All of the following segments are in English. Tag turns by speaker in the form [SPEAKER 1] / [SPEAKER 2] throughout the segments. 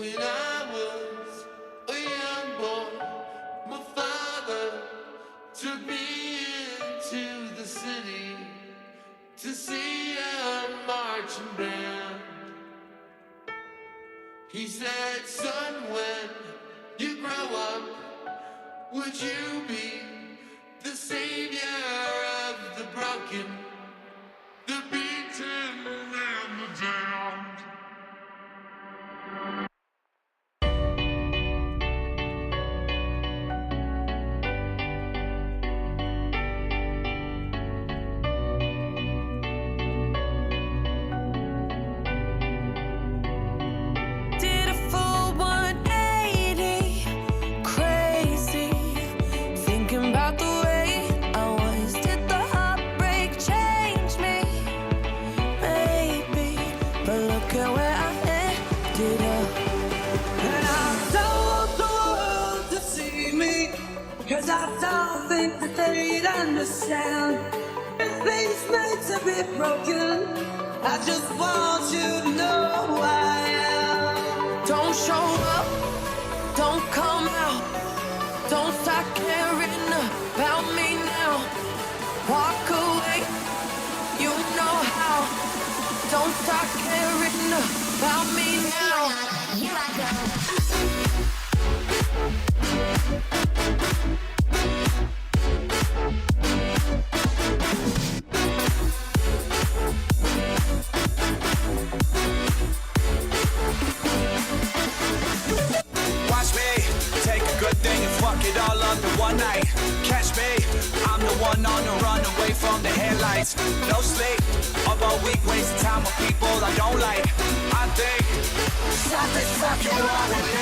[SPEAKER 1] When I was a young boy, my father took me into the city to see a marching band. He said, son, when you grow up, would you be the savior of the broken, the beaten and the damned?
[SPEAKER 2] Cause I don't think that they'd understand. Everything's made to be broken. I just want you to know who I am.
[SPEAKER 3] Don't show up, don't come out, don't start caring about me now. Walk away, you know how. Don't start caring about me now.
[SPEAKER 4] Here I go.
[SPEAKER 5] Watch me take a good thing and fuck it all under one night. Catch me, I'm the one on the run away from the headlights. No sleep, about week wasting time with people I don't like. I think something's fucking wrong with me.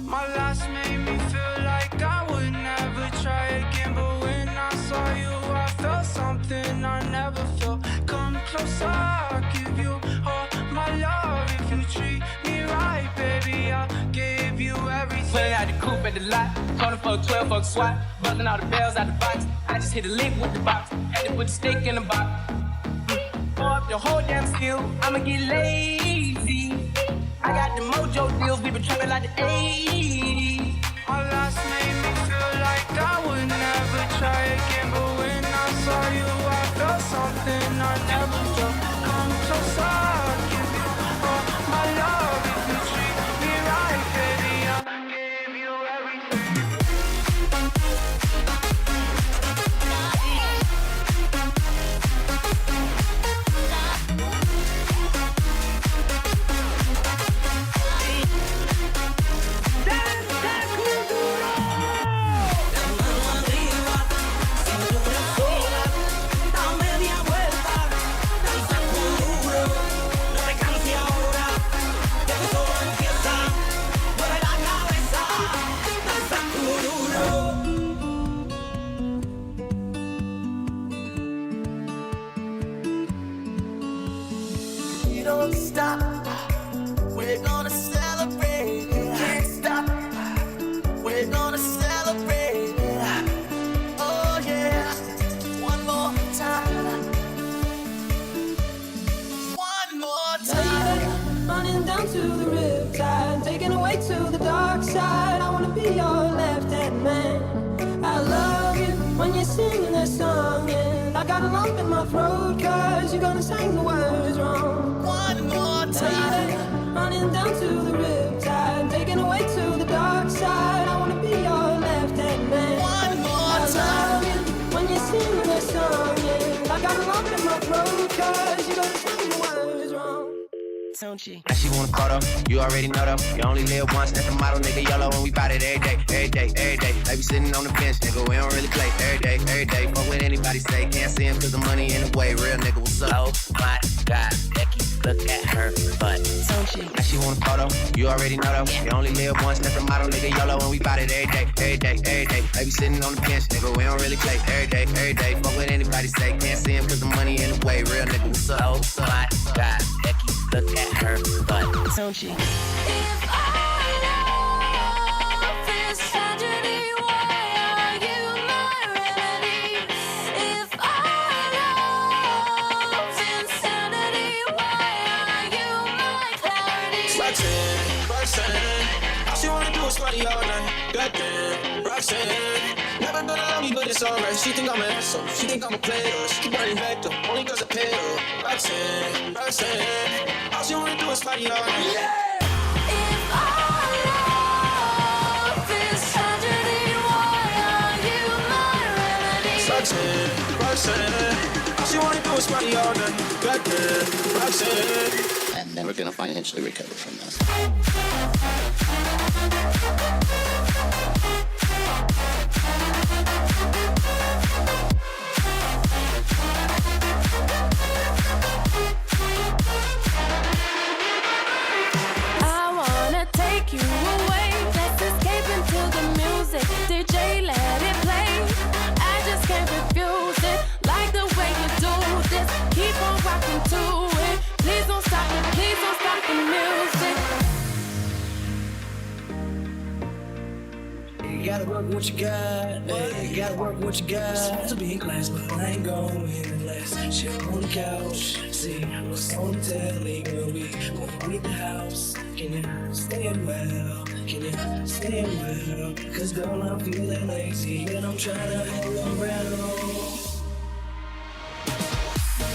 [SPEAKER 6] My last made me feel like I would never try again, but when I saw you I felt something I never felt. Come closer, I'll give you all my love. If you treat me right, baby, I'll give you everything.
[SPEAKER 7] Pulling out the coupe at the lot, calling for a 12 fuck SWAT, buzzing all the bells out the box. I just hit a lick with the box, had to put the stick in the box. Pour up the whole damn steel, I'ma get lazy. I got the mojo deals, we been trapping like the 80s.
[SPEAKER 6] My last made me feel like I would never try again, but when I saw you I felt something I never felt. Come closer, I'll give you all my love. If you treat me right, baby, I'll give you everything.
[SPEAKER 2] Don't stop, we're gonna celebrate. Can't stop, we're gonna celebrate. Oh yeah, one more time. One more time.
[SPEAKER 8] Running down to the riptide, taken away to the dark side. I wanna be your left-hand man. I love you when you're singing that song, and I got a lump in my throat 'cause you're gonna sing the words wrong.
[SPEAKER 2] One more time.
[SPEAKER 8] Running down to the riptide, taken away to the dark side. I wanna be your left-hand man.
[SPEAKER 2] One more time.
[SPEAKER 8] I love you when you're singing that song, and I got a lump in my throat 'cause you're gonna sing the words wrong.
[SPEAKER 7] Don't you?
[SPEAKER 5] Now she want a photo, you already know though. You only live once, that's the motto, nigga. YOLO, and we bout it every day, every day, every day. They be sitting on the bench, nigga, we don't really play every day, every day. Fuck what anybody say, can't see him 'cause the money in the way. Real nigga, what's up?
[SPEAKER 7] Oh my God, Becky, look at her butt. Don't you?
[SPEAKER 5] Now she want a photo, you already know though. You only live once, that's the motto, nigga. YOLO, and we bout it every day, every day, every day. They be sitting on the bench, nigga, we don't really play every day, every day. Fuck what anybody say, can't see him 'cause the money in the way. Real nigga, what's up?
[SPEAKER 7] Oh my God, Becky, look at her butt. Don't you?
[SPEAKER 3] If our love is tragedy, why are you my remedy? If our
[SPEAKER 4] Roxanne. All she wanna do is party all night. Goddamn, Roxanne. Never gonna love me, but it's alright. She think I'm an asshole. She think I'm a player. She keep running back though, only cause I pay her. Roxanne. All she wanna do is party all night. Yeah.
[SPEAKER 3] If our love is tragedy, why are you my remedy?
[SPEAKER 4] Roxanne. All she wanna do is party all night. Goddamn, Roxanne.
[SPEAKER 9] I'm never gonna financially recover from this.
[SPEAKER 3] I wanna take you away. Let's escape into the music. DJ, let it play. I just can't refuse it. Like the way you do this. Keep on rocking to it. Please don't stop it. Please don't stop the music.
[SPEAKER 10] You gotta work what you got, you gotta work what you got. Supposed to be in class, but I ain't going unless chill on the couch. See what's on the telly, girl, we gonna leave the house. Can you stand well? Can you stand well? Cause girl, I'm feeling lazy and I'm trying to hang around.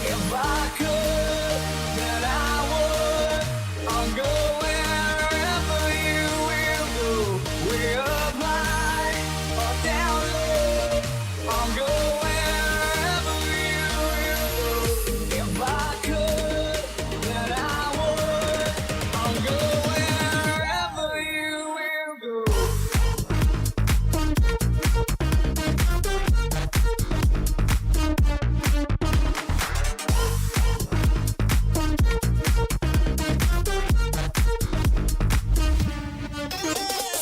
[SPEAKER 10] If I could, then I would. I'll go wherever you will go. We're up high or down low. I'll go wherever you will go. If I could, then I would. I'll go wherever you will go.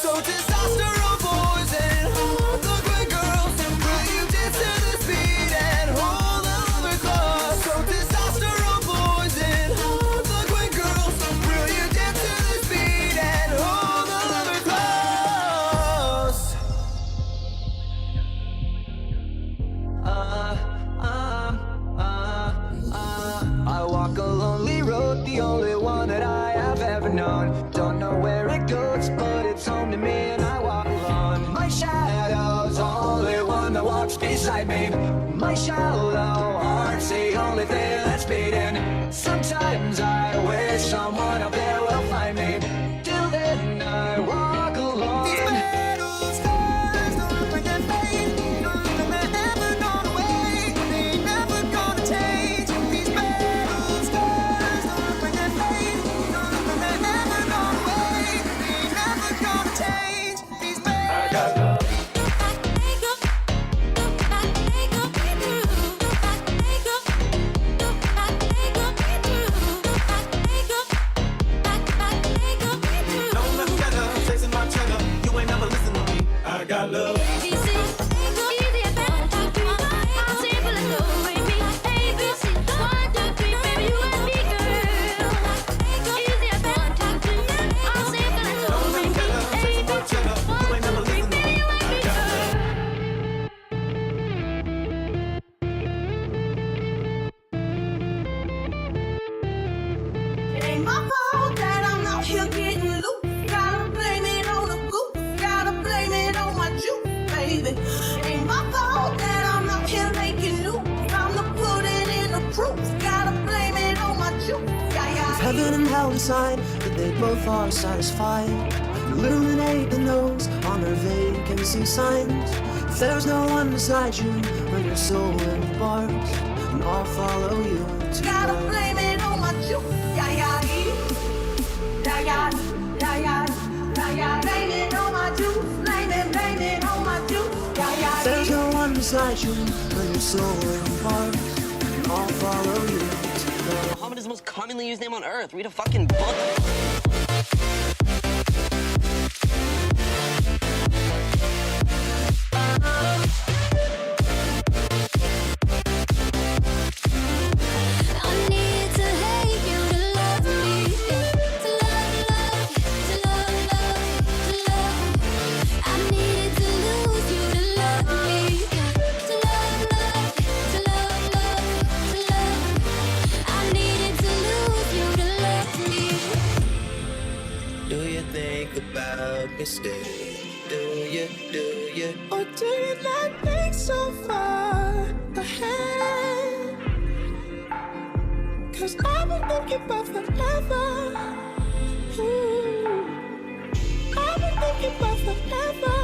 [SPEAKER 10] So testosterone boys and hard-looking girls, will you dance to the beat and hold on the cause? So testosterone boys and hard-looking girls, will you dance to the beat and hold on the cause? I walk a lonely road, the only one that I have ever known. Don't know where it goes, but it's home to me and I walk alone. My shadow's the only one that walks beside me. My shallow heart's the only thing that's beating. Sometimes I wish someone up there will find me. Till then I walk alone. These metal stars don't bring that pain. None of them ever gone away. They never gonna change. These metal stars don't bring that pain. None of them ever gone away. They never gonna change. These metal
[SPEAKER 4] Don't let me get her, chasing my cheddar. You ain't never listen to me. I got love. Don't let me get her, chasing my cheddar. You ain't never listen to me. I got love.
[SPEAKER 2] It ain't my fault that I'm out here getting loose. Gotta blame it on the goose. Gotta blame it on my juice, baby. It ain't my fault that I'm out here making news. I'm the put it in the proof. Gotta blame it on my juice. Yeah.
[SPEAKER 10] heaven and hell inside, but they both are satisfied. Illuminate the nose on their vacancy signs. If there's no one beside you when your soul embarks, then I'll follow you to
[SPEAKER 2] Gotta
[SPEAKER 10] the
[SPEAKER 2] blame it on my juice. Yeah. Blame it on my juice. Blame it on my juice. Yeah.
[SPEAKER 10] If there's no one beside you when your soul embarks, then I'll follow you to the
[SPEAKER 9] Muhammad is the most commonly used name on earth. Read a fucking book.
[SPEAKER 3] I need to hate you to love me, to love, to love. I need to lose you to love me, to love, to love. I needed to lose you to love me.
[SPEAKER 10] me stay? Do you?
[SPEAKER 8] Or do you not think so far ahead? 'Cause I've been thinking about forever. I've been thinking about forever.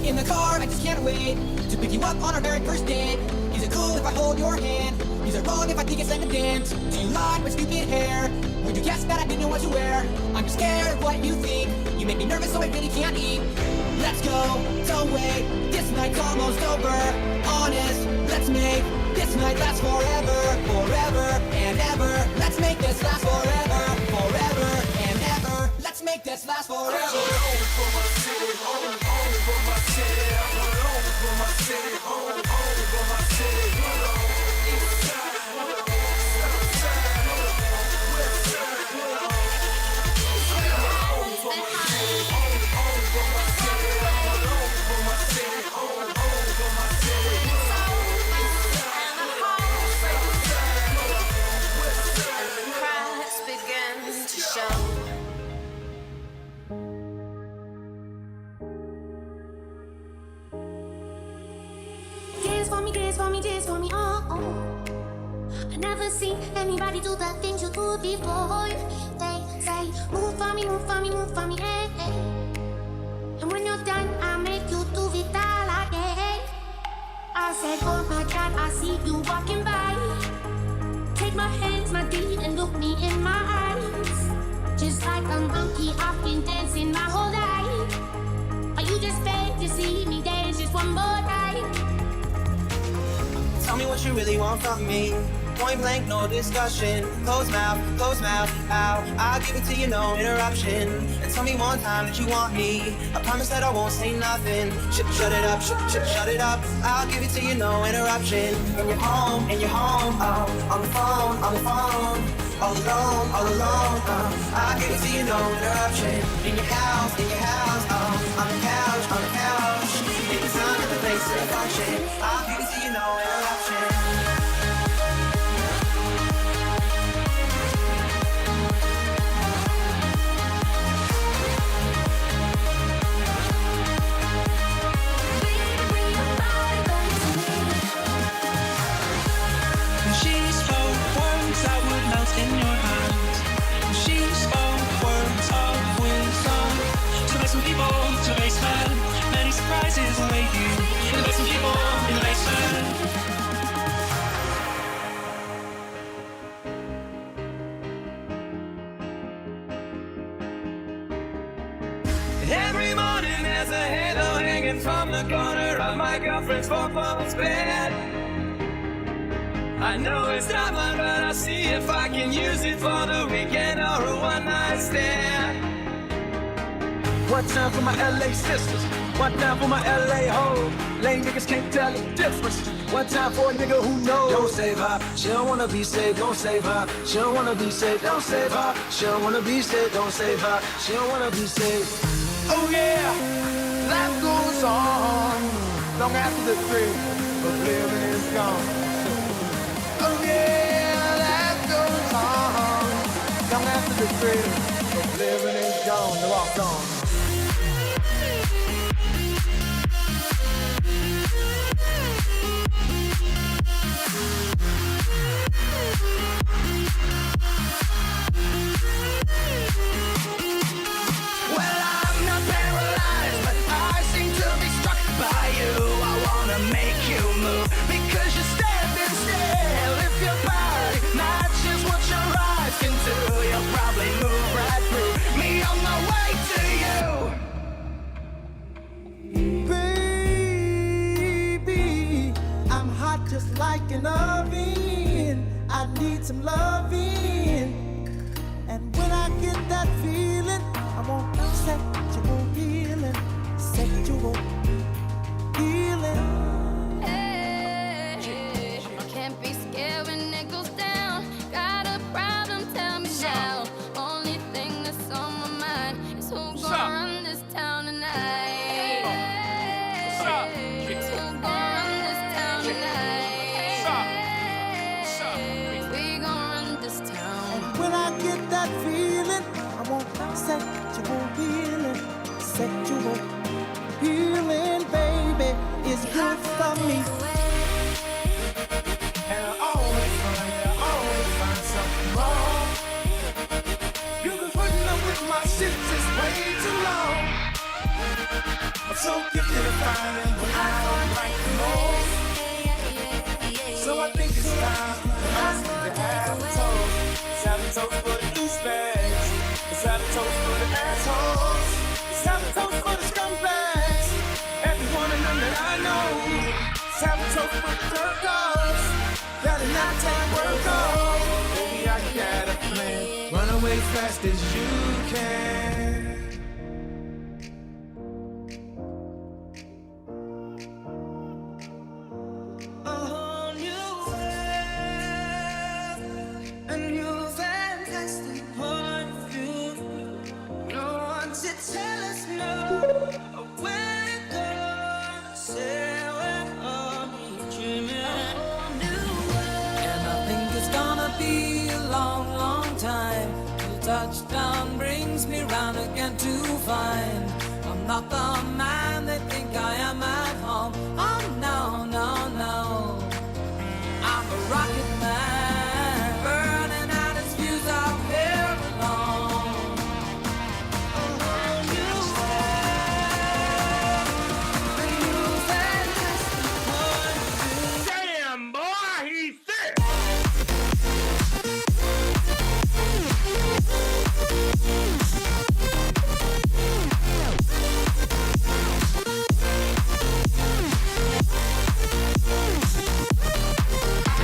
[SPEAKER 10] In the car, I just can't wait to pick you up on our very first date. Is it cool if I hold your hand? Is it wrong if I think it's like a dance? Do you like my stupid hair? Would you guess that I didn't know what to wear? I'm just scared of what you think. You make me nervous, so I really can't eat. Let's go, don't wait. This night's almost over. Honest, let's make this night last forever, forever and ever. Let's make this last forever, forever and ever. Let's make this last forever.
[SPEAKER 2] Cracks begin to show. Dance for me, oh, oh. I never seen anybody do the things you do before. They say, move for me, move for me, move for me, hey, hey. And when you're done, I'll make you do it all again. I said, oh my God, I see you walking by. Take my hands, my deed, and look me in my eyes. Just like a monkey, I've been dancing my whole life. Are you just fake to see me dance just one more time?
[SPEAKER 10] Tell me what you really want from me. Point blank, no discussion. Close mouth, ow. I'll give it to you, no interruption. And tell me one time that you want me. I promise that I won't say nothing. Shut it up, shut it up. I'll give it to you, no interruption. And you're home, oh. On the phone. All alone, I'll give it to you, no interruption. In your house, oh. On the couch. In the sun, at the place to function. I'll give it to you, no interruption.
[SPEAKER 6] She spoke words that would melt in your hands. She spoke words of wisdom to make some people to basement. Many surprises await you. To make some people in the basement. Every morning there's a halo hanging from the corner of my girlfriend's four-post bed. I know it's not mine, but I'll see if I can use it for the weekend or a one-night stand.
[SPEAKER 5] One time for my LA sisters, one time for my LA hoes. Lame niggas can't tell the difference. One time for a nigga who knows. Don't save her, she don't wanna be saved, don't save her. She don't wanna be saved, don't save her. She don't wanna be saved, don't save her. She don't wanna be saved.
[SPEAKER 11] Oh yeah, life goes on long after the thrill of living is gone. Oh yeah, life goes on long after the thrill of living is gone. The walk on.
[SPEAKER 6] Well, I'm not paralyzed, but I seem to be struck by you. I wanna make you move because you're standing still. If your body matches what your eyes can do, you'll probably move right through me on my way to
[SPEAKER 8] Baby, I'm hot just like an oven. I need some loving. And when I get that feeling, I want sexual healing. Sexual healing.
[SPEAKER 2] Hey, can't be scared when it goes down. Got a problem, tell me now. Only thing that's on my mind is who gon' run this town tonight. Who gon' run this town tonight? We gon' run this town.
[SPEAKER 8] When I get that feeling, I want sexual healing.
[SPEAKER 10] sexual healing, baby, is good for me.
[SPEAKER 11] And I always find something wrong. You've been putting up with my shit just way too long. I'm so gifted at finding what I don't like the most. So I think it's time for us to have a toast. Let's have a toast for the douchebags. Let's have a toast for the assholes. Let's have a toast for the scumbags. Every one of them that I know. Let's have a toast for the Turcos. Gotta not take work off. Baby, I got a plan. Run away fast as you can.
[SPEAKER 2] A whole new world, a new fantastic point of view. No one to tell us no, or where to go. Say we're only dreaming. A whole new world.
[SPEAKER 8] And I think it's gonna be a long, long time till touchdown brings me round again to find I'm not the man they think I am at home. Oh no, no, no, I'm a rocket man, burning out his fuse out here alone.
[SPEAKER 2] A whole new world, a new fantastic point of view.
[SPEAKER 11] Damn, boy, he's sick.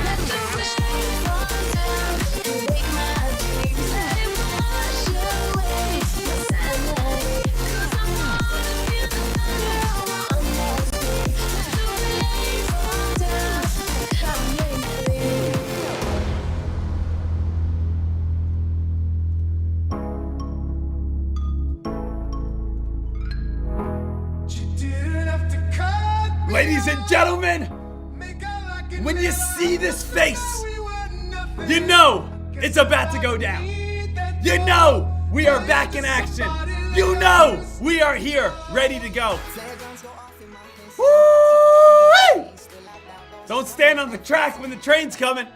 [SPEAKER 2] Let the rain fall down to wake my dreams. Let it wash away my sanity. 'Cause I wanna feel the thunder on my screen. Let the rain fall down and come lately.
[SPEAKER 11] You didn't have to cut me
[SPEAKER 12] Ladies and gentlemen,
[SPEAKER 11] Make out like it
[SPEAKER 12] when you
[SPEAKER 11] never
[SPEAKER 12] see this face,
[SPEAKER 11] we were nothing.
[SPEAKER 12] you know it's about to go down. You know we are back in action. You know we are here, ready to go. Woo! Don't stand on the track when the train's coming.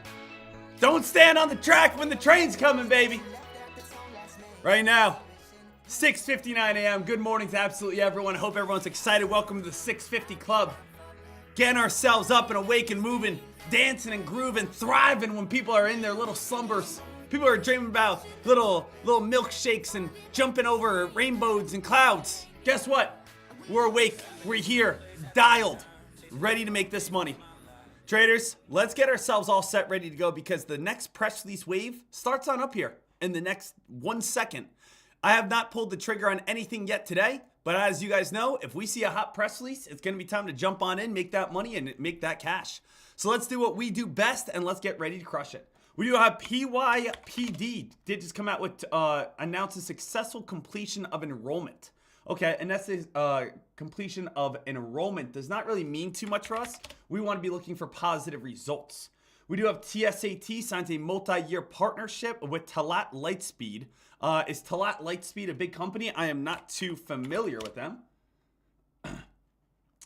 [SPEAKER 12] Don't stand on the track when the train's coming, baby. Right now, 6:59 a.m. Good morning to absolutely everyone. Hope everyone's excited. Welcome to the 650 Club. Getting ourselves up and awake and moving, dancing and grooving, thriving when people are in their little slumbers. People are dreaming about little milkshakes and jumping over rainbows and clouds. Guess what? We're awake. We're here, dialed, ready to make this money. Traders, let's get ourselves all set, ready to go, because the next press release wave starts on up here in the next 1 second. I have not pulled the trigger on anything yet today, but as you guys know, if we see a hot press release, it's going to be time to jump on in, make that money, and make that cash. So let's do what we do best, and let's get ready to crush it. We do have PYPD did just come out with announce a successful completion of enrollment. Okay, and that's the completion of enrollment does not really mean too much for us. We want to be looking for positive results. We do have TSAT signs a multi-year partnership with Talat Lightspeed. Is Talat Lightspeed a big company? I am not too familiar with them.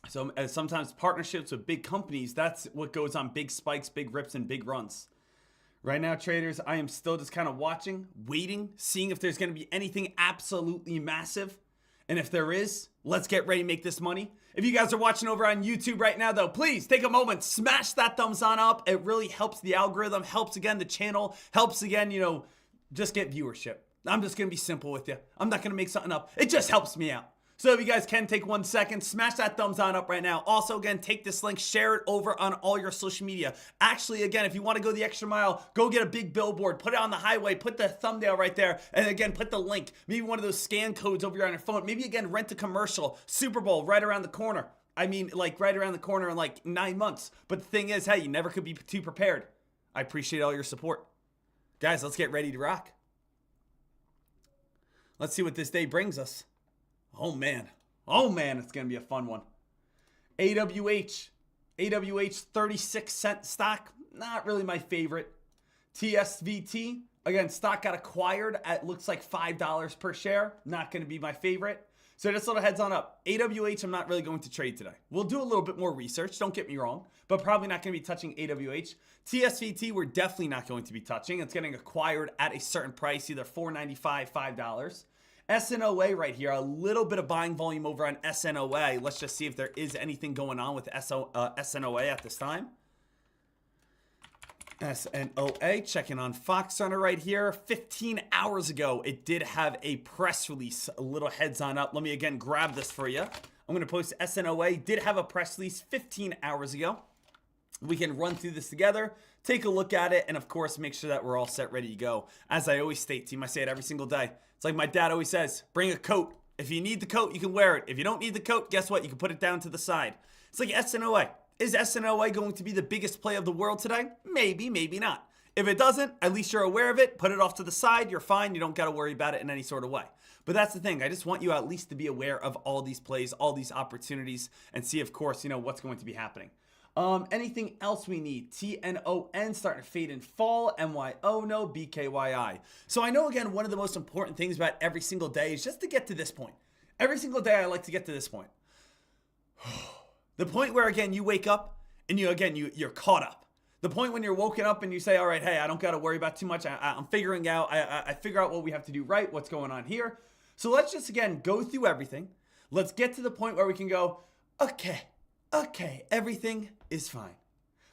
[SPEAKER 12] So sometimes partnerships with big companies, that's what goes on big spikes, big rips, and big runs. Right now, traders, I am still just kind of watching, waiting, seeing if there's going to be anything absolutely massive. And if there is, let's get ready to make this money. If you guys are watching over on YouTube right now, though, please take a moment, smash that thumbs on up. It really helps the algorithm, helps again the channel, helps again, just get viewership. I'm just going to be simple with you. I'm not going to make something up. It just helps me out. So if you guys can take 1 second, smash that thumbs on up right now. Also, again, take this link, share it over on all your social media. Actually, again, if you want to go the extra mile, go get a big billboard, put it on the highway, put the thumbnail right there, and again, put the link. Maybe one of those scan codes over on your phone. Maybe, again, rent a commercial. Super Bowl right around the corner. I mean, like right around the corner in like 9 months. But the thing is, hey, you never could be too prepared. I appreciate all your support. Guys, let's get ready to rock. Let's see what this day brings us. Oh, man, it's going to be a fun one. AWH 36-cent stock, not really my favorite. TSVT, again, stock got acquired at looks like $5 per share, not going to be my favorite. So just a little heads on up. AWH, I'm not really going to trade today. We'll do a little bit more research, don't get me wrong, but probably not going to be touching AWH. TSVT, we're definitely not going to be touching. It's getting acquired at a certain price, either $4.95, $5. SNOA right here, a little bit of buying volume over on SNOA. Let's just see if there is anything going on with SNOA at this time. SNOA, checking on Fox Runner right here. 15 hours ago, it did have a press release. A little heads on up. Let me again grab this for you. I'm going to post SNOA. Did have a press release 15 hours ago. We can run through this together, take a look at it, and of course, make sure that we're all set, ready to go. As I always state, team, I say it every single day. It's like my dad always says, bring a coat. If you need the coat, you can wear it. If you don't need the coat, guess what? You can put it down to the side. It's like SNOA. Is SNOA going to be the biggest play of the world today? Maybe, maybe not. If it doesn't, at least you're aware of it. Put it off to the side. You're fine. You don't got to worry about it in any sort of way. But that's the thing. I just want you at least to be aware of all these plays, all these opportunities, and see, of course, what's going to be happening. Anything else we need? TNON starting to fade and fall. MYO, no. BKYI. So I know, again, one of the most important things about every single day is just to get to this point. Every single day I like to get to this point. The point where, again, you wake up and you're caught up. The point when you're woken up and you say, all right, hey, I don't got to worry about too much. I'm figuring out, I figure out what we have to do right, what's going on here. So let's just, again, go through everything. Let's get to the point where we can go, okay, everything is fine.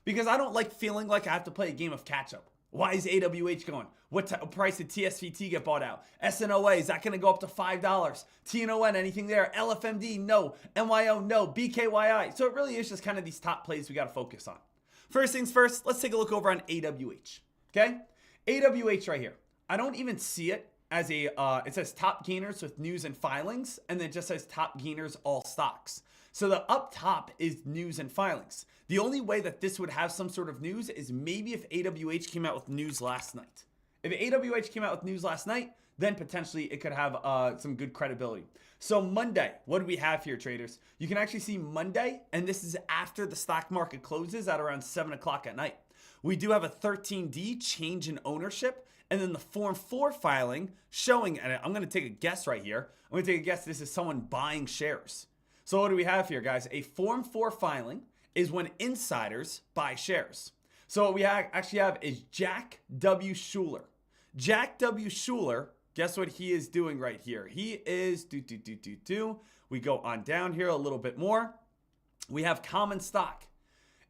[SPEAKER 12] Because I don't like feeling like I have to play a game of catch up. Why is AWH going? What price did TSVT get bought out? SNOA, is that going to go up to $5? TNON, anything there? LFMD, no. MYO, no. BKYI. So it really is just kind of these top plays we got to focus on. First things first, let's take a look over on AWH. Okay? AWH right here. I don't even see it as a, it says top gainers with news and filings, and then it just says top gainers all stocks. So the up top is news and filings. The only way that this would have some sort of news is maybe if AWH came out with news last night. If AWH came out with news last night, then potentially it could have some good credibility. So Monday, what do we have here, traders? You can actually see Monday, and this is after the stock market closes at around 7 o'clock at night. We do have a 13D change in ownership, and then the Form 4 filing showing, and I'm going to take a guess right here. I'm going to take a guess this is someone buying shares. So what do we have here, guys? A Form 4 filing is when insiders buy shares. So what we actually have is Jack W. Schuler. Jack W. Schuler, guess what he is doing right here? He is, we go on down here a little bit more. We have common stock.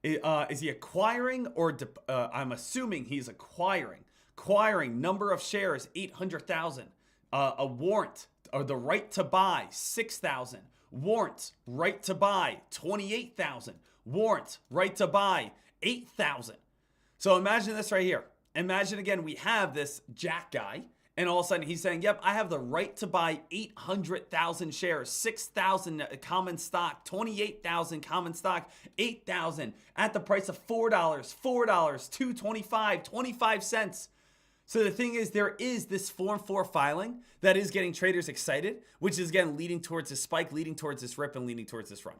[SPEAKER 12] Is he acquiring or, I'm assuming he's acquiring. Acquiring number of shares, 800,000. A warrant, or the right to buy, 6,000. Warrant, right to buy, 28,000. Warrant, right to buy, 8,000. So imagine this right here. Imagine again, we have this Jack guy, and all of a sudden he's saying, yep, I have the right to buy 800,000 shares, 6,000 common stock, 28,000 common stock, 8,000 at the price of $4, $2.25, 25 cents. So the thing is, there is this Form 4 filing that is getting traders excited, which is again leading towards this spike, leading towards this rip, and leading towards this run.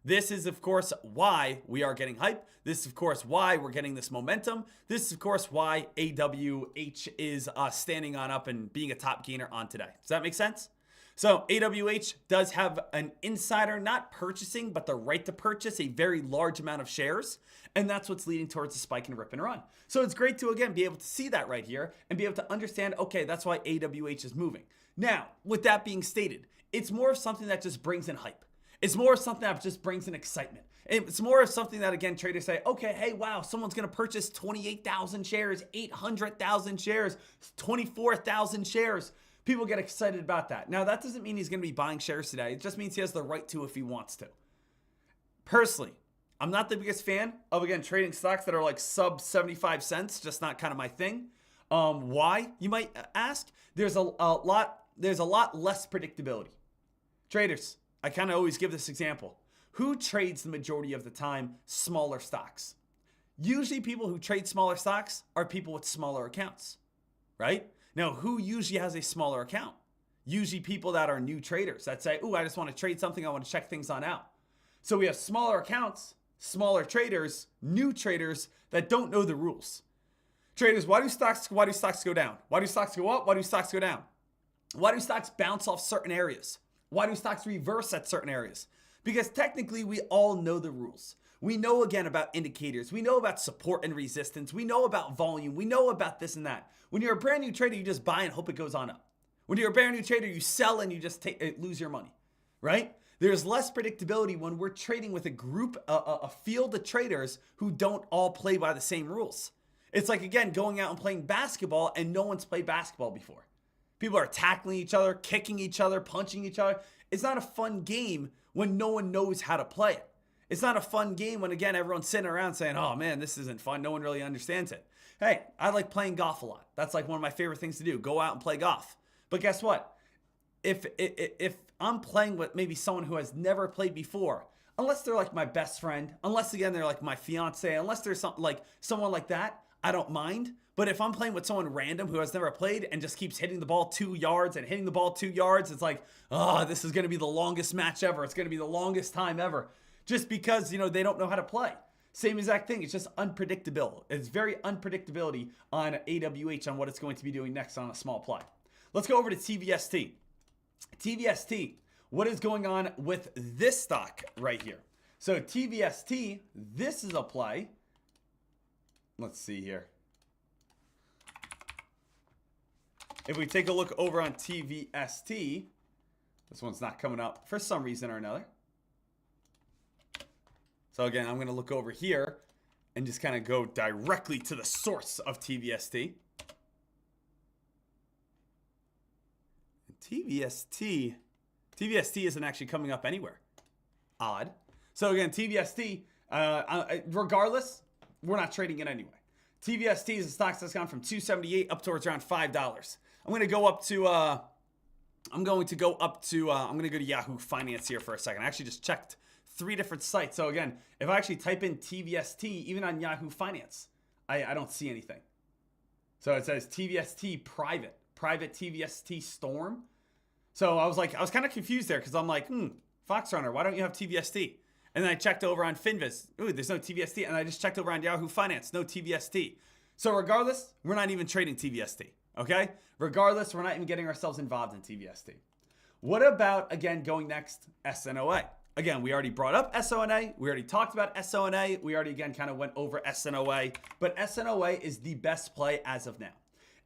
[SPEAKER 12] This is, of course, why we are getting hype. This is, of course, why we're getting this momentum. This is, of course, why AWH is standing on up and being a top gainer on today. Does that make sense? So AWH does have an insider not purchasing, but the right to purchase a very large amount of shares. And that's what's leading towards the spike and rip and run. So it's great to, again, be able to see that right here and be able to understand, okay, that's why AWH is moving. Now, with that being stated, it's more of something that just brings in hype. It's more of something that just brings in excitement. It's more of something that, again, traders say, okay, hey, wow, someone's going to purchase 28,000 shares, 800,000 shares, 24,000 shares. People get excited about that. Now, that doesn't mean he's going to be buying shares today. It just means he has the right to if he wants to. Personally, I'm not the biggest fan of, again, trading stocks that are like sub 75 cents, just not kind of my thing. Why, you might ask? There's a lot less predictability. Traders, I kind of always give this example. Who trades the majority of the time smaller stocks? Usually people who trade smaller stocks are people with smaller accounts, right? Now, who usually has a smaller account? Usually people that are new traders that say, ooh, I just want to trade something. I want to check things on out. So we have smaller accounts, smaller traders, new traders that don't know the rules. Traders, why do stocks go down? Why do stocks go up? Why do stocks go down? Why do stocks bounce off certain areas? Why do stocks reverse at certain areas? Because technically we all know the rules. We know again about indicators. We know about support and resistance. We know about volume. We know about this and that. When you're a brand new trader, you just buy and hope it goes on up. When you're a brand new trader, you sell and you just lose your money, right? There's less predictability when we're trading with a group, a field of traders who don't all play by the same rules. It's like, again, going out and playing basketball and no one's played basketball before. People are tackling each other, kicking each other, punching each other. It's not a fun game when no one knows how to play it. It's not a fun game when, again, everyone's sitting around saying, oh man, this isn't fun. No one really understands it. Hey, I like playing golf a lot. That's like one of my favorite things to do. Go out and play golf. But guess what? If I'm playing with maybe someone who has never played before, unless they're like my best friend, unless again, they're like my fiance, unless there's something like someone like that, I don't mind. But if I'm playing with someone random who has never played and just keeps hitting the ball 2 yards and hitting the ball 2 yards, it's like, oh, this is going to be the longest match ever. It's going to be the longest time ever. Just because, they don't know how to play. Same exact thing. It's just unpredictable. It's very unpredictability on AWH on what it's going to be doing next on a small play. Let's go over to TVST. TVST, what is going on with this stock right here? So TVST, this is a play. Let's see here. If we take a look over on TVST, this one's not coming up for some reason or another. So again, I'm going to look over here and just kind of go directly to the source of TVST. TVST isn't actually coming up anywhere. Odd. So again, TVST, regardless, we're not trading it anyway. TVST is a stock that's gone from $2.78 up towards around $5. I'm going to go to Yahoo Finance here for a second. I actually just checked 3 different sites. So again, if I actually type in TVST, even on Yahoo Finance, I don't see anything. So it says TVST private TVST Storm. So I was kind of confused there because I'm like, Fox Runner, why don't you have TVST? And then I checked over on Finviz. Ooh, there's no TVST. And I just checked over on Yahoo Finance. No TVST. So regardless, we're not even trading TVST. Okay? Regardless, we're not even getting ourselves involved in TVST. What about, again, going next, SNOA? Again, we already brought up SONA. We already talked about SONA. We already, again, kind of went over SNOA. But SNOA is the best play as of now.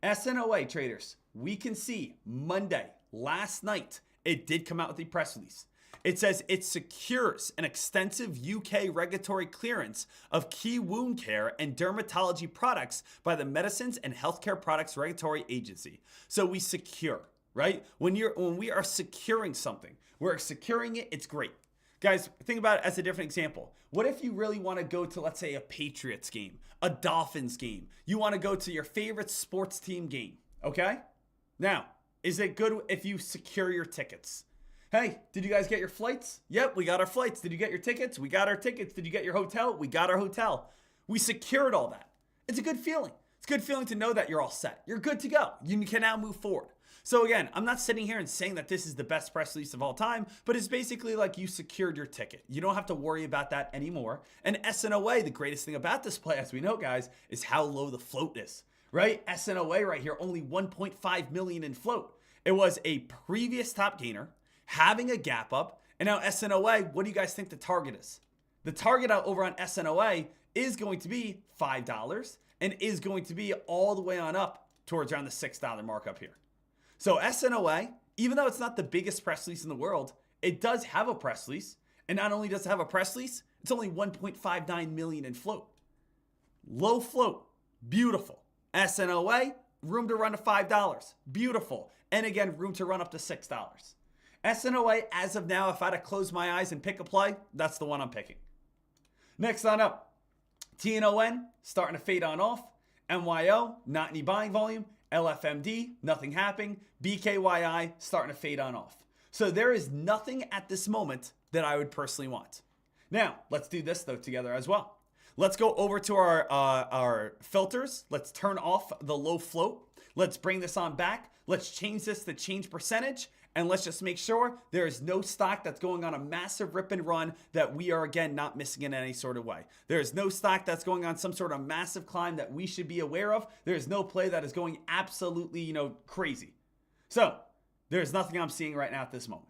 [SPEAKER 12] SNOA traders, we can see Monday, last night, it did come out with a press release. It says it secures an extensive UK regulatory clearance of key wound care and dermatology products by the Medicines and Healthcare Products Regulatory Agency. So we secure, right? When we are securing something, we're securing it, it's great. Guys, think about it as a different example. What if you really want to go to, let's say, a Patriots game, a Dolphins game? You want to go to your favorite sports team game, okay? Now, is it good if you secure your tickets? Hey, did you guys get your flights? Yep, we got our flights. Did you get your tickets? We got our tickets. Did you get your hotel? We got our hotel. We secured all that. It's a good feeling. It's a good feeling to know that you're all set. You're good to go. You can now move forward. So again, I'm not sitting here and saying that this is the best press release of all time, but it's basically like you secured your ticket. You don't have to worry about that anymore. And SNOA, the greatest thing about this play, as we know, guys, is how low the float is, right? SNOA right here, only 1.5 million in float. It was a previous top gainer, having a gap up, and now SNOA, what do you guys think the target is? The target out over on SNOA is going to be $5 and is going to be all the way on up towards around the $6 markup here. So SNOA, even though it's not the biggest press release in the world, it does have a press release. And not only does it have a press release, it's only 1.59 million in float. Low float, beautiful. SNOA, room to run to $5, beautiful. And again, room to run up to $6. SNOA, as of now, if I had to close my eyes and pick a play, that's the one I'm picking. Next on up, TNON, starting to fade on off. MYO, not any buying volume. LFMD, nothing happening. BKYI, starting to fade on off. So there is nothing at this moment that I would personally want. Now, let's do this, though, together as well. Let's go over to our filters. Let's turn off the low float. Let's bring this on back. Let's change this to change percentage. And let's just make sure there is no stock that's going on a massive rip and run that we are, again, not missing in any sort of way. There is no stock that's going on some sort of massive climb that we should be aware of. There is no play that is going absolutely, crazy. So there's nothing I'm seeing right now at this moment.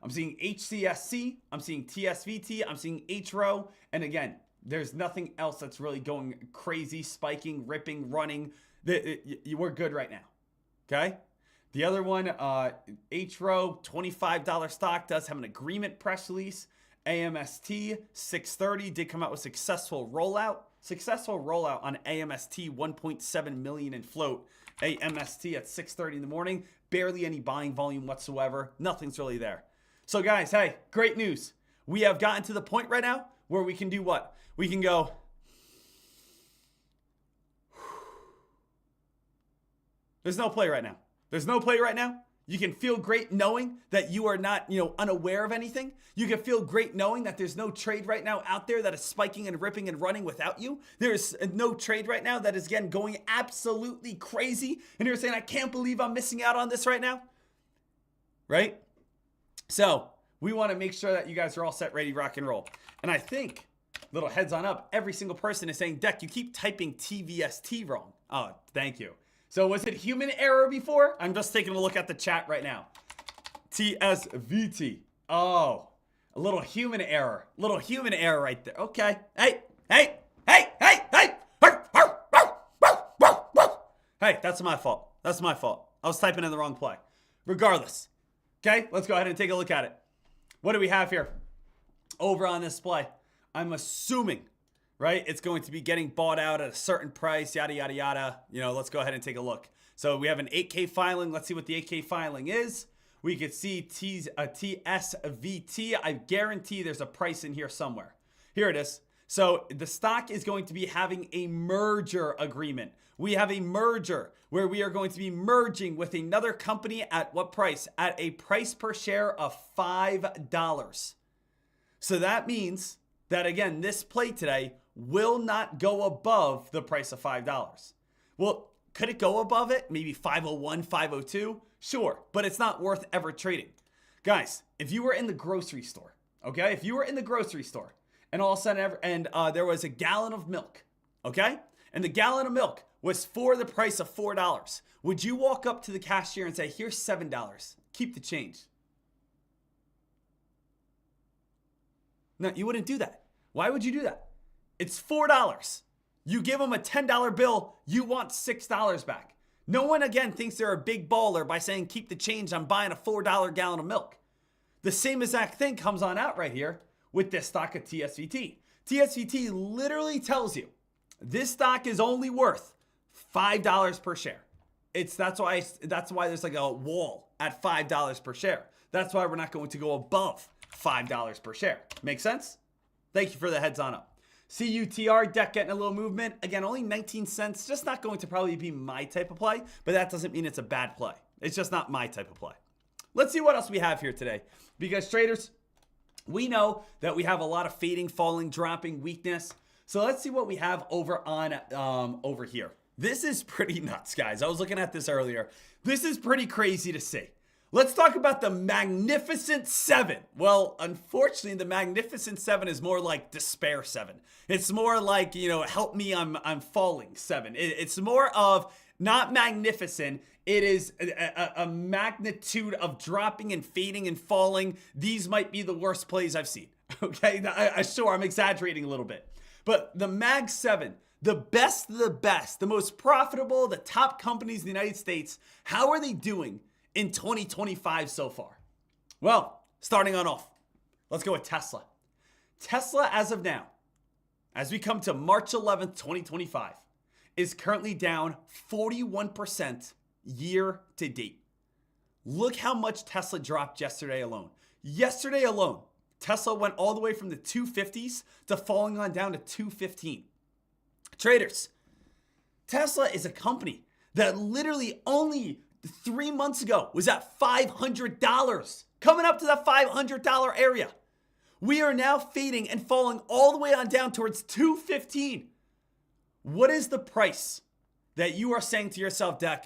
[SPEAKER 12] I'm seeing HCSC, I'm seeing TSVT, I'm seeing HRO, and again, there's nothing else that's really going crazy, spiking, ripping, running. We're good right now, okay? The other one, HRO, $25 stock, does have an agreement press release. AMST, 630, did come out with successful rollout. Successful rollout on AMST, 1.7 million in float. AMST at 6:30 in the morning, barely any buying volume whatsoever. Nothing's really there. So guys, hey, great news. We have gotten to the point right now where we can do what? We can go, there's no play right now. There's no play right now. You can feel great knowing that you are not, unaware of anything. You can feel great knowing that there's no trade right now out there that is spiking and ripping and running without you. There's no trade right now that is, again, going absolutely crazy. And you're saying, I can't believe I'm missing out on this right now. Right? So we want to make sure that you guys are all set, ready, rock and roll. And I think, little heads on up, every single person is saying, Dek, you keep typing TVST wrong. Oh, thank you. So was it human error before? I'm just taking a look at the chat right now. TSVT. Oh, a little human error. Little human error right there. Okay. Hey. Hey, that's my fault. That's my fault. I was typing in the wrong play. Regardless. Okay, let's go ahead and take a look at it. What do we have here? Over on this play. I'm assuming, right, it's going to be getting bought out at a certain price, yada, yada, yada. Let's go ahead and take a look. So we have an 8K filing. Let's see what the 8K filing is. We could see TSVT. I guarantee there's a price in here somewhere. Here it is. So the stock is going to be having a merger agreement. We have a merger where we are going to be merging with another company at what price? At a price per share of $5. So that means that, again, this play today will not go above the price of $5. Well, could it go above it? Maybe 501, 502? Sure, but it's not worth ever trading. Guys, if you were in the grocery store, okay? If you were in the grocery store and all of a sudden there was a gallon of milk, okay? And the gallon of milk was for the price of $4. Would you walk up to the cashier and say, here's $7, keep the change? No, you wouldn't do that. Why would you do that? It's $4. You give them a $10 bill, you want $6 back. No one, again, thinks they're a big baller by saying keep the change on buying a $4 gallon of milk. The same exact thing comes on out right here with this stock of TSVT. TSVT literally tells you this stock is only worth $5 per share. That's why there's like a wall at $5 per share. That's why we're not going to go above $5 per share. Make sense? Thank you for the heads on up. CUTR, Dek getting a little movement. Again, only 19 cents. Just not going to probably be my type of play, but that doesn't mean it's a bad play. It's just not my type of play. Let's see what else we have here today. Because traders, we know that we have a lot of fading, falling, dropping, weakness. So let's see what we have over on over here. This is pretty nuts, guys. I was looking at this earlier. This is pretty crazy to see. Let's talk about the Magnificent Seven. Well, unfortunately, the Magnificent Seven is more like Despair Seven. It's more like, help me, I'm falling Seven. It's more of not magnificent. It is a magnitude of dropping and fading and falling. These might be the worst plays I've seen. Okay, sure, I'm exaggerating a little bit. But the Mag 7, the best of the best, the most profitable, the top companies in the United States, how are they doing in 2025 so far? Well, starting on off, let's go with Tesla. Tesla, as of now, as we come to March 11th, 2025, is currently down 41% year to date. Look how much Tesla dropped yesterday alone. Yesterday alone, Tesla went all the way from the 250s to falling on down to 215. Traders, Tesla is a company that literally only 3 months ago was at $500, coming up to that $500 area. We are now fading and falling all the way on down towards 215. What is the price that you are saying to yourself, Dek,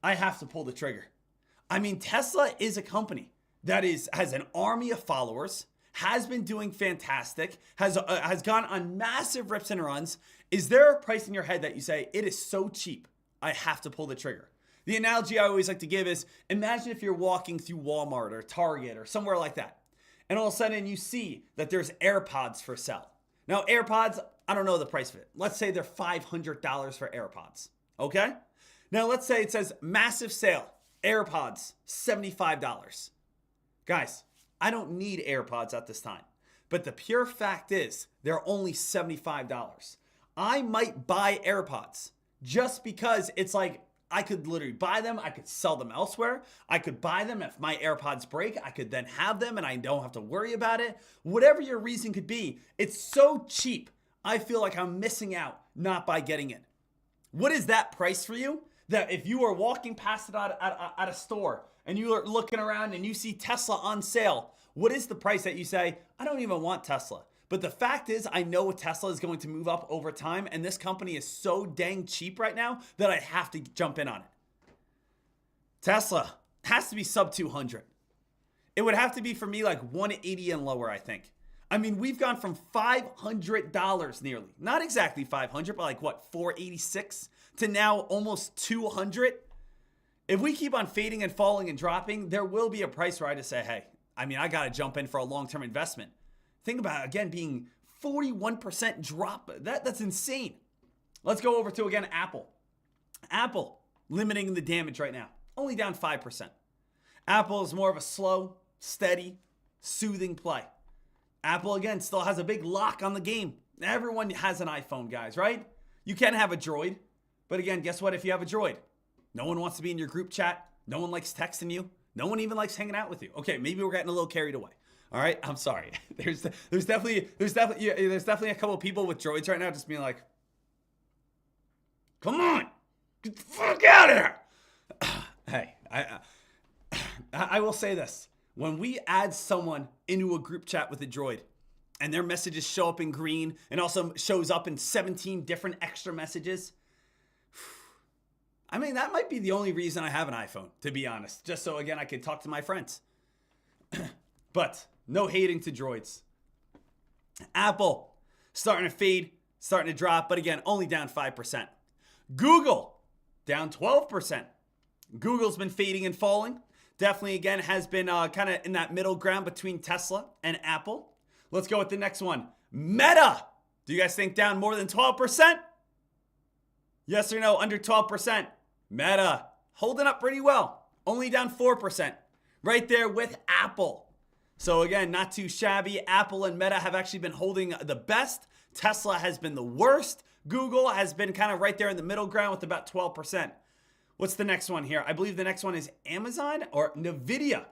[SPEAKER 12] I have to pull the trigger? I mean, Tesla is a company that has an army of followers, has been doing fantastic, has gone on massive rips and runs. Is there a price in your head that you say, it is so cheap, I have to pull the trigger? The analogy I always like to give is, imagine if you're walking through Walmart or Target or somewhere like that, and all of a sudden you see that there's AirPods for sale. Now, AirPods, I don't know the price of it. Let's say they're $500 for AirPods, okay? Now, let's say it says massive sale, AirPods, $75. Guys, I don't need AirPods at this time, but the pure fact is they're only $75. I might buy AirPods just because it's like, I could literally buy them. I could sell them elsewhere. I could buy them if my AirPods break. I could then have them and I don't have to worry about it. Whatever your reason could be, it's so cheap. I feel like I'm missing out not by getting it. What is that price for you? That if you are walking past it at a store and you are looking around and you see Tesla on sale, what is the price that you say, I don't even want Tesla? But the fact is, I know Tesla is going to move up over time, and this company is so dang cheap right now that I have to jump in on it. Tesla has to be sub 200. It would have to be for me like 180 and lower, I think. I mean, we've gone from $500 nearly, not exactly 500, but like what, 486 to now almost 200. If we keep on fading and falling and dropping, there will be a price where I just say, hey, I mean, I got to jump in for a long-term investment. Think about it, again, being 41% drop. That's insane. Let's go over to, again, Apple. Apple, limiting the damage right now. Only down 5%. Apple is more of a slow, steady, soothing play. Apple, again, still has a big lock on the game. Everyone has an iPhone, guys, right? You can have a Droid. But again, guess what? If you have a Droid, no one wants to be in your group chat. No one likes texting you. No one even likes hanging out with you. Okay, maybe we're getting a little carried away. All right, I'm sorry. There's definitely a couple of people with droids right now just being like, come on, get the fuck out of here. Hey, I will say this. When we add someone into a group chat with a droid and their messages show up in green and also shows up in 17 different extra messages, I mean, that might be the only reason I have an iPhone, to be honest. Just so, again, I can talk to my friends. But no hating to droids. Apple, starting to fade, starting to drop, but again, only down 5%. Google, down 12%. Google's been fading and falling. Definitely, again, has been kind of in that middle ground between Tesla and Apple. Let's go with the next one. Meta. Do you guys think down more than 12%? Yes or no, under 12%. Meta, holding up pretty well. Only down 4%. Right there with Apple. So again, not too shabby. Apple and Meta have actually been holding the best. Tesla has been the worst. Google has been kind of right there in the middle ground with about 12%. What's the next one here? I believe the next one is Amazon or Nvidia.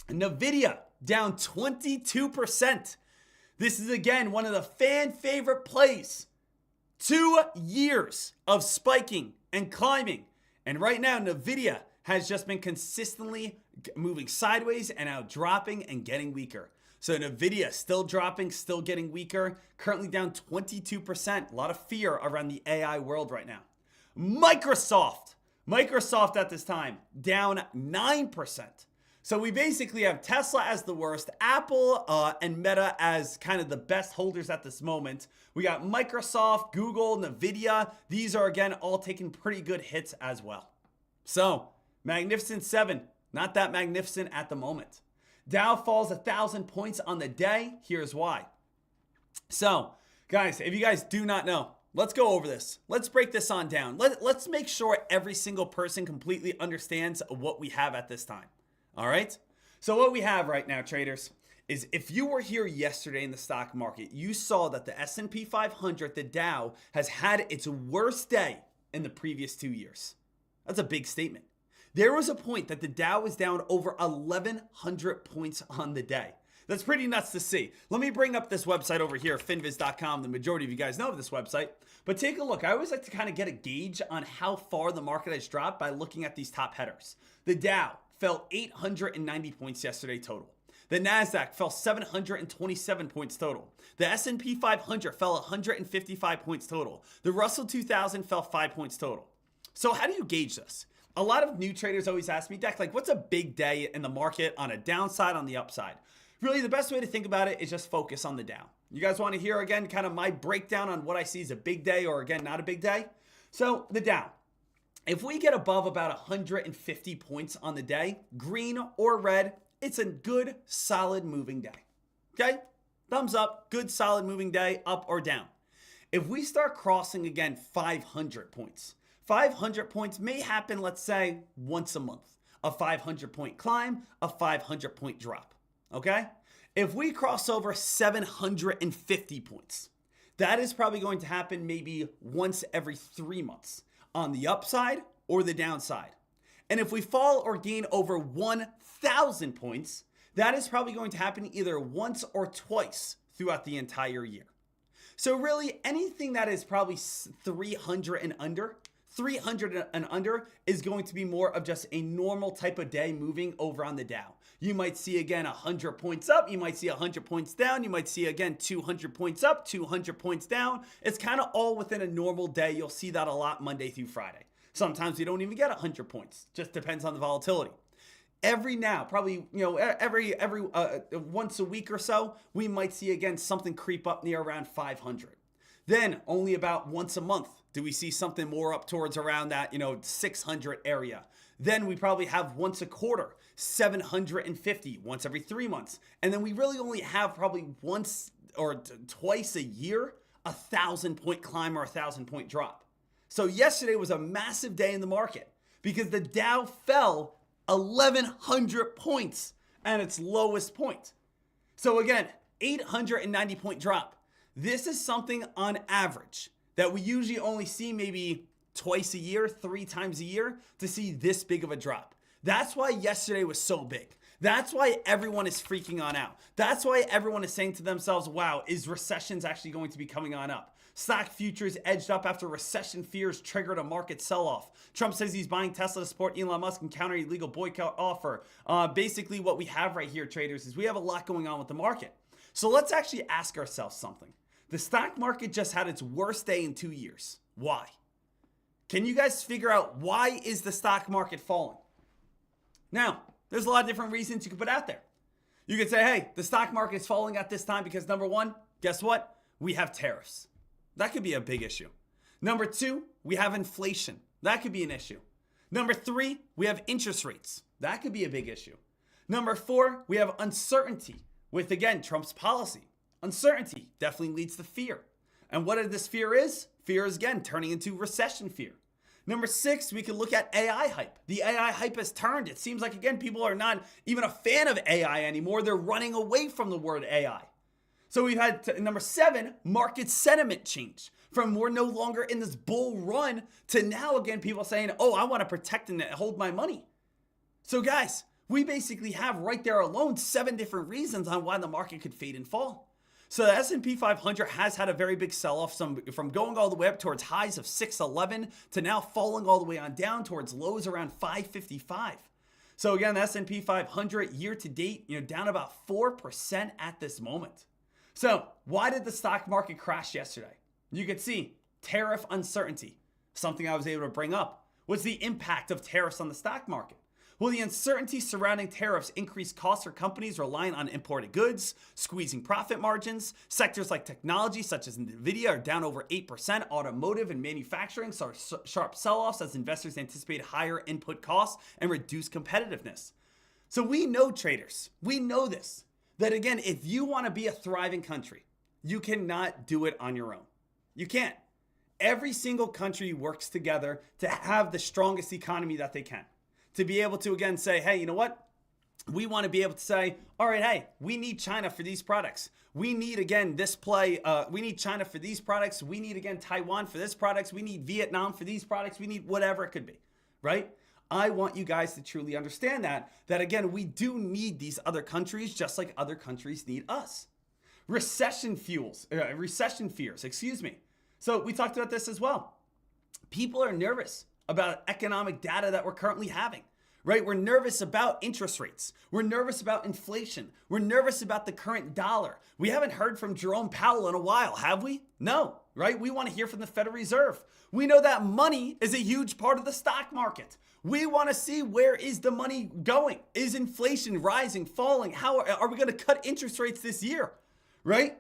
[SPEAKER 12] Nvidia down 22%. This is again one of the fan favorite plays. 2 years of spiking and climbing. And right now, Nvidia has just been consistently moving sideways and now dropping and getting weaker. So Nvidia still dropping, still getting weaker, currently down 22%. A lot of fear around the AI world right now. Microsoft at this time, down 9%. So we basically have Tesla as the worst, Apple and Meta as kind of the best holders at this moment. We got Microsoft, Google, Nvidia. These are, again, all taking pretty good hits as well. So, Magnificent 7, not that magnificent at the moment. Dow falls 1,000 points on the day. Here's why. So, guys, if you guys do not know, let's go over this. Let's break this on down. Let's make sure every single person completely understands what we have at this time. All right? So what we have right now, traders, is if you were here yesterday in the stock market, you saw that the S&P 500, the Dow, has had its worst day in the previous 2 years. That's a big statement. There was a point that the Dow was down over 1,100 points on the day. That's pretty nuts to see. Let me bring up this website over here, finviz.com. The majority of you guys know of this website. But take a look. I always like to kind of get a gauge on how far the market has dropped by looking at these top headers. The Dow fell 890 points yesterday total. The NASDAQ fell 727 points total. The S&P 500 fell 155 points total. The Russell 2000 fell 5 points total. So how do you gauge this? A lot of new traders always ask me, Dek, like what's a big day in the market on a downside, on the upside? Really, the best way to think about it is just focus on the Dow. You guys want to hear, again, kind of my breakdown on what I see as a big day or, again, not a big day? So the Dow. If we get above about 150 points on the day, green or red, it's a good, solid moving day. Okay? Thumbs up, good, solid moving day, up or down. If we start crossing again 500 points, 500 points may happen, let's say, once a month. A 500 point climb, a 500 point drop. Okay? If we cross over 750 points, that is probably going to happen maybe once every 3 months on the upside or the downside. And if we fall or gain over 1,000 points, that is probably going to happen either once or twice throughout the entire year. So really anything that is probably 300 and under, 300 and under is going to be more of just a normal type of day moving over on the Dow. You might see again 100 points up, you might see 100 points down, you might see again 200 points up, 200 points down. It's kind of all within a normal day. You'll see that a lot Monday through Friday. Sometimes you don't even get 100 points. Just depends on the volatility. Every now, probably, every once a week or so, we might see again something creep up near around 500. Then only about once a month do we see something more up towards around that, 600 area. Then we probably have once a quarter, 750, once every 3 months. And then we really only have probably once or twice a year, 1,000 point climb or 1,000 point drop. So yesterday was a massive day in the market because the Dow fell 1,100 points at its lowest point. So again, 890 point drop. This is something on average that we usually only see maybe twice a year, 3 times a year to see this big of a drop. That's why yesterday was so big. That's why everyone is freaking on out. That's why everyone is saying to themselves, wow, is recessions actually going to be coming on up? Stock futures edged up after recession fears triggered a market sell-off. Trump says he's buying Tesla to support Elon Musk and counter illegal boycott offer. Basically what we have right here, traders, is we have a lot going on with the market. So let's actually ask ourselves something. The stock market just had its worst day in 2 years. Why? Can you guys figure out why is the stock market falling? Now, there's a lot of different reasons you could put out there. You could say, hey, the stock market is falling at this time because number one, guess what? We have tariffs. That could be a big issue. Number two, we have inflation. That could be an issue. Number three, we have interest rates. That could be a big issue. Number four, we have uncertainty with, again, Trump's policy. Uncertainty definitely leads to fear. And what this fear is? Fear is, again, turning into recession fear. Number six, we can look at AI hype. The AI hype has turned. It seems like, again, people are not even a fan of AI anymore. They're running away from the word AI. So we've had, number seven, market sentiment change. From we're no longer in this bull run to now, again, people saying, oh, I want to protect and hold my money. So guys, we basically have right there alone 7 different reasons on why the market could fade and fall. So the S&P 500 has had a very big sell-off, from going all the way up towards highs of 611 to now falling all the way on down towards lows around 555. So again, the S&P 500 year to date, down about 4% at this moment. So why did the stock market crash yesterday? You could see tariff uncertainty, something I was able to bring up. What's the impact of tariffs on the stock market? Well, the uncertainty surrounding tariffs increased costs for companies relying on imported goods, squeezing profit margins. Sectors like technology, such as Nvidia, are down over 8%. Automotive and manufacturing saw sharp sell-offs as investors anticipate higher input costs and reduced competitiveness. So we know, traders, we know this, that again, if you want to be a thriving country, you cannot do it on your own. You can't. Every single country works together to have the strongest economy that they can. To be able to, again, say, hey, you know what? We want to be able to say, all right, hey, we need China for these products. We need, again, this play. We need China for these products. We need, again, Taiwan for this products. We need Vietnam for these products. We need whatever it could be, right? I want you guys to truly understand that again, we do need these other countries just like other countries need us. Recession fears, excuse me. So we talked about this as well. People are nervous about economic data that we're currently having, right? We're nervous about interest rates. We're nervous about inflation. We're nervous about the current dollar. We haven't heard from Jerome Powell in a while, have we? No, right? We want to hear from the Federal Reserve. We know that money is a huge part of the stock market. We want to see, where is the money going? Is inflation rising, falling? How are we going to cut interest rates this year, right?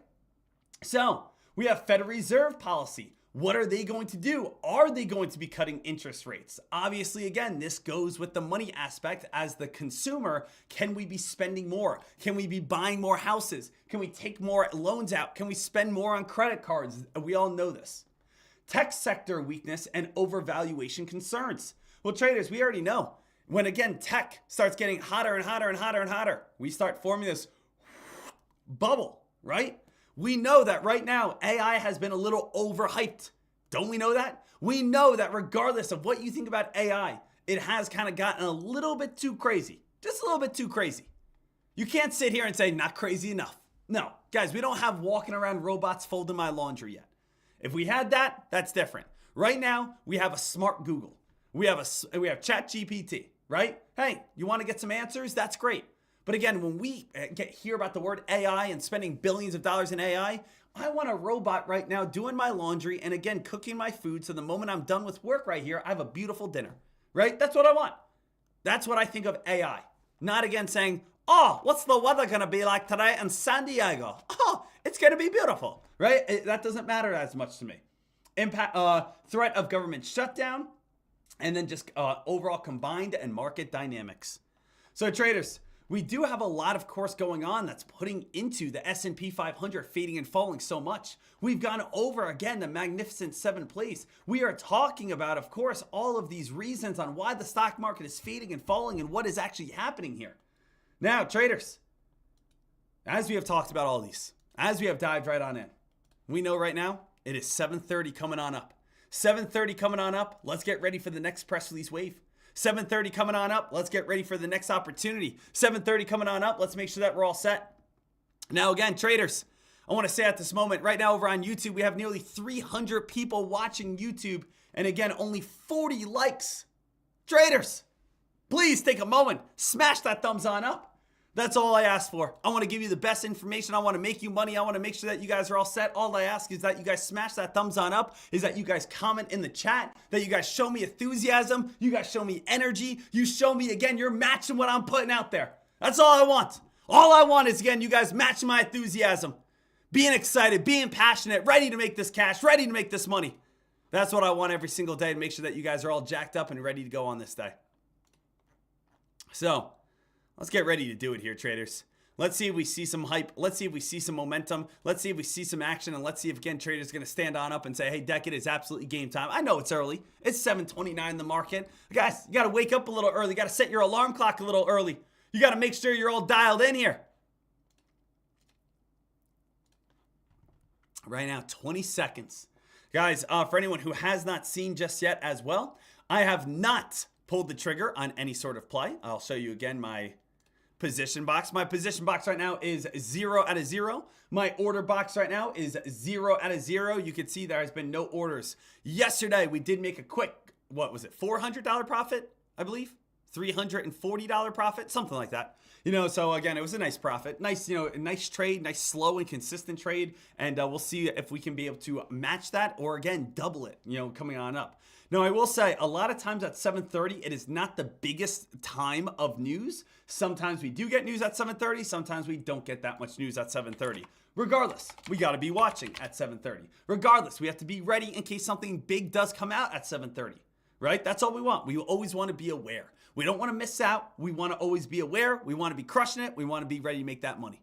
[SPEAKER 12] So we have Federal Reserve policy. What are they going to do? Are they going to be cutting interest rates? Obviously, again, this goes with the money aspect. As the consumer, can we be spending more? Can we be buying more houses? Can we take more loans out? Can we spend more on credit cards? We all know this. Tech sector weakness and overvaluation concerns. Well, traders, we already know. When, again, tech starts getting hotter and hotter and hotter and hotter, we start forming this bubble, right? We know that right now, AI has been a little overhyped. Don't we know that? We know that regardless of what you think about AI, it has kind of gotten a little bit too crazy. Just a little bit too crazy. You can't sit here and say, not crazy enough. No, guys, we don't have walking around robots folding my laundry yet. If we had that, that's different. Right now, we have a smart Google. We have ChatGPT, right? Hey, you want to get some answers? That's great. But again, when we hear about the word AI and spending billions of dollars in AI, I want a robot right now doing my laundry and again, cooking my food. So the moment I'm done with work right here, I have a beautiful dinner, right? That's what I want. That's what I think of AI. Not again saying, oh, what's the weather going to be like today in San Diego? Oh, it's going to be beautiful, right? That doesn't matter as much to me. Impact, threat of government shutdown, and then just overall combined and market dynamics. So traders, we do have a lot, of course, going on that's putting into the S&P 500 fading and falling so much. We've gone over, again, the magnificent 7th place. We are talking about, of course, all of these reasons on why the stock market is fading and falling and what is actually happening here. Now, traders, as we have talked about all these, as we have dived right on in, we know right now it is 7:30 coming on up. 7:30 coming on up. Let's get ready for the next press release wave. 7:30 coming on up. Let's get ready for the next opportunity. 7:30 coming on up. Let's make sure that we're all set. Now, again, traders, I want to say at this moment, right now over on YouTube, we have nearly 300 people watching YouTube. And again, only 40 likes. Traders, please take a moment. Smash that thumbs on up. That's all I ask for. I want to give you the best information. I want to make you money. I want to make sure that you guys are all set. All I ask is that you guys smash that thumbs on up, is that you guys comment in the chat, that you guys show me enthusiasm, you guys show me energy, you show me, again, you're matching what I'm putting out there. That's all I want. All I want is, again, you guys matching my enthusiasm, being excited, being passionate, ready to make this cash, ready to make this money. That's what I want every single day, to make sure that you guys are all jacked up and ready to go on this day. So, let's get ready to do it here, traders. Let's see if we see some hype. Let's see if we see some momentum. Let's see if we see some action. And let's see if, again, traders are going to stand on up and say, hey, Dek, it is absolutely game time. I know it's early. It's 7:29 in the market. Guys, you got to wake up a little early. You got to set your alarm clock a little early. You got to make sure you're all dialed in here. Right now, 20 seconds. Guys, for anyone who has not seen just yet as well, I have not pulled the trigger on any sort of play. I'll show you again my position box. My position box right now is 0 out of 0. My order box right now is 0 out of 0. You can see there has been no orders. Yesterday, we did make a quick, what was it, $400 profit, I believe? $340 profit, something like that. You know, so again, it was a nice profit. Nice, a nice trade, nice slow and consistent trade. And we'll see if we can be able to match that or, again, double it, coming on up. Now, I will say a lot of times at 7:30, it is not the biggest time of news. Sometimes we do get news at 7:30. Sometimes we don't get that much news at 7:30. Regardless, we got to be watching at 7:30. Regardless, we have to be ready in case something big does come out at 7:30, right? That's all we want. We always want to be aware. We don't want to miss out. We want to always be aware. We want to be crushing it. We want to be ready to make that money.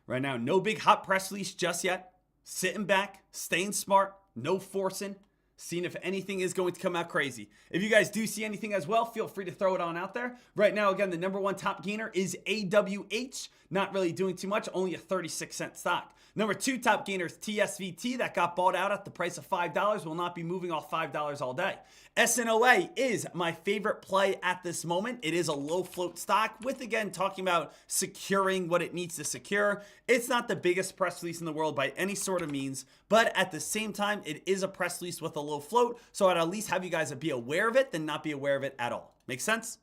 [SPEAKER 12] Right now, no big hot press release just yet. Sitting back, staying smart, no forcing. Seeing if anything is going to come out crazy. If you guys do see anything as well, feel free to throw it on out there. Right now, again, the number one top gainer is AWH. Not really doing too much, only a 36-cent stock. Number two top gainer is TSVT. That got bought out at the price of $5. Will not be moving off $5 all day. SNOA is my favorite play at this moment. It is a low float stock with, again, talking about securing what it needs to secure. It's not the biggest press release in the world by any sort of means, but at the same time, it is a press release with a low float. So I'd at least have you guys be aware of it than not be aware of it at all. Make sense?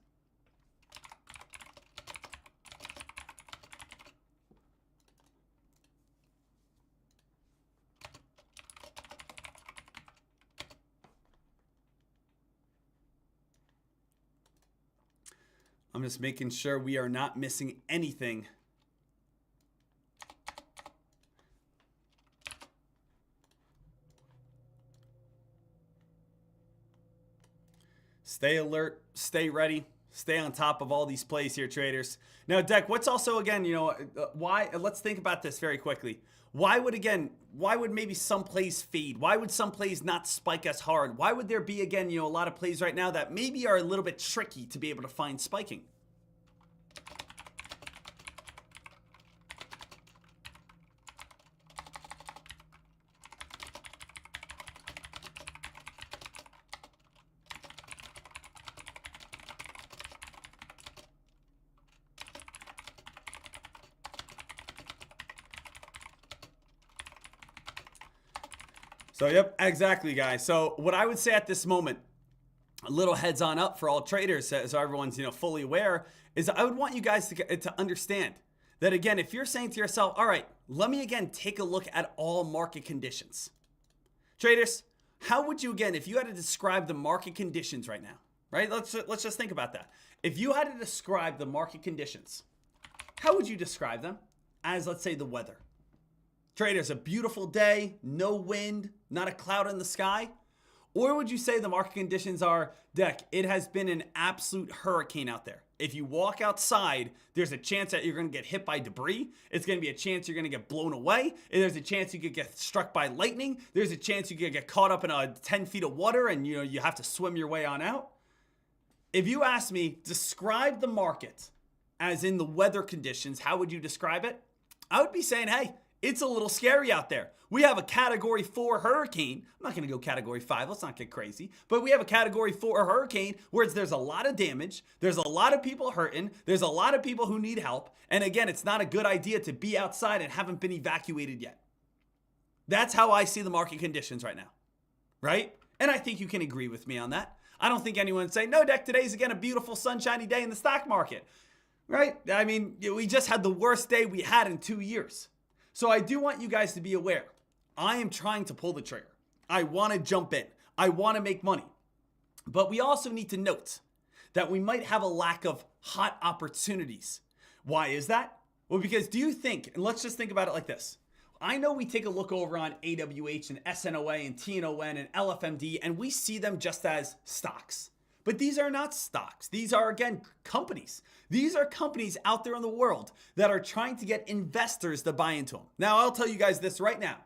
[SPEAKER 12] I'm just making sure we are not missing anything. Stay alert, stay ready, stay on top of all these plays here, traders. Now, Dek, what's also, again, why, let's think about this very quickly. Why would maybe some plays fade? Why would some plays not spike as hard? Why would there be, again, a lot of plays right now that maybe are a little bit tricky to be able to find spiking? So, yep, exactly, guys. So what I would say at this moment, a little heads on up for all traders, so everyone's, fully aware, is I would want you guys to understand that, again, if you're saying to yourself, all right, let me, again, take a look at all market conditions. Traders, how would you, again, if you had to describe the market conditions right now, right? Let's just think about that. If you had to describe the market conditions, how would you describe them as, let's say, the weather? Traders, a beautiful day, no wind, not a cloud in the sky? Or would you say the market conditions are, Dek, it has been an absolute hurricane out there. If you walk outside, there's a chance that you're going to get hit by debris. It's going to be a chance you're going to get blown away. There's a chance you could get struck by lightning. There's a chance you could get caught up in 10 feet of water and you have to swim your way on out. If you ask me, describe the market as in the weather conditions, how would you describe it? I would be saying, hey, it's a little scary out there. We have a category 4 hurricane. I'm not going to go category 5. Let's not get crazy. But we have a category 4 hurricane where there's a lot of damage. There's a lot of people hurting. There's a lot of people who need help. And again, it's not a good idea to be outside and haven't been evacuated yet. That's how I see the market conditions right now. Right? And I think you can agree with me on that. I don't think anyone would say, no, Dek, today's again a beautiful sunshiny day in the stock market. Right? I mean, we just had the worst day we had in 2 years. So I do want you guys to be aware. I am trying to pull the trigger. I want to jump in. I want to make money. But we also need to note that we might have a lack of hot opportunities. Why is that? Well, because do you think, and let's just think about it like this. I know we take a look over on AWH and SNOA and TNON and LFMD, and we see them just as stocks. But these are not stocks. These are, again, companies. These are companies out there in the world that are trying to get investors to buy into them. Now, I'll tell you guys this right now.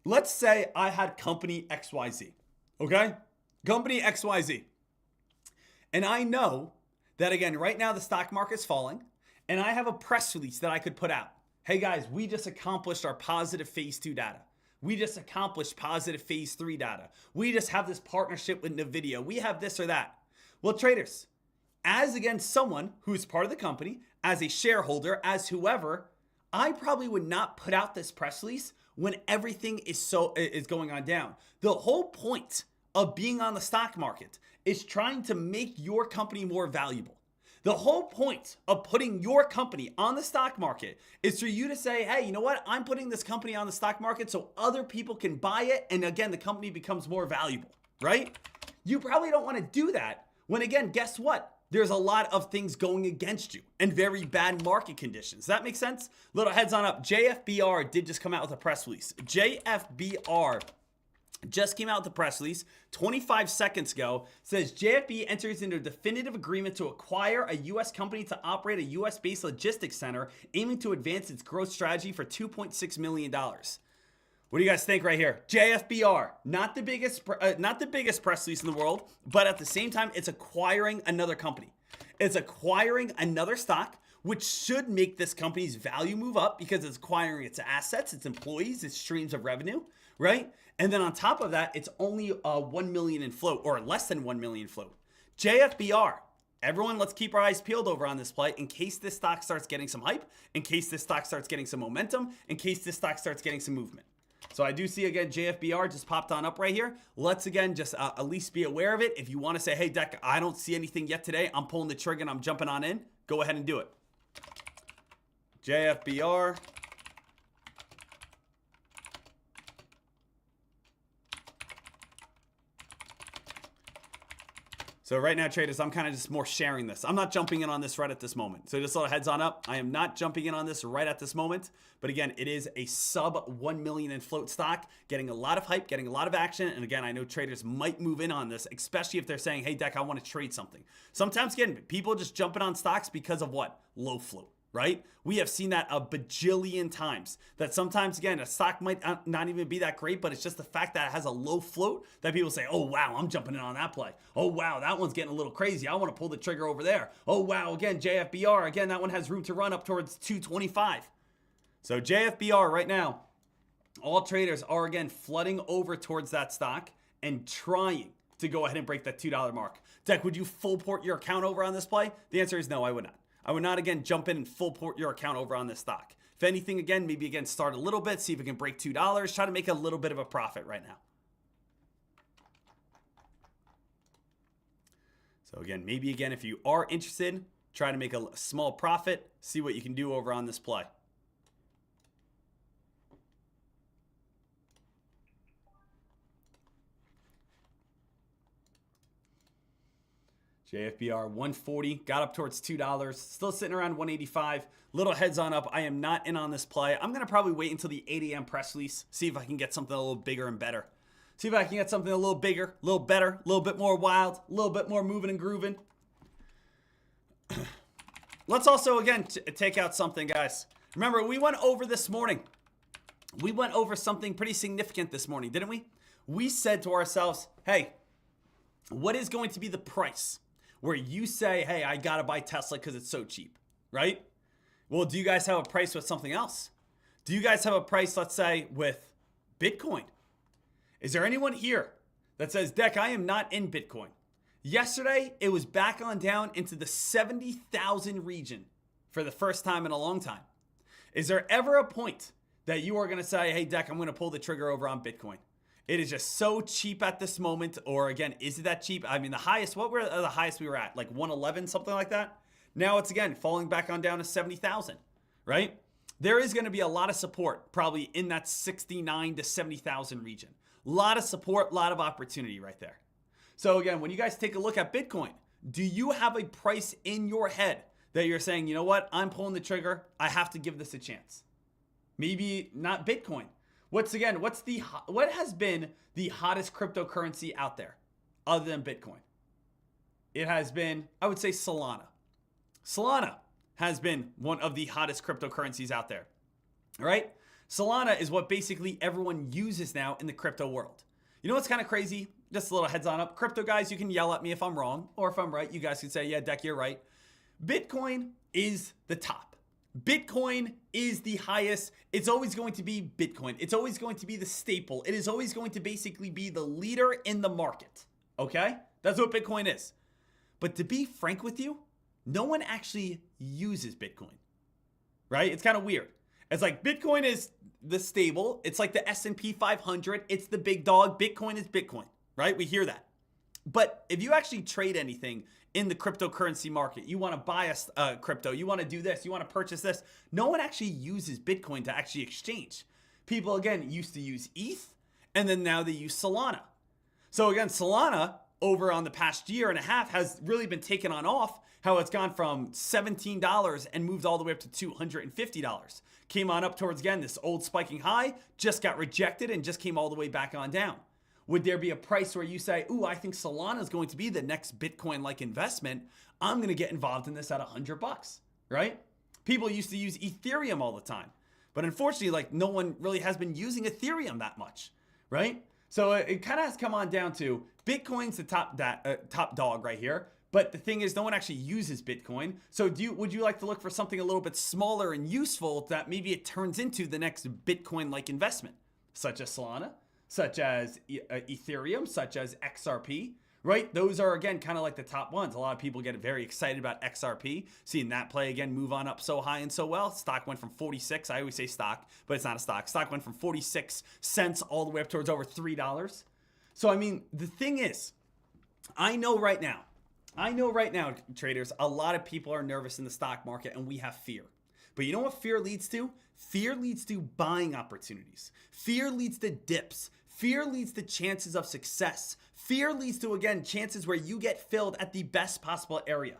[SPEAKER 12] Let's say I had company XYZ, okay? Company XYZ. And I know that, again, right now the stock market's falling, and I have a press release that I could put out. Hey, guys, we just accomplished our positive phase 2 data. We just accomplished positive phase 3 data. We just have this partnership with NVIDIA. We have this or that. Well, traders, as again someone who's part of the company, as a shareholder, as whoever, I probably would not put out this press release when everything is going on down. The whole point of being on the stock market is trying to make your company more valuable. The whole point of putting your company on the stock market is for you to say, hey, you know what? I'm putting this company on the stock market so other people can buy it. And again, the company becomes more valuable, right? You probably don't want to do that when, again, guess what? There's a lot of things going against you and very bad market conditions. Does that make sense? Little heads on up. JFBR did just come out with a press release. JFBR just came out with a press release 25 seconds ago. Says JFB enters into a definitive agreement to acquire a U.S. company to operate a U.S.-based logistics center aiming to advance its growth strategy for $2.6 million. What do you guys think right here? JFBR, not the biggest press release in the world, but at the same time, it's acquiring another company. It's acquiring another stock, which should make this company's value move up because it's acquiring its assets, its employees, its streams of revenue, right? And then on top of that, it's only 1 million in float, or less than 1 million float. JFBR. Everyone, let's keep our eyes peeled over on this play in case this stock starts getting some hype, in case this stock starts getting some momentum, in case this stock starts getting some movement. So I do see, again, JFBR just popped on up right here. Let's, again, just at least be aware of it. If you want to say, hey, Dek, I don't see anything yet today. I'm pulling the trigger and I'm jumping on in. Go ahead and do it. JFBR. So right now, traders, I'm kind of just more sharing this. I'm not jumping in on this right at this moment. So just a little heads on up. I am not jumping in on this right at this moment. But again, it is a sub 1 million in float stock, getting a lot of hype, getting a lot of action. And again, I know traders might move in on this, especially if they're saying, hey, Dek, I want to trade something. Sometimes, again, people just jumping on stocks because of what? Low float. Right? We have seen that a bajillion times. That sometimes, again, a stock might not even be that great, but it's just the fact that it has a low float that people say, oh, wow, I'm jumping in on that play. Oh, wow, that one's getting a little crazy. I want to pull the trigger over there. Oh, wow, again, JFBR. Again, that one has room to run up towards 225. So JFBR right now, all traders are, again, flooding over towards that stock and trying to go ahead and break that $2 mark. Dek, would you full port your account over on this play? The answer is no, I would not. I would not, again, jump in and full port your account over on this stock. If anything, again, maybe, again, start a little bit, see if it can break $2, try to make a little bit of a profit right now. So, again, maybe, again, if you are interested, try to make a small profit, see what you can do over on this play. JFBR 140, got up towards $2, still sitting around 185. Little heads on up. I am not in on this play. I'm going to probably wait until the 8 a.m. press release, see if I can get something a little bigger and better. See if I can get something a little bigger, a little better, a little bit more wild, a little bit more moving and grooving. Let's also, again, take out something, guys. Remember, we went over this morning. We went over something pretty significant this morning, didn't we? We said to ourselves, hey, what is going to be the price where you say, hey, I got to buy Tesla because it's so cheap, right? Well, do you guys have a price with something else? Do you guys have a price, let's say, with Bitcoin? Is there anyone here that says, Dek, I am not in Bitcoin? Yesterday, it was back on down into the 70,000 region for the first time in a long time. Is there ever a point that you are going to say, hey, Dek, I'm going to pull the trigger over on Bitcoin? It is just so cheap at this moment. Or again, is it that cheap? I mean, the highest, what were the highest we were at? Like 111, something like that. Now it's again falling back on down to 70,000, right? There is going to be a lot of support probably in that 69 to 70,000 region. A lot of support, a lot of opportunity right there. So again, when you guys take a look at Bitcoin, do you have a price in your head that you're saying, you know what? I'm pulling the trigger. I have to give this a chance. Maybe not Bitcoin. What has been the hottest cryptocurrency out there other than Bitcoin? It has been, I would say, Solana. Solana has been one of the hottest cryptocurrencies out there. All right? Solana is what basically everyone uses now in the crypto world. You know what's kind of crazy? Just a little heads on up. Crypto guys, you can yell at me if I'm wrong, or if I'm right, you guys can say, yeah, Dek, you're right. Bitcoin is the top. Bitcoin is the highest. It's always going to be Bitcoin. It's always going to be the staple. It is always going to basically be the leader in the market. Okay? That's what Bitcoin is. But to be frank with you, no one actually uses Bitcoin. Right? It's kind of weird. It's like Bitcoin is the stable. It's like the S&P 500. It's the big dog. Bitcoin is Bitcoin. Right? We hear that. But if you actually trade anything in the cryptocurrency market, you want to buy a crypto, you want to do this, you want to purchase this, no one actually uses Bitcoin to actually exchange. People, again, used to use ETH, and then now they use Solana. So again, Solana, over on the past year and a half, has really been taken on off, how it's gone from $17 and moved all the way up to $250. Came on up towards, again, this old spiking high, just got rejected and just came all the way back on down. Would there be a price where you say, ooh, I think Solana is going to be the next Bitcoin-like investment. I'm going to get involved in this at $100, right? People used to use Ethereum all the time. But unfortunately, like no one really has been using Ethereum that much, right? So it kind of has come on down to Bitcoin's the top dog right here. But the thing is, no one actually uses Bitcoin. So would you like to look for something a little bit smaller and useful that maybe it turns into the next Bitcoin-like investment, such as Solana? Such as Ethereum, such as XRP, right? Those are, again, kind of like the top ones. A lot of people get very excited about XRP, seeing that play, again, move on up so high and so well. Stock went from 46. I always say stock, but it's not a stock. Stock went from 46 cents all the way up towards over $3. So, I mean, the thing is, I know right now, traders, a lot of people are nervous in the stock market and we have fear. But you know what fear leads to? Fear leads to buying opportunities. Fear leads to dips. Fear leads to chances of success. Fear leads to, again, chances where you get filled at the best possible area.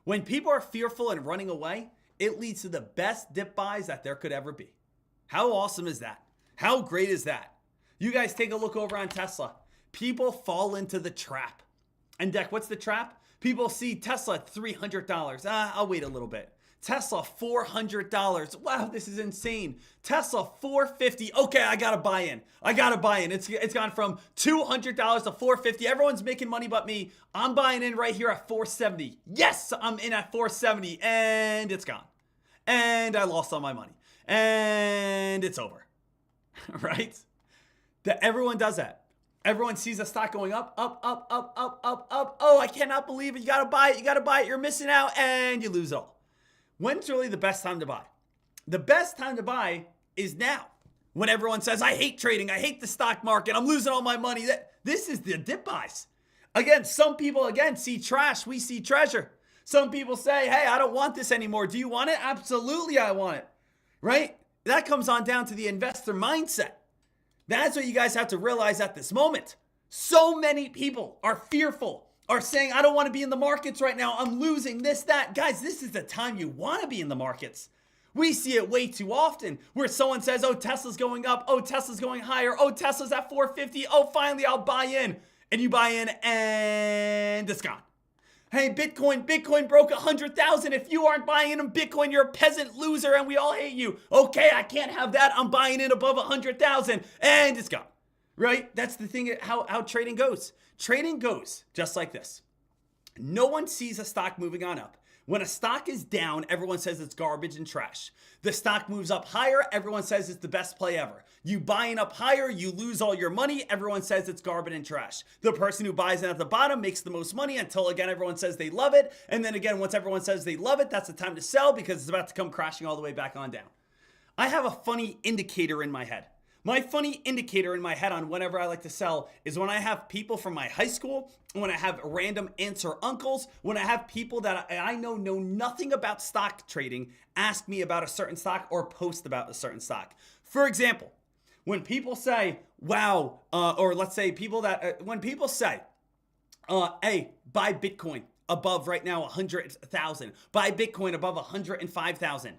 [SPEAKER 12] When people are fearful and running away, it leads to the best dip buys that there could ever be. How awesome is that? How great is that? You guys take a look over on Tesla. People fall into the trap. And Dek, what's the trap? People see Tesla at $300. I'll wait a little bit. Tesla, $400. Wow, this is insane. Tesla, $450. Okay, I gotta buy in. It's gone from $200 to $450. Everyone's making money but me. I'm buying in right here at $470. Yes, I'm in at $470, and it's gone. And I lost all my money. And it's over. Right? Everyone does that. Everyone sees a stock going up. Oh, I cannot believe it. You gotta buy it. You're missing out, and you lose it all. When's really the best time to buy? The best time to buy is now. When everyone says, I hate trading, I hate the stock market, I'm losing all my money. This is the dip buys. Again, some people, see trash, we see treasure. Some people say, hey, I don't want this anymore. Do you want it? Absolutely, I want it. Right? That comes on down to the investor mindset. That's what you guys have to realize at this moment. So many people are fearful, are saying, I don't want to be in the markets right now. I'm losing this, that. Guys, this is the time you want to be in the markets. We see it way too often where someone says, oh, Tesla's going up. Oh, Tesla's going higher. Oh, Tesla's at 450. Oh, finally, I'll buy in. And you buy in and it's gone. Hey, Bitcoin broke 100,000. If you aren't buying in Bitcoin, you're a peasant loser and we all hate you. Okay, I can't have that. I'm buying in above 100,000 and it's gone. Right? That's the thing, how trading goes. Trading goes just like this. No one sees a stock moving on up. When a stock is down, everyone says it's garbage and trash. The stock moves up higher, everyone says it's the best play ever. You buying up higher, you lose all your money, everyone says it's garbage and trash. The person who buys in at the bottom makes the most money until, again, everyone says they love it. And then again, once everyone says they love it, that's the time to sell because it's about to come crashing all the way back on down. I have a funny indicator in my head. My funny indicator in my head on whenever I like to sell is when I have people from my high school, when I have random aunts or uncles, when I have people that I know nothing about stock trading ask me about a certain stock or post about a certain stock. For example, when people say, wow, or let's say people that, when people say, hey, buy Bitcoin above right now 100,000, buy Bitcoin above 105,000.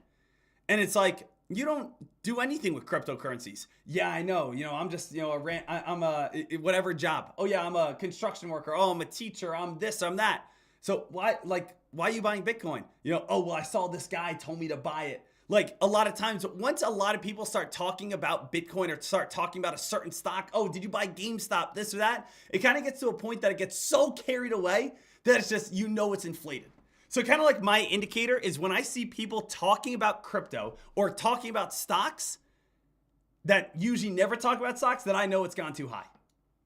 [SPEAKER 12] And it's like, you don't do anything with cryptocurrencies. Yeah, I know. I'm just, I'm a whatever job. Oh yeah, I'm a construction worker. Oh, I'm a teacher. I'm this, I'm that. So why are you buying Bitcoin? Oh, well, I saw this guy told me to buy it. Like a lot of times, once a lot of people start talking about Bitcoin or start talking about a certain stock, oh, did you buy GameStop, this or that? It kind of gets to a point that it gets so carried away that it's just, it's inflated. So kind of like my indicator is when I see people talking about crypto or talking about stocks that usually never talk about stocks, that I know it's gone too high,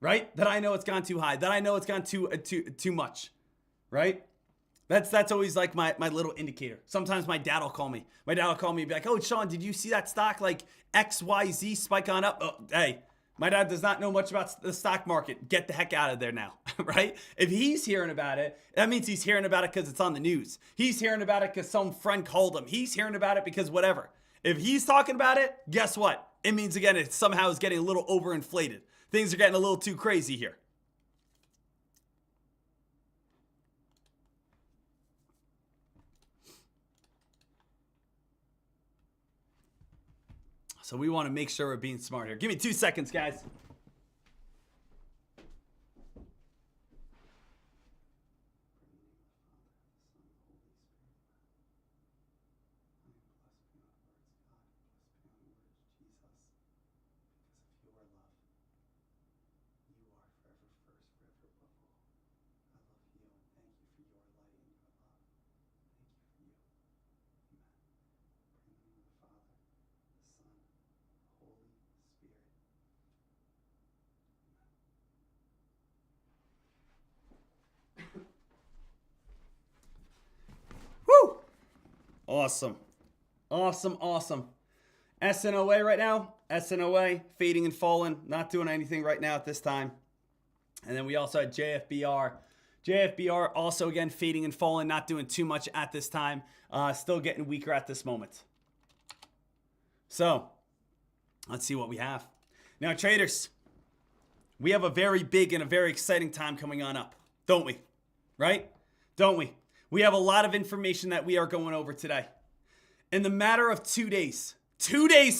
[SPEAKER 12] right? That I know it's gone too high, that I know it's gone too much, right? That's always like my little indicator. Sometimes my dad will call me. My dad will call me and be like, oh, Sean, did you see that stock like XYZ spike on up? Oh, hey. My dad does not know much about the stock market. Get the heck out of there now, right? If he's hearing about it, that means he's hearing about it because it's on the news. He's hearing about it because some friend called him. He's hearing about it because whatever. If he's talking about it, guess what? It means, again, it somehow is getting a little overinflated. Things are getting a little too crazy here. So we want to make sure we're being smart here. Give me 2 seconds, guys. Woo! Awesome. Awesome. SNOA right now. SNOA fading and falling. Not doing anything right now at this time. And then we also had JFBR. JFBR also, again, fading and falling. Not doing too much at this time. Still getting weaker at this moment. So, let's see what we have. Now, traders, we have a very big and a very exciting time coming on up, don't we? Right? Don't we? We have a lot of information that we are going over today. In the matter of 2 days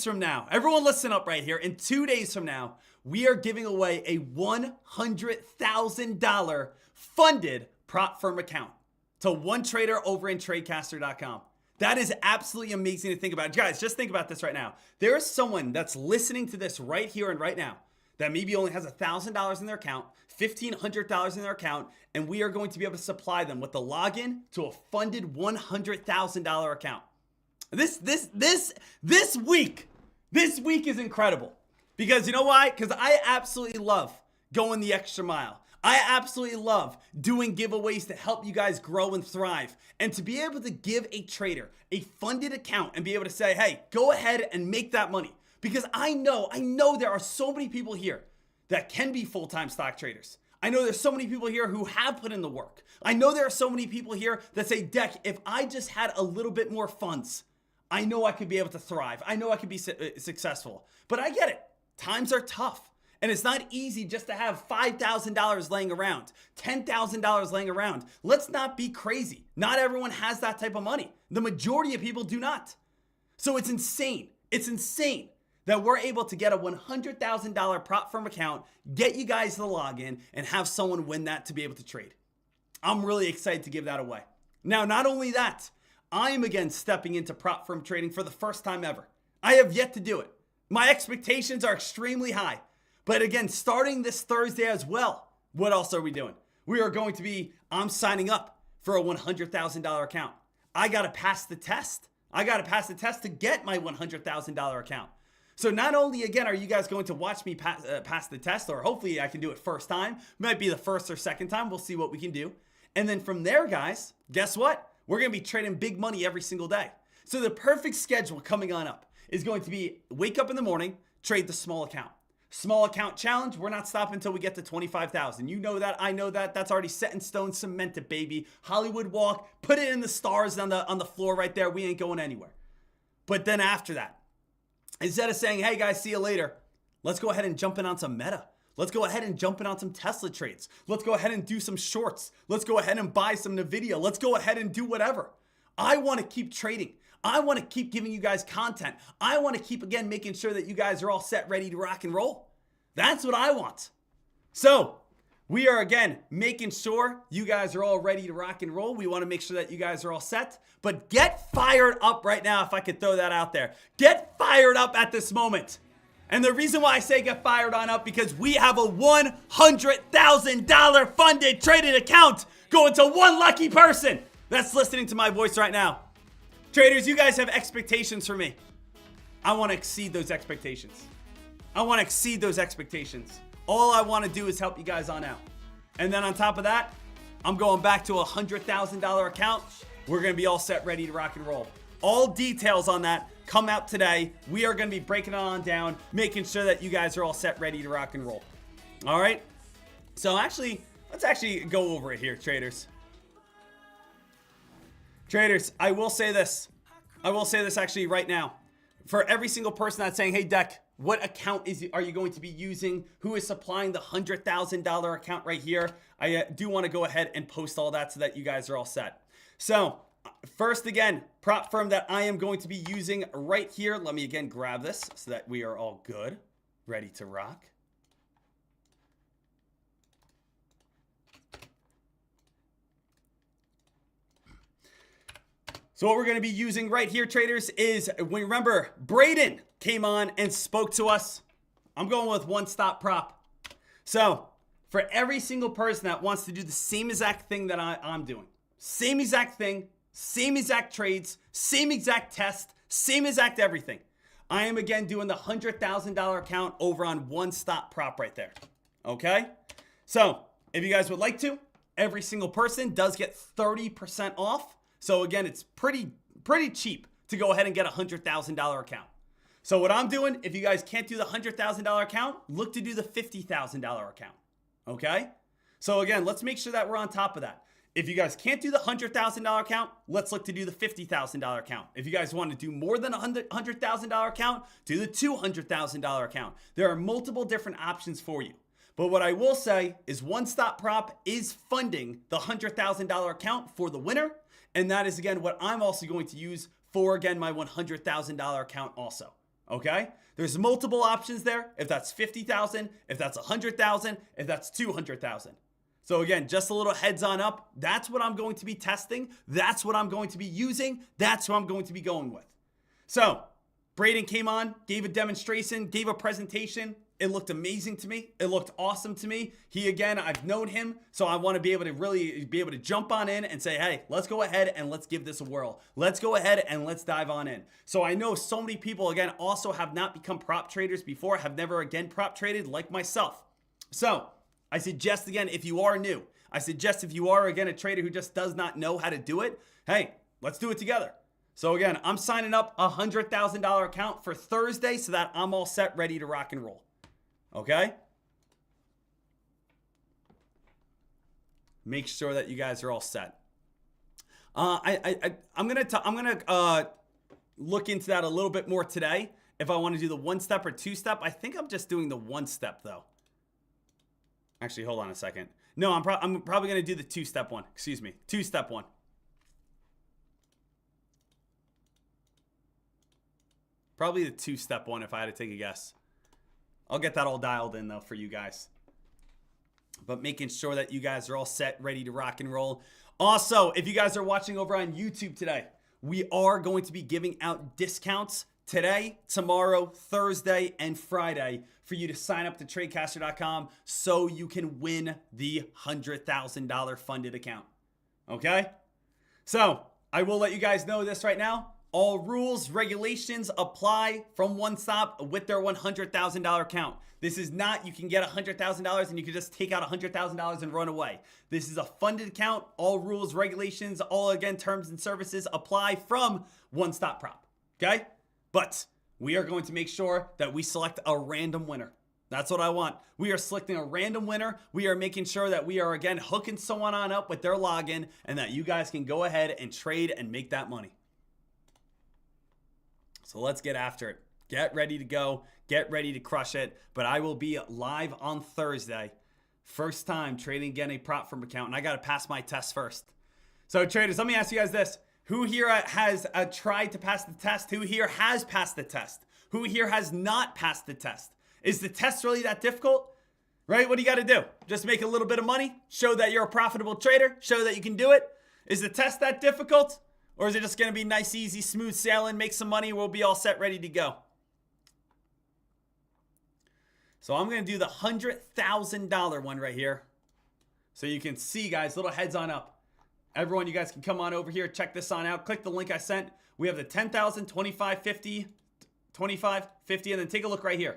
[SPEAKER 12] from now, everyone listen up right here. In 2 days from now, we are giving away a $100,000 funded prop firm account to one trader over in tradecaster.com. That is absolutely amazing to think about. Guys, just think about this right now. There is someone that's listening to this right here and right now that maybe only has $1,000 in their account, $1,500 in their account, and we are going to be able to supply them with the login to a funded $100,000 account. This week is incredible. Because you know why? Because I absolutely love going the extra mile. I absolutely love doing giveaways to help you guys grow and thrive. And to be able to give a trader a funded account and be able to say, hey, go ahead and make that money. Because I know there are so many people here that can be full-time stock traders. I know there's so many people here who have put in the work. I know there are so many people here that say, Dek, if I just had a little bit more funds, I know I could be able to thrive. I know I could be successful. But I get it. Times are tough. And it's not easy just to have $5,000 laying around, $10,000 laying around. Let's not be crazy. Not everyone has that type of money. The majority of people do not. So it's insane. It's insane that we're able to get a $100,000 prop firm account, get you guys the login, and have someone win that to be able to trade. I'm really excited to give that away. Now, not only that, I am again stepping into prop firm trading for the first time ever. I have yet to do it. My expectations are extremely high. But again, starting this Thursday as well, what else are we doing? I'm signing up for a $100,000 account. I got to pass the test. I got to pass the test to get my $100,000 account. So not only, again, are you guys going to watch me pass the test, or hopefully I can do it first time. Might be the first or second time. We'll see what we can do. And then from there, guys, guess what? We're going to be trading big money every single day. So the perfect schedule coming on up is going to be wake up in the morning, trade the small account. Small account challenge, we're not stopping until we get to 25,000. You know that, I know that. That's already set in stone, cemented, baby. Hollywood walk, put it in the stars on the floor right there. We ain't going anywhere. But then after that, instead of saying, hey guys, see you later, let's go ahead and jump in on some Meta. Let's go ahead and jump in on some Tesla trades. Let's go ahead and do some shorts. Let's go ahead and buy some Nvidia. Let's go ahead and do whatever. I want to keep trading. I want to keep giving you guys content. I want to keep, again, making sure that you guys are all set, ready to rock and roll. That's what I want. So we are, again, making sure you guys are all ready to rock and roll. We want to make sure that you guys are all set. But get fired up right now, if I could throw that out there. Get fired up at this moment. And the reason why I say get fired on up, because we have a $100,000 funded traded account going to one lucky person that's listening to my voice right now. Traders, you guys have expectations for me. I want to exceed those expectations. All I want to do is help you guys on out. And then on top of that, I'm going back to a $100,000 account. We're going to be all set, ready to rock and roll. All details on that come out today. We are going to be breaking it on down, making sure that you guys are all set, ready to rock and roll. All right. So let's actually go over it here, traders. Traders, I will say this actually right now. For every single person that's saying, hey, Dek, what account are you going to be using? Who is supplying the $100,000 account right here? I do want to go ahead and post all that so that you guys are all set. So first, again, prop firm that I am going to be using right here. Let me again grab this so that we are all good, ready to rock. So what we're going to be using right here, traders, is, remember, Braden came on and spoke to us. I'm going with one stop prop. So for every single person that wants to do the same exact thing that I'm doing, same exact thing, same exact trades, same exact test, same exact everything, I am again doing the $100,000 account over on one stop prop right there. Okay? So if you guys would like to, every single person does get 30% off. So again, it's pretty cheap to go ahead and get a $100,000 account. So what I'm doing, if you guys can't do the $100,000 account, look to do the $50,000 account. Okay? So again, let's make sure that we're on top of that. If you guys can't do the $100,000 account, let's look to do the $50,000 account. If you guys want to do more than a $100,000 account, do the $200,000 account. There are multiple different options for you. But what I will say is One Stop Prop is funding the $100,000 account for the winner. And that is, again, what I'm also going to use for, again, my $100,000 account also. Okay? There's multiple options there. If that's 50,000, if that's 100,000, if that's 200,000. So again, just a little heads on up. That's what I'm going to be testing. That's what I'm going to be using. That's who I'm going to be going with. So Braden came on, gave a demonstration, gave a presentation. It looked amazing to me. It looked awesome to me. He, again, I've known him, so I want to be able to really be able to jump on in and say, hey, let's go ahead and let's give this a whirl. Let's go ahead and let's dive on in. So I know so many people, again, also have not become prop traders before, have never, again, prop traded like myself. So I suggest, again, if you are new, I suggest if you are, again, a trader who just does not know how to do it, hey, let's do it together. So again, I'm signing up a $100,000 account for Thursday so that I'm all set, ready to rock and roll. Okay? Make sure that you guys are all set. I'm gonna look into that a little bit more today. If I want to do the 1-step or 2-step, I think I'm just doing the 1-step though. Actually, hold on a second. No, I'm probably gonna do the 2-step one. Excuse me, 2-step one. Probably the 2-step one if I had to take a guess. I'll get that all dialed in though for you guys. But making sure that you guys are all set, ready to rock and roll. Also, if you guys are watching over on YouTube today, we are going to be giving out discounts today, tomorrow, Thursday, and Friday for you to sign up to tradecaster.com so you can win the $100,000 funded account. Okay? So, I will let you guys know this right now. All rules, regulations apply from One Stop with their $100,000 account. This is not you can get $100,000 and you can just take out $100,000 and run away. This is a funded account. All rules, regulations, all, again, terms and services apply from One Stop Prop. Okay? But we are going to make sure that we select a random winner. That's what I want. We are selecting a random winner. We are making sure that we are, again, hooking someone on up with their login and that you guys can go ahead and trade and make that money. So let's get after it. Get ready to go. Get ready to crush it. But I will be live on Thursday. First time trading again a prop firm account. And I got to pass my test first. So traders, let me ask you guys this. Who here has tried to pass the test? Who here has passed the test? Who here has not passed the test? Is the test really that difficult? Right? What do you got to do? Just make a little bit of money? Show that you're a profitable trader? Show that you can do it? Is the test that difficult? Or is it just going to be nice, easy, smooth sailing, make some money, we'll be all set, ready to go? So I'm going to do the $100,000 one right here. So you can see, guys, little heads on up. Everyone, you guys can come on over here, check this on out. Click the link I sent. We have the 10,000, 25, 50, 25, 50, and then take a look right here.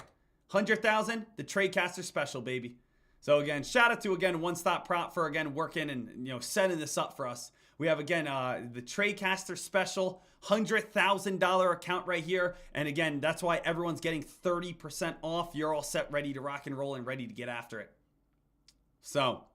[SPEAKER 12] 100,000, the Tradecaster special, baby. So again, shout out to, again, One Stop Prop for, again, working and, setting this up for us. We have, again, the Tradecaster special, $100,000 account right here. And again, that's why everyone's getting 30% off. You're all set, ready to rock and roll and ready to get after it. So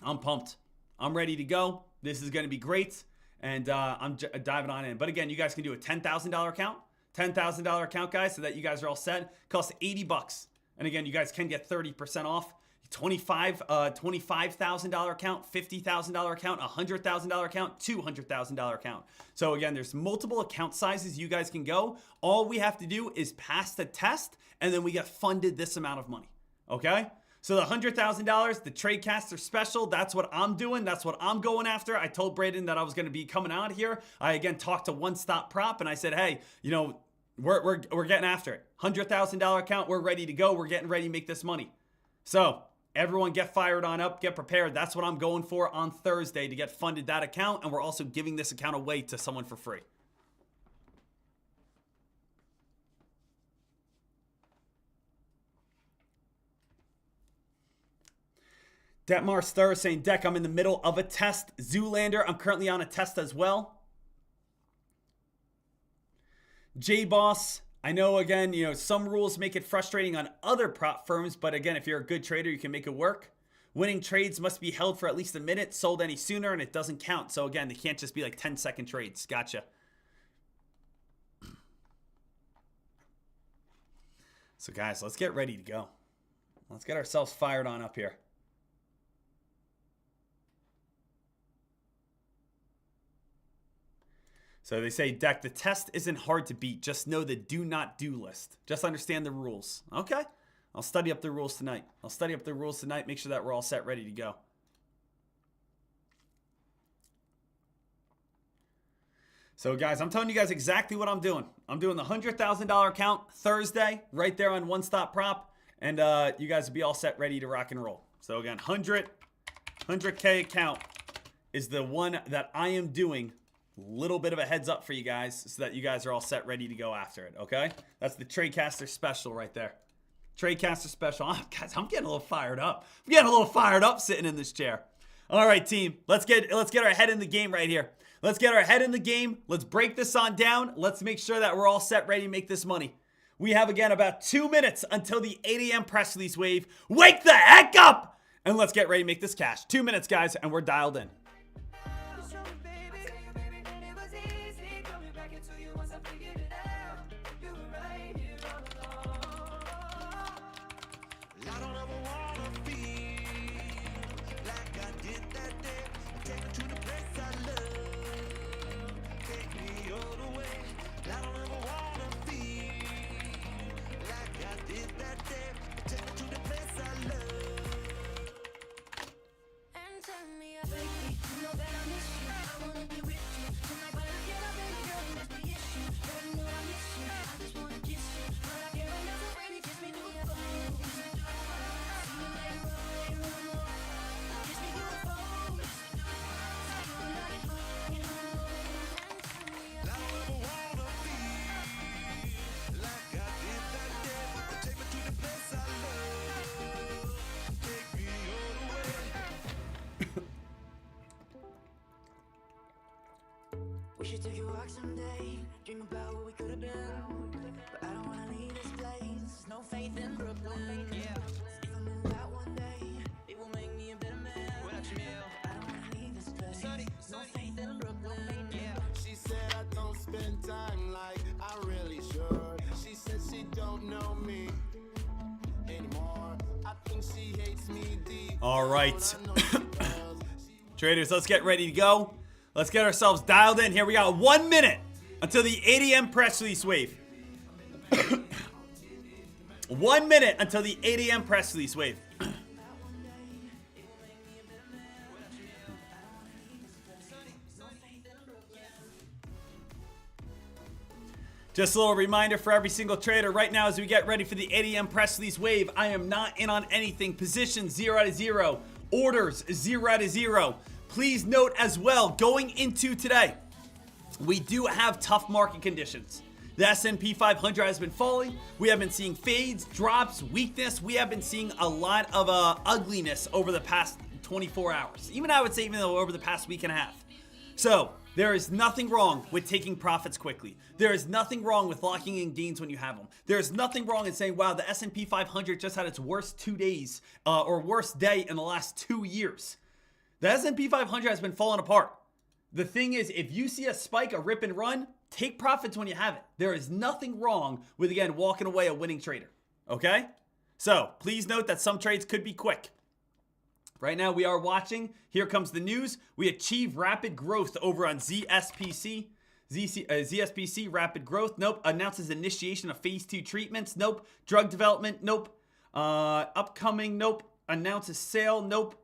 [SPEAKER 12] I'm pumped. I'm ready to go. This is going to be great. And I'm diving on in. But again, you guys can do a $10,000 account. $10,000 account, guys, so that you guys are all set. Costs $80. And again, you guys can get 30% off. $25,000 account, $50,000 account, $100,000 account, $200,000 account. So again, there's multiple account sizes you guys can go. All we have to do is pass the test, and then we get funded this amount of money. Okay? So the $100,000, the Tradecaster special, that's what I'm doing. That's what I'm going after. I told Braden that I was going to be coming out here. I again talked to One Stop Prop, and I said, hey, we're getting after it. $100,000 account, we're ready to go. We're getting ready to make this money. So everyone get fired on up, get prepared. That's what I'm going for on Thursday to get funded that account. And we're also giving this account away to someone for free. Dekmar Stir saying, Dek, I'm in the middle of a test. Zoolander, I'm currently on a test as well. J-Boss, I know, again, some rules make it frustrating on other prop firms, but again, if you're a good trader, you can make it work. Winning trades must be held for at least a minute, sold any sooner, and it doesn't count. So again, they can't just be like 10-second trades. Gotcha. So guys, let's get ready to go. Let's get ourselves fired on up here. So they say, Deck, the test isn't hard to beat. Just know the do not do list. Just understand the rules. Okay. I'll study up the rules tonight. Make sure that we're all set, ready to go. So guys, I'm telling you guys exactly what I'm doing. I'm doing the $100,000 account Thursday, right there on One Stop Prop. And you guys will be all set, ready to rock and roll. So again, 100K account is the one that I am doing. Little bit of a heads up for you guys so that you guys are all set, ready to go after it, okay? That's the Tradecaster special right there. Tradecaster special. Oh, guys, I'm getting a little fired up. I'm getting a little fired up sitting in this chair. All right, team. Let's get our head in the game right here. Let's get our head in the game. Let's break this on down. Let's make sure that we're all set, ready to make this money. We have, again, about 2 minutes until the 8 a.m. press release wave. Wake the heck up! And let's get ready to make this cash. 2 minutes, guys, and we're dialed in.
[SPEAKER 13] We should take a walk someday, dream about what we could have been. But I don't wanna leave this place, no faith in Brooklyn. Yeah, if I move out one day, it will make me a better man. What up, Jamil? I don't wanna leave this place, no faith in Brooklyn. Yeah,
[SPEAKER 11] She said I don't spend time like I really should. She said she don't know me anymore. I think she hates me deep.
[SPEAKER 12] All right. Traders, let's get ready to go. Let's get ourselves dialed in here. We got 1 minute until the 8 a.m. press release wave. 1 minute until the 8 a.m. press release wave. Just a little reminder for every single trader right now as we get ready for the 8 a.m. press release wave. I am not in on anything. Positions 0 out of 0. Orders 0 out of 0. Please note as well, going into today, we do have tough market conditions. The S&P 500 has been falling. We have been seeing fades, drops, weakness. We have been seeing a lot of ugliness over the past 24 hours. Even I would say even though over the past week and a half. So there is nothing wrong with taking profits quickly. There is nothing wrong with locking in gains when you have them. There is nothing wrong in saying, wow, the S&P 500 just had its worst 2 days or worst day in the last 2 years. The S&P 500 has been falling apart. The thing is, if you see a spike, a rip and run, take profits when you have it. There is nothing wrong with, again, walking away a winning trader. Okay? So, please note that some trades could be quick. Right now, we are watching. Here comes the news. We achieve rapid growth over on ZSPC. ZSPC, rapid growth. Nope. Announces initiation of phase 2 treatments. Nope. Drug development. Nope. Upcoming. Nope. Announces sale. Nope.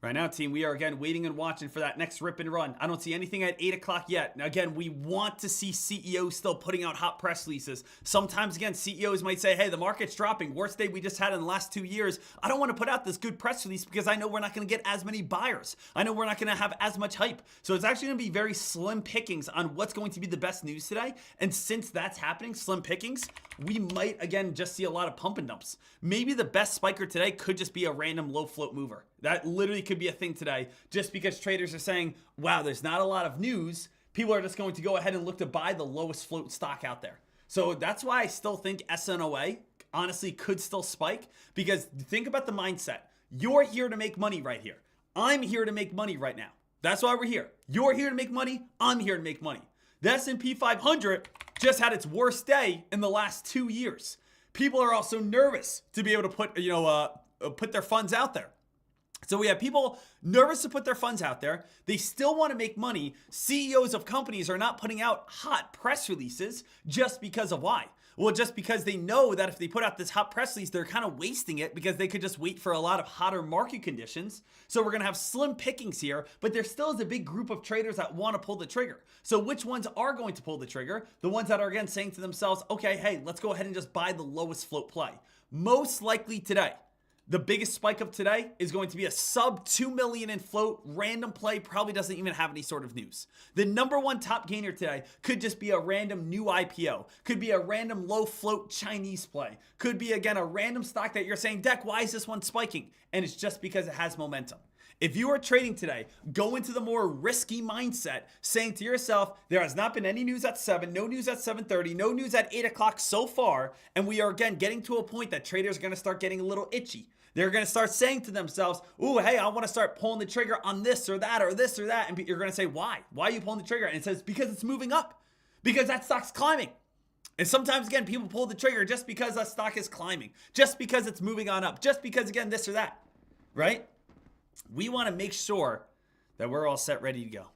[SPEAKER 12] Right now, team, we are, again, waiting and watching for that next rip and run. I don't see anything at 8 o'clock yet. Now, again, we want to see CEOs still putting out hot press releases. Sometimes, again, CEOs might say, hey, the market's dropping. Worst day we just had in the last 2 years. I don't want to put out this good press release because I know we're not going to get as many buyers. I know we're not going to have as much hype. So it's actually going to be very slim pickings on what's going to be the best news today. And since that's happening, slim pickings, we might, again, just see a lot of pump and dumps. Maybe the best spiker today could just be a random low float mover. That literally could be a thing today just because traders are saying, wow, there's not a lot of news. People are just going to go ahead and look to buy the lowest float stock out there. So that's why I still think SNOA honestly could still spike, because think about the mindset. You're here to make money right here. I'm here to make money right now. That's why we're here. You're here to make money. I'm here to make money. The S&P 500 just had its worst day in the last 2 years. People are also nervous to be able to put their funds out there. So we have people nervous to put their funds out there. They still want to make money. CEOs of companies are not putting out hot press releases just because of why? Well, just because they know that if they put out this hot press release, they're kind of wasting it because they could just wait for a lot of hotter market conditions. So we're going to have slim pickings here, but there still is a big group of traders that want to pull the trigger. So which ones are going to pull the trigger? The ones that are, again, saying to themselves, okay, hey, let's go ahead and just buy the lowest float play. Most likely today, the biggest spike of today is going to be a sub 2 million in float random play, probably doesn't even have any sort of news. The number one top gainer today could just be a random new IPO, could be a random low float Chinese play, could be again a random stock that you're saying, Dek, why is this one spiking? And it's just because it has momentum. If you are trading today, go into the more risky mindset, saying to yourself, there has not been any news at 7, no news at 7:30, no news at 8 o'clock so far, and we are again getting to a point that traders are going to start getting a little itchy. They're going to start saying to themselves, ooh, hey, I want to start pulling the trigger on this or that or this or that, and you're going to say, why? Why are you pulling the trigger? And it says, because it's moving up, because that stock's climbing. And sometimes, again, people pull the trigger just because that stock is climbing, just because it's moving on up, just because, again, this or that, right? We want to make sure that we're all set, ready to go.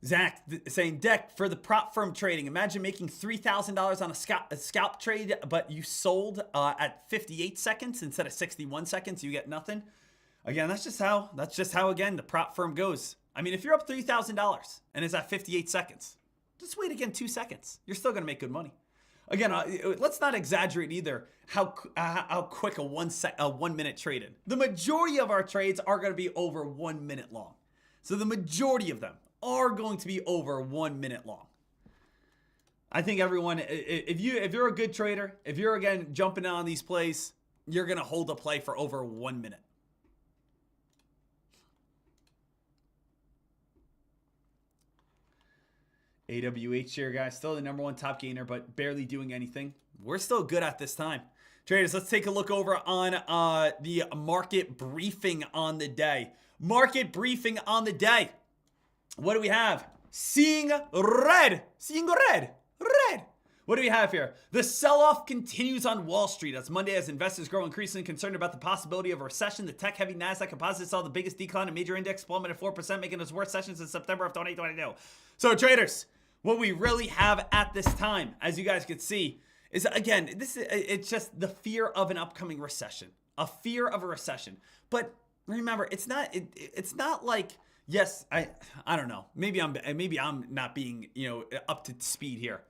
[SPEAKER 12] Zach saying, Dek, for the prop firm trading, imagine making $3,000 on a scalp trade, but you sold at 58 seconds instead of 61 seconds. You get nothing. Again, that's just how again, the prop firm goes. I mean, if you're up $3,000 and it's at 58 seconds, just wait again 2 seconds. You're still going to make good money. Again, let's not exaggerate either how quick a 1 minute trade is. The majority of our trades are going to be over 1 minute long. So the majority of them are going to be over 1 minute long. I think everyone, if you're a good trader, if you're again jumping on these plays, you're going to hold a play for over 1 minute. AWH here, guys. Still the number one top gainer, but barely doing anything. We're still good at this time. Traders, let's take a look over on the market briefing on the day. Market briefing on the day. What do we have? Seeing red. Seeing red. Red. What do we have here? The sell-off continues on Wall Street as Monday as investors grow increasingly concerned about the possibility of a recession. The tech-heavy NASDAQ composite saw the biggest decline in major index, plummeted 4%, making its worst session since September of 2022. So traders, what we really have at this time, as you guys can see, is again, it's just the fear of an upcoming recession, a fear of a recession. But remember, it's not like, yes, I don't know, maybe I'm not being up to speed here.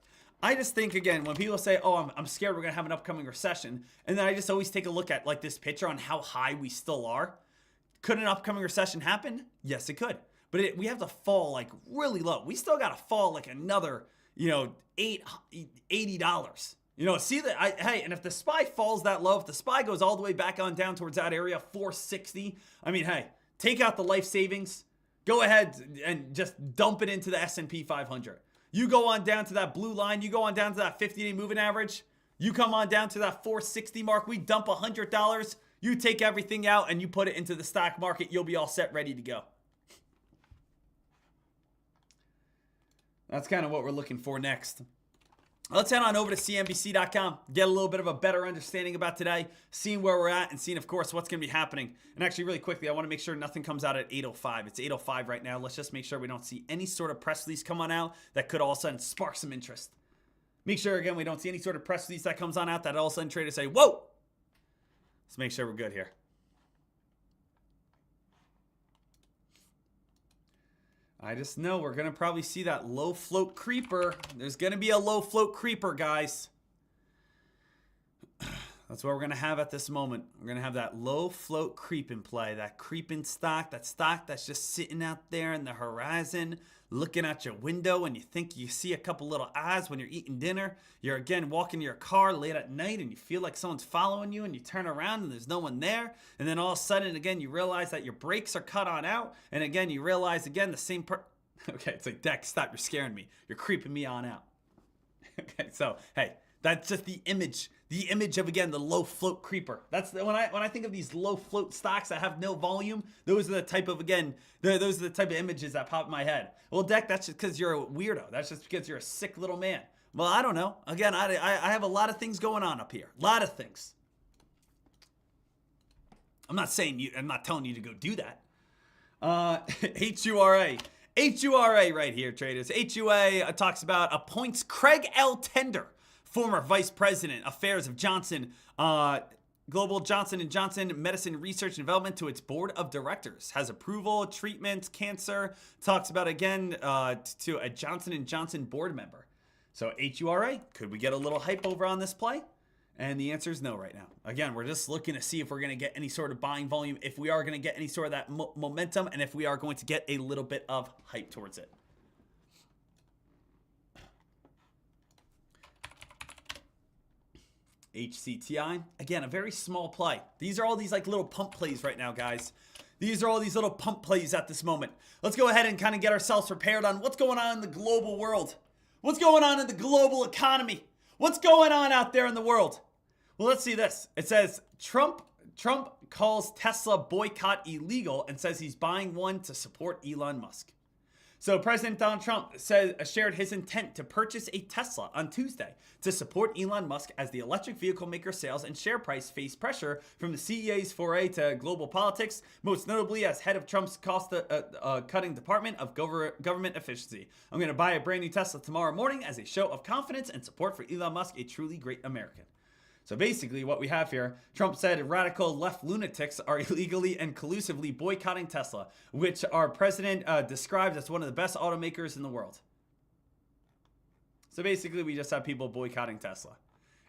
[SPEAKER 12] I just think, again, when people say, oh, I'm scared we're gonna have an upcoming recession, and then I just always take a look at like this picture on how high we still are. Could an upcoming recession happen? Yes, it could. But we have to fall like really low. We still got to fall like another, $80. See that? Hey, and if the SPY falls that low, if the SPY goes all the way back on down towards that area, 460, I mean, hey, take out the life savings. Go ahead and just dump it into the S&P 500. You go on down to that blue line. You go on down to that 50-day moving average. You come on down to that 460 mark. We dump $100. You take everything out and you put it into the stock market. You'll be all set, ready to go. That's kind of what we're looking for next. Let's head on over to CNBC.com, get a little bit of a better understanding about today, seeing where we're at, and seeing, of course, what's going to be happening. And actually, really quickly, I want to make sure nothing comes out at 8:05. It's 8:05 right now. Let's just make sure we don't see any sort of press release come on out that could all of a sudden spark some interest. Make sure, again, we don't see any sort of press release that comes on out that all of a sudden traders say, whoa! Let's make sure we're good here. I just know we're going to probably see that low float creeper. There's going to be a low float creeper, guys. That's what we're going to have at this moment. We're going to have that low float creep in play. That creeping stock. That stock that's just sitting out there in the horizon, looking out your window, and you think you see a couple little eyes when you're eating dinner. You're again walking to your car late at night and you feel like someone's following you, and you turn around and there's no one there. And then all of a sudden, again, you realize that your brakes are cut on out. And again, you realize again the same Okay, it's like, Dek, stop, you're scaring me. You're creeping me on out. Okay, so, hey, That's just the image of, again, the low float creeper. That's when I think of these low float stocks that have no volume, those are the type of, again, those are the type of images that pop in my head. Well, Dek, that's just because you're a weirdo. That's just because you're a sick little man. Well, I don't know. Again, I have a lot of things going on up here. A lot of things. I'm not telling you to go do that. HURA right here, traders. HUA talks about appoints Craig L. Tender, former Vice President, Affairs of Global Johnson & Johnson Medicine Research and Development to its board of directors. Has approval, treatment, cancer. Talks about, again, to a Johnson & Johnson board member. So HURA, could we get a little hype over on this play? And the answer is no right now. Again, we're just looking to see if we're going to get any sort of buying volume, if we are going to get any sort of that momentum, and if we are going to get a little bit of hype towards it. HCTI, again, a very small play. These are all these like little pump plays right now, guys. These are all these little pump plays at this moment. Let's go ahead and kind of get ourselves prepared on what's going on in the global world. What's going on in the global economy? What's going on out there in the world? Well, let's see this. It says Trump calls Tesla boycott illegal and says he's buying one to support Elon Musk. So President Donald Trump shared his intent to purchase a Tesla on Tuesday to support Elon Musk as the electric vehicle maker sales and share price face pressure from the CEO's foray to global politics, most notably as head of Trump's cost-cutting department of government efficiency. I'm going to buy a brand new Tesla tomorrow morning as a show of confidence and support for Elon Musk, a truly great American. So basically what we have here, Trump said radical left lunatics are illegally and collusively boycotting Tesla, which our president described as one of the best automakers in the world. So basically we just have people boycotting Tesla.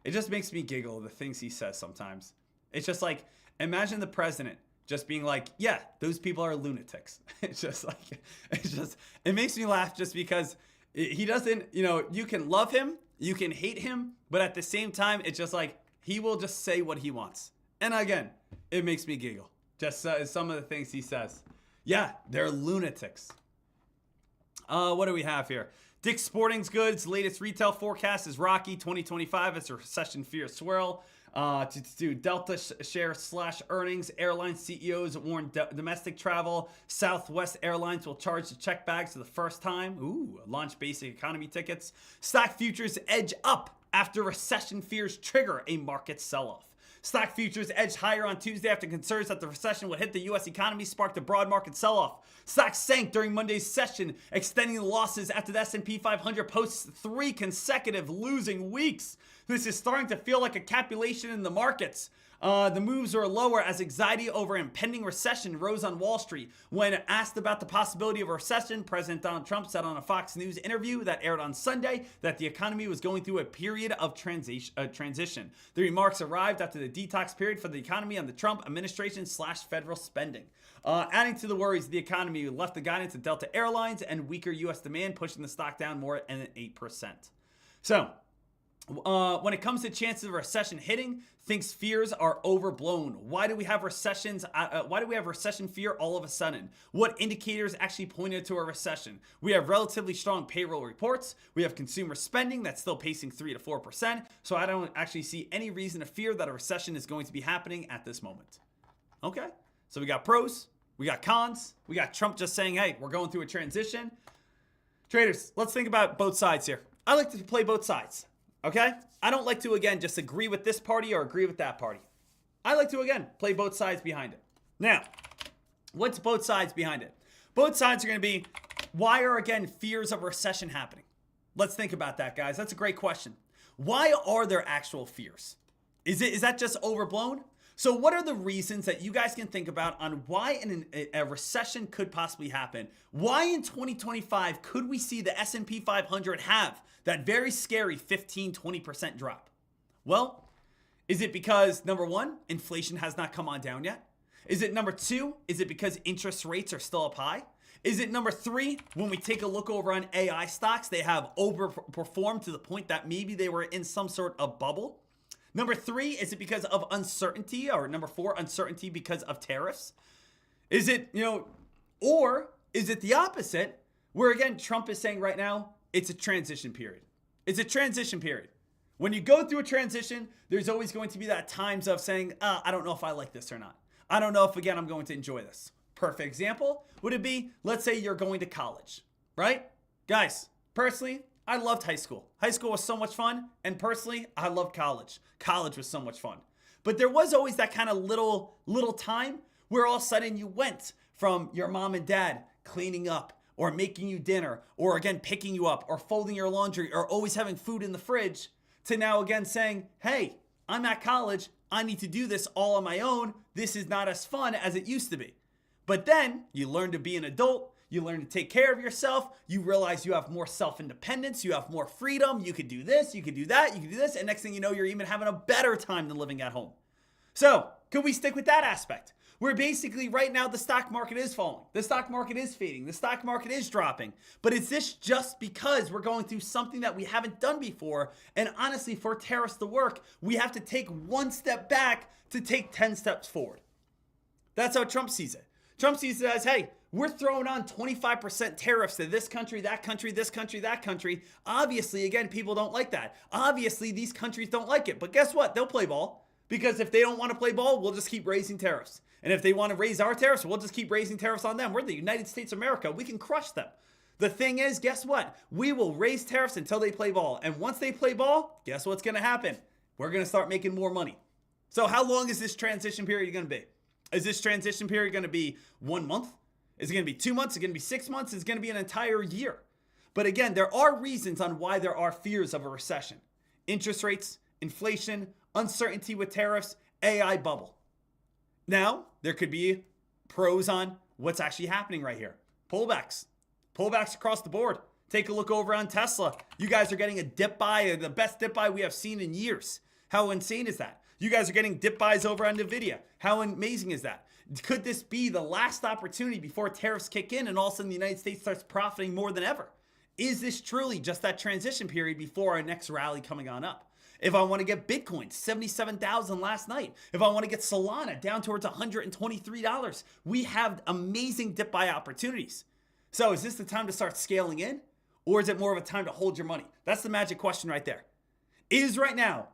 [SPEAKER 12] It just makes me giggle, the things he says sometimes. It's just like, imagine the president just being like, yeah, those people are lunatics. It makes me laugh just because he doesn't, you can love him, you can hate him, but at the same time, it's just like, he will just say what he wants. And again, it makes me giggle. Just some of the things he says. Yeah, they're lunatics. What do we have here? Dick's Sporting Goods latest retail forecast is rocky 2025 as a recession fears swirl. To Delta share slash earnings, airline CEOs warn domestic travel. Southwest Airlines will charge the check bags for the first time. Ooh, launch basic economy tickets. Stock futures edge up after recession fears trigger a market sell-off. Stock futures edged higher on Tuesday after concerns that the recession would hit the U.S. economy sparked a broad market sell-off. Stocks sank during Monday's session, extending the losses after the S&P 500 posts 3 consecutive losing weeks. This is starting to feel like a capitulation in the markets. The moves are lower as anxiety over impending recession rose on Wall Street. When asked about the possibility of a recession, President Donald Trump said on a Fox News interview that aired on Sunday that the economy was going through a period of transition. The remarks arrived after the detox period for the economy on the Trump administration / federal spending. Adding to the worries of the economy, left the guidance of Delta Airlines and weaker U.S. demand, pushing the stock down more than 8%. So, when it comes to chances of a recession hitting, thinks fears are overblown. Why do we have recessions? Why do we have recession fear all of a sudden? What indicators actually pointed to a recession? We have relatively strong payroll reports. We have consumer spending that's still pacing 3 to 4%. So I don't actually see any reason to fear that a recession is going to be happening at this moment. Okay, so we got pros, we got cons, we got Trump just saying, hey, we're going through a transition. Traders, let's think about both sides here. I like to play both sides. Okay? I don't like to, again, just agree with this party or agree with that party. I like to, again, play both sides behind it. Now, what's both sides behind it? Both sides are going to be, why are, again, fears of recession happening? Let's think about that, guys. That's a great question. Why are there actual fears? Is that just overblown? So what are the reasons that you guys can think about on why a recession could possibly happen? Why in 2025 could we see the S&P 500 have that very scary 15-20% drop? Well, is it because, number one, inflation has not come on down yet? Is it number two, is it because interest rates are still up high? Is it number three, when we take a look over on AI stocks, they have overperformed to the point that maybe they were in some sort of bubble? Number three, is it because of uncertainty? Or number four, uncertainty because of tariffs? Is it, or is it the opposite, where again, Trump is saying right now, it's a transition period. It's a transition period. When you go through a transition, there's always going to be that times of saying, I don't know if I like this or not. I don't know if, again, I'm going to enjoy this. Perfect example would it be, let's say you're going to college, right? Guys, personally, I loved high school. High school was so much fun. And personally, I loved college. College was so much fun. But there was always that kind of little time where all of a sudden you went from your mom and dad cleaning up or making you dinner or again picking you up or folding your laundry or always having food in the fridge to now again saying, hey, I'm at college. I need to do this all on my own. This is not as fun as it used to be. But then you learn to be an adult. You learn to take care of yourself. You realize you have more self-independence. You have more freedom. You could do this. You could do that. You could do this. And next thing you know, you're even having a better time than living at home. So could we stick with that aspect? Where basically right now the stock market is falling. The stock market is fading. The stock market is dropping. But is this just because we're going through something that we haven't done before? And honestly, for tariffs to work, we have to take one step back to take 10 steps forward. That's how Trump sees it. Trump sees it as, hey, we're throwing on 25% tariffs to this country, that country, this country, that country. Obviously, again, people don't like that. Obviously, these countries don't like it. But guess what? They'll play ball. Because if they don't want to play ball, we'll just keep raising tariffs. And if they want to raise our tariffs, we'll just keep raising tariffs on them. We're the United States of America. We can crush them. The thing is, guess what? We will raise tariffs until they play ball. And once they play ball, guess what's going to happen? We're going to start making more money. So how long is this transition period going to be? Is this transition period going to be 1 month? Is it going to be 2 months? Is it going to be 6 months? Is it going to be an entire year? But again, there are reasons on why there are fears of a recession. Interest rates, inflation, uncertainty with tariffs, AI bubble. Now, there could be pros on what's actually happening right here. Pullbacks. Pullbacks across the board. Take a look over on Tesla. You guys are getting a dip buy, the best dip buy we have seen in years. How insane is that? You guys are getting dip buys over on Nvidia. How amazing is that? Could this be the last opportunity before tariffs kick in and all of a sudden the United States starts profiting more than ever? Is this truly just that transition period before our next rally coming on up? If I want to get Bitcoin, 77,000 last night. If I want to get Solana down towards $123, we have amazing dip buy opportunities. So is this the time to start scaling in? Or is it more of a time to hold your money? That's the magic question right there. Is right now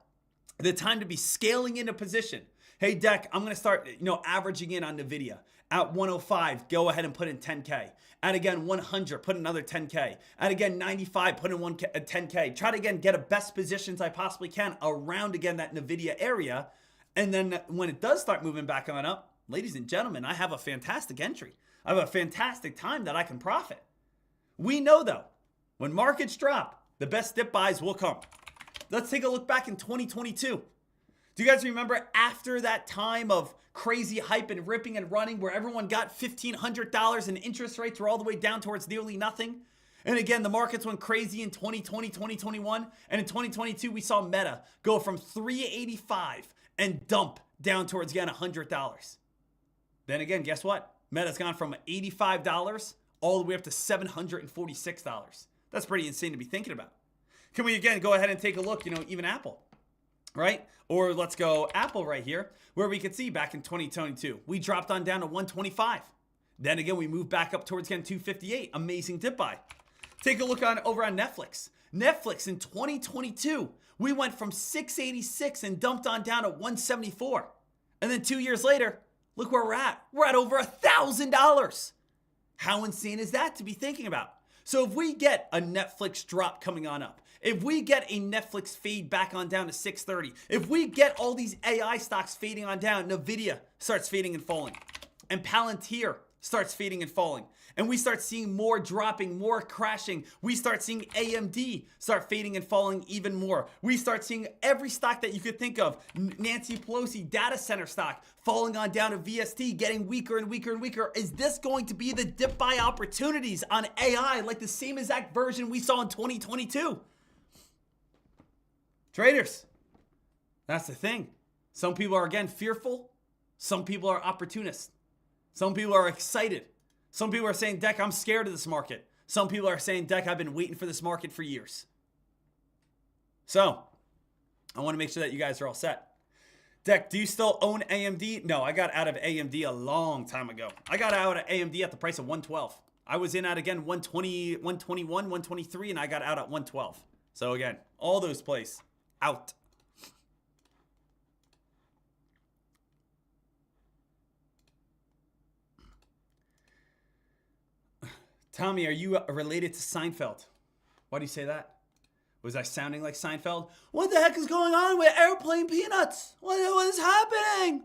[SPEAKER 12] the time to be scaling into position? Hey, Dek, I'm going to start, averaging in on NVIDIA. At 105, go ahead and put in 10K. At again, 100, put another 10K. At again, 95, put in 10K. Try to again get a best positions I possibly can around again that NVIDIA area. And then when it does start moving back on up, ladies and gentlemen, I have a fantastic entry. I have a fantastic time that I can profit. We know though, when markets drop, the best dip buys will come. Let's take a look back in 2022. Do you guys remember after that time of crazy hype and ripping and running where everyone got $1,500 and interest rates were all the way down towards nearly nothing? And again, the markets went crazy in 2020, 2021. And in 2022, we saw Meta go from $385 and dump down towards again $100. Then again, guess what? Meta's gone from $85 all the way up to $746. That's pretty insane to be thinking about. Can we again go ahead and take a look, even Apple, right? Or let's go Apple right here, where we could see back in 2022, we dropped on down to 125. Then again, we moved back up towards again 258. Amazing dip buy. Take a look over on Netflix. Netflix in 2022, we went from 686 and dumped on down to 174. And then 2 years later, look where we're at. We're at over $1,000. How insane is that to be thinking about? So if we get a Netflix drop coming on up, if we get a Netflix fade back on down to 630, if we get all these AI stocks fading on down, NVIDIA starts fading and falling, and Palantir starts fading and falling, and we start seeing more dropping, more crashing, we start seeing AMD start fading and falling even more. We start seeing every stock that you could think of, Nancy Pelosi data center stock falling on down to VST, getting weaker and weaker and weaker. Is this going to be the dip buy opportunities on AI like the same exact version we saw in 2022? Traders, that's the thing. Some people are again fearful. Some people are opportunists. Some people are excited. Some people are saying, Dek, I'm scared of this market. Some people are saying, Dek, I've been waiting for this market for years. So, I want to make sure that you guys are all set. Dek, do you still own AMD? No, I got out of AMD a long time ago. I got out of AMD at the price of 112. I was in at, again, 120, 121, 123, and I got out at 112. So, again, all those plays. Out. Tommy, are you related to Seinfeld? Why do you say that? Was I sounding like Seinfeld? What the heck is going on with Airplane Peanuts? What is happening?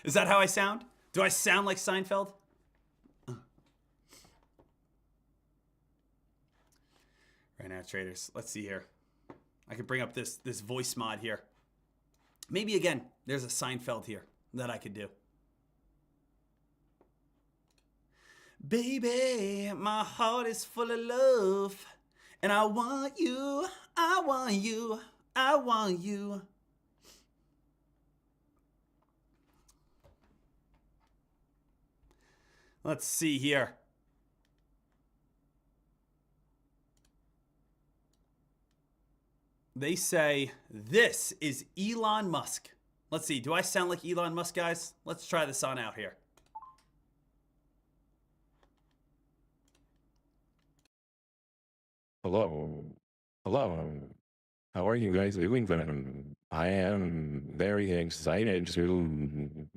[SPEAKER 12] Is that how I sound? Do I sound like Seinfeld? Right now, traders. Let's see here. I could bring up this voice mod here. Maybe again, there's a Seinfeld here that I could do. Baby, my heart is full of love. And I want you, I want you, I want you. Let's see here. They say this is Elon Musk. Let's see. Do I sound like Elon Musk, guys? Let's try this on out here.
[SPEAKER 14] Hello. Hello. How are you guys doing? I am very excited to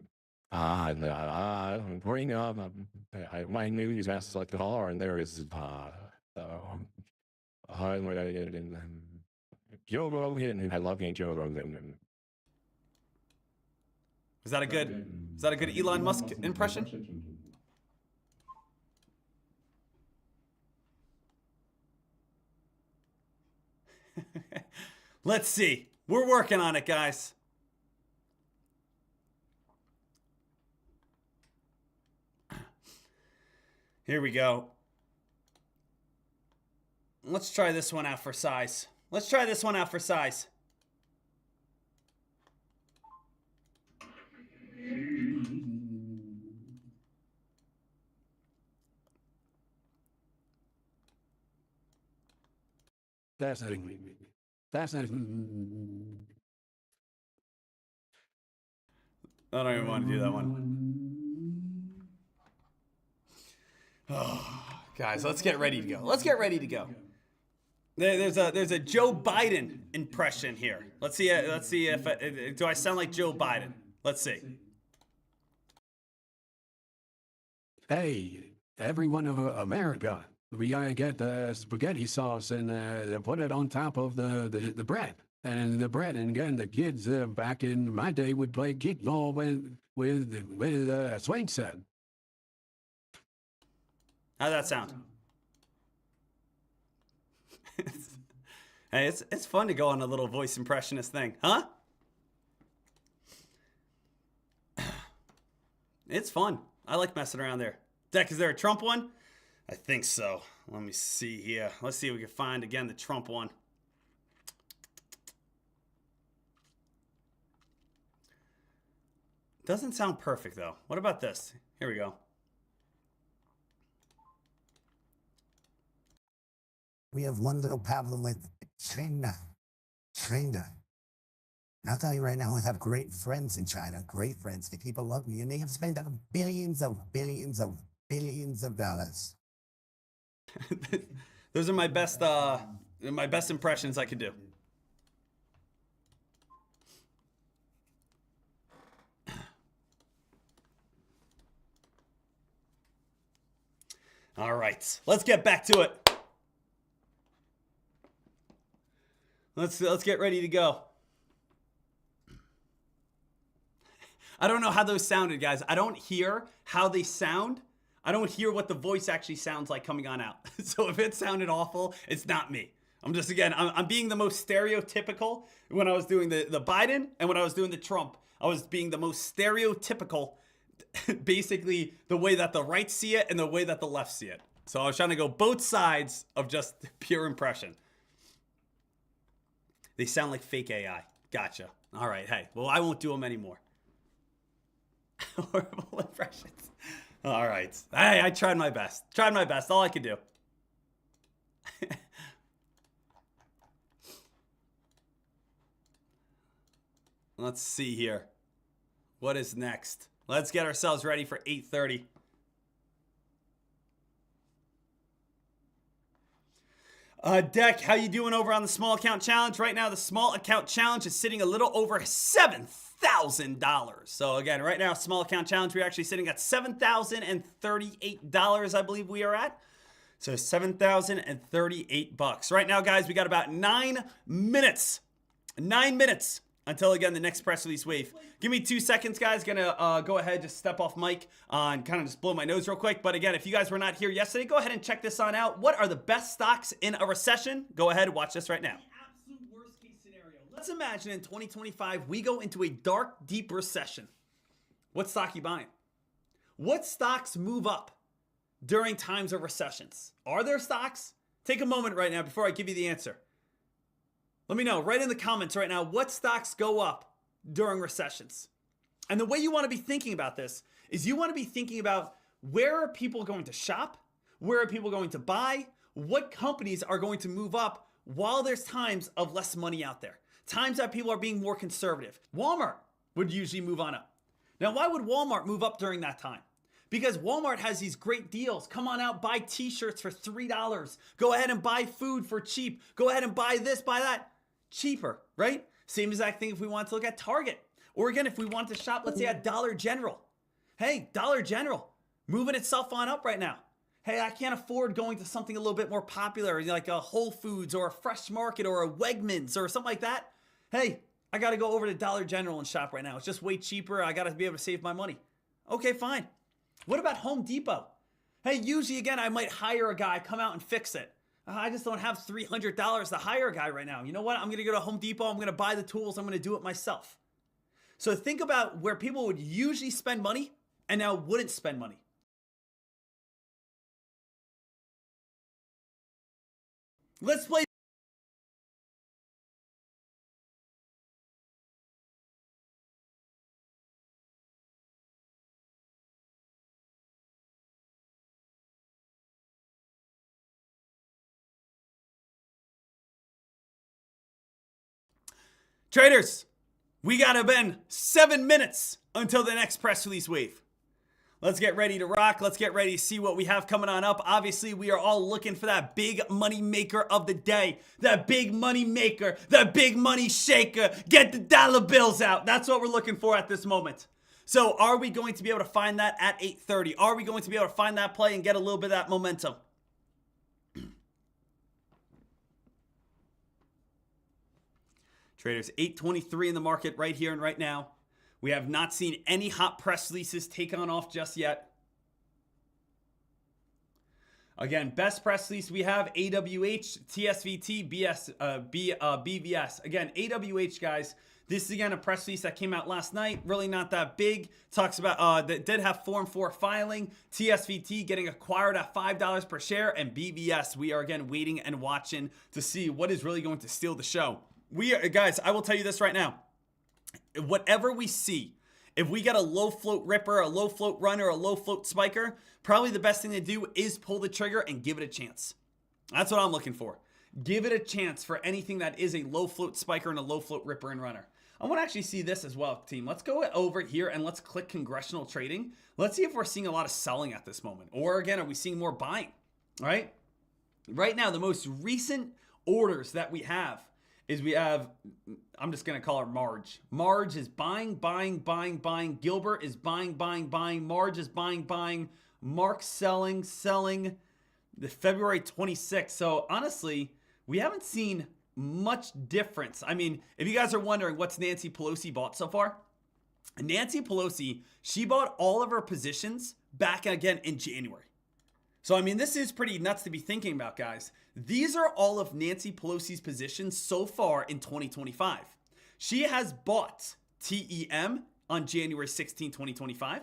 [SPEAKER 14] bring up my news as like the car, and there is Joe Rogan. I love Joe Rogan.
[SPEAKER 12] Is that a good Elon Musk impression? Let's see. We're working on it, guys. Here we go. Let's try this one out for size. Let's try this one out for size.
[SPEAKER 14] Fascinating. Fascinating.
[SPEAKER 12] I don't even want to do that one. Oh, guys, let's get ready to go. Let's get ready to go. There's a Joe Biden impression here. Let's see if do I sound like Joe Biden? Let's see.
[SPEAKER 14] Hey, everyone of America, we gotta get the spaghetti sauce and put it on top of the bread. And the bread, and again, the kids back in my day would play kickball with swing set.
[SPEAKER 12] How'd that sound? Hey, it's fun to go on a little voice impressionist thing, huh? It's fun. I like messing around there. Dek, is there a Trump one? I think so. Let me see here. Let's see if we can find, again, the Trump one. Doesn't sound perfect, though. What about this? Here we go.
[SPEAKER 15] We have one little problem with China. And I'll tell you right now, I have great friends in China, great friends. The people love me, and they have spent billions of dollars.
[SPEAKER 12] Those are my best impressions I could do. All right, let's get back to it. Let's get ready to go. I don't know how those sounded, guys. I don't hear how they sound. I don't hear what the voice actually sounds like coming on out. So if it sounded awful, it's not me. I'm being the most stereotypical when I was doing the Biden and when I was doing the Trump. I was being the most stereotypical, basically the way that the right see it and the way that the left see it. So I was trying to go both sides of just pure impression. They sound like fake AI. Gotcha. All right. Hey, well, I won't do them anymore. Horrible impressions. All right. Hey, I tried my best. All I could do. Let's see here. What is next? Let's get ourselves ready for 8:30. Dek, how you doing over on the small account challenge? Right now, the small account challenge is sitting a little over $7,000. So again, right now, small account challenge, we're actually sitting at $7,038, I believe we are at. So $7,038. Right now, guys, we got about 9 minutes. 9 minutes until, again, the next press release wave. Give me 2 seconds, guys. Gonna go ahead, just step off mic and kind of just blow my nose real quick. But again, if you guys were not here yesterday, go ahead and check this on out. What are the best stocks in a recession? Go ahead and watch this right now. The absolute worst case scenario. Let's imagine in 2025, we go into a dark, deep recession. What stock you buying? What stocks move up during times of recessions? Are there stocks? Take a moment right now before I give you the answer. Let me know right in the comments right now what stocks go up during recessions. And the way you want to be thinking about this is you want to be thinking about where are people going to shop? Where are people going to buy? What companies are going to move up while there's times of less money out there? Times that people are being more conservative. Walmart would usually move on up. Now, why would Walmart move up during that time? Because Walmart has these great deals. Come on out, buy t-shirts for $3. Go ahead and buy food for cheap. Go ahead and buy this, buy that. Cheaper, right? Same exact thing if we want to look at Target. Or again, if we want to shop, let's say at Dollar General. Hey, Dollar General, moving itself on up right now. Hey, I can't afford going to something a little bit more popular, like a Whole Foods or a Fresh Market or a Wegmans or something like that. Hey, I got to go over to Dollar General and shop right now. It's just way cheaper. I got to be able to save my money. Okay, fine. What about Home Depot? Hey, usually, again, I might hire a guy, come out and fix it. I just don't have $300 to hire a guy right now. You know what? I'm going to go to Home Depot. I'm going to buy the tools. I'm going to do it myself. So think about where people would usually spend money and now wouldn't spend money. Let's play. Traders, we got about 7 minutes until the next press release wave. Let's get ready to rock. Let's get ready to see what we have coming on up. Obviously, we are all looking for that big money maker of the day. That big money maker, that big money shaker. Get the dollar bills out. That's what we're looking for at this moment. So are we going to be able to find that at 8:30? Are we going to be able to find that play and get a little bit of that momentum? Traders, 8:23 in the market right here and right now. We have not seen any hot press releases take on off just yet. Again, best press release we have AWH, TSVT, BVS. Again, AWH, guys, this is again a press release that came out last night. Really not that big. Talks about that did have Form 4 filing. TSVT getting acquired at $5 per share, and BVS. We are again waiting and watching to see what is really going to steal the show. Guys, I will tell you this right now. Whatever we see, if we get a low float ripper, a low float runner, a low float spiker, probably the best thing to do is pull the trigger and give it a chance. That's what I'm looking for. Give it a chance for anything that is a low float spiker and a low float ripper and runner. I want to actually see this as well, team. Let's go over here and let's click congressional trading. Let's see if we're seeing a lot of selling at this moment. Or again, are we seeing more buying? All right? Right now, the most recent orders that we have is we have, I'm just going to call her Marge. Marge is buying, buying, buying, buying. Gilbert is buying, buying, buying. Marge is buying, buying. Mark selling, selling. The February 26th. So honestly, we haven't seen much difference. I mean, if you guys are wondering what's Nancy Pelosi bought so far, Nancy Pelosi, she bought all of her positions back again in January. So, I mean, this is pretty nuts to be thinking about, guys. These are all of Nancy Pelosi's positions so far in 2025. She has bought TEM on January 16, 2025,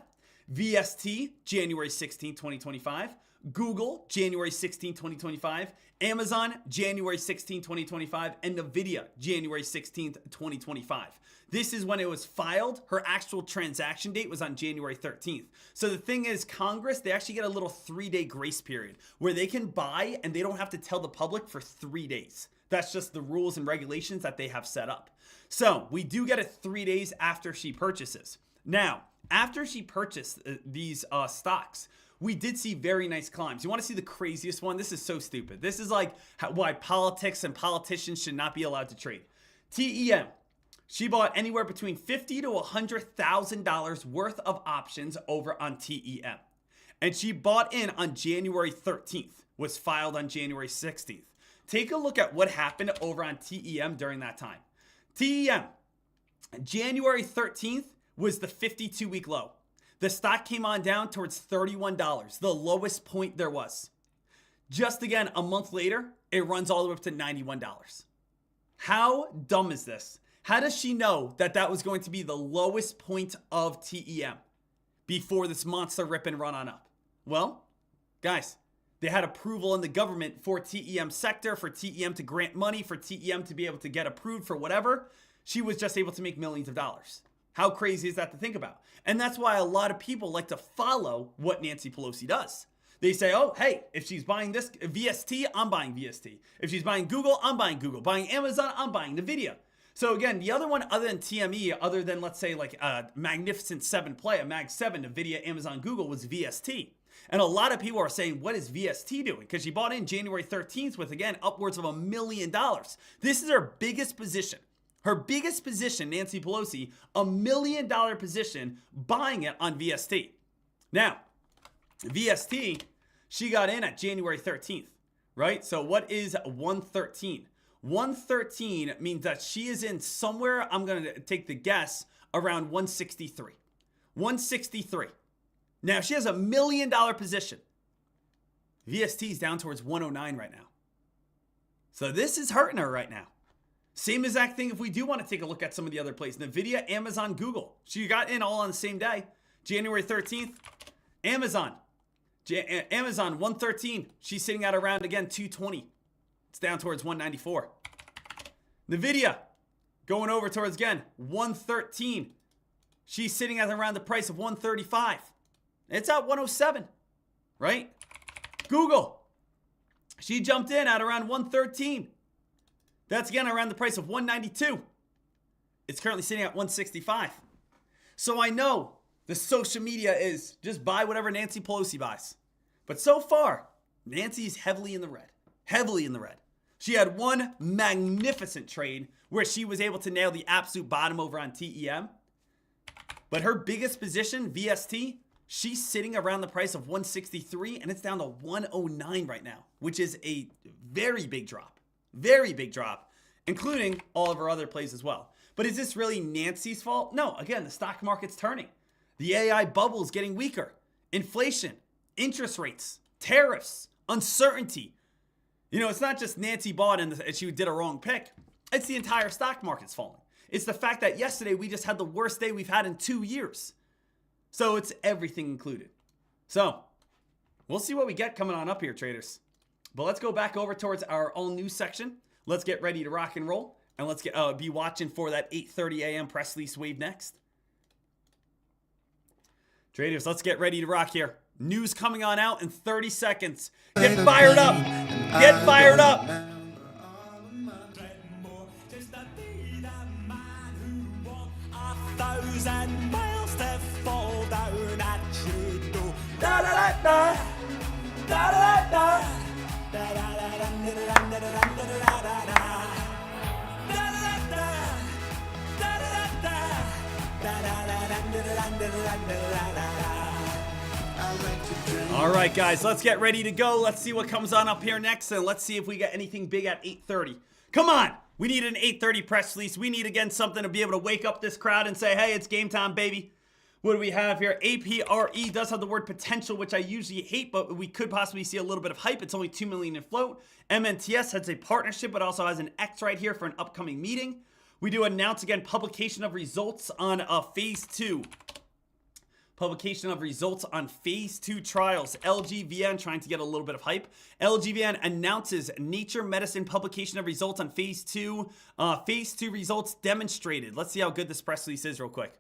[SPEAKER 12] VST, January 16, 2025, Google, January 16, 2025, Amazon, January 16, 2025, and NVIDIA, January 16, 2025. This is when it was filed. Her actual transaction date was on January 13th. So the thing is, Congress, they actually get a little 3-day grace period where they can buy and they don't have to tell the public for 3 days. That's just the rules and regulations that they have set up. So we do get it 3 days after she purchases. Now, after she purchased these stocks, we did see very nice climbs. You want to see the craziest one? This is so stupid. This is like why politics and politicians should not be allowed to trade. TEM. She bought anywhere between $50,000 to $100,000 worth of options over on TEM. And she bought in on January 13th, was filed on January 16th. Take a look at what happened over on TEM during that time. TEM, January 13th was the 52-week low. The stock came on down towards $31, the lowest point there was. Just again, a month later, it runs all the way up to $91. How dumb is this? How does she know that that was going to be the lowest point of TEM before this monster rip and run on up? Well, guys, they had approval in the government for TEM sector, for TEM to grant money, for TEM to be able to get approved for whatever. She was just able to make millions of dollars. How crazy is that to think about? And that's why a lot of people like to follow what Nancy Pelosi does. They say, oh, hey, if she's buying this VST, I'm buying VST. If she's buying Google, I'm buying Google. Buying Amazon, I'm buying NVIDIA. So again, the other one other than TME, other than let's say like a Magnificent 7 play, a Mag 7, NVIDIA, Amazon, Google was VST. And a lot of people are saying, what is VST doing? Because she bought in January 13th with, again, upwards of $1 million. This is her biggest position. Her biggest position, Nancy Pelosi, $1 million position, buying it on VST. Now, VST, she got in at January 13th, right? So what is 113? 113 means that she is in somewhere, I'm going to take the guess, around 163. 163. Now, she has $1 million position. VST is down towards 109 right now. So this is hurting her right now. Same exact thing if we do want to take a look at some of the other plays. NVIDIA, Amazon, Google. She got in all on the same day. January 13th, Amazon. Amazon, 113. She's sitting at around, again, 220. It's down towards 194. NVIDIA, going over towards, again, 113. She's sitting at around the price of 135. It's at 107, right? Google, she jumped in at around 113. That's again around the price of 192. It's currently sitting at 165. So I know the social media is just buy whatever Nancy Pelosi buys. But so far, Nancy's heavily in the red. Heavily in the red. She had one magnificent trade where she was able to nail the absolute bottom over on TEM. But her biggest position, VST, she's sitting around the price of 163 and it's down to 109 right now, which is a very big drop. Very big drop, including all of her other plays as well. But is this really Nancy's fault? No, again, the stock market's turning. The AI bubble is getting weaker. Inflation, interest rates, tariffs, uncertainty. You know, it's not just Nancy bought and she did a wrong pick. It's the entire stock market's falling. It's the fact that yesterday we just had the worst day we've had in 2 years. So it's everything included. So we'll see what we get coming on up here, traders. But let's go back over towards our all news section. Let's get ready to rock and roll. And let's be watching for that 8:30 a.m. press release wave next. Traders, let's get ready to rock here. News coming on out in 30 seconds. Get fired up. Get fired up.
[SPEAKER 16] Thousand miles to fall down at you. Da da da da. Da da da.
[SPEAKER 12] All right, guys, let's get ready to go. Let's see what comes on up here next, and let's see if we get anything big at 8:30. Come on. We need an 8:30 press release. We need, again, something to be able to wake up this crowd and say, hey, it's game time, baby. What do we have here? APRE does have the word potential, which I usually hate, but we could possibly see a little bit of hype. It's only $2 million in float. MNTS has a partnership, but also has an X right here for an upcoming meeting. We do announce, again, publication of results on phase 2. Publication of results on phase 2 trials. LGVN trying to get a little bit of hype. LGVN announces Nature Medicine publication of results on phase 2. Phase 2 results demonstrated. Let's see how good this press release is real quick.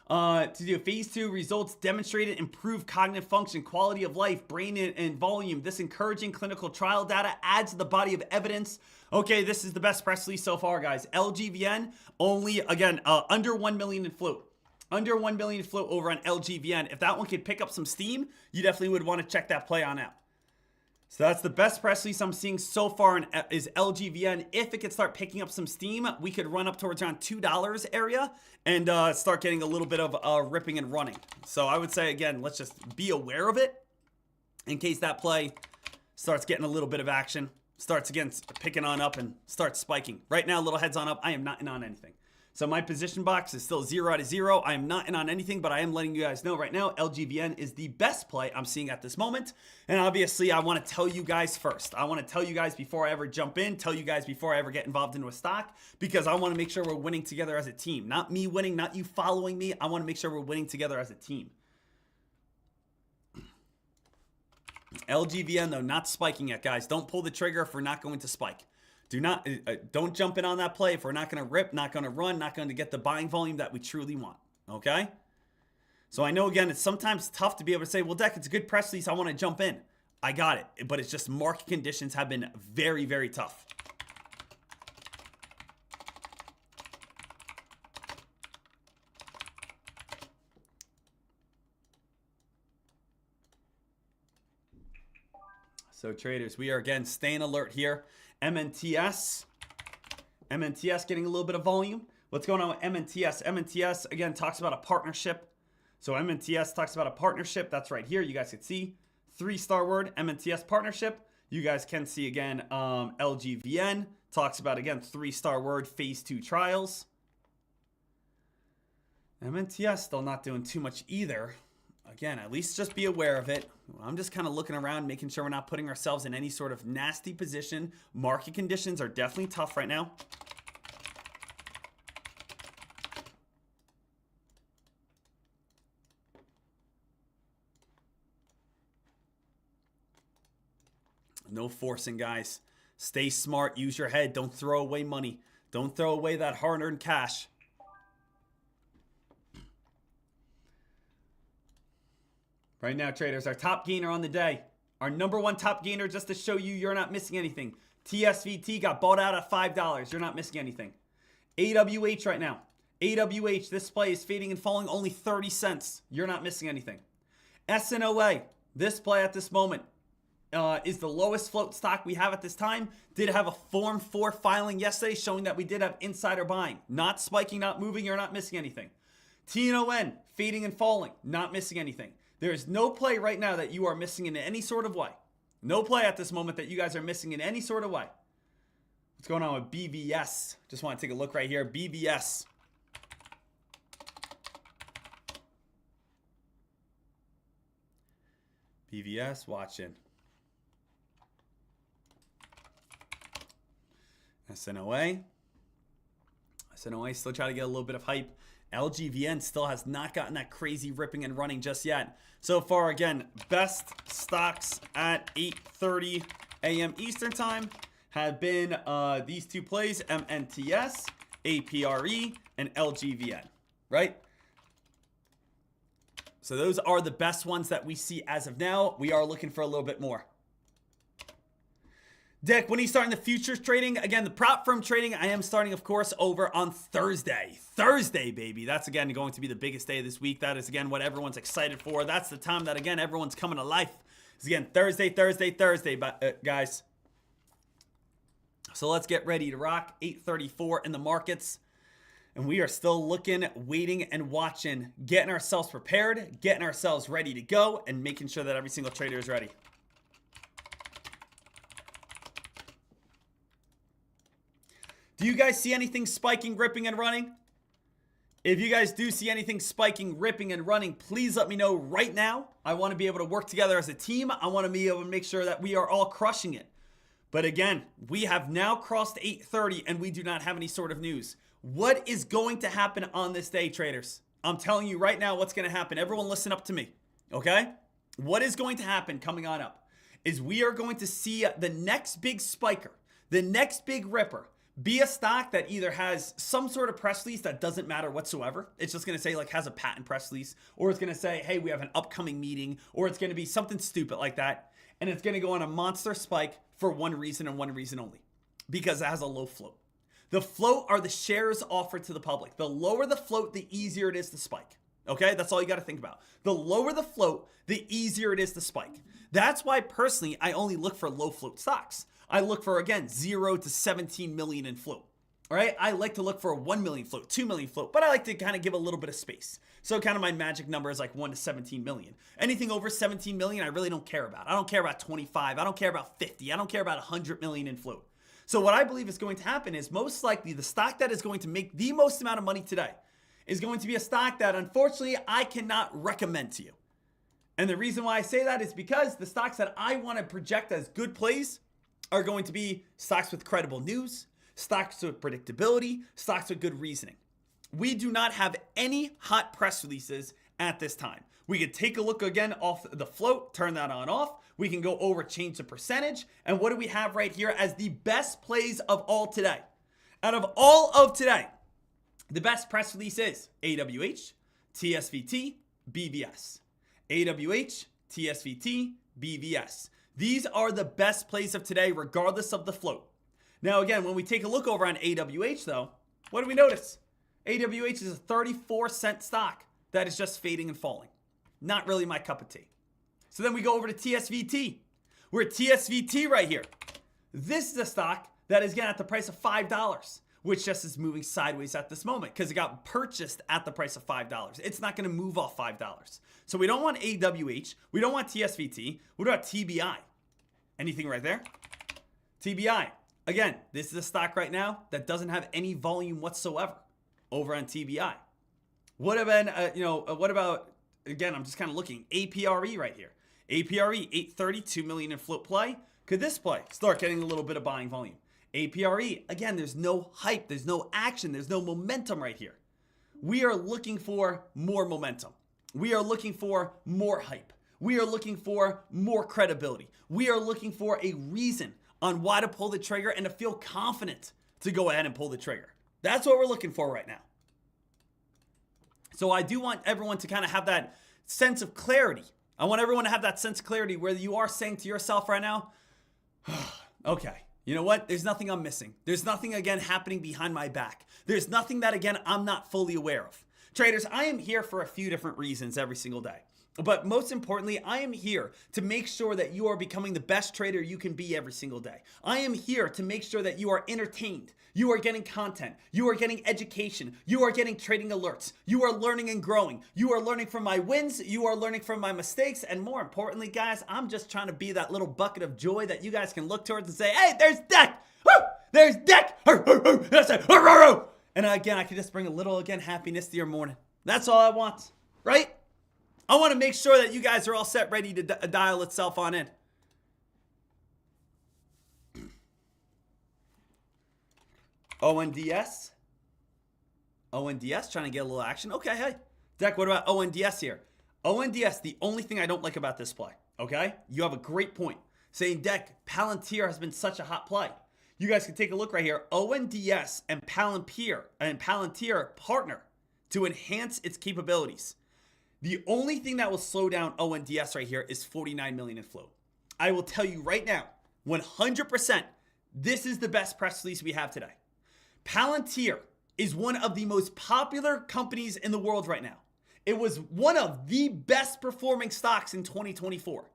[SPEAKER 12] To do phase 2 results demonstrated improved cognitive function, quality of life, brain and volume. This encouraging clinical trial data adds to the body of evidence. Okay, this is the best press release so far, guys. LGVN only, again, under 1 million in float. Under 1 million float over on LGVN. If that one could pick up some steam, you definitely would want to check that play on out. So that's the best press release I'm seeing so far is LGVN. If it could start picking up some steam, we could run up towards around $2 area and start getting a little bit of ripping and running. So I would say, again, let's just be aware of it in case that play starts getting a little bit of action, starts again picking on up and starts spiking. Right now, little heads on up. I am not in on anything. So my position box is still 0 out of 0. I am not in on anything, but I am letting you guys know right now, LGVN is the best play I'm seeing at this moment. And obviously, I want to tell you guys first. I want to tell you guys before I ever jump in, tell you guys before I ever get involved into a stock, because I want to make sure we're winning together as a team. Not me winning, not you following me. I want to make sure we're winning together as a team. LGVN, though, not spiking yet, guys. Don't pull the trigger if we're not going to spike. Don't jump in on that play if we're not going to rip, not going to run, not going to get the buying volume that we truly want. Okay? So I know, again, it's sometimes tough to be able to say, well, Dek, it's a good press release. I want to jump in. I got it. But it's just market conditions have been very, very tough. So traders, we are again staying alert here. MNTS getting a little bit of volume. What's going on with MNTS? MNTS, again, talks about a partnership. So MNTS talks about a partnership. That's right here. You guys can see 3-star word, MNTS partnership. You guys can see, again, LGVN talks about, again, 3-star word, phase 2 trials. MNTS still not doing too much either. Again, at least just be aware of it. I'm just kind of looking around, making sure we're not putting ourselves in any sort of nasty position. Market conditions are definitely tough right now. No forcing, guys. Stay smart. Use your head. Don't throw away money. Don't throw away that hard-earned cash. Right now, traders, our top gainer on the day. Our number one top gainer, just to show you you're not missing anything. TSVT got bought out at $5. You're not missing anything. AWH right now. AWH, this play is fading and falling only 30 cents. You're not missing anything. SNOA, this play at this moment is the lowest float stock we have at this time. Did have a Form 4 filing yesterday showing that we did have insider buying. Not spiking, not moving. You're not missing anything. TNON, fading and falling. Not missing anything. There is no play right now that you are missing in any sort of way. No play at this moment that you guys are missing in any sort of way. What's going on with BVS? Just want to take a look right here. BVS. BVS watching. SNOA. SNOA still trying to get a little bit of hype. LGVN still has not gotten that crazy ripping and running just yet. So far, again, best stocks at 8:30 a.m. Eastern time have been these two plays, MNTS, APRE, and LGVN, right? So those are the best ones that we see as of now. We are looking for a little bit more. Dek, when are you starting the futures trading? Again, the prop firm trading, I am starting, of course, over on Thursday. Thursday, baby. That's, again, going to be the biggest day of this week. That is, again, what everyone's excited for. That's the time that, again, everyone's coming to life. It's, again, Thursday, guys. So let's get ready to rock. 8:34 in the markets. And we are still looking, waiting, and watching, getting ourselves prepared, getting ourselves ready to go, and making sure that every single trader is ready. Do you guys see anything spiking, ripping, and running? If you guys do see anything spiking, ripping, and running, please let me know right now. I want to be able to work together as a team. I want to be able to make sure that we are all crushing it. But again, we have now crossed 8:30 and we do not have any sort of news. What is going to happen on this day, traders? I'm telling you right now what's going to happen. Everyone listen up to me, okay? What is going to happen coming on up is we are going to see the next big spiker, the next big ripper, be a stock that either has some sort of press release that doesn't matter whatsoever. It's just going to say like has a patent press release, or it's going to say, hey, we have an upcoming meeting, or it's going to be something stupid like that. And it's going to go on a monster spike for one reason and one reason only, because it has a low float. The float are the shares offered to the public. The lower the float, the easier it is to spike. Okay, that's all you got to think about. The lower the float, the easier it is to spike. That's why personally, I only look for low float stocks. I look for, again, 0 to 17 million in float. All right, I like to look for a 1 million float, 2 million float, but I like to kind of give a little bit of space. So kind of my magic number is like 1 to 17 million. Anything over 17 million, I really don't care about. I don't care about 25. I don't care about 50. I don't care about 100 million in float. So what I believe is going to happen is most likely the stock that is going to make the most amount of money today is going to be a stock that unfortunately I cannot recommend to you. And the reason why I say that is because the stocks that I want to project as good plays are going to be stocks with credible news, stocks with predictability, stocks with good reasoning. We do not have any hot press releases at this time. We could take a look again off the float, turn that on off. We can go over, change the percentage. And what do we have right here as the best plays of all today? Out of all of today, the best press release is AWH, TSVT, BVS. AWH, TSVT, BVS. These are the best plays of today, regardless of the float. Now, again, when we take a look over on AWH, though, what do we notice? AWH is a 34-cent stock that is just fading and falling. Not really my cup of tea. So then we go over to TSVT. We're at TSVT right here. This is a stock that is again at the price of $5, which just is moving sideways at this moment because it got purchased at the price of $5. It's not going to move off $5. So we don't want AWH. We don't want TSVT. What about TBI? Anything right there? TBI. Again, this is a stock right now that doesn't have any volume whatsoever over on TBI. What about, again, I'm just kind of looking, APRE right here. APRE, 832 million in float play. Could this play start getting a little bit of buying volume? APRE, again, there's no hype, there's no action, there's no momentum right here. We are looking for more momentum. We are looking for more hype. We are looking for more credibility. We are looking for a reason on why to pull the trigger and to feel confident to go ahead and pull the trigger. That's what we're looking for right now. So I do want everyone to kind of have that sense of clarity. I want everyone to have that sense of clarity where you are saying to yourself right now, okay, you know what? There's nothing I'm missing. There's nothing, again, happening behind my back. There's nothing that, again, I'm not fully aware of. Traders, I am here for a few different reasons every single day. But most importantly, I am here to make sure that you are becoming the best trader you can be every single day. I am here to make sure that you are entertained. You are getting content. You are getting education. You are getting trading alerts. You are learning and growing. You are learning from my wins. You are learning from my mistakes. And more importantly, guys, I'm just trying to be that little bucket of joy that you guys can look towards and say, hey, there's Dek. Woo! There's Dek. That's it. And again, I can just bring a little, again, happiness to your morning. That's all I want, right? I want to make sure that you guys are all set, ready to dial itself on in. ONDS. ONDS, trying to get a little action. Okay, hey. Dek, what about ONDS here? ONDS, the only thing I don't like about this play, okay? You have a great point. Saying, Dek, Palantir has been such a hot play. You guys can take a look right here. ONDS and Palantir partner to enhance its capabilities. The only thing that will slow down ONDS right here is 49 million in float. I will tell you right now, 100%, this is the best press release we have today. Palantir is one of the most popular companies in the world right now. It was one of the best performing stocks in 2024.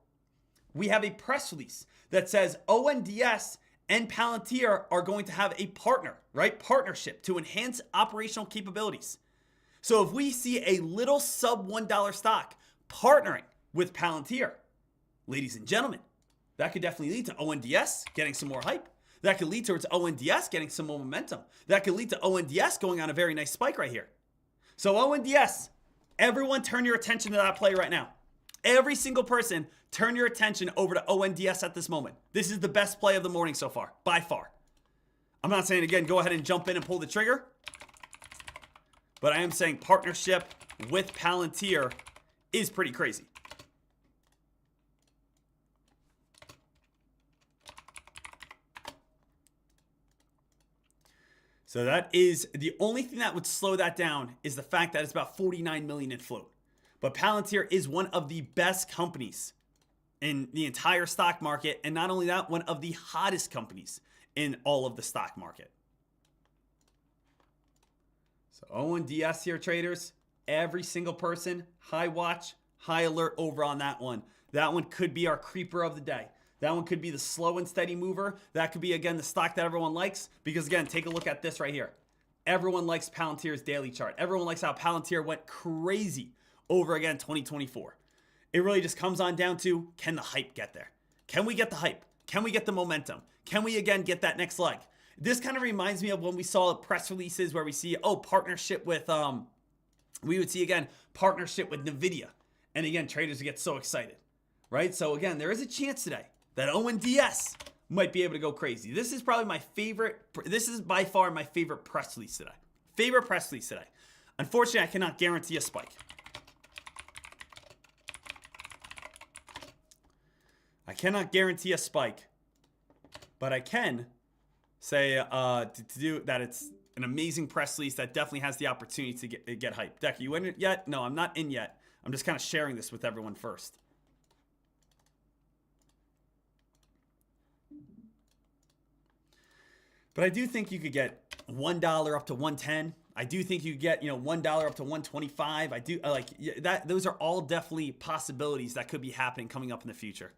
[SPEAKER 12] We have a press release that says ONDS and Palantir are going to have a partnership to enhance operational capabilities. So if we see a little sub $1 stock partnering with Palantir, ladies and gentlemen, that could definitely lead to ONDS getting some more hype. That could lead towards ONDS getting some more momentum. That could lead to ONDS going on a very nice spike right here. So ONDS, everyone turn your attention to that play right now. Every single person, turn your attention over to ONDS at this moment. This is the best play of the morning so far, by far. I'm not saying, again, go ahead and jump in and pull the trigger. But I am saying partnership with Palantir is pretty crazy. So that is the only thing that would slow that down is the fact that it's about 49 million in float. But Palantir is one of the best companies in the entire stock market. And not only that, one of the hottest companies in all of the stock market. So ONDS here, traders, every single person, high watch, high alert over on that one. That one could be our creeper of the day. That one could be the slow and steady mover. That could be, again, the stock that everyone likes. Because, again, take a look at this right here. Everyone likes Palantir's daily chart. Everyone likes how Palantir went crazy over, again, 2024. It really just comes on down to, can the hype get there? Can we get the hype? Can we get the momentum? Can we, again, get that next leg? This kind of reminds me of when we saw press releases where we see, partnership with, we would see, again, partnership with NVIDIA. And, again, traders would get so excited, right? So, again, there is a chance today that ONDS might be able to go crazy. This is probably my favorite. This is by far my favorite press release today. Favorite press release today. Unfortunately, I cannot guarantee a spike. I cannot guarantee a spike, but I can say to do that. It's an amazing press release that definitely has the opportunity to get hype. Dek, are you in it yet? No, I'm not in yet. I'm just kind of sharing this with everyone first. But I do think you could get $1 up to 110. I do think you could get, $1 up to 125. I do like that. Those are all definitely possibilities that could be happening coming up in the future.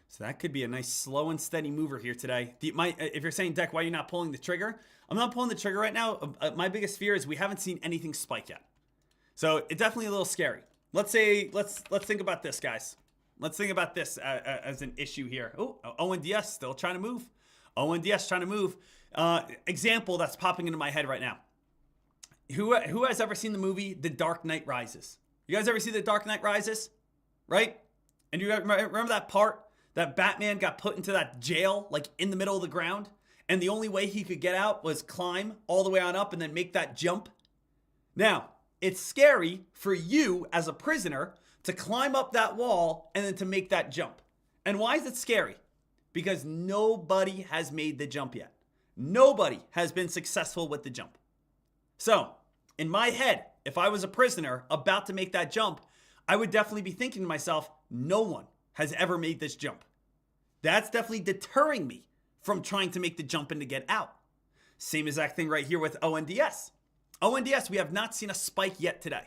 [SPEAKER 12] So that could be a nice slow and steady mover here today. If you're saying, Dek, why are you not pulling the trigger? I'm not pulling the trigger right now. My biggest fear is we haven't seen anything spike yet. So it's definitely a little scary. Let's think about this, guys. Let's think about this as an issue here. Oh, ONDS still trying to move. ONDS trying to move. Example that's popping into my head right now. Who has ever seen the movie The Dark Knight Rises? You guys ever see The Dark Knight Rises? Right? And you remember that part that Batman got put into that jail, like in the middle of the ground? And the only way he could get out was climb all the way on up and then make that jump? Now, it's scary for you as a prisoner to climb up that wall and then to make that jump. And why is it scary? Because nobody has made the jump yet. Nobody has been successful with the jump. So, in my head, if I was a prisoner about to make that jump, I would definitely be thinking to myself, no one has ever made this jump. That's definitely deterring me from trying to make the jump and to get out. Same exact thing right here with ONDS. ONDS, we have not seen a spike yet today.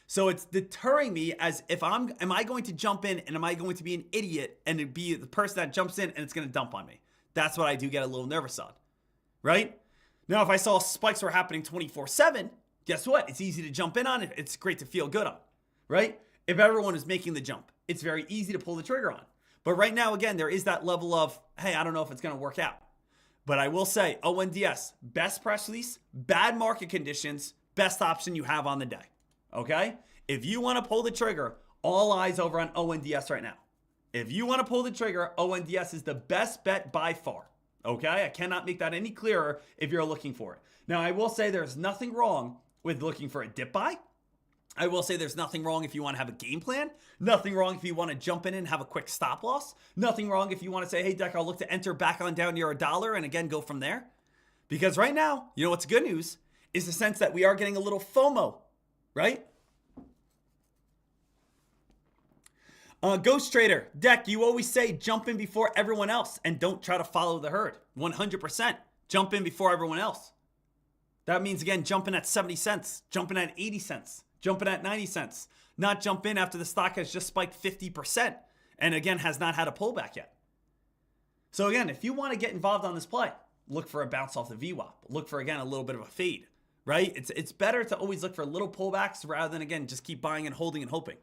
[SPEAKER 12] So it's deterring me as if am I going to jump in and am I going to be an idiot and be the person that jumps in and it's going to dump on me? That's what I do get a little nervous on, right? Now, if I saw spikes were happening 24/7, guess what? It's easy to jump in on it. It's great to feel good on, right? If everyone is making the jump, it's very easy to pull the trigger on. But right now, again, there is that level of, hey, I don't know if it's going to work out. But I will say, ONDS, best press release, bad market conditions, best option you have on the day. Okay? If you want to pull the trigger, all eyes over on ONDS right now. If you want to pull the trigger, ONDS is the best bet by far. Okay? I cannot make that any clearer if you're looking for it. Now, I will say there's nothing wrong with looking for a dip buy. I will say there's nothing wrong if you want to have a game plan. Nothing wrong if you want to jump in and have a quick stop loss. Nothing wrong if you want to say, hey, Dek, I'll look to enter back on down near $1 and again go from there. Because right now, you know what's good news is the sense that we are getting a little FOMO, right? Ghost Trader, Dek, you always say jump in before everyone else and don't try to follow the herd. 100%. Jump in before everyone else. That means, again, jumping at 70 cents, jumping at 80 cents. Jumping at 90 cents, not jump in after the stock has just spiked 50% and again has not had a pullback yet. So again, if you want to get involved on this play, look for a bounce off the VWAP. Look for, again, a little bit of a fade, right? It's better to always look for little pullbacks rather than, again, just keep buying and holding and hoping.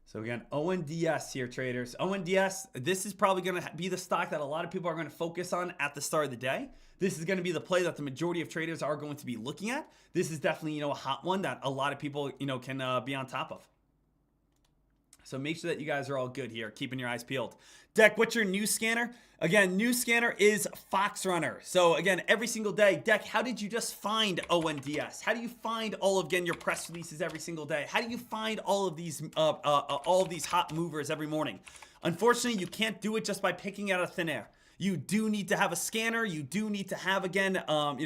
[SPEAKER 12] So again, ONDS here, traders. ONDS, this is probably going to be the stock that a lot of people are going to focus on at the start of the day. This is going to be the play that the majority of traders are going to be looking at. This is definitely, a hot one that a lot of people, can be on top of. So make sure that you guys are all good here, keeping your eyes peeled. Dek, what's your news scanner? Again, news scanner is Fox Runner. So again, every single day, Dek, how did you just find ONDS? How do you find all of, again, your press releases every single day? How do you find all of these hot movers every morning? Unfortunately, you can't do it just by picking out of thin air. You do need to have a scanner. You do need to have, again,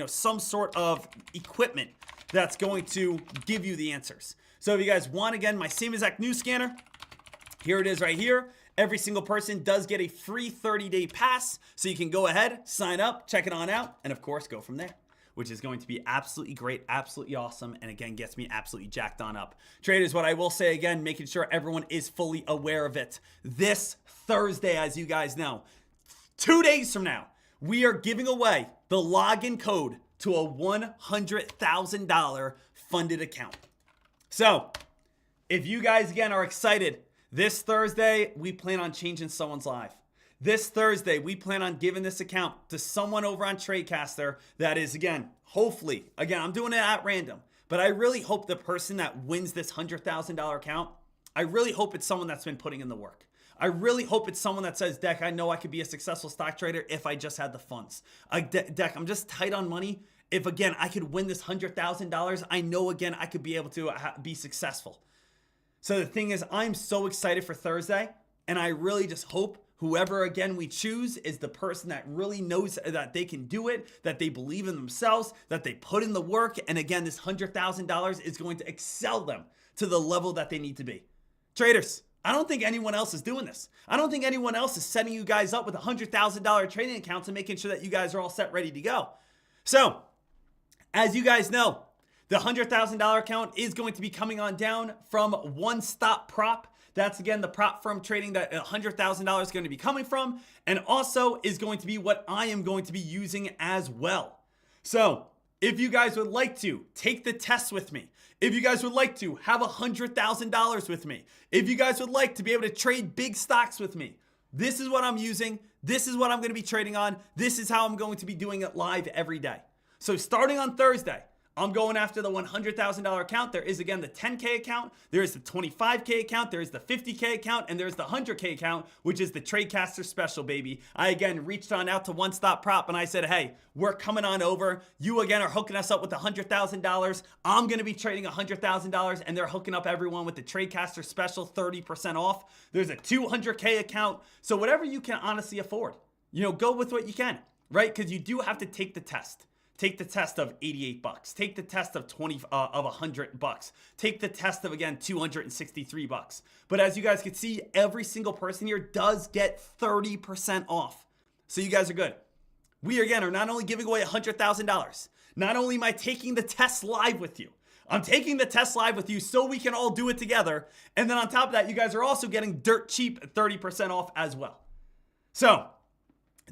[SPEAKER 12] some sort of equipment that's going to give you the answers. So if you guys want, again, my same exact news scanner, here it is right here. Every single person does get a free 30-day pass, so you can go ahead, sign up, check it on out, and of course go from there, which is going to be absolutely great, absolutely awesome, and again, gets me absolutely jacked on up. Traders, what I will say again, making sure everyone is fully aware of it. This Thursday, as you guys know, 2 days from now, we are giving away the login code to a $100,000 funded account. So, if you guys, again, are excited, this Thursday, we plan on changing someone's life. This Thursday, we plan on giving this account to someone over on TradeCaster that is, again, hopefully, again, I'm doing it at random, but I really hope the person that wins this $100,000 account, I really hope it's someone that's been putting in the work. I really hope it's someone that says, Dek, I know I could be a successful stock trader if I just had the funds. Dek, I'm just tight on money. If, again, I could win this $100,000, I know, again, I could be able to be successful. So the thing is, I'm so excited for Thursday, and I really just hope whoever, again, we choose is the person that really knows that they can do it, that they believe in themselves, that they put in the work, and again, this $100,000 is going to excel them to the level that they need to be. Traders, I don't think anyone else is doing this. I don't think anyone else is setting you guys up with $100,000 trading accounts and making sure that you guys are all set, ready to go. So, as you guys know, the $100,000 account is going to be coming on down from One Stop Prop. That's, again, the prop firm trading that $100,000 is going to be coming from, and also is going to be what I am going to be using as well. So, if you guys would like to take the test with me, if you guys would like to have $100,000 with me, if you guys would like to be able to trade big stocks with me, this is what I'm using. This is what I'm going to be trading on. This is how I'm going to be doing it live every day. So starting on Thursday, I'm going after the $100,000 account. There is, again, the 10K account. There is the 25K account. There is the 50K account. And there's the 100K account, which is the TradeCaster special, baby. I, again, reached on out to One Stop Prop and I said, hey, we're coming on over. You, again, are hooking us up with $100,000. I'm going to be trading $100,000, and they're hooking up everyone with the TradeCaster special, 30% off. There's a 200K account. So whatever you can honestly afford, go with what you can, right? Because you do have to take the test. Take the test of 88 bucks. Take the test of 100 bucks. Take the test of, again, 263 bucks. But as you guys can see, every single person here does get 30% off. So you guys are good. We, again, are not only giving away $100,000, not only am I taking the test live with you, I'm taking the test live with you so we can all do it together. And then on top of that, you guys are also getting dirt cheap 30% off as well. So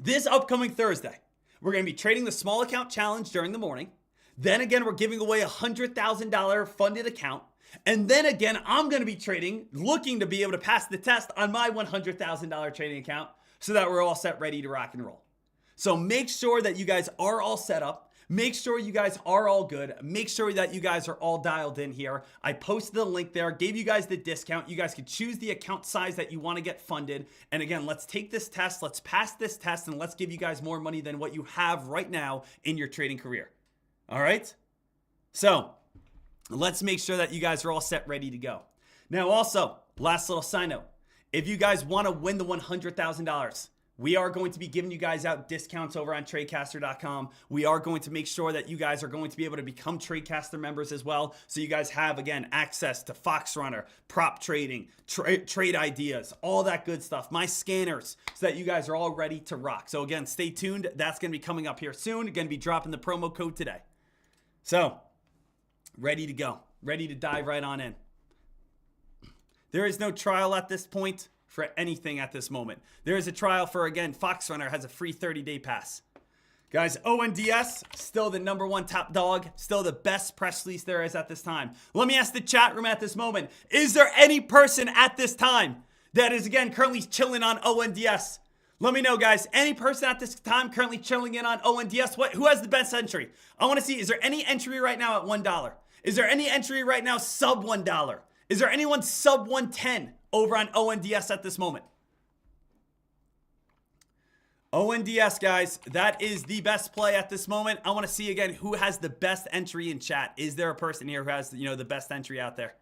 [SPEAKER 12] this upcoming Thursday, we're going to be trading the small account challenge during the morning. Then again, we're giving away a $100,000 funded account. And then again, I'm going to be trading, looking to be able to pass the test on my $100,000 trading account so that we're all set, ready to rock and roll. So make sure that you guys are all set up. Make sure you guys are all good. Make sure that you guys are all dialed in here. I posted the link there, gave you guys the discount. You guys can choose the account size that you want to get funded. And again, let's take this test, let's pass this test, and let's give you guys more money than what you have right now in your trading career. All right? So let's make sure that you guys are all set, ready to go. Now also, last little side note, if you guys want to win the $100,000, we are going to be giving you guys out discounts over on TradeCaster.com. We are going to make sure that you guys are going to be able to become TradeCaster members as well. So you guys have, again, access to Fox Runner, prop trading, trade ideas, all that good stuff. My scanners, so that you guys are all ready to rock. So again, stay tuned. That's going to be coming up here soon. Going to be dropping the promo code today. So, ready to go. Ready to dive right on in. There is no trial at this point for anything at this moment. There is a trial for, again, Fox Runner has a free 30-day pass. Guys, ONDS, still the #1 top dog, still the best press release there is at this time. Let me ask the chat room at this moment, is there any person at this time that is, again, currently chilling on ONDS? Let me know, guys. Any person at this time currently chilling in on ONDS? Who has the best entry? I want to see, is there any entry right now at $1? Is there any entry right now sub $1? Is there anyone sub 110 over on ONDS at this moment? ONDS, guys, that is the best play at this moment. I want to see, again, who has the best entry in chat. Is there a person here who has, the best entry out there?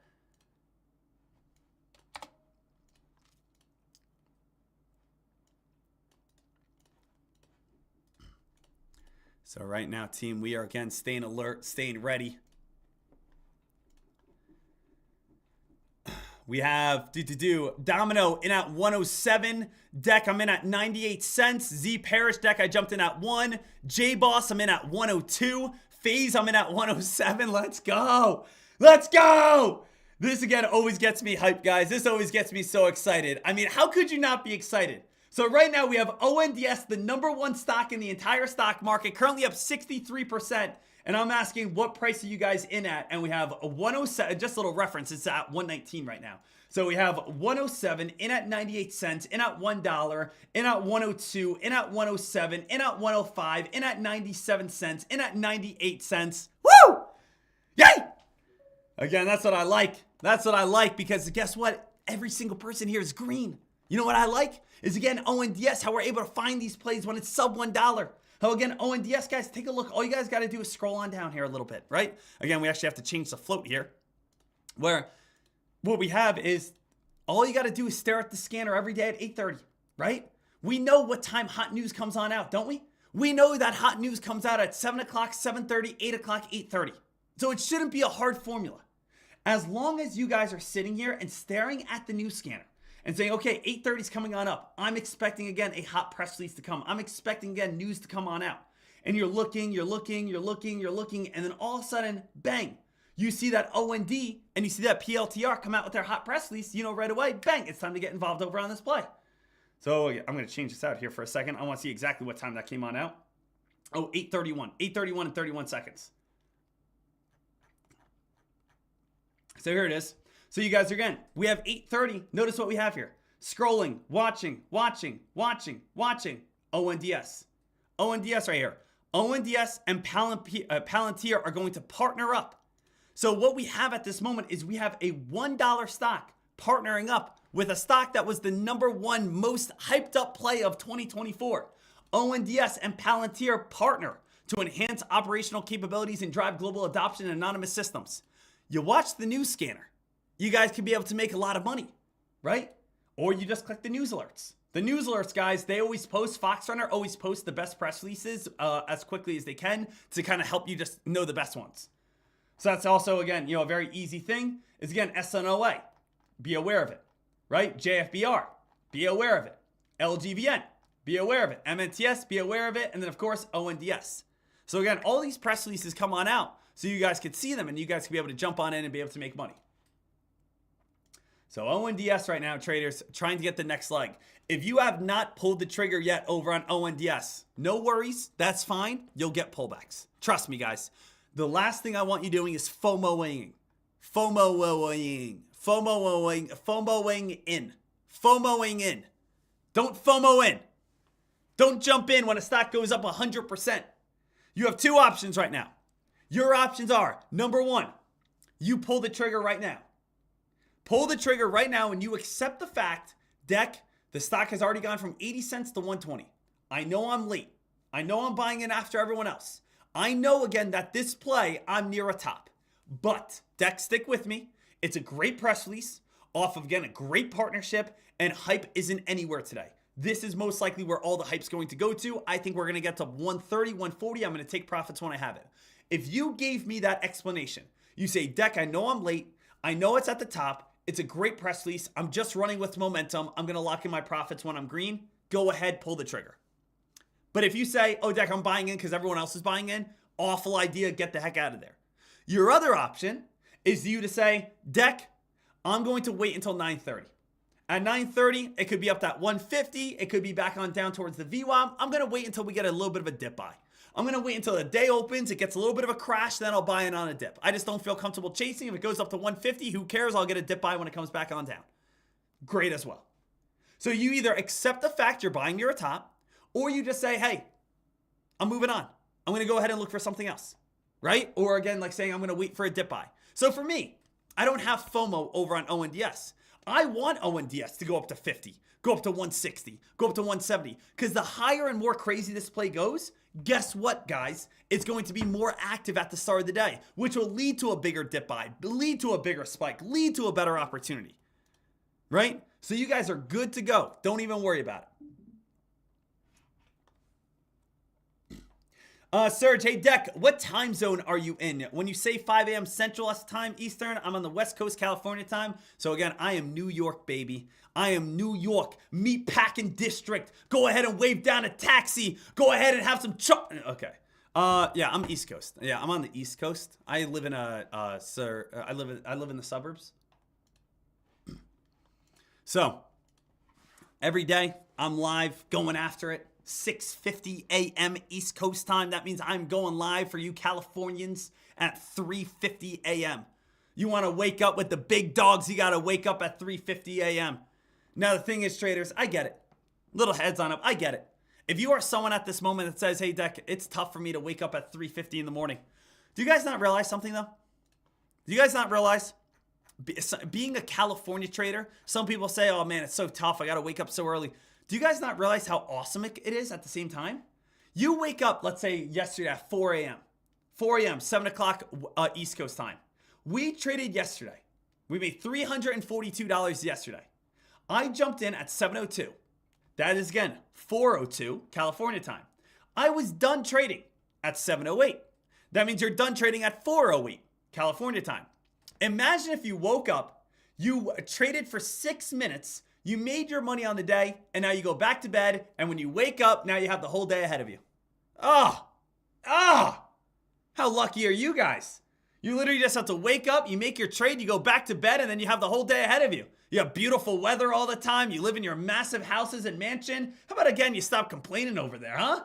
[SPEAKER 12] So right now, team, we are, again, staying alert, staying ready. We have Domino in at 107. Deck, I'm in at 98 cents. Z Parish Deck, I jumped in at 1. J Boss, I'm in at 102. FaZe, I'm in at 107. Let's go. Let's go. This again always gets me hyped, guys. This always gets me so excited. I mean, how could you not be excited? So right now we have ONDS, the #1 stock in the entire stock market, currently up 63%. And I'm asking, what price are you guys in at? And we have a 107, just a little reference, it's at 119 right now. So we have 107, in at 98 cents, in at $1, in at 102, in at 107, in at 105, in at 97 cents, in at 98 cents. Woo! Yay! Again, that's what I like. That's what I like, because guess what? Every single person here is green. You know what I like? Is again, ONDS, how we're able to find these plays when it's sub $1. How again, ONDS, guys, take a look. All you guys got to do is scroll on down here a little bit, right? Again, we actually have to change the float here, where what we have is all you got to do is stare at the scanner every day at 8:30, right? We know what time hot news comes on out, don't we? We know that hot news comes out at 7 o'clock, 7:30, 8 o'clock, 8:30. So it shouldn't be a hard formula. As long as you guys are sitting here and staring at the news scanner and saying, okay, 8:30 is coming on up. I'm expecting, again, a hot press release to come. I'm expecting, again, news to come on out. And you're looking, and then all of a sudden, bang, you see that OND and you see that PLTR come out with their hot press release, you know, right away, bang, it's time to get involved over on this play. So I'm going to change this out here for a second. I want to see exactly what time that came on out. Oh, 8:31. 8:31 and 31 seconds. So here it is. So you guys, again, we have 8:30. Notice what we have here. Scrolling, watching. ONDS. ONDS right here. ONDS and Palantir are going to partner up. So what we have at this moment is we have a $1 stock partnering up with a stock that was the #1 most hyped up play of 2024. ONDS and Palantir partner to enhance operational capabilities and drive global adoption in anonymous systems. You watch the news scanner. You guys could be able to make a lot of money, right? Or you just click the news alerts. The news alerts, guys, they always post, Foxrunner always posts the best press releases as quickly as they can to kind of help you just know the best ones. So that's also, again, a very easy thing is, again, SNOA. Be aware of it, right? JFBR, be aware of it. LGVN, be aware of it. MNTS, be aware of it. And then, of course, ONDS. So, again, all these press releases come on out so you guys could see them and you guys could be able to jump on in and be able to make money. So ONDS right now, traders, trying to get the next leg. If you have not pulled the trigger yet over on ONDS, no worries. That's fine. You'll get pullbacks. Trust me, guys. The last thing I want you doing is FOMOing. FOMOing in. Don't FOMO in. Don't jump in when a stock goes up 100%. You have two options right now. Your options are, #1, you pull the trigger right now. Pull the trigger right now and you accept the fact, Dek, the stock has already gone from 80 cents to 120. I know I'm late. I know I'm buying in after everyone else. I know, again, that this play, I'm near a top. But, Dek, stick with me. It's a great press release off of, again, a great partnership, and hype isn't anywhere today. This is most likely where all the hype's going to go to. I think we're going to get to 130, 140. I'm going to take profits when I have it. If you gave me that explanation, you say, Dek, I know I'm late. I know it's at the top. It's a great press release. I'm just running with momentum. I'm going to lock in my profits when I'm green. Go ahead, pull the trigger. But if you say, oh, Dek, I'm buying in because everyone else is buying in, awful idea. Get the heck out of there. Your other option is you to say, Dek, I'm going to wait until 9:30. At 9:30, it could be up that 150. It could be back on down towards the VWAP. I'm going to wait until we get a little bit of a dip buy. I'm going to wait until the day opens, it gets a little bit of a crash, then I'll buy in on a dip. I just don't feel comfortable chasing. If it goes up to 150, who cares? I'll get a dip buy when it comes back on down. Great as well. So you either accept the fact you're buying near a top, or you just say, hey, I'm moving on. I'm going to go ahead and look for something else, right? Or again, like saying I'm going to wait for a dip buy. So for me, I don't have FOMO over on ONDS. I want ONDS to go up to 50, go up to 160, go up to 170, because the higher and more crazy this play goes, guess what, guys? It's going to be more active at the start of the day, which will lead to a bigger dip buy, lead to a bigger spike, lead to a better opportunity, right? So you guys are good to go. Don't even worry about it. Serge, hey Dek, what time zone are you in? When you say 5 a.m. Central time, Eastern, I'm on the West Coast, California time. So again, I am New York, baby. I am New York, meatpacking district. Go ahead and wave down a taxi. Go ahead and have some Okay. Yeah, I'm East Coast. Yeah, I'm on the East Coast. I live in I live in the suburbs. So, every day I'm live, going after it. 6:50 a.m. East Coast time. That means I'm going live for you Californians at 3:50 a.m. You want to wake up with the big dogs, you got to wake up at 3:50 a.m. Now, the thing is, traders, I get it. Little heads on up, I get it. If you are someone at this moment that says, hey, Dek, it's tough for me to wake up at 3:50 in the morning. Do you guys not realize something, though? Do you guys not realize being a California trader, some people say, oh, man, it's so tough. I got to wake up so early. Do you guys not realize how awesome it is at the same time? You wake up, let's say yesterday at 4 a.m. 4 a.m., 7 o'clock East Coast time. We traded yesterday. We made $342 yesterday. I jumped in at 7:02. That is, again, 4:02 California time. I was done trading at 7:08. That means you're done trading at 4:08 California time. Imagine if you woke up, you traded for 6 minutes, you made your money on the day, and now you go back to bed, and when you wake up, now you have the whole day ahead of you. How lucky are you guys? You literally just have to wake up, you make your trade, you go back to bed, and then you have the whole day ahead of you. You have beautiful weather all the time, you live in your massive houses and mansion. How about, again, you stop complaining over there, huh?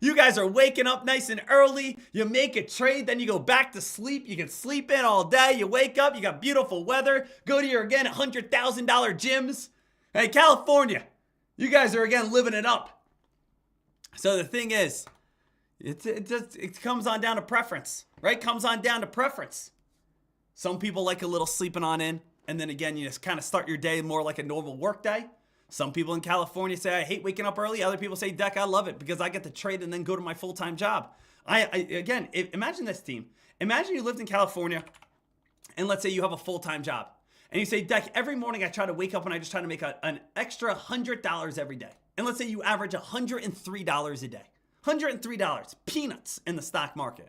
[SPEAKER 12] You guys are waking up nice and early. You make a trade, then you go back to sleep. You can sleep in all day. You wake up, you got beautiful weather. Go to your, again, $100,000 gyms. Hey, California, you guys are, again, living it up. So the thing is, it comes on down to preference, right? Comes on down to preference. Some people like a little sleeping on in, and then again, you just kind of start your day more like a normal work day. Some people in California say, I hate waking up early. Other people say, Dek, I love it because I get to trade and then go to my full-time job. Imagine this, team. Imagine you lived in California and let's say you have a full-time job. And you say, Dek, every morning I try to wake up and I just try to make an extra $100 every day. And let's say you average $103 a day. $103, peanuts in the stock market.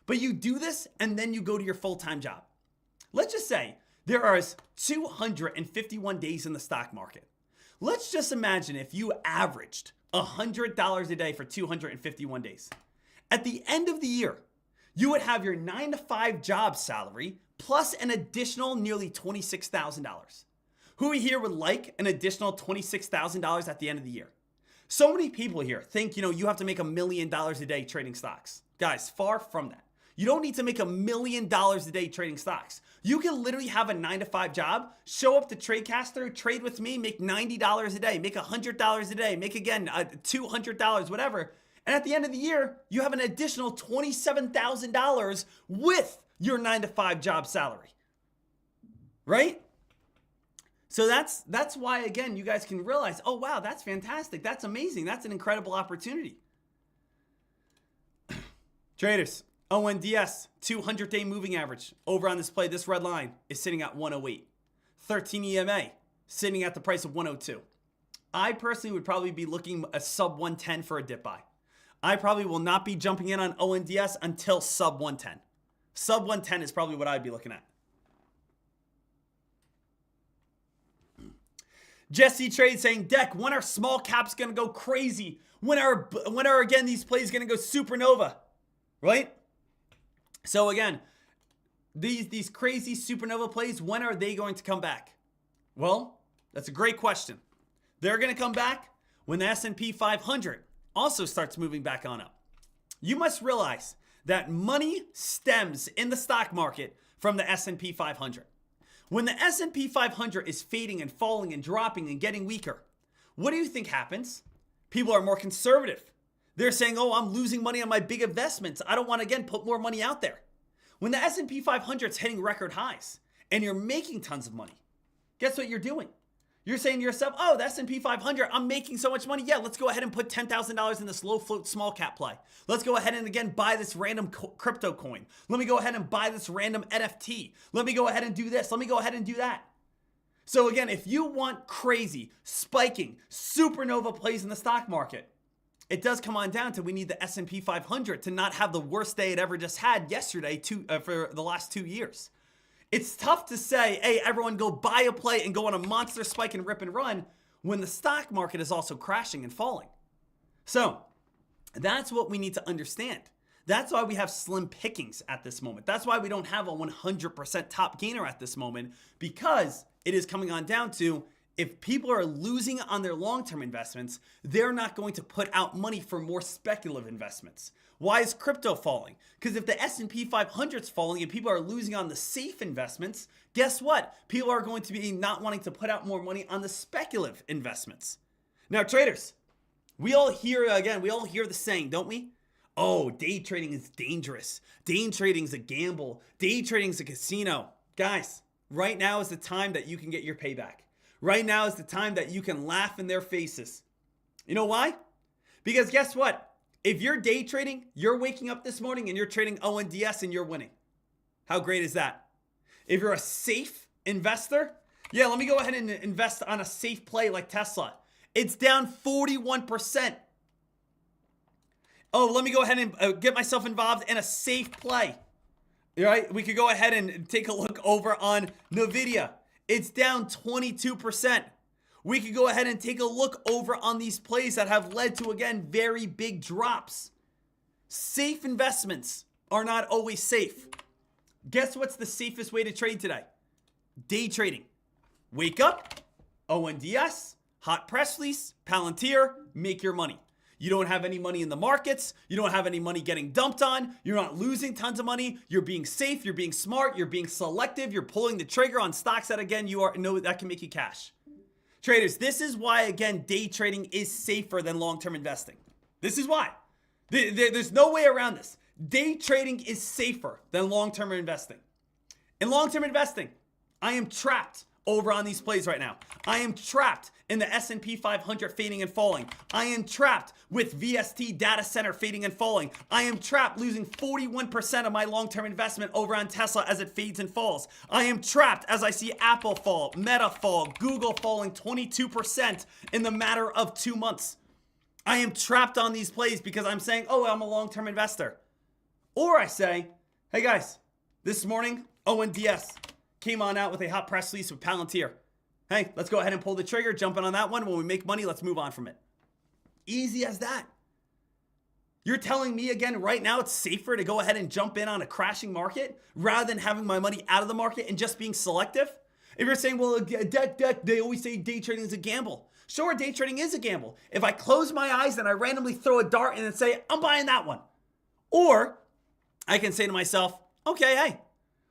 [SPEAKER 12] But you do this and then you go to your full-time job. Let's just say there are 251 days in the stock market. Let's just imagine if you averaged $100 a day for 251 days. At the end of the year, you would have your 9-to-5 job salary plus an additional nearly $26,000. Who here would like an additional $26,000 at the end of the year? So many people here think, you have to make $1 million a day trading stocks. Guys, far from that. You don't need to make $1 million a day trading stocks. You can literally have a 9-to-5 job, show up to Tradecaster, trade with me, make $90 a day, make $100 a day, make again $200, whatever. And at the end of the year, you have an additional $27,000 with your 9-to-5 job salary. Right? So that's why, again, you guys can realize, oh, wow, that's fantastic. That's amazing. That's an incredible opportunity. Traders. ONDS, 200-day moving average. Over on this play, this red line is sitting at 108. 13 EMA, sitting at the price of 102. I personally would probably be looking a sub 110 for a dip buy. I probably will not be jumping in on ONDS until sub 110. Sub 110 is probably what I'd be looking at. Jesse Trade saying, Dek, when are small caps going to go crazy? When are again these plays going to go supernova? Right? So again, these crazy supernova plays, when are they going to come back? Well, that's a great question. They're going to come back when the S&P 500 also starts moving back on up. You must realize that money stems in the stock market from the S&P 500. When the S&P 500 is fading and falling and dropping and getting weaker, what do you think happens? People are more conservative. They're saying, oh, I'm losing money on my big investments. I don't want to, again, put more money out there. When the S&P 500 is hitting record highs and you're making tons of money, guess what you're doing? You're saying to yourself, oh, the S&P 500, I'm making so much money. Yeah, let's go ahead and put $10,000 in this low float small cap play. Let's go ahead and, again, buy this random crypto coin. Let me go ahead and buy this random NFT. Let me go ahead and do this. Let me go ahead and do that. So, again, if you want crazy, spiking, supernova plays in the stock market, it does come on down to we need the S&P 500 to not have the worst day it ever just had yesterday for the last 2 years. It's tough to say, hey, everyone go buy a play and go on a monster spike and rip and run when the stock market is also crashing and falling. So that's what we need to understand. That's why we have slim pickings at this moment. That's why we don't have a 100% top gainer at this moment, because it is coming on down to, if people are losing on their long-term investments, they're not going to put out money for more speculative investments. Why is crypto falling? Because if the S&P 500 is falling and people are losing on the safe investments, guess what? People are going to be not wanting to put out more money on the speculative investments. Now, traders, we all hear the saying, don't we? Oh, day trading is dangerous. Day trading is a gamble. Day trading is a casino. Guys, right now is the time that you can get your payback. Right now is the time that you can laugh in their faces. You know why? Because guess what? If you're day trading, you're waking up this morning and you're trading ONDS and you're winning. How great is that? If you're a safe investor, yeah, let me go ahead and invest on a safe play like Tesla. It's down 41%. Oh, let me go ahead and get myself involved in a safe play. All right, we could go ahead and take a look over on NVIDIA. It's down 22%. We could go ahead and take a look over on these plays that have led to, again, very big drops. Safe investments are not always safe. Guess what's the safest way to trade today? Day trading. Wake up, ONDS, hot press release, Palantir, make your money. You don't have any money in the markets. You don't have any money getting dumped on. You're not losing tons of money. You're being safe. You're being smart. You're being selective. You're pulling the trigger on stocks that, again, that can make you cash. Traders, this is why, again, day trading is safer than long-term investing. This is why. There's no way around this. Day trading is safer than long-term investing. In long-term investing, I am trapped over on these plays right now. I am trapped in the S&P 500 fading and falling. I am trapped with VST data center fading and falling. I am trapped losing 41% of my long-term investment over on Tesla as it fades and falls. I am trapped as I see Apple fall, Meta fall, Google falling 22% in the matter of 2 months. I am trapped on these plays because I'm saying, oh, I'm a long-term investor. Or I say, hey guys, this morning, ONDS came on out with a hot press release with Palantir. Hey, let's go ahead and pull the trigger, jump in on that one. When we make money, let's move on from it. Easy as that. You're telling me again right now it's safer to go ahead and jump in on a crashing market rather than having my money out of the market and just being selective? If you're saying, well, they always say day trading is a gamble. Sure, day trading is a gamble. If I close my eyes and I randomly throw a dart and then say, I'm buying that one. Or I can say to myself, okay, hey,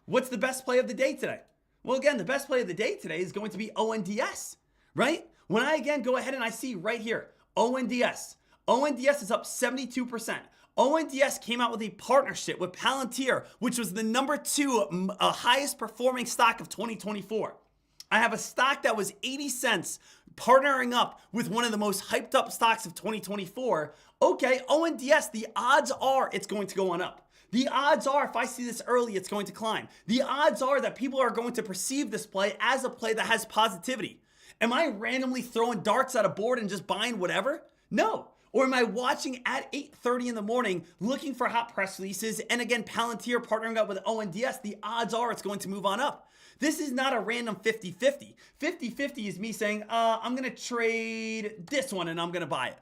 [SPEAKER 12] what's the best play of the day today? Well, again, the best play of the day today is going to be ONDS, right? When I, again, go ahead and I see right here, ONDS. ONDS is up 72%. ONDS came out with a partnership with Palantir, which was the number 2 highest performing stock of 2024. I have a stock that was 80 cents partnering up with one of the most hyped up stocks of 2024. Okay, ONDS, the odds are it's going to go on up. The odds are, if I see this early, it's going to climb. The odds are that people are going to perceive this play as a play that has positivity. Am I randomly throwing darts at a board and just buying whatever? No. Or am I watching at 8:30 in the morning, looking for hot press releases, and again, Palantir partnering up with ONDS, the odds are it's going to move on up. This is not a random 50-50. 50-50 is me saying, I'm going to trade this one and I'm going to buy it.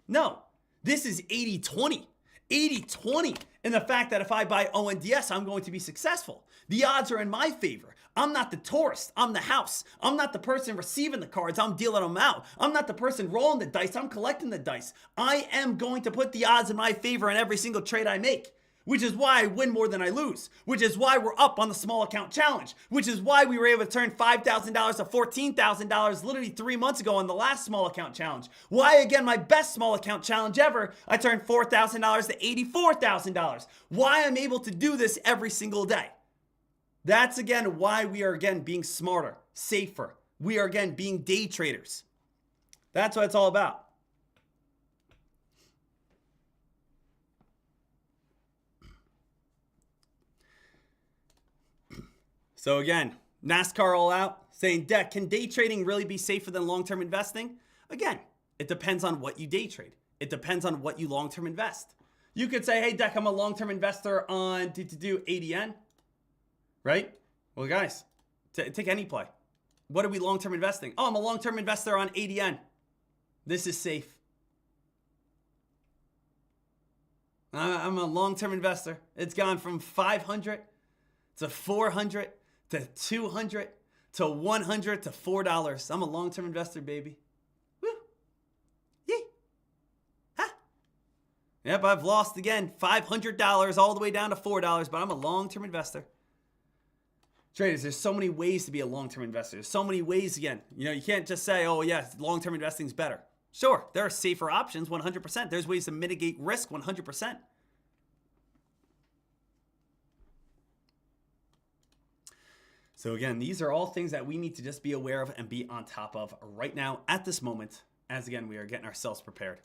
[SPEAKER 12] No, this is 80-20. 80-20 in the fact that if I buy ONDS, I'm going to be successful. The odds are in my favor. I'm not the tourist. I'm the house. I'm not the person receiving the cards. I'm dealing them out. I'm not the person rolling the dice. I'm collecting the dice. I am going to put the odds in my favor in every single trade I make, which is why I win more than I lose, which is why we're up on the small account challenge, which is why we were able to turn $5,000 to $14,000 literally 3 months ago on the last small account challenge. Why, again, my best small account challenge ever, I turned $4,000 to $84,000. Why I'm able to do this every single day. That's, again, why we are, again, being smarter, safer. We are, again, being day traders. That's what it's all about. So again, NASCAR all out, saying, Dek, can day trading really be safer than long-term investing? Again, it depends on what you day trade. It depends on what you long-term invest. You could say, hey, Dek, I'm a long-term investor on do ADN, right? Well, guys, take any play. What are we long-term investing? Oh, I'm a long-term investor on ADN. This is safe. I'm a long-term investor. It's gone from 500 to 400 to 200 to 100 to $4. I'm a long-term investor, baby. Woo. Yee. Ha. Yep, I've lost again $500 all the way down to $4, but I'm a long-term investor. Traders, there's so many ways to be a long-term investor. There's so many ways, again. You know, you can't just say, oh, yeah, long-term investing is better. Sure, there are safer options, 100%. There's ways to mitigate risk, 100%. So again, these are all things that we need to just be aware of and be on top of right now at this moment, as again, we are getting ourselves prepared.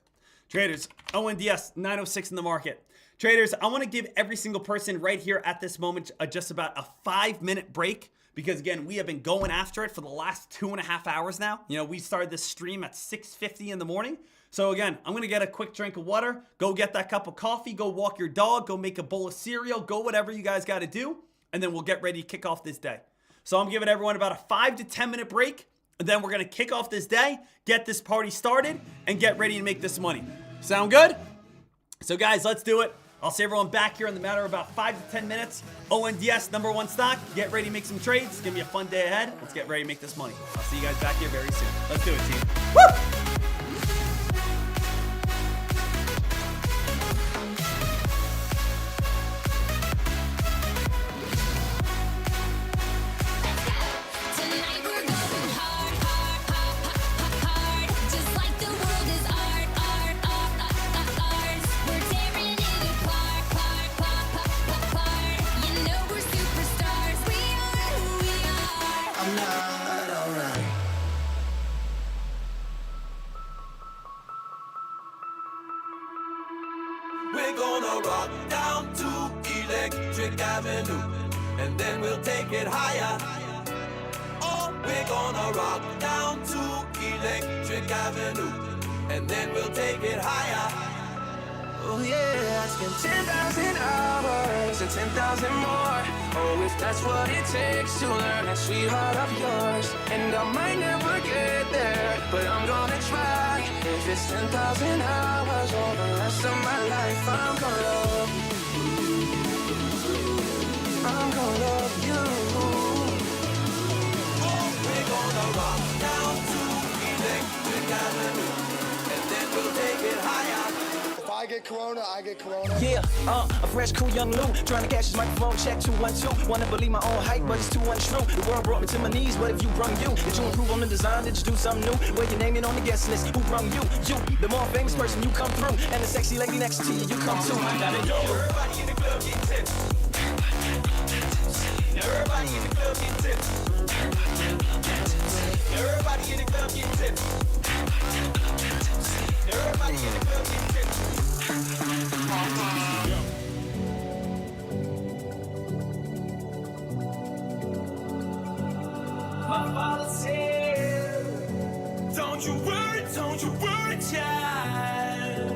[SPEAKER 12] Traders, ONDS 906 in the market. Traders, I want to give every single person right here at this moment just about a 5-minute break, because again, we have been going after it for the last 2.5 hours now. You know, we started this stream at 6:50 in the morning. So again, I'm going to get a quick drink of water, go get that cup of coffee, go walk your dog, go make a bowl of cereal, go whatever you guys got to do, and then we'll get ready to kick off this day. So I'm giving everyone about a 5 to 10 minute break, and then we're going to kick off this day, get this party started, and get ready to make this money. Sound good? So guys, let's do it. I'll see everyone back here in the matter of about 5 to 10 minutes. ONDS, #1 stock. Get ready to make some trades. It's going to be a fun day ahead. Let's get ready to make this money. I'll see you guys back here very soon. Let's do it, team. Woo!
[SPEAKER 4] We're gonna rock down to Electric Avenue, and then we'll take it higher. Oh, we're gonna rock down to Electric Avenue, and then we'll take it higher.
[SPEAKER 6] Oh yeah, I spent 10,000 hours and 10,000 more. Oh, if that's what it takes to learn that sweetheart of yours. And I might never get there, but I'm gonna try. If it's 10,000 hours or the rest of my life, I'm gonna love you. I'm gonna love you.
[SPEAKER 4] Oh, we're gonna rock down to Electric Avenue, and then we'll take it higher.
[SPEAKER 11] I get corona, I get corona.
[SPEAKER 6] Yeah, a fresh, cool young Lou, trying to catch his microphone, check 212. Wanna believe my own hype, but it's too untrue. The world brought me to my knees, what if you brung you? Did you improve on the design, did you do something new? Where you name it on the guest list, who brung you? You, the more famous person, you come through. And the sexy lady next to you, you come too.
[SPEAKER 4] Everybody in the club get tips. Everybody in the club get tips. Everybody in the club get tips. Everybody in the club get tips.
[SPEAKER 16] My father said, don't you worry, child.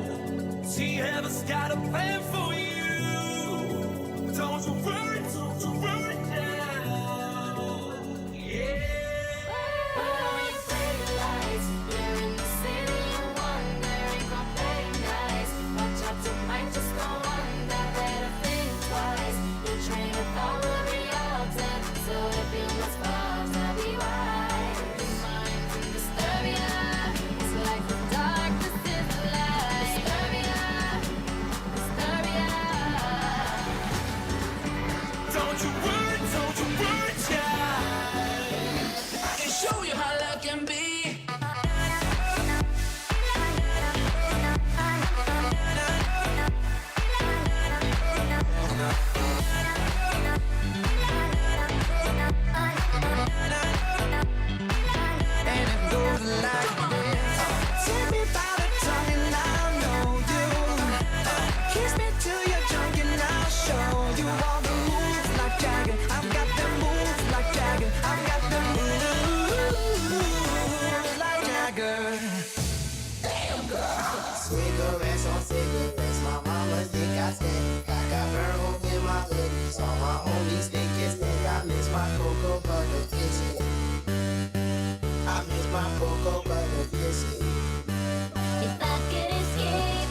[SPEAKER 16] See, heaven's got a plan for you. Don't you worry, child. Yeah.
[SPEAKER 10] miss all my homies, they kiss me. I miss my cocoa butter biscuit. I miss my cocoa butter biscuit.
[SPEAKER 17] If I could escape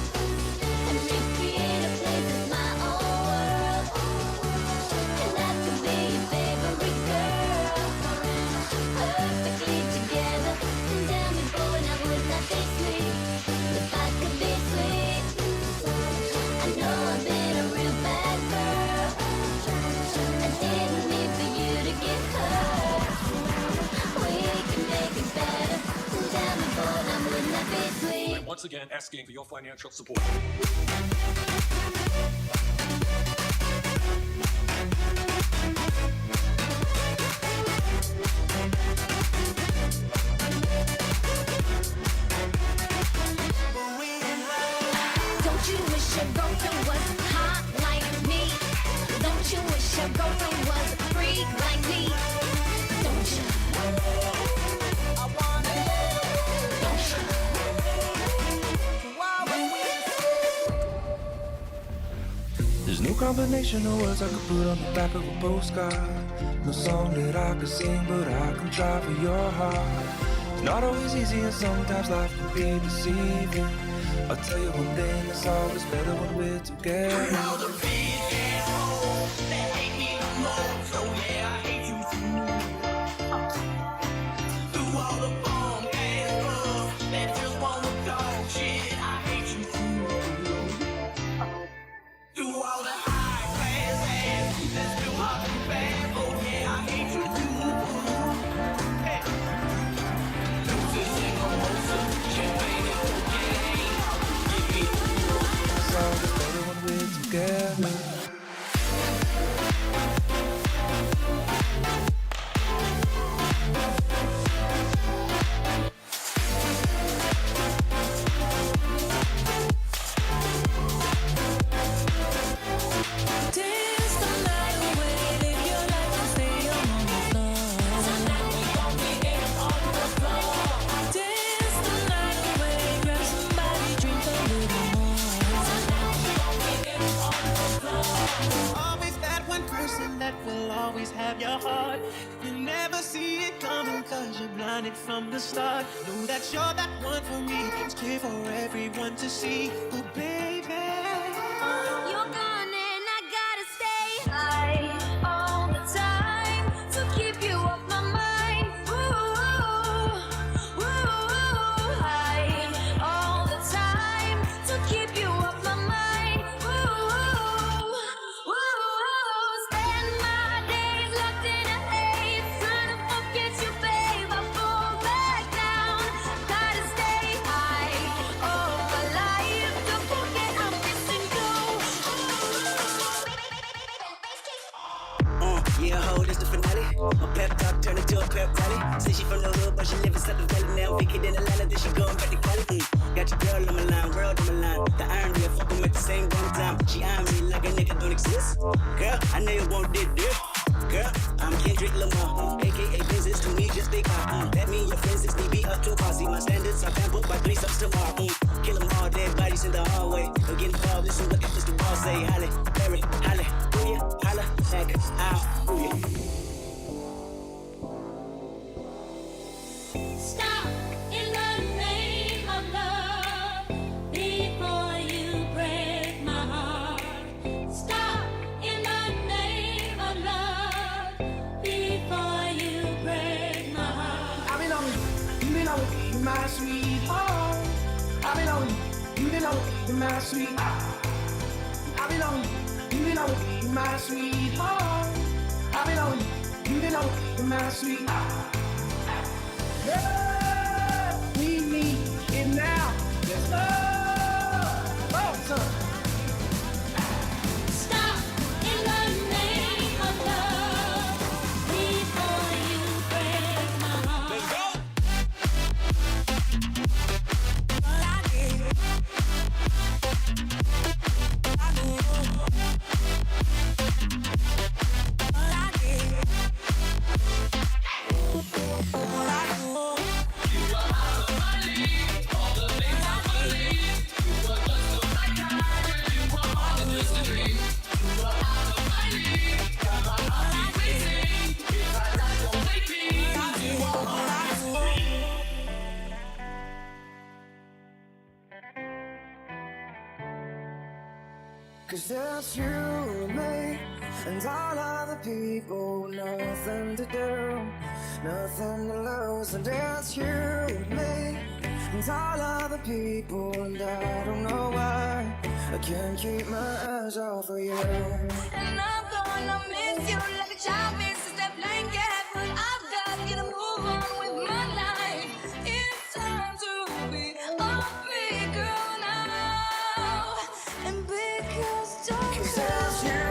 [SPEAKER 17] and recreate a place of my own world, and I could be your favorite girl, perfectly together, and tell me, boy, now would that be sweet? If I could be sweet, I know I've been a real bad girl. I didn't mean for you to get hurt. We can make it better. Tell me, boy, now wouldn't that be sweet?
[SPEAKER 18] We're once again asking for your financial support.
[SPEAKER 17] Don't you wish your girlfriend was hot like me? Don't you wish your girlfriend was a freak like me? Don't you? I wanna live. Don't you?
[SPEAKER 6] There's no combination of words I could put on the back of a postcard. No song that I could sing, but I can try for your heart. It's not always easy, and sometimes life can be deceiving. I'll tell you one thing, it's always better when we're together.
[SPEAKER 10] All the rich assholes that hate me the most, oh yeah, I hate you too. Through all the bomb ass girls that just wanna talk shit, I hate you too. Through all the high class ass that's still hopping fast, oh yeah, I hate you too. Hey. Deuces and mimosas, champagne and cocaine. Give me
[SPEAKER 6] It's always better when we're together.
[SPEAKER 3] Dance the night away, live your life and stay on the floor. Tonight we gon' get on the floor. Dance the night away, grab somebody, drink a little more. Tonight we gon' get on the floor.
[SPEAKER 16] Always that one person that will always have your heart. You never see it coming cause you're blinded from the start. Know that you're that one for me. It's clear for everyone to see. Oh baby,
[SPEAKER 17] You're gone and I gotta stay high all the time to keep you off my mind. Ooh, high all the time to keep you off my mind. Ooh, spend my days locked in a haze, trying to forget you, babe. I fall back down. Gotta stay high all my life to forget I'm missing you.
[SPEAKER 10] yeah, ho, this the finale. A pep talk turned into a pep rally. Say she from the hood, but she live inside the valley now. Wicked in Atlanta, then she going back to Cali. Got your girl on my line, world on my line. The irony of fuck 'em at the same damn time. She eyeing me like a nigga don't exist. Girl, I know you want this. Girl, I'm Kendrick Lamar, aka business to me, just think that mean your friends 6 dB up to posse. My standards are pampered by 3 subs tomorrow. Kill 'em all, dead bodies in the hallway. Don't get involved, listen what Mr. Ball say. Halle, Berry, Halle, Booyah, Holla, Nigga, ow, Booyah.
[SPEAKER 17] Stop in the name of love before you break my heart. Stop in the name of love before you break my heart.
[SPEAKER 16] I've been on you, you've been on you, my sweetheart. I've been on you, you've been on you, my sweetheart. I've been on you, you've been on you, my sweetheart. I've been on you, you've been on you, my sweetheart. Yeah, we need it now. Let's go. Oh, son.
[SPEAKER 17] Stop in the name of love before you break my heart. Let's go.
[SPEAKER 3] You are out of my league. All the things I believe.
[SPEAKER 8] 'Cause there's you and me and all other people, nothing to do, nothing to lose. And there's you and me and all other people, and I don't know why I can't keep my eyes off of you.
[SPEAKER 2] And I'm gonna miss you like a child misses that blanket, but I've got to get a move on with my life. It's time to be a big girl now, and because
[SPEAKER 8] Cause there's you,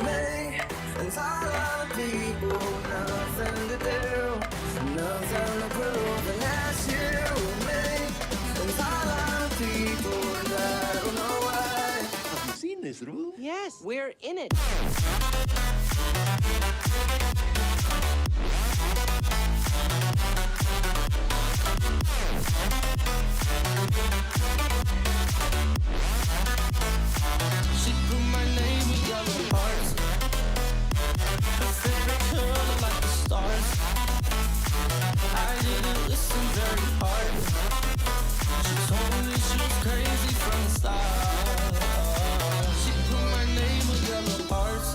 [SPEAKER 8] me, and all other people, nothing to do, nothing to prove. And that's you, me, and all other people, and I don't know why.
[SPEAKER 19] Have you seen this room?
[SPEAKER 9] Yes, we're in it.
[SPEAKER 4] She put my name with yellow hearts. Her favorite color like the stars. I didn't listen very hard. She told me she was crazy from the start. She put my name with yellow hearts.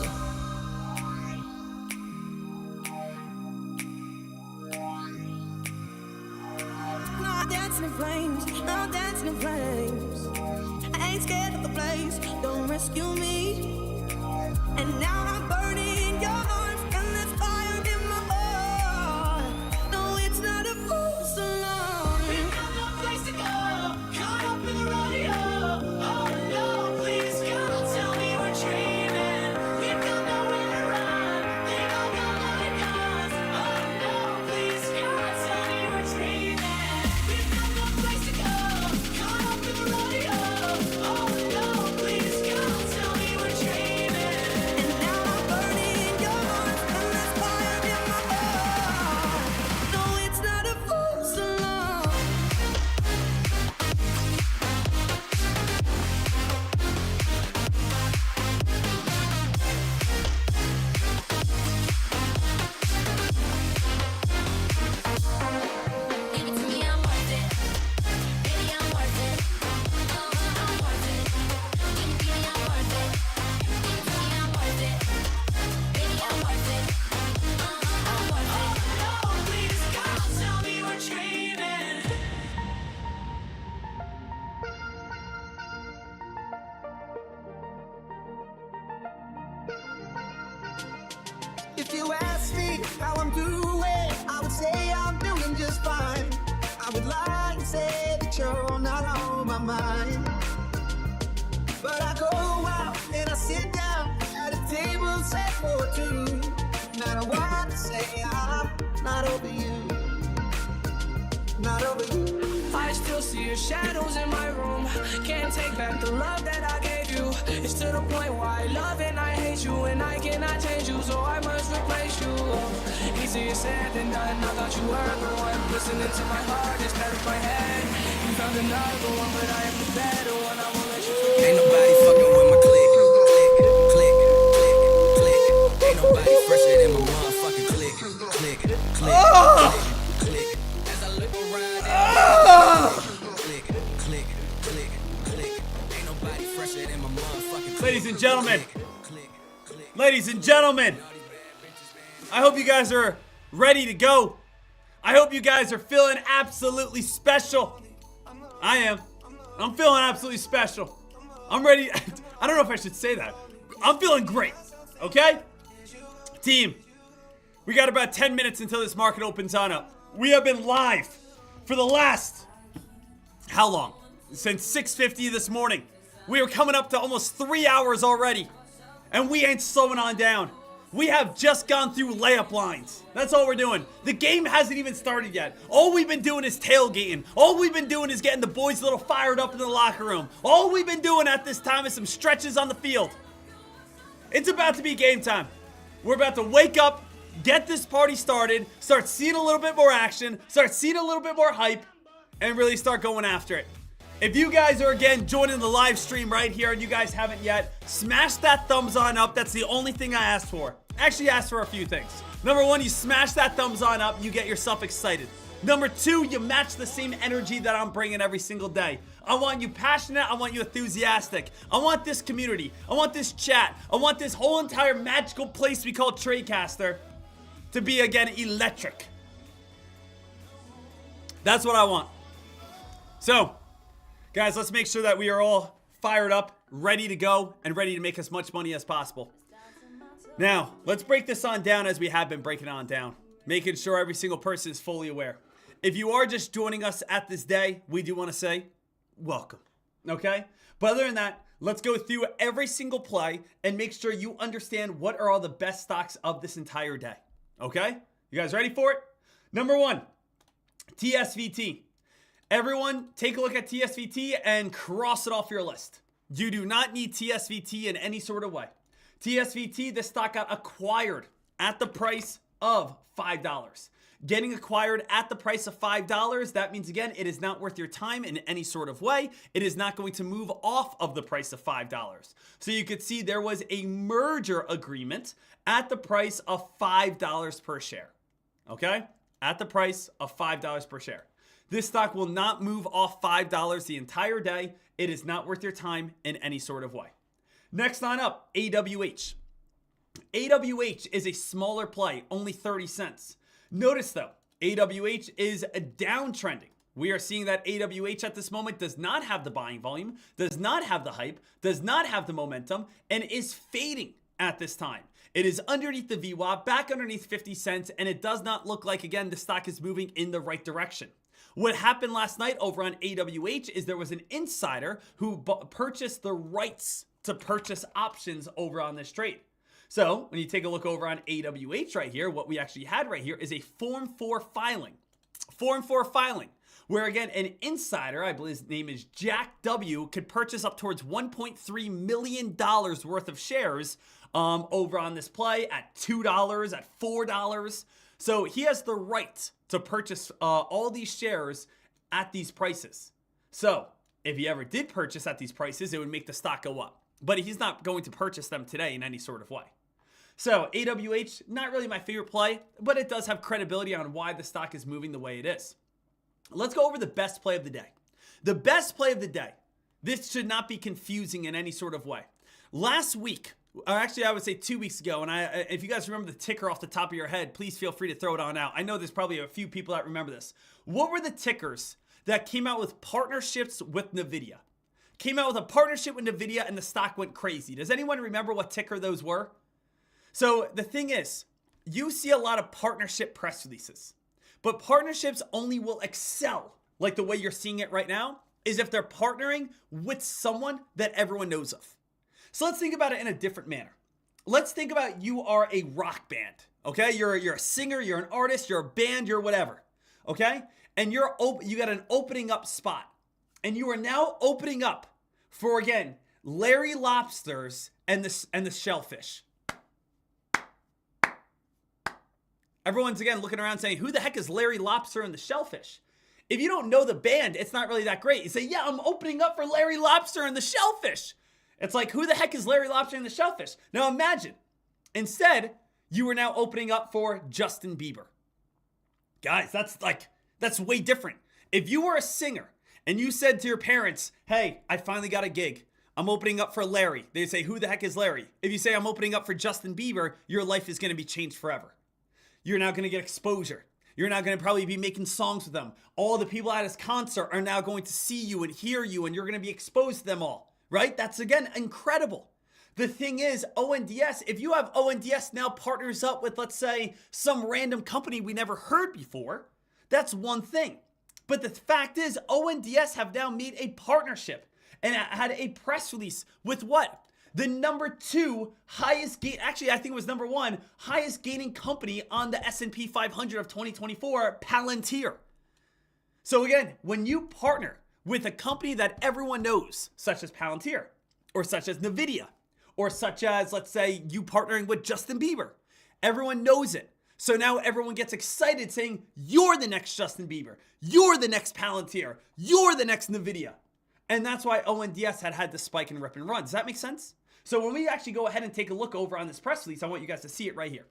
[SPEAKER 2] now dancing in flames, now dancing in flames. I ain't scared of the blaze, don't rescue me. And now I'm burning in your arms, and there's fire in my heart. No, it's not a false alarm.
[SPEAKER 8] We've got no place to go, caught up in the rodeo. Oh no, please God, tell me we're dreaming. We've got nowhere to run, they don't got loaded guns. Oh no, please God, tell me we're dreaming. We've got no place to go, caught up in the rodeo. Oh no, please God, tell me we're dreaming.
[SPEAKER 2] And now I'm burning in your arms, and there's fire in my heart. No, it's not a false alarm.
[SPEAKER 17] Give it to me, I'm worth it. Baby, I'm worth it. I'm worth it. Give me, I'm worth it. Give it to me, I'm worth it. Baby, I'm worth it. I'm worth it.
[SPEAKER 8] Oh, please God, tell me we're dreaming.
[SPEAKER 10] If you ask me how I'm doing, I would say I'm doing just fine. I would lie and say that you're not on my mind. But I go out and I sit down at a table set for two. And I don't want to say I'm not over you. Not over you.
[SPEAKER 6] I still see your shadows in my room. Can't take back the love that I gave you. It's to the point where I love and I hate you, and I cannot change you, so I must replace you. Easier said than done. I thought you were the one listening to my heart instead of my head. You found another one, but I am the better one. I won't let you forget.
[SPEAKER 4] Ain't nobody fucking with my click. Click, click, click. Ain't nobody fresher than my motherfucking click. Click, click, click. As I look around click, click, click, click. Ain't nobody fresher than my motherfucking click.
[SPEAKER 12] Ladies and gentlemen, ladies and gentlemen, I hope you guys are ready to go. I hope you guys are feeling absolutely special. I am. I'm feeling absolutely special. I'm ready. I don't know if I should say that. I'm feeling great. Okay? Team, we got about 10 minutes until this market opens on up. We have been live for the last, how long? Since 6:50 this morning. We are coming up to almost 3 hours already. And we ain't slowing on down. We have just gone through layup lines. That's all we're doing. The game hasn't even started yet. All we've been doing is tailgating. All we've been doing is getting the boys a little fired up in the locker room. All we've been doing at this time is some stretches on the field. It's about to be game time. We're about to wake up, get this party started, start seeing a little bit more action, start seeing a little bit more hype, and really start going after it. If you guys are, again, joining the live stream right here and you guys haven't yet, smash that thumbs on up. That's the only thing I asked for. Actually, I asked for a few things. Number one, you smash that thumbs on up. You get yourself excited. Number two, you match the same energy that I'm bringing every single day. I want you passionate. I want you enthusiastic. I want this community. I want this chat. I want this whole entire magical place we call Tradecaster to be, again, electric. That's what I want. So, guys, let's make sure that we are all fired up, ready to go, and ready to make as much money as possible. Now, let's break this on down as we have been breaking on down, making sure every single person is fully aware. If you are just joining us at this day, we do want to say welcome, okay? But other than that, let's go through every single play and make sure you understand what are all the best stocks of this entire day, okay? You guys ready for it? Number one, TSVT. Everyone, take a look at TSVT and cross it off your list. You do not need TSVT in any sort of way. TSVT, this stock got acquired at the price of $5. Getting acquired at the price of $5, that means, again, it is not worth your time in any sort of way. It is not going to move off of the price of $5. So you could see there was a merger agreement at the price of $5 per share. Okay? At the price of $5 per share. This stock will not move off $5 the entire day. It is not worth your time in any sort of way. Next on up, AWH. AWH is a smaller play, only 30 cents. Notice though, AWH is downtrending. We are seeing that AWH at this moment does not have the buying volume, does not have the hype, does not have the momentum, and is fading at this time. It is underneath the VWAP, back underneath 50 cents, and it does not look like, again, the stock is moving in the right direction. What happened last night over on AWH is there was an insider who purchased the rights to purchase options over on this trade. So when you take a look over on AWH right here, what we actually had right here is a Form 4 filing. Form 4 filing, where again, an insider, I believe his name is Jack W., could purchase up towards $1.3 million worth of shares over on this play at $2, at $4. So he has the right to purchase all these shares at these prices. So if he ever did purchase at these prices, it would make the stock go up. But he's not going to purchase them today in any sort of way. So AWH, not really my favorite play, but it does have credibility on why the stock is moving the way it is. Let's go over the best play of the day. The best play of the day. This should not be confusing in any sort of way. Last week, or actually I would say 2 weeks ago, and if you guys remember the ticker off the top of your head, please feel free to throw it on out. I know there's probably a few people that remember this. What were the tickers that came out with partnerships with NVIDIA? Came out with a partnership with NVIDIA and the stock went crazy. Does anyone remember what ticker those were? So the thing is, you see a lot of partnership press releases, but partnerships only will excel, like the way you're seeing it right now, is if they're partnering with someone that everyone knows of. So let's think about it in a different manner. Let's think about you are a rock band, okay? You're a singer, you're an artist, you're a band, you're whatever, okay? And you got an opening up spot, and you are now opening up for, again, Larry Lobsters and the Shellfish. Everyone's, again, looking around saying, who the heck is Larry Lobster and the Shellfish? If you don't know the band, it's not really that great. You say, yeah, I'm opening up for Larry Lobster and the Shellfish. It's like, who the heck is Larry Lobster and the Shellfish? Now imagine, instead, you are now opening up for Justin Bieber. Guys, that's way different. If you were a singer and you said to your parents, hey, I finally got a gig. I'm opening up for Larry. They say, who the heck is Larry? If you say I'm opening up for Justin Bieber, your life is going to be changed forever. You're now going to get exposure. You're now going to probably be making songs with them. All the people at his concert are now going to see you and hear you, and you're going to be exposed to them all, right? That's, again, incredible. The thing is, ONDS, if you have ONDS now partners up with, let's say, some random company we never heard before, that's one thing. But the fact is, ONDS have now made a partnership and had a press release with what? The number 2 highest gain, actually I think it was number 1 highest gaining company on the S&P 500 of 2024, Palantir. So again, when you partner with a company that everyone knows, such as Palantir, or such as NVIDIA, or such as, let's say, you partnering with Justin Bieber, everyone knows it. So now everyone gets excited saying, you're the next Justin Bieber, you're the next Palantir, you're the next NVIDIA. And that's why ONDS had the spike and rip and run. Does that make sense? So when we actually go ahead and take a look over on this press release, I want you guys to see it right here.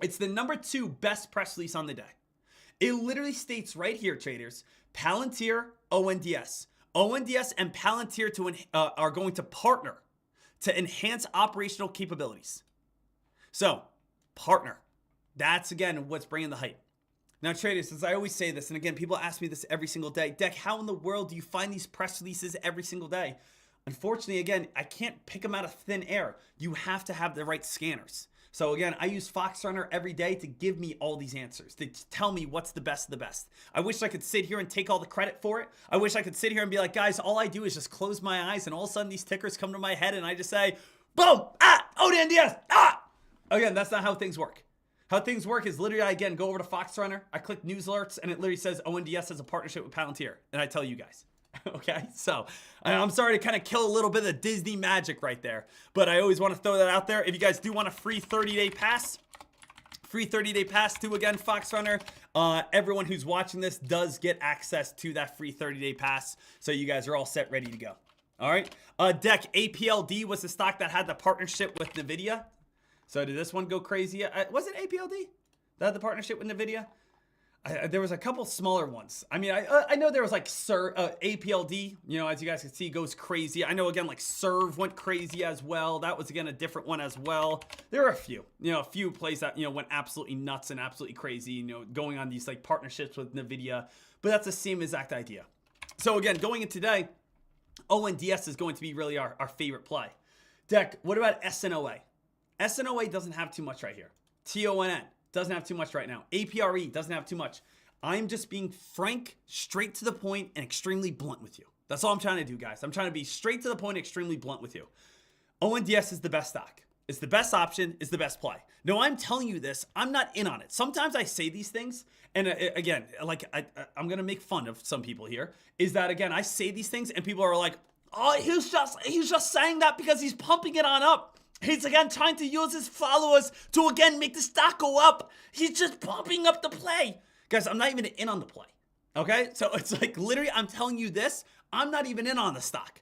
[SPEAKER 12] It's the number 2 best press release on the day. It literally states right here, traders, Palantir, ONDS. ONDS and Palantir are going to partner to enhance operational capabilities. So, partner. That's, again, what's bringing the hype. Now, traders, as I always say this, and again, people ask me this every single day, Dek, how in the world do you find these press releases every single day? Unfortunately, again, I can't pick them out of thin air. You have to have the right scanners. So again, I use FoxRunner every day to give me all these answers, to tell me what's the best of the best. I wish I could sit here and take all the credit for it. I wish I could sit here and be like, guys, all I do is just close my eyes and all of a sudden these tickers come to my head and I just say, boom, ONDS, Again, that's not how things work. How things work is literally, I, again, go over to FoxRunner, I click news alerts, and it literally says ONDS has a partnership with Palantir, and I tell you guys. Okay, so I'm sorry to kind of kill a little bit of the Disney magic right there, but I always want to throw that out there. If you guys do want a free 30-day pass, to, again, FoxRunner, everyone who's watching this does get access to that free 30-day pass, so you guys are all set, ready to go. All right, Dek, APLD was the stock that had the partnership with NVIDIA. So did this one go crazy? Was it APLD that had the partnership with NVIDIA? There was a couple smaller ones. I mean, I know there was like APLD, you know, as you guys can see, goes crazy. I know, again, like Serve went crazy as well. That was, again, a different one as well. There are a few plays that, you know, went absolutely nuts and absolutely crazy, you know, going on these like partnerships with NVIDIA. But that's the same exact idea. So again, going into today, ONDS is going to be really our favorite play. Dek, what about SNOA? SNOA doesn't have too much right here. TONN doesn't have too much right now. APRE doesn't have too much. I'm just being frank, straight to the point, and extremely blunt with you. That's all I'm trying to do, guys. I'm trying to be straight to the point, extremely blunt with you. ONDS is the best stock. It's the best option. It's the best play. No, I'm telling you this. I'm not in on it. Sometimes I say these things, and again, like I'm gonna make fun of some people here. Is that, again, I say these things, and people are like, "Oh, he's just saying that because he's pumping it on up. He's, again, trying to use his followers to, again, make the stock go up. He's just pumping up the play." Guys, I'm not even in on the play, okay? So it's like, literally, I'm telling you this. I'm not even in on the stock,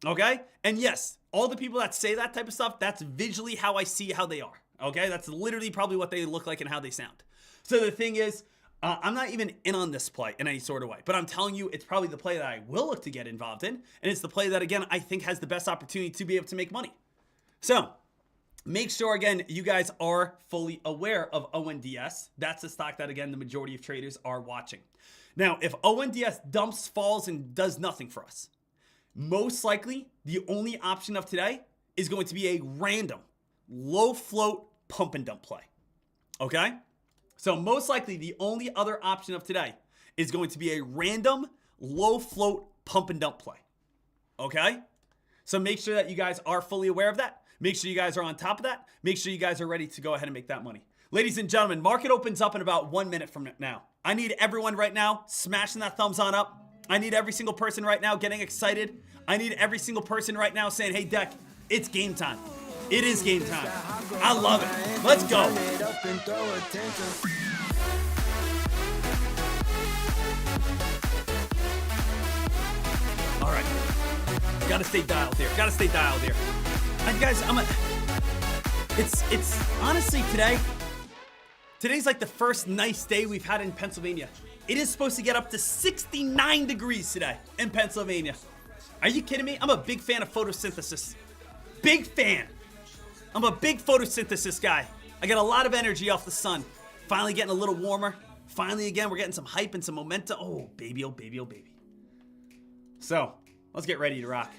[SPEAKER 12] okay? And yes, all the people that say that type of stuff, that's visually how I see how they are, okay? That's literally probably what they look like and how they sound. So the thing is, I'm not even in on this play in any sort of way, but I'm telling you, it's probably the play that I will look to get involved in, and it's the play that, again, I think has the best opportunity to be able to make money. So make sure, again, you guys are fully aware of ONDS. That's a stock that, again, the majority of traders are watching. Now, if ONDS dumps, falls, and does nothing for us, most likely the only option of today is going to be a random low float pump and dump play. Okay? So most likely the only other option of today is going to be a random low float pump and dump play. Okay? So make sure that you guys are fully aware of that. Make sure you guys are on top of that. Make sure you guys are ready to go ahead and make that money. Ladies and gentlemen, market opens up in about 1 minute from now. I need everyone right now smashing that thumbs on up. I need every single person right now getting excited. I need every single person right now saying, "Hey, Dek, it's game time." It is game time. I love it. Let's go. All right. Gotta stay dialed here. Gotta stay dialed here. And guys, it's honestly today's like the first nice day we've had in Pennsylvania. It is supposed to get up to 69 degrees today in Pennsylvania. Are you kidding me? I'm a big fan of photosynthesis. Big fan. I'm a big photosynthesis guy. I get a lot of energy off the sun. Finally getting a little warmer. Finally, again, we're getting some hype and some momentum. Oh, baby, oh, baby, oh, baby. So, let's get ready to rock.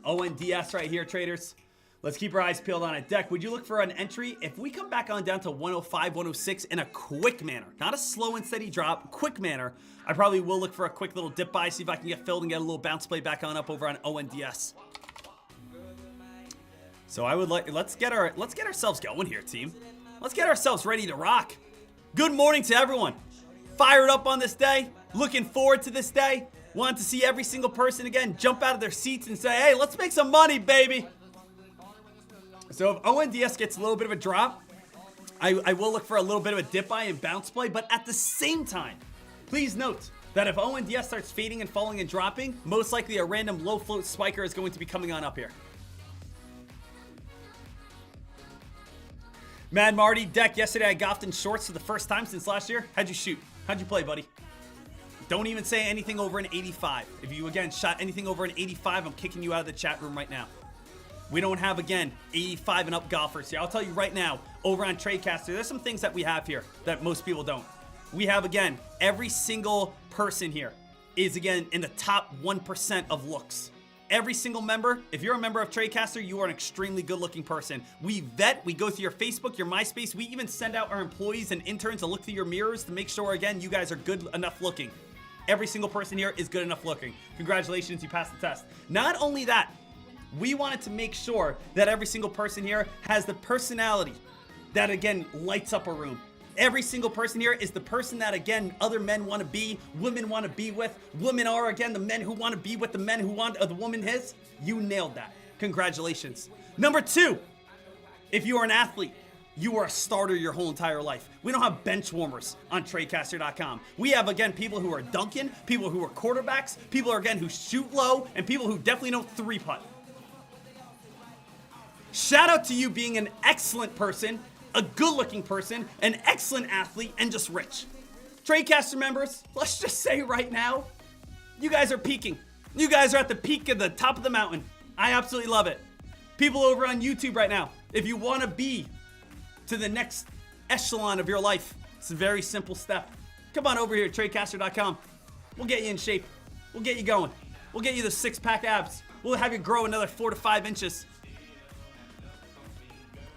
[SPEAKER 12] ONDS right here, traders. Let's keep our eyes peeled on it. Dek, would you look for an entry? If we come back on down to 105, 106 in a quick manner, not a slow and steady drop, quick manner, I probably will look for a quick little dip buy, see if I can get filled and get a little bounce play back on up over on ONDS. So I would like, let's get ourselves going here, team. Let's get ourselves ready to rock. Good morning to everyone. Fired up on this day. Looking forward to this day. Want to see every single person, again, jump out of their seats and say, "Hey, let's make some money, baby." So if ONDS gets a little bit of a drop, I will look for a little bit of a dip buy and bounce play. But at the same time, please note that if ONDS starts fading and falling and dropping, most likely a random low float spiker is going to be coming on up here. Mad Marty, Dek, yesterday I golfed in shorts for the first time since last year. How'd you shoot? How'd you play, buddy? Don't even say anything over an 85. If you, again, shot anything over an 85, I'm kicking you out of the chat room right now. We don't have, again, 85 and up golfers here. I'll tell you right now, over on TradeCaster, there's some things that we have here that most people don't. We have, again, every single person here is, again, in the top 1% of looks. Every single member, if you're a member of TradeCaster, you are an extremely good-looking person. We vet, we go through your Facebook, your MySpace. We even send out our employees and interns to look through your mirrors to make sure, again, you guys are good enough looking. Every single person here is good enough looking. Congratulations, you passed the test. Not only that, we wanted to make sure that every single person here has the personality that, again, lights up a room. Every single person here is the person that, again, other men want to be, women want to be with. Women are, again, the men who want to be with the men who want the woman his. You nailed that. Congratulations. Number 2, if you are an athlete, you are a starter your whole entire life. We don't have bench warmers on TradeCaster.com. We have, again, people who are dunking, people who are quarterbacks, people, again, who shoot low, and people who definitely know 3-putt. Shout out to you being an excellent person, a good-looking person, an excellent athlete, and just rich. TradeCaster members, let's just say right now, you guys are peaking. You guys are at the peak of the top of the mountain. I absolutely love it. People over on YouTube right now, if you want to be to the next echelon of your life, it's a very simple step. Come on over here at TradeCaster.com. We'll get you in shape. We'll get you going. We'll get you the 6-pack abs. We'll have you grow another 4 to 5 inches.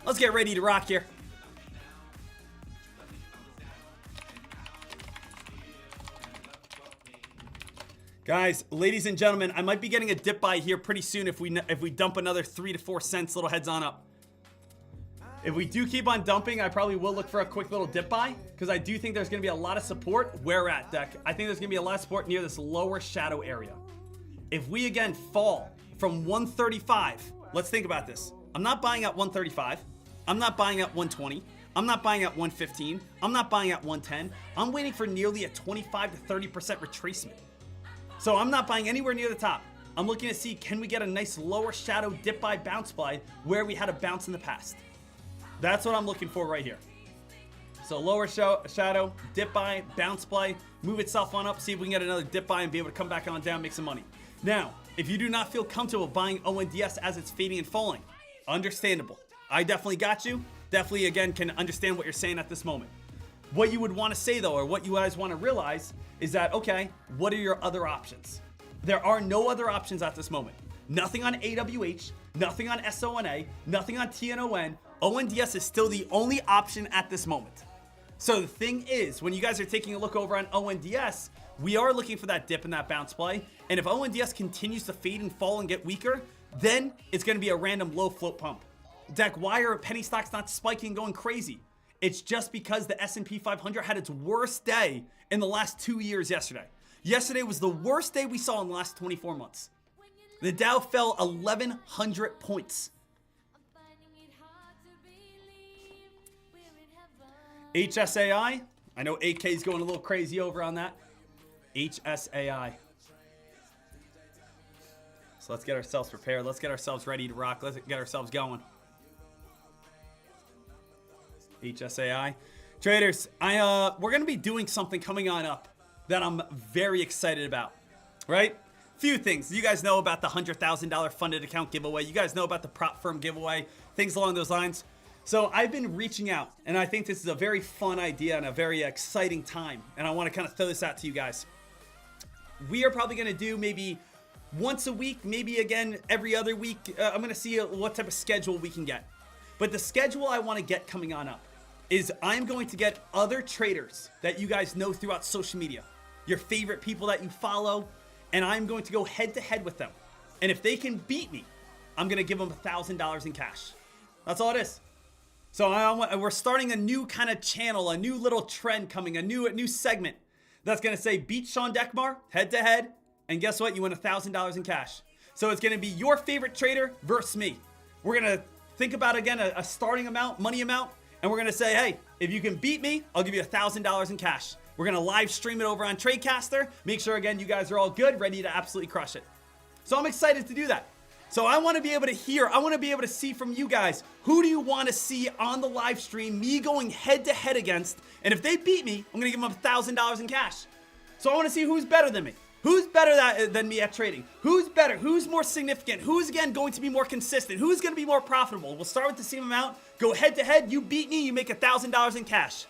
[SPEAKER 12] Let's get ready to rock here. Guys, ladies and gentlemen, I might be getting a dip buy here pretty soon if we dump another 3 to 4 cents. Little heads on up. If we do keep on dumping, I probably will look for a quick little dip buy because I do think there's going to be a lot of support. Where at, Dek? I think there's going to be a lot of support near this lower shadow area. If we, again, fall from 135, let's think about this. I'm not buying at 135. I'm not buying at 120. I'm not buying at 115. I'm not buying at 110. I'm waiting for nearly a 25 to 30% retracement. So I'm not buying anywhere near the top. I'm looking to see, can we get a nice lower shadow dip buy, bounce buy where we had a bounce in the past. That's what I'm looking for right here. So lower shadow, dip buy, bounce buy, move itself on up, see if we can get another dip buy and be able to come back on down, make some money. Now, if you do not feel comfortable buying ONDS as it's fading and falling, understandable. I definitely got you. Definitely, again, can understand what you're saying at this moment. What you would want to say, though, or what you guys want to realize is that, okay, what are your other options? There are no other options at this moment. Nothing on AWH, nothing on SONA, nothing on TNON. ONDS is still the only option at this moment. So the thing is, when you guys are taking a look over on ONDS, we are looking for that dip and that bounce play. And if ONDS continues to fade and fall and get weaker, then it's going to be a random low float pump. Dek, why are penny stocks not spiking and going crazy? It's just because the S&P 500 had its worst day in the last 2 years yesterday. Yesterday was the worst day we saw in the last 24 months. The Dow fell 1,100 points. HSAI, I know AK is going a little crazy over on that. HSAI. So let's get ourselves prepared. Let's get ourselves ready to rock. Let's get ourselves going. HSAI. Traders, we're going to be doing something coming on up that I'm very excited about, right? Few things. You guys know about the $100,000 funded account giveaway. You guys know about the prop firm giveaway, things along those lines. So I've been reaching out, and I think this is a very fun idea and a very exciting time, and I want to kind of throw this out to you guys. We are probably going to do maybe once a week, maybe again every other week. I'm going to see what type of schedule we can get. But the schedule I want to get coming on up is I'm going to get other traders that you guys know throughout social media, your favorite people that you follow, and I'm going to go head-to-head with them. And if they can beat me, I'm going to give them $1,000 in cash. That's all it is. So we're starting a new kind of channel, a new little trend coming, a new segment that's going to say beat Sean Dekmar head-to-head, and guess what? You win $1,000 in cash. So it's going to be your favorite trader versus me. We're going to think about, again, a starting amount, money amount, and we're going to say, hey, if you can beat me, I'll give you $1,000 in cash. We're going to live stream it over on TradeCaster. Make sure, again, you guys are all good, ready to absolutely crush it. So I'm excited to do that. So I want to be able to hear, I want to be able to see from you guys, who do you want to see on the live stream, me going head-to-head against, and if they beat me, I'm going to give them $1,000 in cash. So I want to see who's better than me. Who's better than me at trading? Who's better? Who's more significant? Who's, again, going to be more consistent? Who's going to be more profitable? We'll start with the same amount. Go head to head. You beat me. You make $1,000 in cash.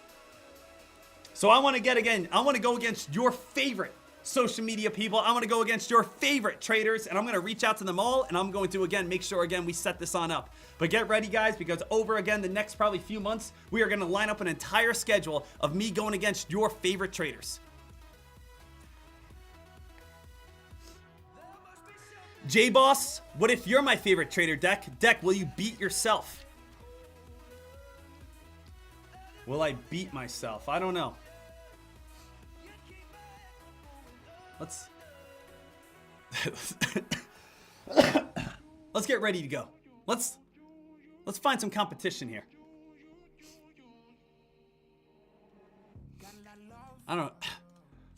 [SPEAKER 12] So I want to go against your favorite social media people. I want to go against your favorite traders, and I'm going to reach out to them all, and I'm going to, again, make sure, again, we set this on up. But get ready, guys, because over, again, the next probably few months, we are going to line up an entire schedule of me going against your favorite traders. J-Boss, what if you're my favorite trader, Dek? Dek, will you beat yourself? Will I beat myself? I don't know. Let's get ready to go. Let's find some competition here. I don't know.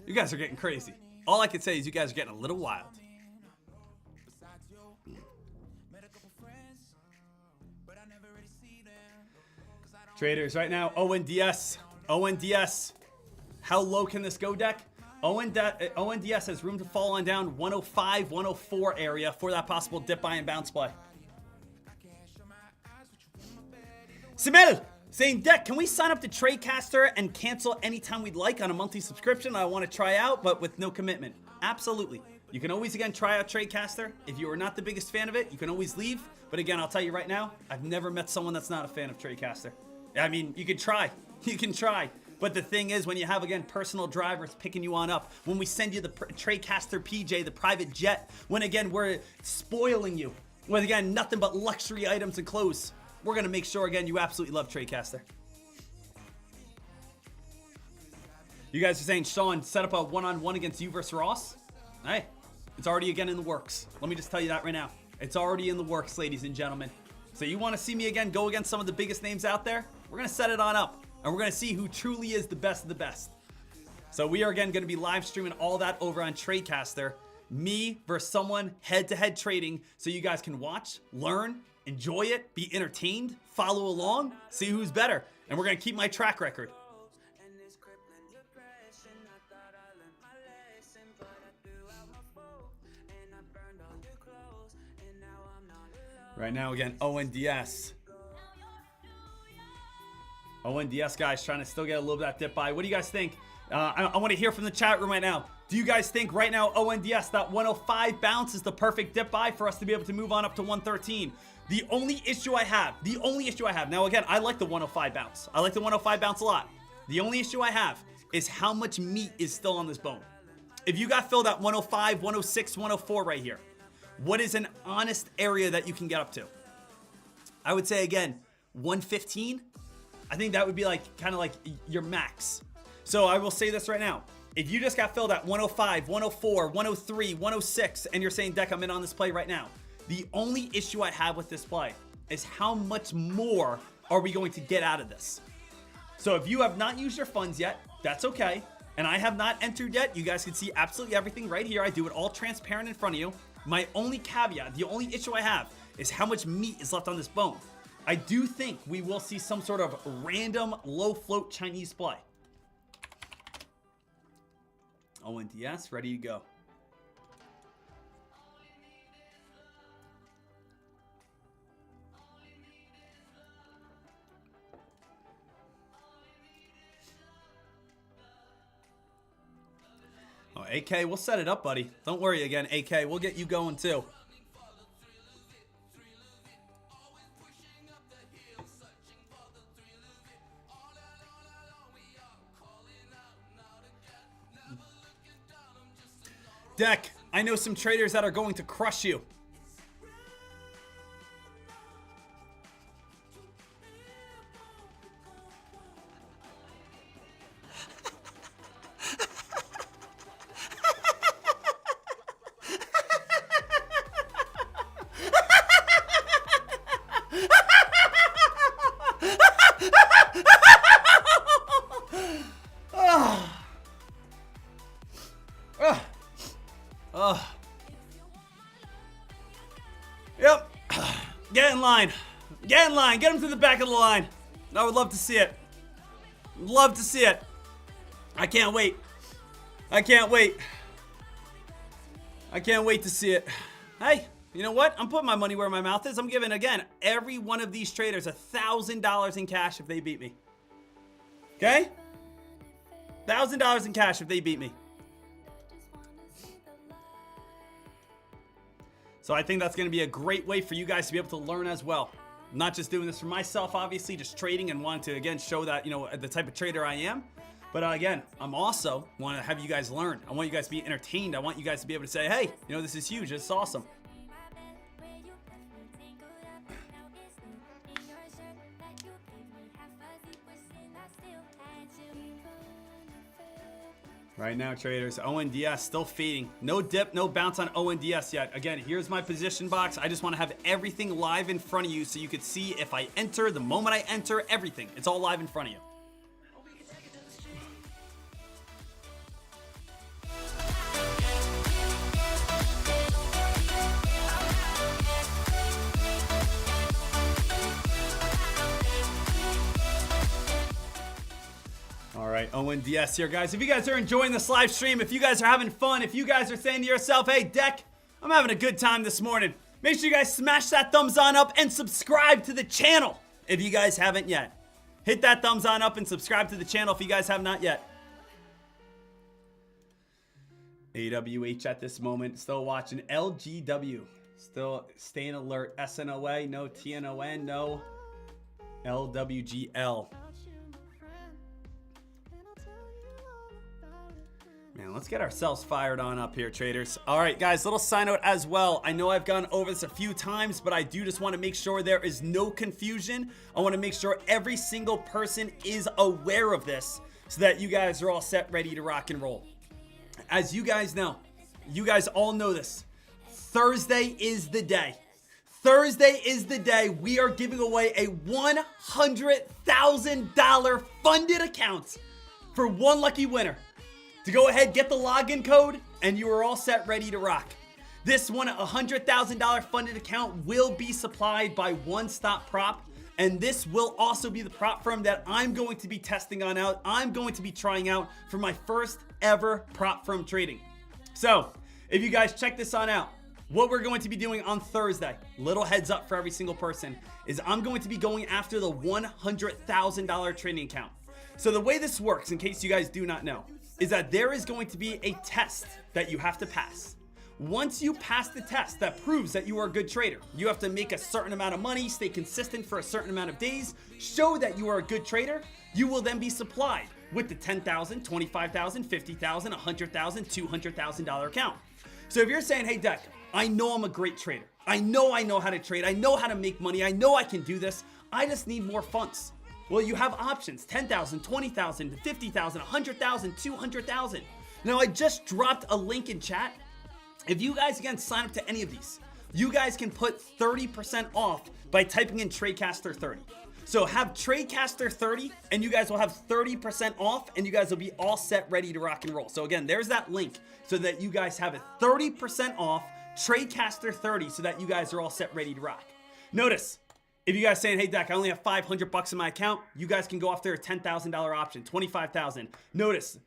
[SPEAKER 12] You guys are getting crazy. All I can say is you guys are getting a little wild. Traders right now, ONDS. ONDS. How low can this go, Dek? ONDS has room to fall on down 105, 104 area for that possible dip buy and bounce play. Simel saying, Dek, can we sign up to Tradecaster and cancel anytime we'd like on a monthly subscription? I want to try out, but with no commitment. Absolutely. You can always, again, try out Tradecaster. If you are not the biggest fan of it, you can always leave. But again, I'll tell you right now, I've never met someone that's not a fan of Tradecaster. I mean, you can try. You can try. But the thing is, when you have, again, personal drivers picking you on up, when we send you the Tradecaster PJ, the private jet, when, again, we're spoiling you with, again, nothing but luxury items and clothes, we're going to make sure, again, you absolutely love Tradecaster. You guys are saying, Sean, set up a one-on-one against you versus Ross? Hey, it's already, again, in the works. Let me just tell you that right now. It's already in the works, ladies and gentlemen. So you want to see me, again, go against some of the biggest names out there? We're going to set it on up. And we're going to see who truly is the best of the best. So we are, again, going to be live streaming all that over on Tradecaster. Me versus someone head-to-head trading so you guys can watch, learn, enjoy it, be entertained, follow along, see who's better. And we're going to keep my track record. Right now, again, ONDS. ONDS, guys, trying to still get a little bit of that dip buy. What do you guys think? I want to hear from the chat room right now. Do you guys think right now ONDS, that 105 bounce is the perfect dip buy for us to be able to move on up to 113? The only issue I have, now again, I like the 105 bounce. I like the 105 bounce a lot. The only issue I have is how much meat is still on this bone. If you got filled at 105, 106, 104 right here, what is an honest area that you can get up to? I would say, again, 115. I think that would be like kind of like your max. So I will say this right now. If you just got filled at 105, 104, 103, 106, and you're saying, Dek, I'm in on this play right now. The only issue I have with this play is how much more are we going to get out of this? So if you have not used your funds yet, that's okay. And I have not entered yet. You guys can see absolutely everything right here. I do it all transparent in front of you. My only caveat, the only issue I have is how much meat is left on this bone. I do think we will see some sort of random low float Chinese play. ONDS, ready to go. Oh, AK, we'll set it up, buddy. Don't worry again, AK. We'll get you going too. Dek, I know some traders that are going to crush you. Yep. Get in line. Get in line. Get him to the back of the line. I would love to see it. Love to see it. I can't wait. I can't wait. I can't wait to see it. Hey, you know what? I'm putting my money where my mouth is. I'm giving, again, every one of these traders $1,000 in cash if they beat me. Okay? $1,000 in cash if they beat me. So I think that's going to be a great way for you guys to be able to learn as well. I'm not just doing this for myself, obviously, just trading and wanting to, again, show that, you know, the type of trader I am. But again, I'm also want to have you guys learn. I want you guys to be entertained. I want you guys to be able to say, hey, you know, this is huge. This is awesome. Right now, traders, ONDS still feeding. No dip, no bounce on ONDS yet. Again, here's my position box. I just want to have everything live in front of you so you could see if I enter, the moment I enter, everything. It's all live in front of you. All right, ONDS here, guys. If you guys are enjoying this live stream, if you guys are having fun, if you guys are saying to yourself, hey, Dek, I'm having a good time this morning, make sure you guys smash that thumbs on up and subscribe to the channel if you guys haven't yet. Hit that thumbs on up and subscribe to the channel if you guys have not yet. AWH at this moment, still watching. LGW, still staying alert. SNOA, no. TNON, no. LWGL. Man, let's get ourselves fired on up here, traders. All right, guys, little side note as well. I know I've gone over this a few times, but I do just want to make sure there is no confusion. I want to make sure every single person is aware of this so that you guys are all set, ready to rock and roll. As you guys know, you guys all know this. Thursday is the day. Thursday is the day we are giving away a $100,000 funded account for one lucky winner. To go ahead, get the login code, and you are all set, ready to rock. This one, $100,000 funded account will be supplied by One Stop Prop, and this will also be the prop firm that I'm going to be testing on out. I'm going to be trying out for my first ever prop firm trading. So, if you guys check this on out, what we're going to be doing on Thursday, little heads up for every single person, is I'm going to be going after the $100,000 trading account. So the way this works, in case you guys do not know, is that there is going to be a test that you have to pass. Once you pass the test that proves that you are a good trader, you have to make a certain amount of money, stay consistent for a certain amount of days, show that you are a good trader, you will then be supplied with the $10,000, $25,000, $50,000, $100,000, $200,000 account. So if you're saying, hey, Dek, I know I'm a great trader. I know how to trade. I know how to make money. I know I can do this. I just need more funds. Well, you have options, $10,000, $20,000, $50,000, $100,000, $200,000. Now, I just dropped a link in chat. If you guys, again, sign up to any of these, you guys can put 30% off by typing in TradeCaster30. So have TradeCaster30, and you guys will have 30% off, and you guys will be all set, ready to rock and roll. So again, there's that link so that you guys have a 30% off TradeCaster30 so that you guys are all set, ready to rock. Notice, if you guys saying, hey, Dek, I only have $500 in my account, you guys can go after a $10,000 option, $25,000. Notice,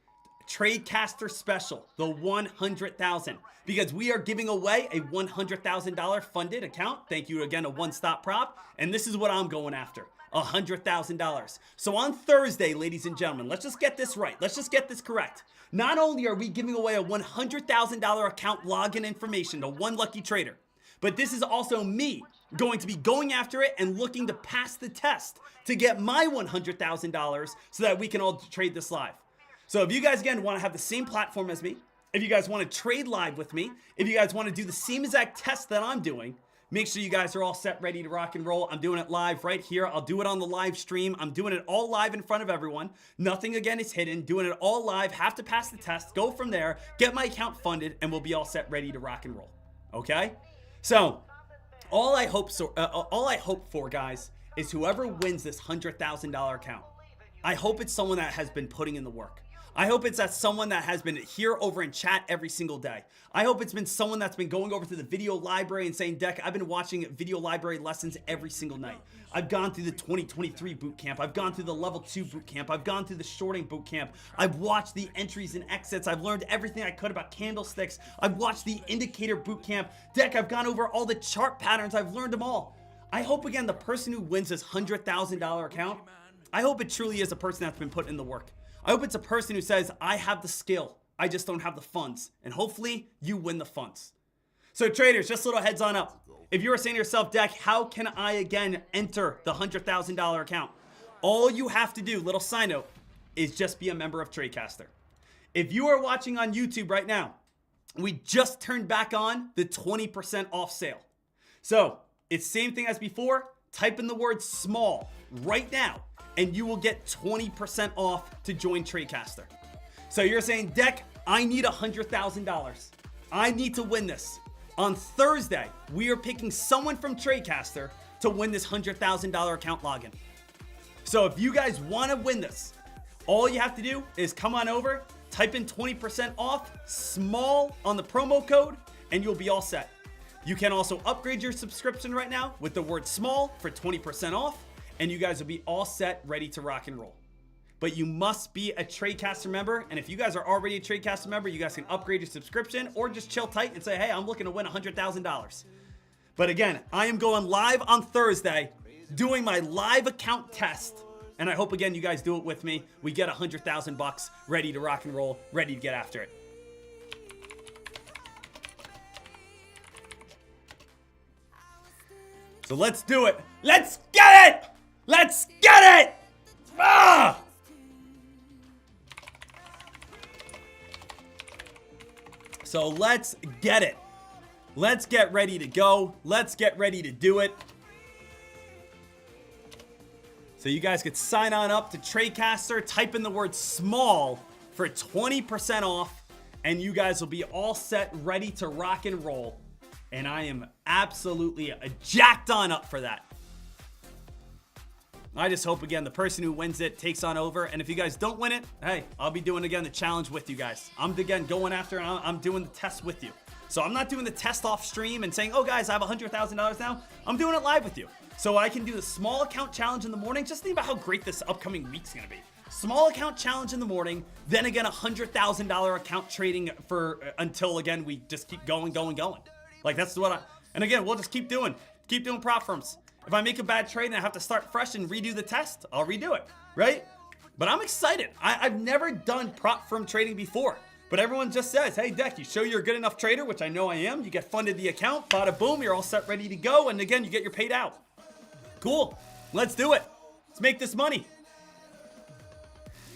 [SPEAKER 12] TradeCaster special, the $100,000, because we are giving away a $100,000 funded account. Thank you again to One Stop Prop, and this is what I'm going after, $100,000. So on Thursday, ladies and gentlemen, let's just get this right. Let's just get this correct. Not only are we giving away a $100,000 account login information to one lucky trader, but this is also me going to be going after it and looking to pass the test to get my $100,000 so that we can all trade this live. So if you guys, again, want to have the same platform as me, if you guys want to trade live with me, if you guys want to do the same exact test that I'm doing, make sure you guys are all set, ready to rock and roll. I'm doing it live right here. I'll do it on the live stream. I'm doing it all live in front of everyone. Nothing, again, is hidden. Doing it all live. Have to pass the test. Go from there. Get my account funded, and we'll be all set, ready to rock and roll. Okay? So, all I hope for, guys, is whoever wins this $100,000 account, I hope it's someone that has been putting in the work. I hope it's that someone that has been here over in chat every single day. I hope it's been someone that's been going over to the video library and saying, Dek, I've been watching video library lessons every single night. I've gone through the 2023 boot camp. I've gone through the level 2 boot camp. I've gone through the shorting boot camp. I've watched the entries and exits. I've learned everything I could about candlesticks. I've watched the indicator boot camp. Dek, I've gone over all the chart patterns. I've learned them all. I hope, again, the person who wins this $100,000 account, I hope it truly is a person that's been putting in the work. I hope it's a person who says, I have the skill, I just don't have the funds. And hopefully you win the funds. So traders, just a little heads on up. If you are saying to yourself, Dek, how can I again enter the $100,000 account? All you have to do, little side note, is just be a member of TradeCaster. If you are watching on YouTube right now, we just turned back on the 20% off sale. So it's same thing as before. Type in the word small right now, and you will get 20% off to join TradeCaster. So you're saying, Dek, I need $100,000. I need to win this. On Thursday, we are picking someone from TradeCaster to win this $100,000 account login. So if you guys want to win this, all you have to do is come on over, type in 20% off, small on the promo code, and you'll be all set. You can also upgrade your subscription right now with the word small for 20% off, and you guys will be all set, ready to rock and roll. But you must be a TradeCaster member, and if you guys are already a TradeCaster member, you guys can upgrade your subscription or just chill tight and say, hey, I'm looking to win $100,000. But again, I am going live on Thursday, doing my live account test, and I hope, again, you guys do it with me. We get $100,000 ready to rock and roll, ready to get after it. So let's do it. Let's get it. Let's get it. Ah! So let's get it. Let's get ready to go. Let's get ready to do it. So you guys could sign on up to TradeCaster, type in the word small for 20% off, and you guys will be all set, ready to rock and roll. And I am absolutely jacked on up for that. I just hope, again, the person who wins it takes on over. And if you guys don't win it, hey, I'll be doing, again, the challenge with you guys. I'm, again, going after, and I'm doing the test with you. So I'm not doing the test off stream and saying, oh, guys, I have $100,000 now. I'm doing it live with you. So I can do the small account challenge in the morning. Just think about how great this upcoming week's going to be. Small account challenge in the morning. Then, again, $100,000 account trading for until, again, we just keep going. Like, that's what and again, we'll just keep doing prop firms. If I make a bad trade and I have to start fresh and redo the test, I'll redo it, right? But I'm excited. I've never done prop firm trading before, but everyone just says, hey, Dek, you show you're a good enough trader, which I know I am. You get funded the account, bada boom, you're all set, ready to go. And again, you get your paid out. Cool, let's do it. Let's make this money.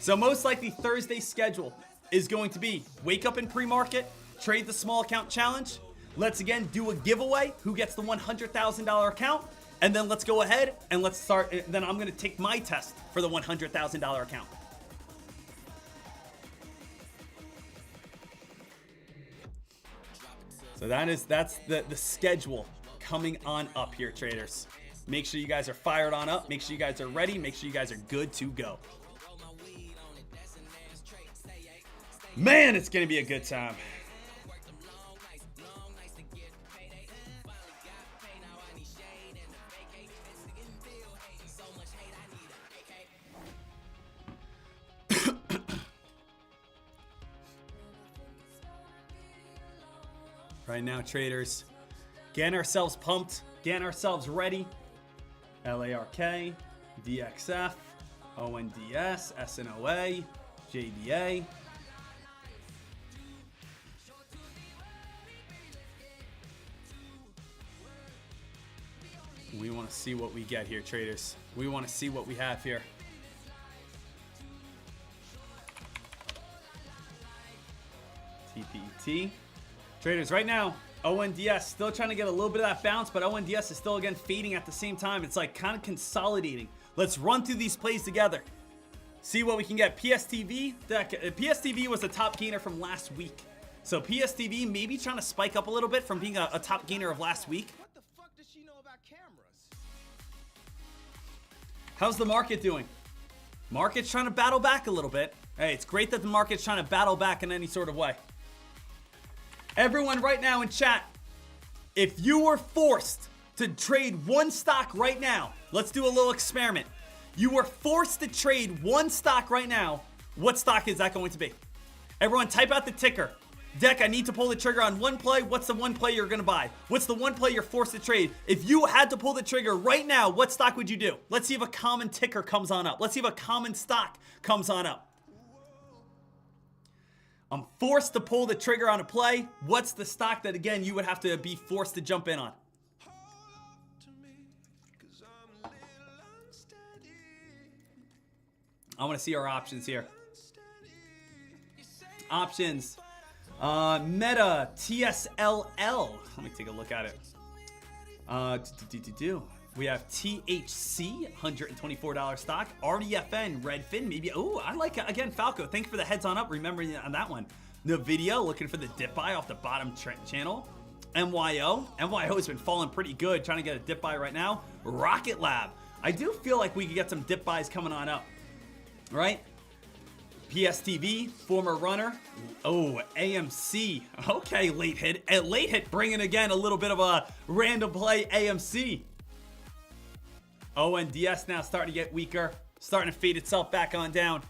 [SPEAKER 12] So most likely Thursday's schedule is going to be wake up in pre-market, trade the small account challenge. Let's again do a giveaway. Who gets the $100,000 account? And then let's go ahead and let's start. Then I'm going to take my test for the $100,000 account. So that's the schedule coming on up here, traders. Make sure you guys are fired on up. Make sure you guys are ready. Make sure you guys are good to go. Man, it's going to be a good time. Right now, traders, getting ourselves pumped, getting ourselves ready. LARK, DXF, ONDS, SNOA, JDA. We want to see what we get here, traders. We want to see what we have here. TPET. Traders, right now, ONDS still trying to get a little bit of that bounce, but ONDS is still, again, fading at the same time. It's like kind of consolidating. Let's run through these plays together. See what we can get. PSTV, PSTV was the top gainer from last week. So PSTV maybe trying to spike up a little bit from being a top gainer of last week.
[SPEAKER 11] What the fuck does she know about cameras?
[SPEAKER 12] How's the market doing? Market's trying to battle back a little bit. Hey, it's great that the market's trying to battle back in any sort of way. Everyone right now in chat, if you were forced to trade one stock right now, let's do a little experiment. You were forced to trade one stock right now. What stock is that going to be? Everyone type out the ticker. Dek, I need to pull the trigger on one play. What's the one play you're going to buy? What's the one play you're forced to trade? If you had to pull the trigger right now, what stock would you do? Let's see if a common ticker comes on up. Let's see if a common stock comes on up. I'm forced to pull the trigger on a play. What's the stock that, again, you would have to be forced to jump in on? I want to see our options here. Options. Meta, TSLL. Let me take a look at it. We have THC, $124 stock. RDFN, Redfin, maybe. Oh, I like it. Again, Falco, thank you for the heads on up. Remembering on that one. NVIDIA, looking for the dip buy off the bottom channel. MYO has been falling pretty good. Trying to get a dip buy right now. Rocket Lab. I do feel like we could get some dip buys coming on up. Right? PSTV, former runner. Oh, AMC. Okay, late hit. A late hit bringing again a little bit of a random play AMC. ONDS now starting to get weaker. Starting to fade itself back on down.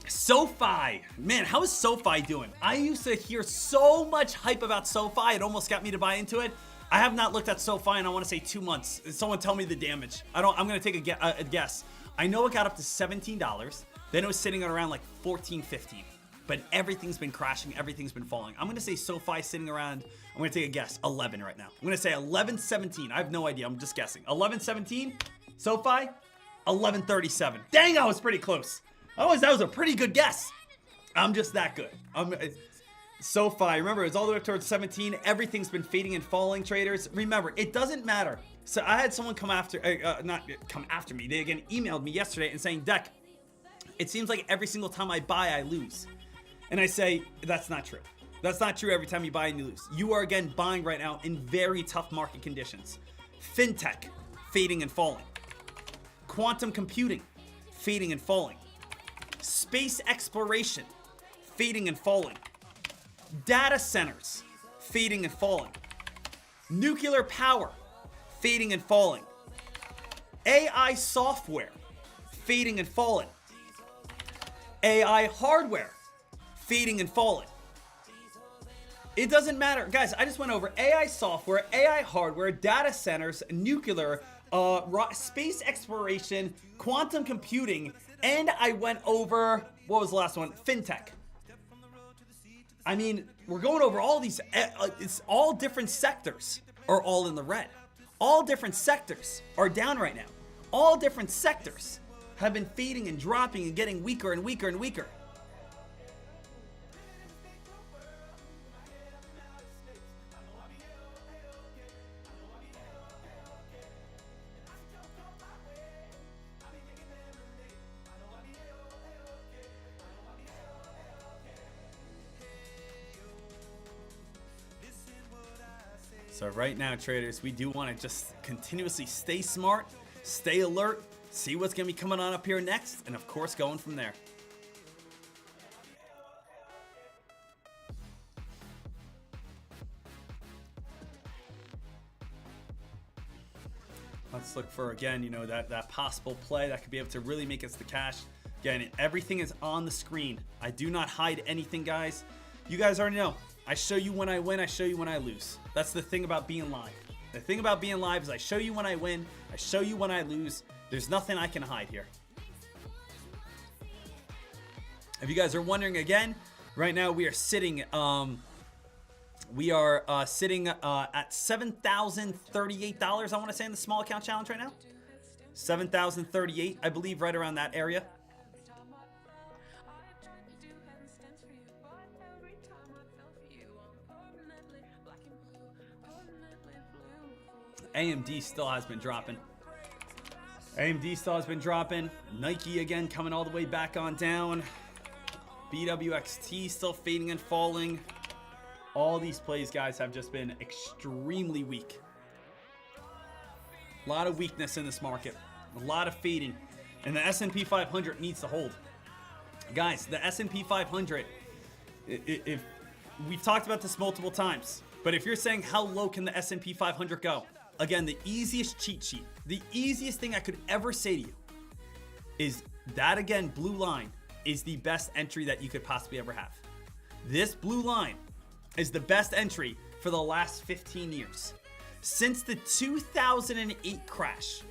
[SPEAKER 12] SoFi. Man, how is SoFi doing? I used to hear so much hype about SoFi. It almost got me to buy into it. I have not looked at SoFi in, I want to say, 2 months. Someone tell me the damage. I'm going to take a guess. I know it got up to $17. Then it was sitting at around like $14, $15. But everything's been crashing. Everything's been falling. I'm going to say SoFi sitting around, I'm going to take a guess, 11 right now. I'm going to say 11.17. I have no idea. I'm just guessing. 11.17. SoFi, 11.37. Dang, I was pretty close. That was a pretty good guess. I'm just that good. SoFi, remember, it's all the way up towards 17. Everything's been fading and falling, traders. Remember, it doesn't matter. So I had someone not come after me. They again emailed me yesterday and saying, Dek, it seems like every single time I buy, I lose. And I say, that's not true. That's not true every time you buy and you lose. You are again buying right now in very tough market conditions. Fintech, fading and falling. Quantum computing, fading and falling. Space exploration, fading and falling. Data centers, fading and falling. Nuclear power, fading and falling. AI software, fading and falling. AI hardware, fading and falling. It doesn't matter. Guys, I just went over AI software, AI hardware, data centers, nuclear, space exploration, quantum computing, and I went over, what was the last one? Fintech. I mean, we're going over all these, it's all different sectors are all in the red. All different sectors are down right now. All different sectors have been fading and dropping and getting weaker and weaker and weaker. So right now, traders, we do want to just continuously stay smart, stay alert, see what's going to be coming on up here next, and of course, going from there. Let's look for, again, that possible play that could be able to really make us the cash. Again, everything is on the screen. I do not hide anything, guys. You guys already know. I show you when I win, I show you when I lose. That's the thing about being live. The thing about being live is I show you when I win, I show you when I lose. There's nothing I can hide here. If you guys are wondering again, right now we are sitting at $7,038, I want to say, in the small account challenge right now. $7,038, I believe, right around that area. AMD still has been dropping. Nike again coming all the way back on down. BWXT still fading and falling. All these plays, guys, have just been extremely weak. A lot of weakness in this market. A lot of fading. And the S&P 500 needs to hold. Guys, the S&P 500, if we've talked about this multiple times, but if you're saying how low can the S&P 500 go? Again, the easiest cheat sheet, the easiest thing I could ever say to you is that, again, blue line is the best entry that you could possibly ever have. This blue line is the best entry for the last 15 years. Since the 2008 crash.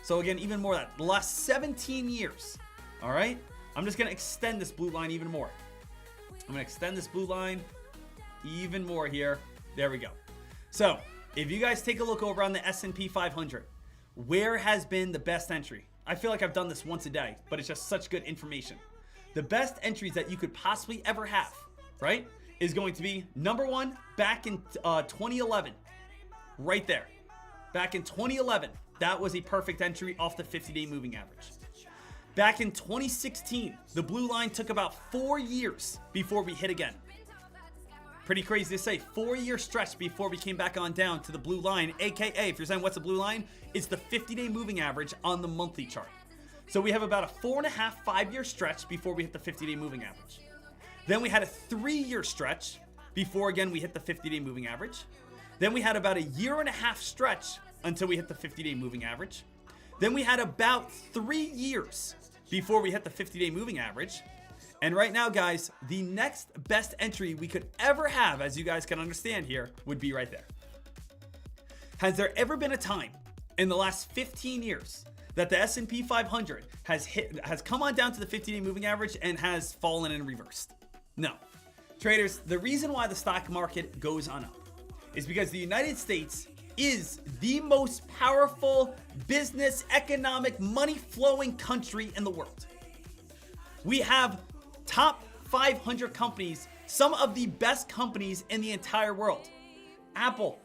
[SPEAKER 12] So again, even more than that, the last 17 years. All right? I'm just going to extend this blue line even more. I'm going to extend this blue line even more here. There we go. So if you guys take a look over on the S&P 500, where has been the best entry? I feel like I've done this once a day, but it's just such good information. The best entries that you could possibly ever have, right, is going to be number one back in 2011. Right there. Back in 2011, that was a perfect entry off the 50-day moving average. Back in 2016, the blue line took about 4 years before we hit again. Pretty crazy to say, 4-year stretch before we came back on down to the blue line, aka, if you're saying what's the blue line, it's the 50-day moving average on the monthly chart. So we have about a 4.5, 5-year stretch before we hit the 50-day moving average. Then we had a 3-year stretch before again we hit the 50-day moving average. Then we had about a 1.5-year stretch until we hit the 50-day moving average. Then we had about 3 years before we hit the 50-day moving average. And right now, guys, the next best entry we could ever have, as you guys can understand here, would be right there. Has there ever been a time in the last 15 years that the S&P 500 has come on down to the 50-day moving average and has fallen and reversed? No. Traders, the reason why the stock market goes on up is because the United States is the most powerful business, economic, money-flowing country in the world. We have top 500 companies, some of the best companies in the entire world. Apple,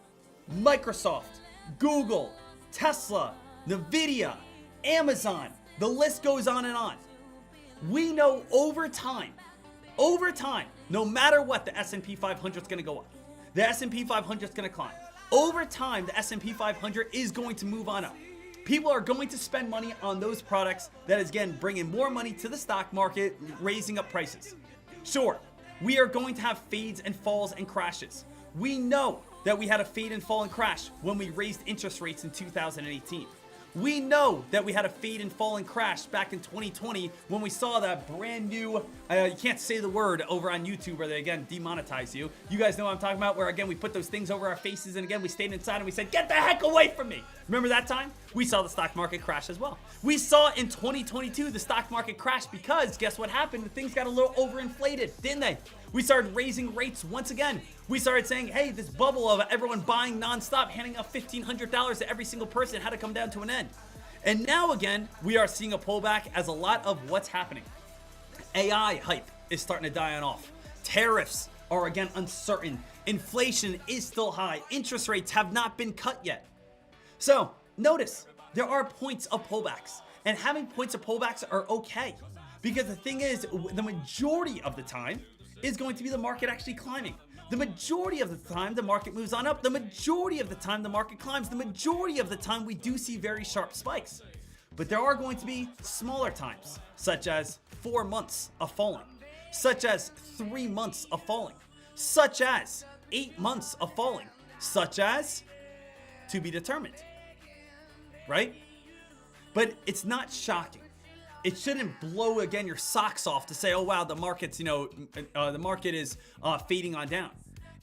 [SPEAKER 12] Microsoft, Google, Tesla, Nvidia, Amazon, the list goes on and on. We know over time, no matter what, the S&P 500 is going to go up. The S&P 500 is going to climb. Over time, the S&P 500 is going to move on up. People are going to spend money on those products that is, again, bringing more money to the stock market, raising up prices. Sure, we are going to have fades and falls and crashes. We know that we had a fade and fall and crash when we raised interest rates in 2018. We know that we had a fade and fall and crash back in 2020 when we saw that brand new, you can't say the word over on YouTube where they again demonetize you. You guys know what I'm talking about, where again we put those things over our faces and again we stayed inside and we said, get the heck away from me. Remember that time? We saw the stock market crash as well. We saw in 2022 the stock market crash because guess what happened? Things got a little overinflated, didn't they? We started raising rates once again. We started saying, hey, this bubble of everyone buying nonstop, handing out $1,500 to every single person had to come down to an end. And now again, we are seeing a pullback as a lot of what's happening. AI hype is starting to die on off. Tariffs are again uncertain. Inflation is still high. Interest rates have not been cut yet. So notice there are points of pullbacks, and having points of pullbacks are okay. Because the thing is, the majority of the time is going to be the market actually climbing. The majority of the time, the market moves on up. The majority of the time, the market climbs. The majority of the time, we do see very sharp spikes. But there are going to be smaller times, such as 4 months of falling, such as 3 months of falling, such as 8 months of falling, such as to be determined, right? But it's not shocking. It shouldn't blow, again, your socks off to say, oh, wow, the market's, the market is fading on down.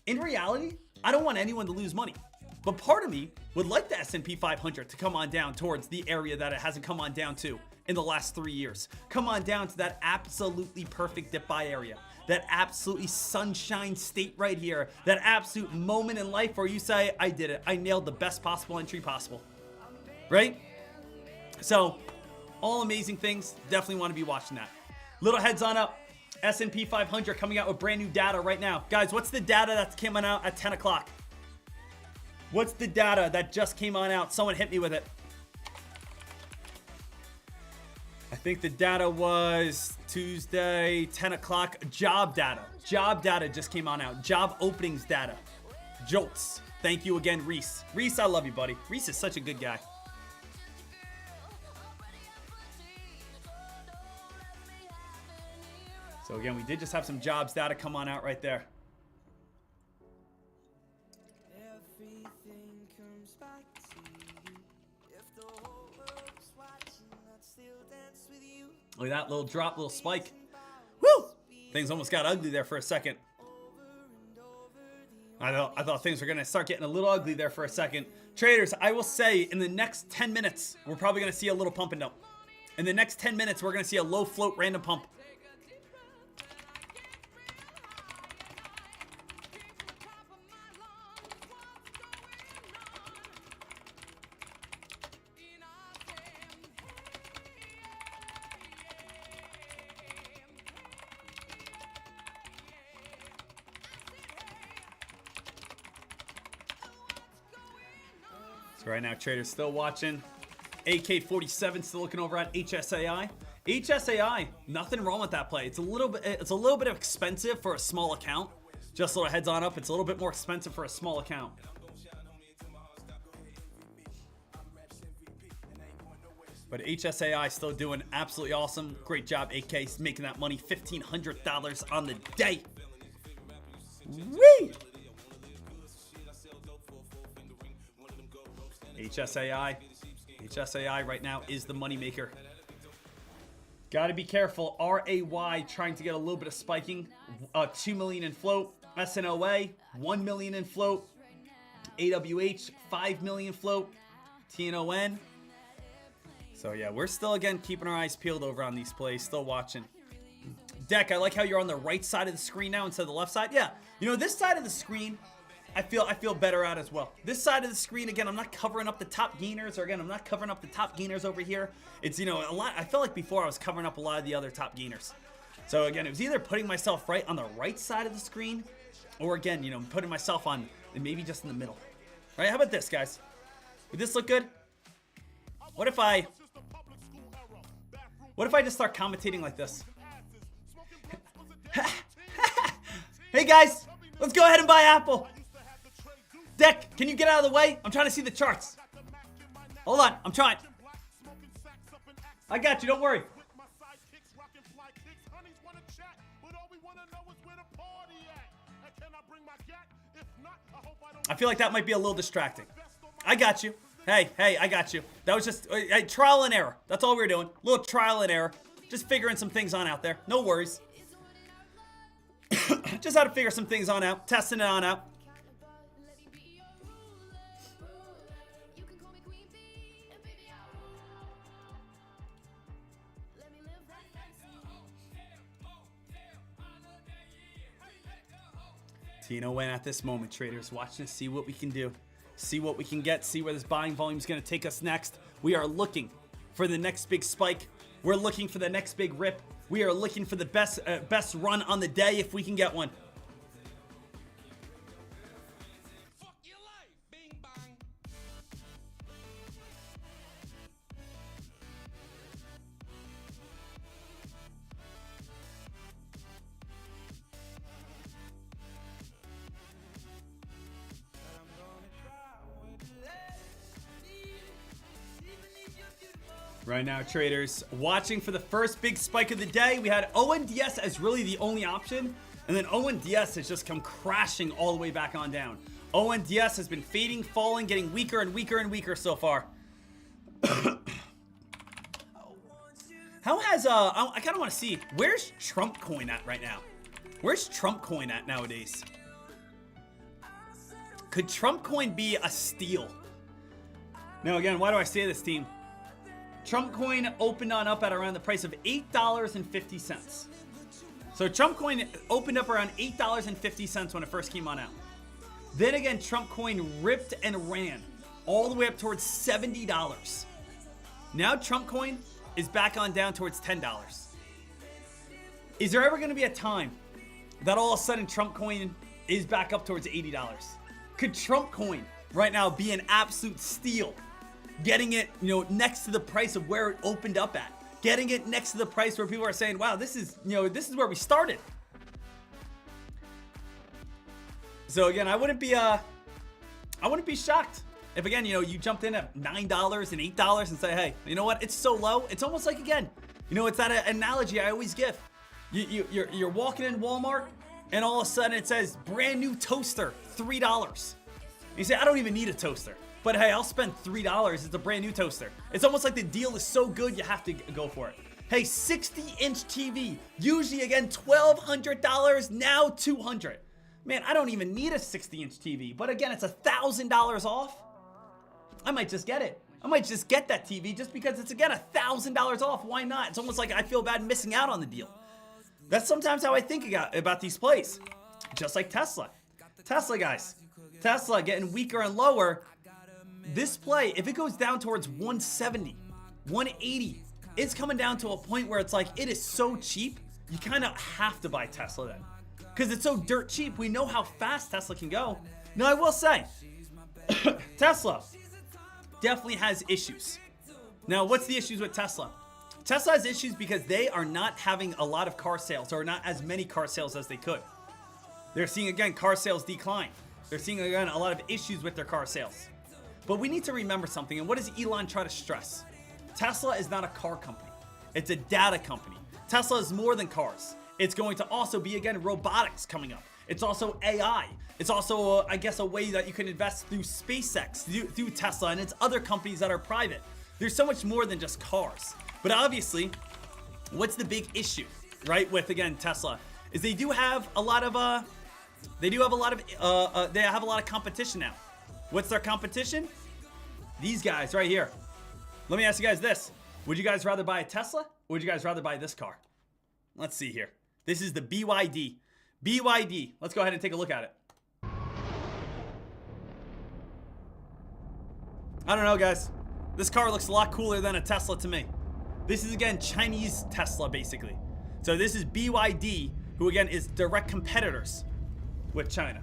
[SPEAKER 12] In reality, I don't want anyone to lose money. But part of me would like the S&P 500 to come on down towards the area that it hasn't come on down to in the last 3 years. Come on down to that absolutely perfect dip buy area. That absolutely sunshine state right here. That absolute moment in life where you say, I did it. I nailed the best possible entry possible. Right? So, all amazing things. Definitely want to be watching that. Little heads on up. S&P 500 coming out with brand new data right now. Guys, what's the data that's coming out at 10 o'clock? What's the data that just came on out? Someone hit me with it. I think the data was Tuesday, 10 o'clock. Job data. Job data just came on out. Job openings data. Jolts. Thank you again, Reese. Reese, I love you, buddy. Reese is such a good guy. So again, we did just have some jobs data come on out right there. Look at that little drop, little spike. Woo! Things almost got ugly there for a second. I thought things were going to start getting a little ugly there for a second. Traders, I will say in the next 10 minutes, we're probably going to see a little pump and dump. In the next 10 minutes, we're going to see a low float random pump. So right now, traders still watching. AK-47 still looking over at HSAI. HSAI, nothing wrong with that play. It's a little bit expensive for a small account. Just a little heads on up. It's a little bit more expensive for a small account. But HSAI still doing absolutely awesome. Great job, AK, making that money. $1,500 on the day. Whee! HSAI right now is the moneymaker. Got to be careful. RAY trying to get a little bit of spiking. 2 million in float. SNOA 1 million in float. AWH 5 million float. TNON. So yeah, we're still again keeping our eyes peeled over on these plays. Still watching. Dek, I like how you're on the right side of the screen now instead of the left side. Yeah, you know this side of the screen, I feel better at as well. This side of the screen, again, I'm not covering up the top gainers, or again, I'm not covering up the top gainers over here. It's, you know, a lot. I felt like before I was covering up a lot of the other top gainers. So again, it was either putting myself right on the right side of the screen, or again, you know, putting myself on maybe just in the middle. All right, how about this, guys? Would this look good? What if I just start commentating like this? Hey guys, let's go ahead and buy Apple. Dek, can you get out of the way? I'm trying to see the charts. Hold on, I'm trying. I got you, don't worry. I feel like that might be a little distracting. I got you. Hey, I got you. That was just trial and error. That's all we were doing. A little trial and error. Just figuring some things on out there. No worries. Just had to figure some things on out. Testing it on out. Tino went at this moment, traders. Watching to see what we can do. See what we can get. See where this buying volume is going to take us next. We are looking for the next big spike. We're looking for the next big rip. We are looking for the best run on the day if we can get one. Right now, traders, watching for the first big spike of the day. We had ONDS as really the only option, and then ONDS has just come crashing all the way back on down. ONDS has been fading, falling, getting weaker and weaker and weaker so far. How has, I kind of want to see, where's Trump coin at right now? Where's Trump coin at nowadays? Could Trump coin be a steal? Now, again, why do I say this, team? Trump coin opened on up at around the price of $8.50. So Trump coin opened up around $8.50 when it first came on out. Then again, Trump coin ripped and ran all the way up towards $70. Now Trump coin is back on down towards $10. Is there ever going to be a time that all of a sudden Trump coin is back up towards $80? Could Trump coin right now be an absolute steal? Getting it, you know, next to the price of where it opened up at. Getting it next to the price where people are saying, wow, this is, you know, this is where we started. So again, I wouldn't be shocked if, again, you know, you jumped in at $9 and $8 and say, hey, you know what? It's so low. It's almost like, again, you know, it's that analogy I always give. You're walking in Walmart, and all of a sudden it says brand new toaster, $3. You say, I don't even need a toaster, but hey, I'll spend $3. It's a brand new toaster. It's almost like the deal is so good you have to go for it. Hey, 60-inch TV, usually again $1,200, now $200. Man, I don't even need a 60-inch TV, but again, it's $1,000 off. I might just get it. I might just get that TV just because it's again $1,000 off. Why not? It's almost like I feel bad missing out on the deal. That's sometimes how I think about these plays. Just like Tesla. Tesla, guys. Tesla getting weaker and lower. This play, if it goes down towards 170, 180, it's coming down to a point where it's like, it is so cheap, you kind of have to buy Tesla then. Because it's so dirt cheap, we know how fast Tesla can go. Now, I will say, Tesla definitely has issues. Now, what's the issues with Tesla? Tesla has issues because they are not having a lot of car sales, or not as many car sales as they could. They're seeing, again, car sales decline. They're seeing, again, a lot of issues with their car sales. But we need to remember something, and what does Elon try to stress? Tesla is not a car company. It's a data company. Tesla is more than cars. It's going to also be, again, robotics coming up. It's also AI. It's also, I guess, a way that you can invest through SpaceX, through Tesla, and it's other companies that are private. There's so much more than just cars. But obviously, what's the big issue, right, with, again, Tesla, is they have a lot of competition now. What's their competition? These guys right here. Let me ask you guys this. Would you guys rather buy a Tesla, or would you guys rather buy this car? Let's see here. This is the BYD. BYD. Let's go ahead and take a look at it. I don't know, guys. This car looks a lot cooler than a Tesla to me. This is, again, Chinese Tesla, basically. So this is BYD, who, again, is direct competitors with China.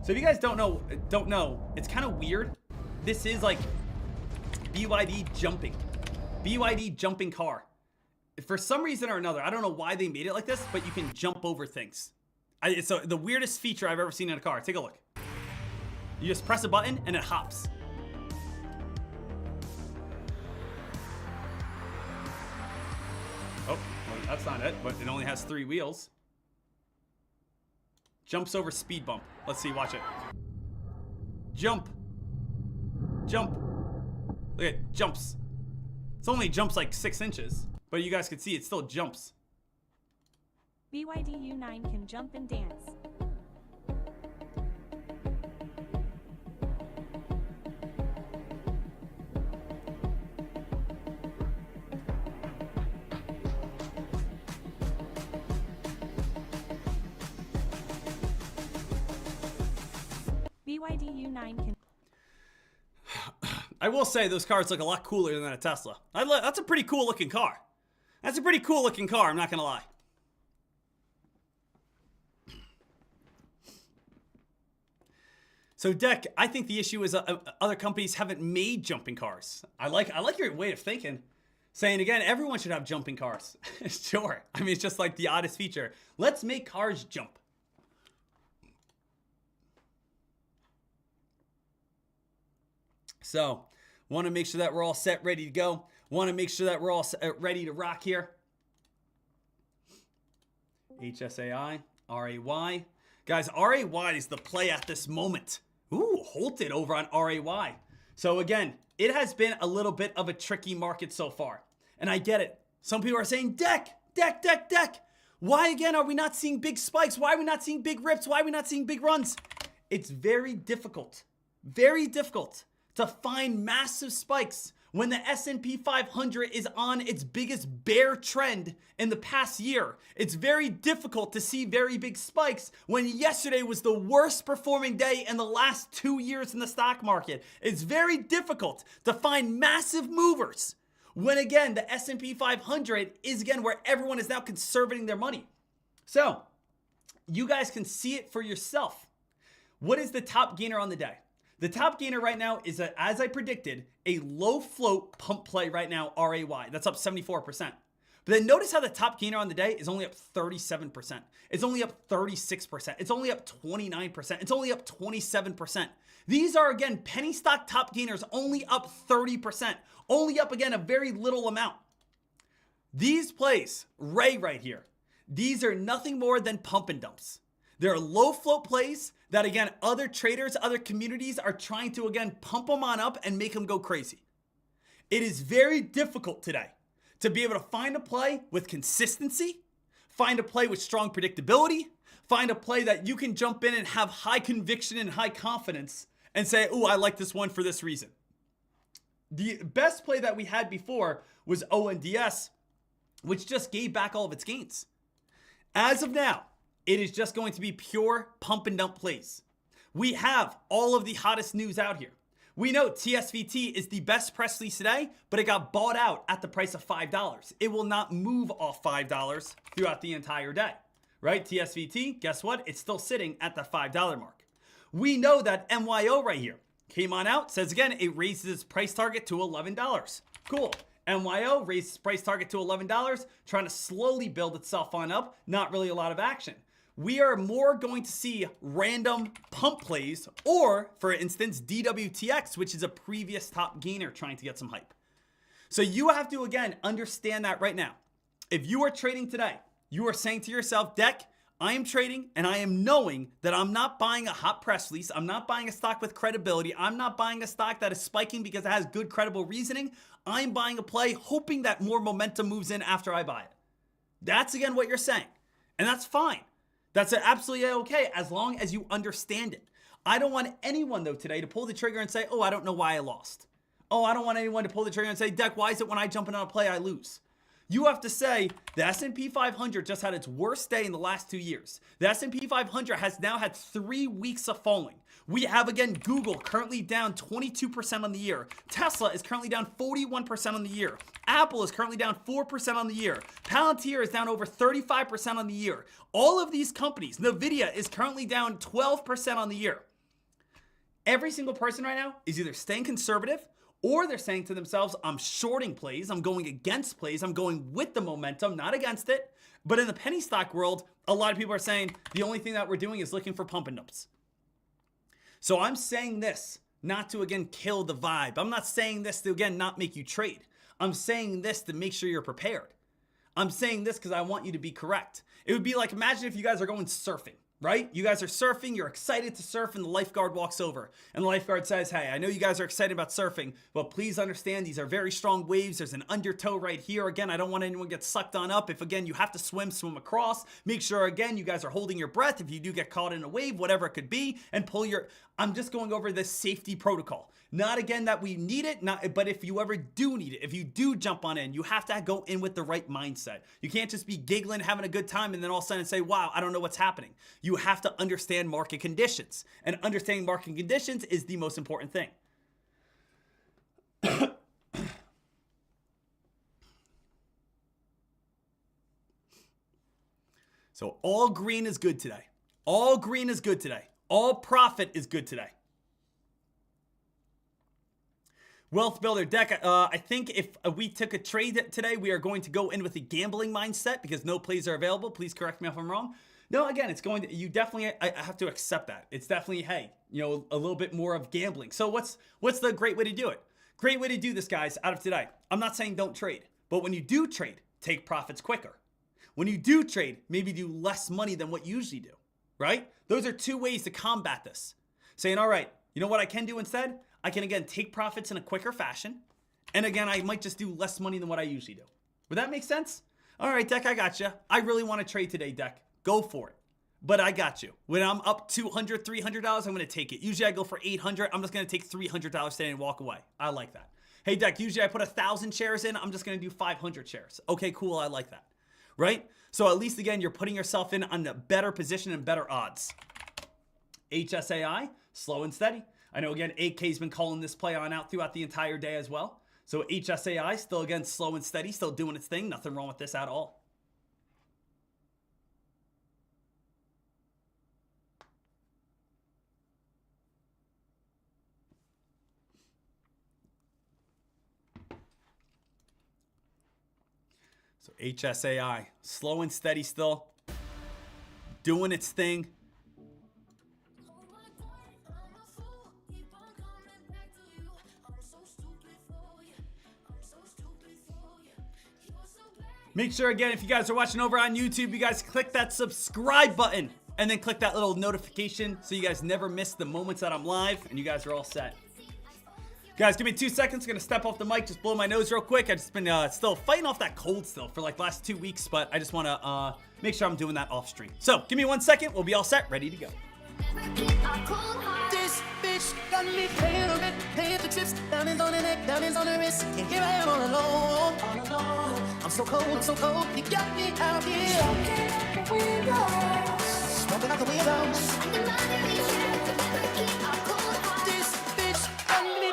[SPEAKER 12] So if you guys don't know, it's kind of weird. This is like BYD jumping. BYD jumping car. For some reason or another, I don't know why they made it like this, but you can jump over things. It's the weirdest feature I've ever seen in a car. Take a look. You just press a button and it hops. Oh, well, that's not it, but it only has 3 wheels. Jumps over speed bump. Let's see, watch it. Jump. Jump. Look at it, jumps. It's only jumps like 6 inches, but you guys can see it still jumps.
[SPEAKER 19] BYD U9 can jump and dance. BYD U9 can...
[SPEAKER 12] I will say those cars look a lot cooler than a Tesla. That's a pretty cool looking car. That's a pretty cool looking car, I'm not gonna lie. So Dek, I think the issue is other companies haven't made jumping cars. I like your way of thinking. Saying again, everyone should have jumping cars. Sure. I mean, it's just like the oddest feature. Let's make cars jump. So, want to make sure that we're all set, ready to go. Want to make sure that we're all ready to rock here. HSAI, RAY. Guys, RAY is the play at this moment. Ooh, halted over on RAY. So again, it has been a little bit of a tricky market so far. And I get it. Some people are saying, Dek. Why again are we not seeing big spikes? Why are we not seeing big rips? Why are we not seeing big runs? It's very difficult to find massive spikes when the S&P 500 is on its biggest bear trend in the past year. It's very difficult to see very big spikes when yesterday was the worst performing day in the last 2 years in the stock market. It's very difficult to find massive movers when, again, the S&P 500 is, again, where everyone is now conserving their money. So, you guys can see it for yourself. What is the top gainer on the day? The top gainer right now is, as I predicted, a low float pump play right now, RAY. That's up 74%. But then notice how the top gainer on the day is only up 37%. It's only up 36%. It's only up 29%. It's only up 27%. These are, again, penny stock top gainers only up 30%. Only up, again, a very little amount. These plays, Ray right here, These are nothing more than pump and dumps. They're low float plays that, again, other traders, other communities are trying to, again, pump them on up and make them go crazy. It is very difficult today to be able to find a play with consistency, find a play with strong predictability, find a play that you can jump in and have high conviction and high confidence and say, oh, I like this one for this reason. The best play that we had before was ONDS, which just gave back all of its gains. As of now, it is just going to be pure pump and dump plays. We have all of the hottest news out here. We know TSVT is the best press release today, but it got bought out at the price of $5. It will not move off $5 throughout the entire day, right? TSVT, guess what? It's still sitting at the $5 mark. We know that MYO right here came on out, says again, it raises its price target to $11. Cool. MYO raised its price target to $11, trying to slowly build itself on up. Not really a lot of action. We are more going to see random pump plays, or for instance, DWTX, which is a previous top gainer trying to get some hype. So you have to, again, understand that right now. If you are trading today, you are saying to yourself, Dek, I am trading and I am knowing that I'm not buying a hot press release. I'm not buying a stock with credibility. I'm not buying a stock that is spiking because it has good credible reasoning. I'm buying a play hoping that more momentum moves in after I buy it. That's again what you're saying. And that's fine. That's absolutely okay as long as you understand it. I don't want anyone though today to pull the trigger and say, oh, I don't know why I lost. Oh, I don't want anyone to pull the trigger and say, Dek, why is it when I jump in on a play I lose? You have to say the S&P 500 just had its worst day in the last 2 years. The S&P 500 has now had 3 weeks of falling. We have, again, Google currently down 22% on the year. Tesla is currently down 41% on the year. Apple is currently down 4% on the year. Palantir is down over 35% on the year. All of these companies, Nvidia is currently down 12% on the year. Every single person right now is either staying conservative or they're saying to themselves, I'm shorting plays, I'm going against plays, I'm going with the momentum, not against it. But in the penny stock world, a lot of people are saying the only thing that we're doing is looking for pump and dumps. So I'm saying this not to, again, kill the vibe. I'm not saying this to, again, not make you trade. I'm saying this to make sure you're prepared. I'm saying this because I want you to be correct. It would be like, imagine if you guys are going surfing, right? You guys are surfing, you're excited to surf, and the lifeguard walks over. And the lifeguard says, hey, I know you guys are excited about surfing, but please understand these are very strong waves. There's an undertow right here. Again, I don't want anyone to get sucked on up. If, again, you have to swim across. Make sure, again, you guys are holding your breath. If you do get caught in a wave, whatever it could be, and pull your... I'm just going over this safety protocol. Not, again, that we need it, but if you ever do need it, if you do jump on in, you have to go in with the right mindset. You can't just be giggling, having a good time, and then all of a sudden say, wow, I don't know what's happening. You have to understand market conditions. And understanding market conditions is the most important thing. So all green is good today. All green is good today. All profit is good today. Wealth Builder Dek, I think if we took a trade today, we are going to go in with a gambling mindset because no plays are available. Please correct me if I'm wrong. No, again, it's going to, you definitely, I have to accept that. It's definitely, hey, you know, a little bit more of gambling. So what's the great way to do it? Great way to do this, guys, out of today. I'm not saying don't trade, but when you do trade, take profits quicker. When you do trade, maybe do less money than what you usually do, right? Those are 2 ways to combat this. Saying, all right, you know what I can do instead? I can, again, take profits in a quicker fashion. And again, I might just do less money than what I usually do. Would that make sense? All right, Dek, I got you. I really want to trade today, Dek. Go for it. But I got you. When I'm up $200, $300, I'm going to take it. Usually I go for $800. I'm just going to take $300 today and walk away. I like that. Hey, Dek, usually I put 1,000 shares in. I'm just going to do 500 shares. Okay, cool. I like that. Right? So at least, again, you're putting yourself in on a better position and better odds. HSAI, slow and steady. I know, again, 8K's been calling this play on out throughout the entire day as well. So HSAI still, again, slow and steady, still doing its thing. Nothing wrong with this at all. So HSAI, slow and steady still, doing its thing. Make sure, again, if you guys are watching over on YouTube, you guys click that subscribe button and then click that little notification so you guys never miss the moments that I'm live, and you guys are all set. Guys, give me 2 seconds. Gonna step off the mic, just blow my nose real quick. I've just been still fighting off that cold still for like last 2 weeks, but I just want to make sure I'm doing that off stream. So give me 1 second. We'll be all set, ready to go.
[SPEAKER 16] This bitch got me paying for trips, diamonds on the neck, diamonds on the wrist, and here I am all alone. I'm so cold, you got me out here. Smoking out the windows. This bitch got me.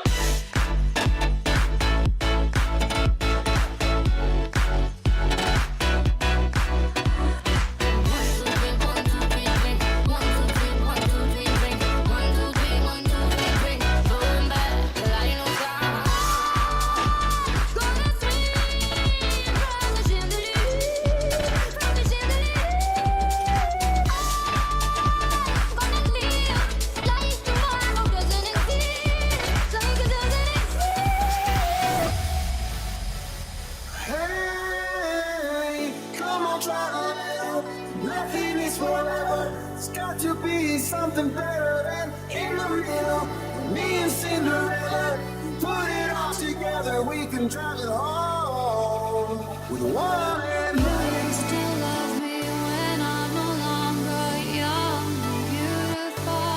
[SPEAKER 16] Something better than in the middle. Me and Cinderella, put it all together. We can drive it home with one hand. Will you still love me when I'm no longer young and beautiful?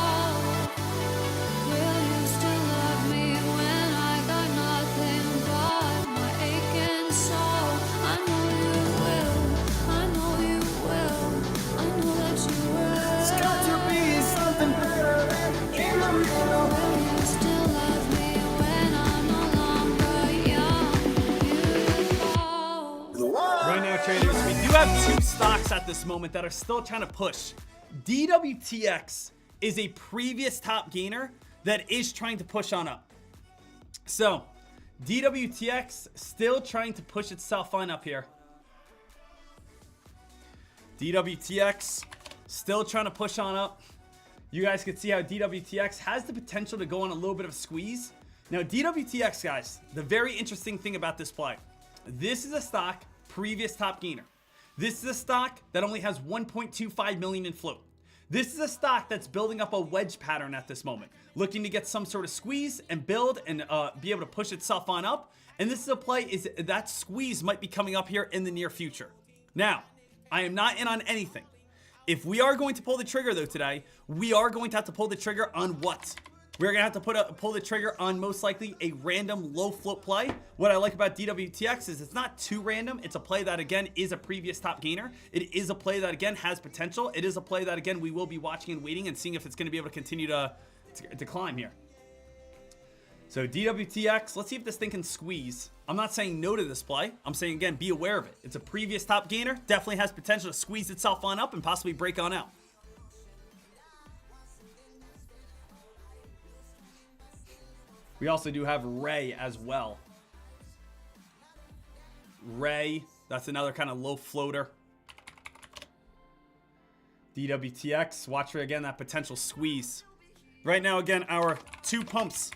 [SPEAKER 16] Will you still love me when I got nothing but my aching soul? I know you will. I know you will. I know that you will. It's got to be something better than in the middle. Will you still love me when I'm no longer young and beautiful?
[SPEAKER 12] Right now, traders, we do have 2 stocks at this moment that are still trying to push. DWTX is a previous top gainer that is trying to push on up. So, DWTX still trying to push itself on up here. DWTX still trying to push on up. You guys can see how DWTX has the potential to go on a little bit of a squeeze. Now, DWTX, guys, the very interesting thing about this play, this is a stock, previous top gainer. This is a stock that only has 1.25 million in float. This is a stock that's building up a wedge pattern at this moment, looking to get some sort of squeeze and build and be able to push itself on up. And this is a play, that squeeze might be coming up here in the near future. Now, I am not in on anything. If we are going to pull the trigger, though, today, we are going to have to pull the trigger on what? We're going to have to pull the trigger on most likely a random low float play. What I like about DWTX is it's not too random. It's a play that, again, is a previous top gainer. It is a play that, again, has potential. It is a play that, again, we will be watching and waiting and seeing if it's going to be able to continue to climb here. So DWTX, let's see if this thing can squeeze. I'm not saying no to this play. I'm saying, again, be aware of it. It's a previous top gainer. Definitely has potential to squeeze itself on up and possibly break on out. We also do have Ray as well. Ray, that's another kind of low floater. DWTX, watch for, again, that potential squeeze. Right now, again, our two pumps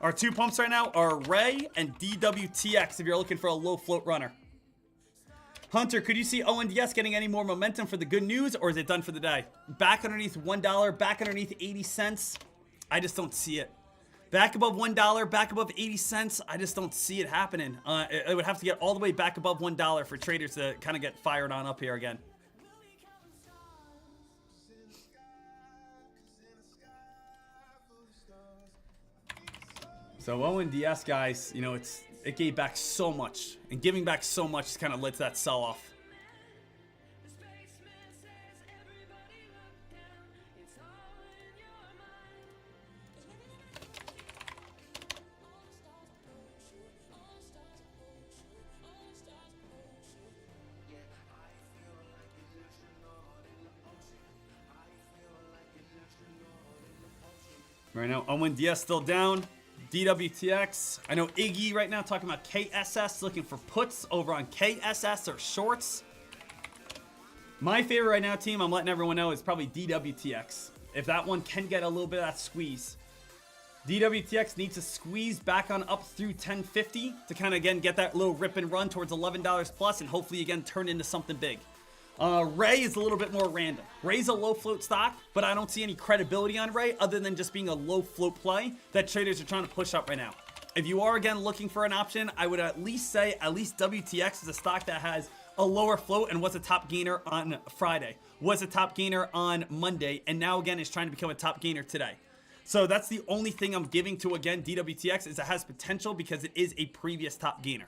[SPEAKER 12] right now are Ray and DWTX if you're looking for a low float runner. Hunter, could you see ONDS getting any more momentum for the good news, or is it done for the day? Back underneath $1, back underneath 80 cents. I just don't see it. Back above $1, back above 80 cents. I just don't see it happening. It would have to get all the way back above $1 for traders to kind of get fired on up here again. So ONDS, guys, you know, it gave back so much, and giving back so much kind of led to that sell-off. Right now, ONDS still down. DWTX. I know Iggy right now talking about KSS, looking for puts over on KSS or shorts. My favorite right now, team, I'm letting everyone know, is probably DWTX. If that one can get a little bit of that squeeze. DWTX needs to squeeze back on up through 1050 to kind of, again, get that little rip and run towards $11 plus and hopefully, again, turn into something big. Ray is a little bit more random. Ray's a low float stock, but I don't see any credibility on Ray other than just being a low float play that traders are trying to push up right now. If you are, again, looking for an option, I would at least say WTX is a stock that has a lower float and was a top gainer on Friday, was a top gainer on Monday, and now, again, is trying to become a top gainer today. So that's the only thing I'm giving to, again, DWTX is it has potential because it is a previous top gainer.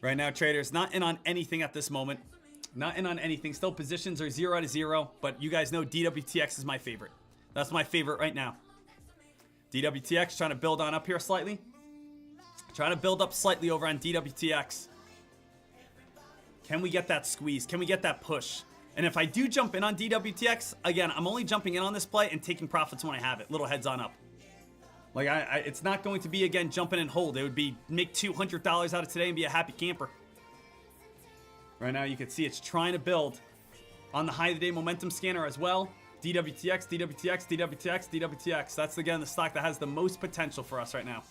[SPEAKER 12] Right now, traders, not in on anything at this moment. Not in on anything. Still, positions are 0 out of 0, but you guys know DWTX is my favorite. That's my favorite right now. DWTX trying to build on up here slightly. Trying to build up slightly over on DWTX. Can we get that squeeze? Can we get that push? And if I do jump in on DWTX, again, I'm only jumping in on this play and taking profits when I have it. Little heads on up. Like, it's not going to be, again, jumping and hold. It would be make $200 out of today and be a happy camper. Right now, you can see it's trying to build on the high of the day momentum scanner as well. DWTX, DWTX, DWTX, DWTX. That's, again, the stock that has the most potential for us right now.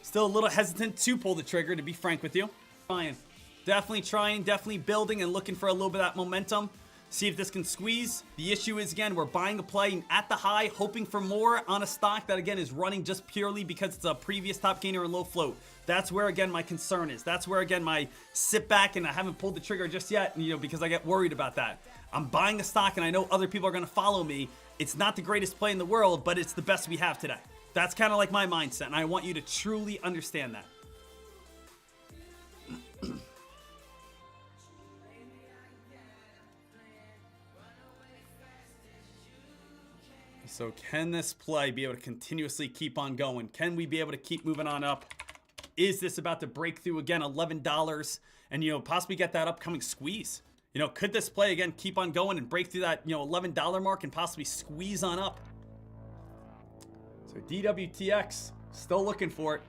[SPEAKER 12] Still a little hesitant to pull the trigger, to be frank with you. Trying, definitely building and looking for a little bit of that momentum. See if this can squeeze. The issue is, again, we're buying a play at the high, hoping for more on a stock that, again, is running just purely because it's a previous top gainer and low float. That's where, again, my concern is. That's where, again, my sit back and I haven't pulled the trigger just yet, you know, because I get worried about that. I'm buying a stock and I know other people are going to follow me. It's not the greatest play in the world, but it's the best we have today. That's kind of like my mindset, and I want you to truly understand that. So can this play be able to continuously keep on going? Can we be able to keep moving on up? Is this about to break through, again, $11 and, you know, possibly get that upcoming squeeze? You know, could this play, again, keep on going and break through that, you know, $11 mark and possibly squeeze on up? So DWTX, still looking for it.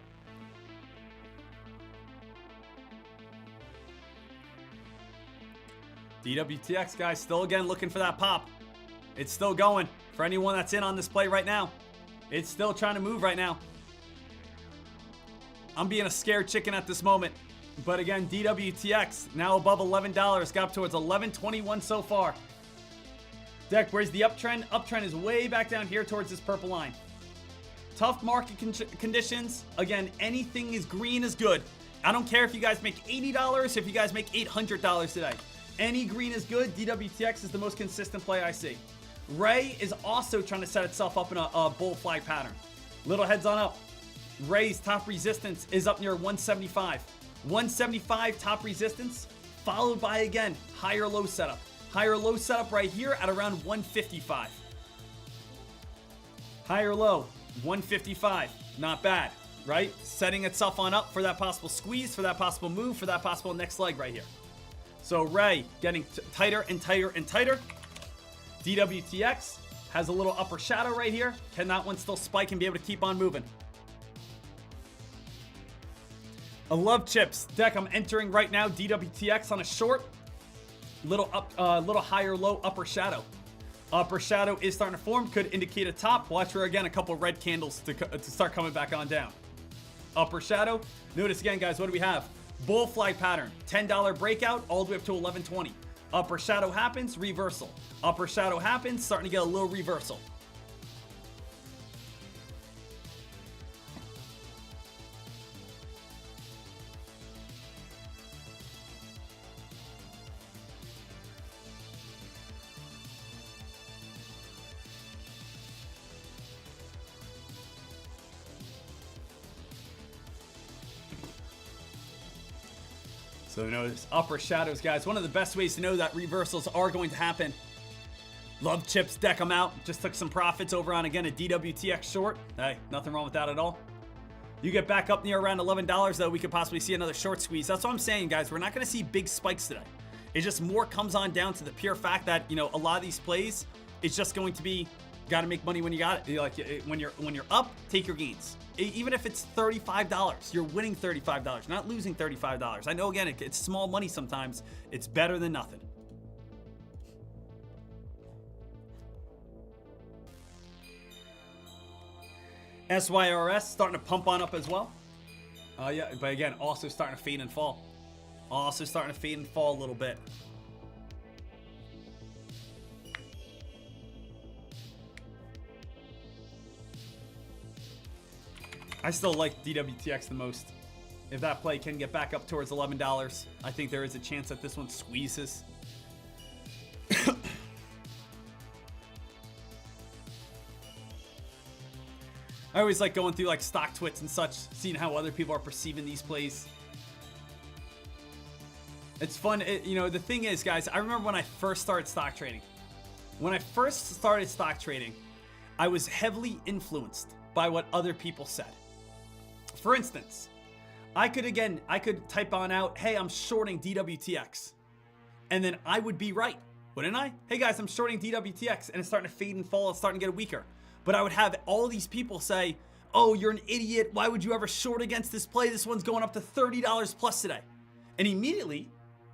[SPEAKER 12] DWTX, guys, still, again, looking for that pop. It's still going. For anyone that's in on this play right now, it's still trying to move right now. I'm being a scared chicken at this moment. But again, DWTX now above $11. Got up towards $11.21 so far. Dek, where's the uptrend? Uptrend is way back down here towards this purple line. Tough market conditions. Again, anything is green is good. I don't care if you guys make $80, if you guys make $800 today. Any green is good. DWTX is the most consistent play I see. Ray is also trying to set itself up in a bull flag pattern. Little heads on up. Ray's top resistance is up near 175. 175 top resistance, followed by, again, higher low setup. Higher low setup right here at around 155. Higher low, 155. Not bad, right? Setting itself on up for that possible squeeze, for that possible move, for that possible next leg right here. So Ray getting tighter and tighter and tighter. DWTX has a little upper shadow right here. Can that one still spike and be able to keep on moving? I love chips. Dek, I'm entering right now. DWTX on a short. Little higher low upper shadow. Upper shadow is starting to form. Could indicate a top. Watch for, again, a couple red candles to start coming back on down. Upper shadow. Notice again, guys, what do we have? Bull flag pattern. $10 breakout all the way up to $11.20. Upper shadow happens, reversal. Upper shadow happens, starting to get a little reversal. So notice upper shadows, guys. One of the best ways to know that reversals are going to happen. Love chips, Dek, I'm out. Just took some profits over on, again, a DWTX short. Hey, nothing wrong with that at all. You get back up near around $11, though, we could possibly see another short squeeze. That's what I'm saying, guys. We're not going to see big spikes today. It just more comes on down to the pure fact that, you know, a lot of these plays, it's just going to be, got to make money when you got it. Like, when you're up, take your gains. even if it's $35, you're winning $35, not losing $35. I know, again, it's small money sometimes. It's better than nothing. SYRS starting to pump on up as well. Yeah, but again, also starting to fade and fall. Also starting to fade and fall a little bit. I still like DWTX the most. If that play can get back up towards $11, I think there is a chance that this one squeezes. I always like going through like stock twits and such, seeing how other people are perceiving these plays. It's fun. You know, the thing is, guys, I remember when I first started stock trading. When I first started stock trading, I was heavily influenced by what other people said. For instance, I could type on out, hey, I'm shorting DWTX. And then I would be right, wouldn't I? Hey guys, I'm shorting DWTX and it's starting to fade and fall. It's starting to get weaker. But I would have all these people say, oh, you're an idiot. Why would you ever short against this play? This one's going up to $30 plus today. And immediately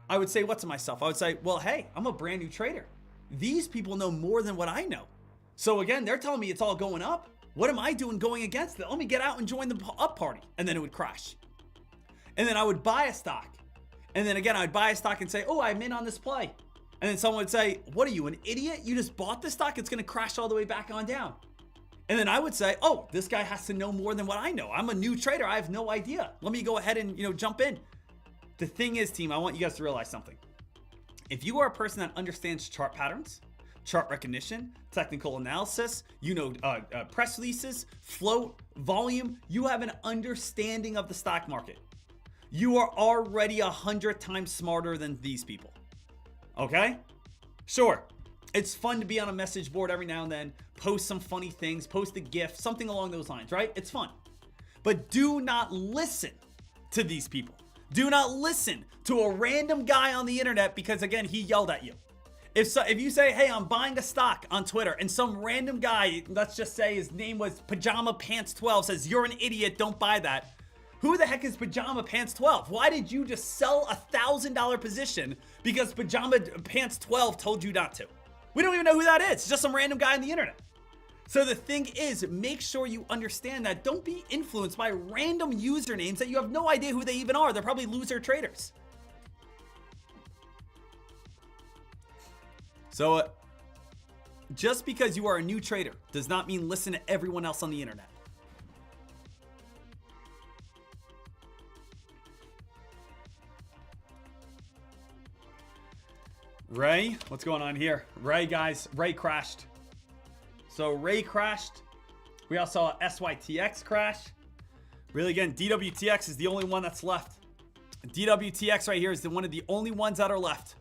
[SPEAKER 12] I would say what to myself? I would say, well, hey, I'm a brand new trader. These people know more than what I know. So again, they're telling me it's all going up. What am I doing going against it? Let me get out and join the up party. And then it would crash. And then I would buy a stock. And then again, I'd buy a stock and say, oh, I'm in on this play. And then someone would say, what are you, an idiot? You just bought this stock? It's going to crash all the way back on down. And then I would say, oh, this guy has to know more than what I know. I'm a new trader. I have no idea. Let me go ahead and, jump in. The thing is, team, I want you guys to realize something. If you are a person that understands chart patterns, chart recognition, technical analysis, press releases, float, volume, you have an understanding of the stock market. You are already 100 times smarter than these people. Okay? Sure. It's fun to be on a message board every now and then, post some funny things, post a GIF, something along those lines, right? It's fun. But do not listen to these people. Do not listen to a random guy on the internet because, again, he yelled at you. If you say, hey, I'm buying a stock on Twitter and some random guy, let's just say his name was Pajama Pants 12, says, you're an idiot, don't buy that. Who the heck is Pajama Pants 12? Why did you just sell a $1,000 position because Pajama Pants 12 told you not to? We don't even know who that is. It's just some random guy on the internet. So the thing is, make sure you understand that. Don't be influenced by random usernames that you have no idea who they even are. They're probably loser traders. So just because you are a new trader does not mean listen to everyone else on the internet. Ray, what's going on here? Ray, guys, Ray crashed. So Ray crashed. We also saw SYTX crash. Really, again, DWTX is the only one that's left. DWTX right here is one of the only ones that are left.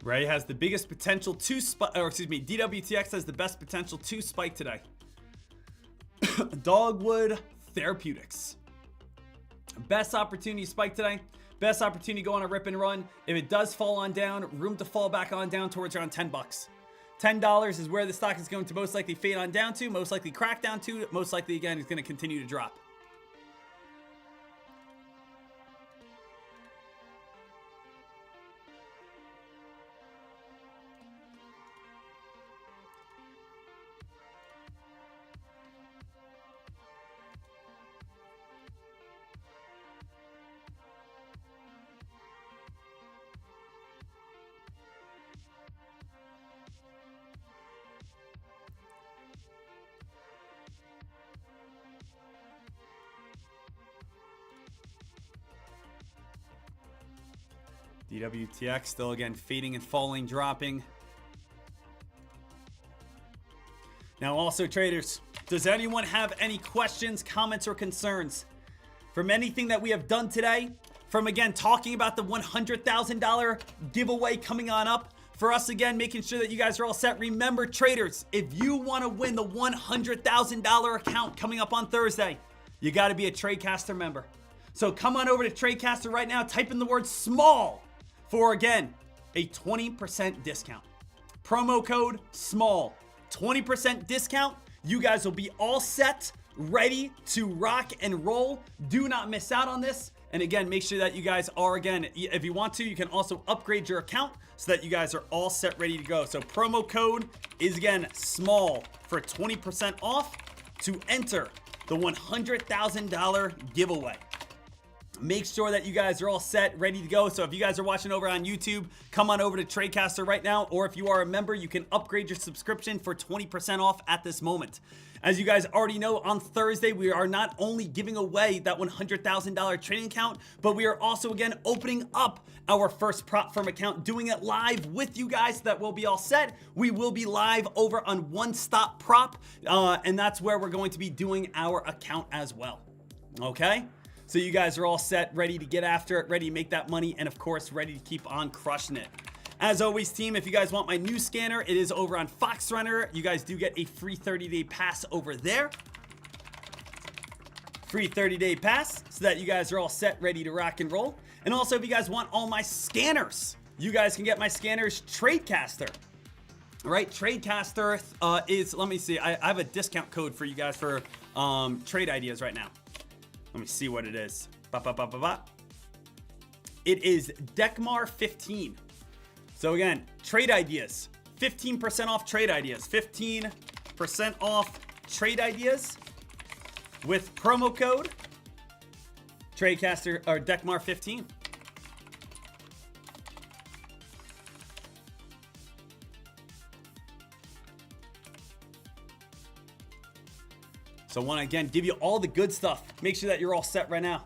[SPEAKER 12] Ray has the biggest potential to spike, or excuse me, DWTX has the best potential to spike today. Dogwood Therapeutics. Best opportunity spike today. Best opportunity go on a rip and run. If it does fall on down, room to fall back on down towards around $10. $10 is where the stock is going to most likely fade on down to, most likely crack down to, most likely again is going to continue to drop. DWTX still again fading and falling, dropping. Now also traders, does anyone have any questions, comments, or concerns from anything that we have done today? From again talking about the $100,000 giveaway coming on up, for us again, making sure that you guys are all set. Remember, traders, if you want to win the $100,000 account coming up on Thursday, you got to be a Tradecaster member. So come on over to Tradecaster right now, type in the word SMALL for, again, a 20% discount. Promo code SMALL, 20% discount. You guys will be all set, ready to rock and roll. Do not miss out on this. And again, make sure that you guys are, again, if you want to, you can also upgrade your account so that you guys are all set, ready to go. So promo code is, again, SMALL for 20% off to enter the $100,000 giveaway. Make sure that you guys are all set, ready to go. So if you guys are watching over on YouTube, come on over to Tradecaster right now. Or if you are a member, you can upgrade your subscription for 20% off at this moment. As you guys already know, on Thursday, we are not only giving away that $100,000 trading account, but we are also, again, opening up our first prop firm account, doing it live with you guys so that we'll be all set. We will be live over on One Stop Prop, and that's where we're going to be doing our account as well. Okay? So you guys are all set, ready to get after it, ready to make that money, and of course, ready to keep on crushing it. As always, team, if you guys want my new scanner, it is over on Fox Runner. You guys do get a free 30-day pass over there. Free 30-day pass so that you guys are all set, ready to rock and roll. And also, if you guys want all my scanners, you guys can get my scanners Tradecaster. All right, Tradecaster is, let me see, I have a discount code for you guys for trade ideas right now. Let me see what it is. It is Dekmar 15. So again, trade ideas, 15% off trade ideas, 15% off trade ideas with promo code Tradecaster or Dekmar 15. So I want to, again, give you all the good stuff. Make sure that you're all set right now.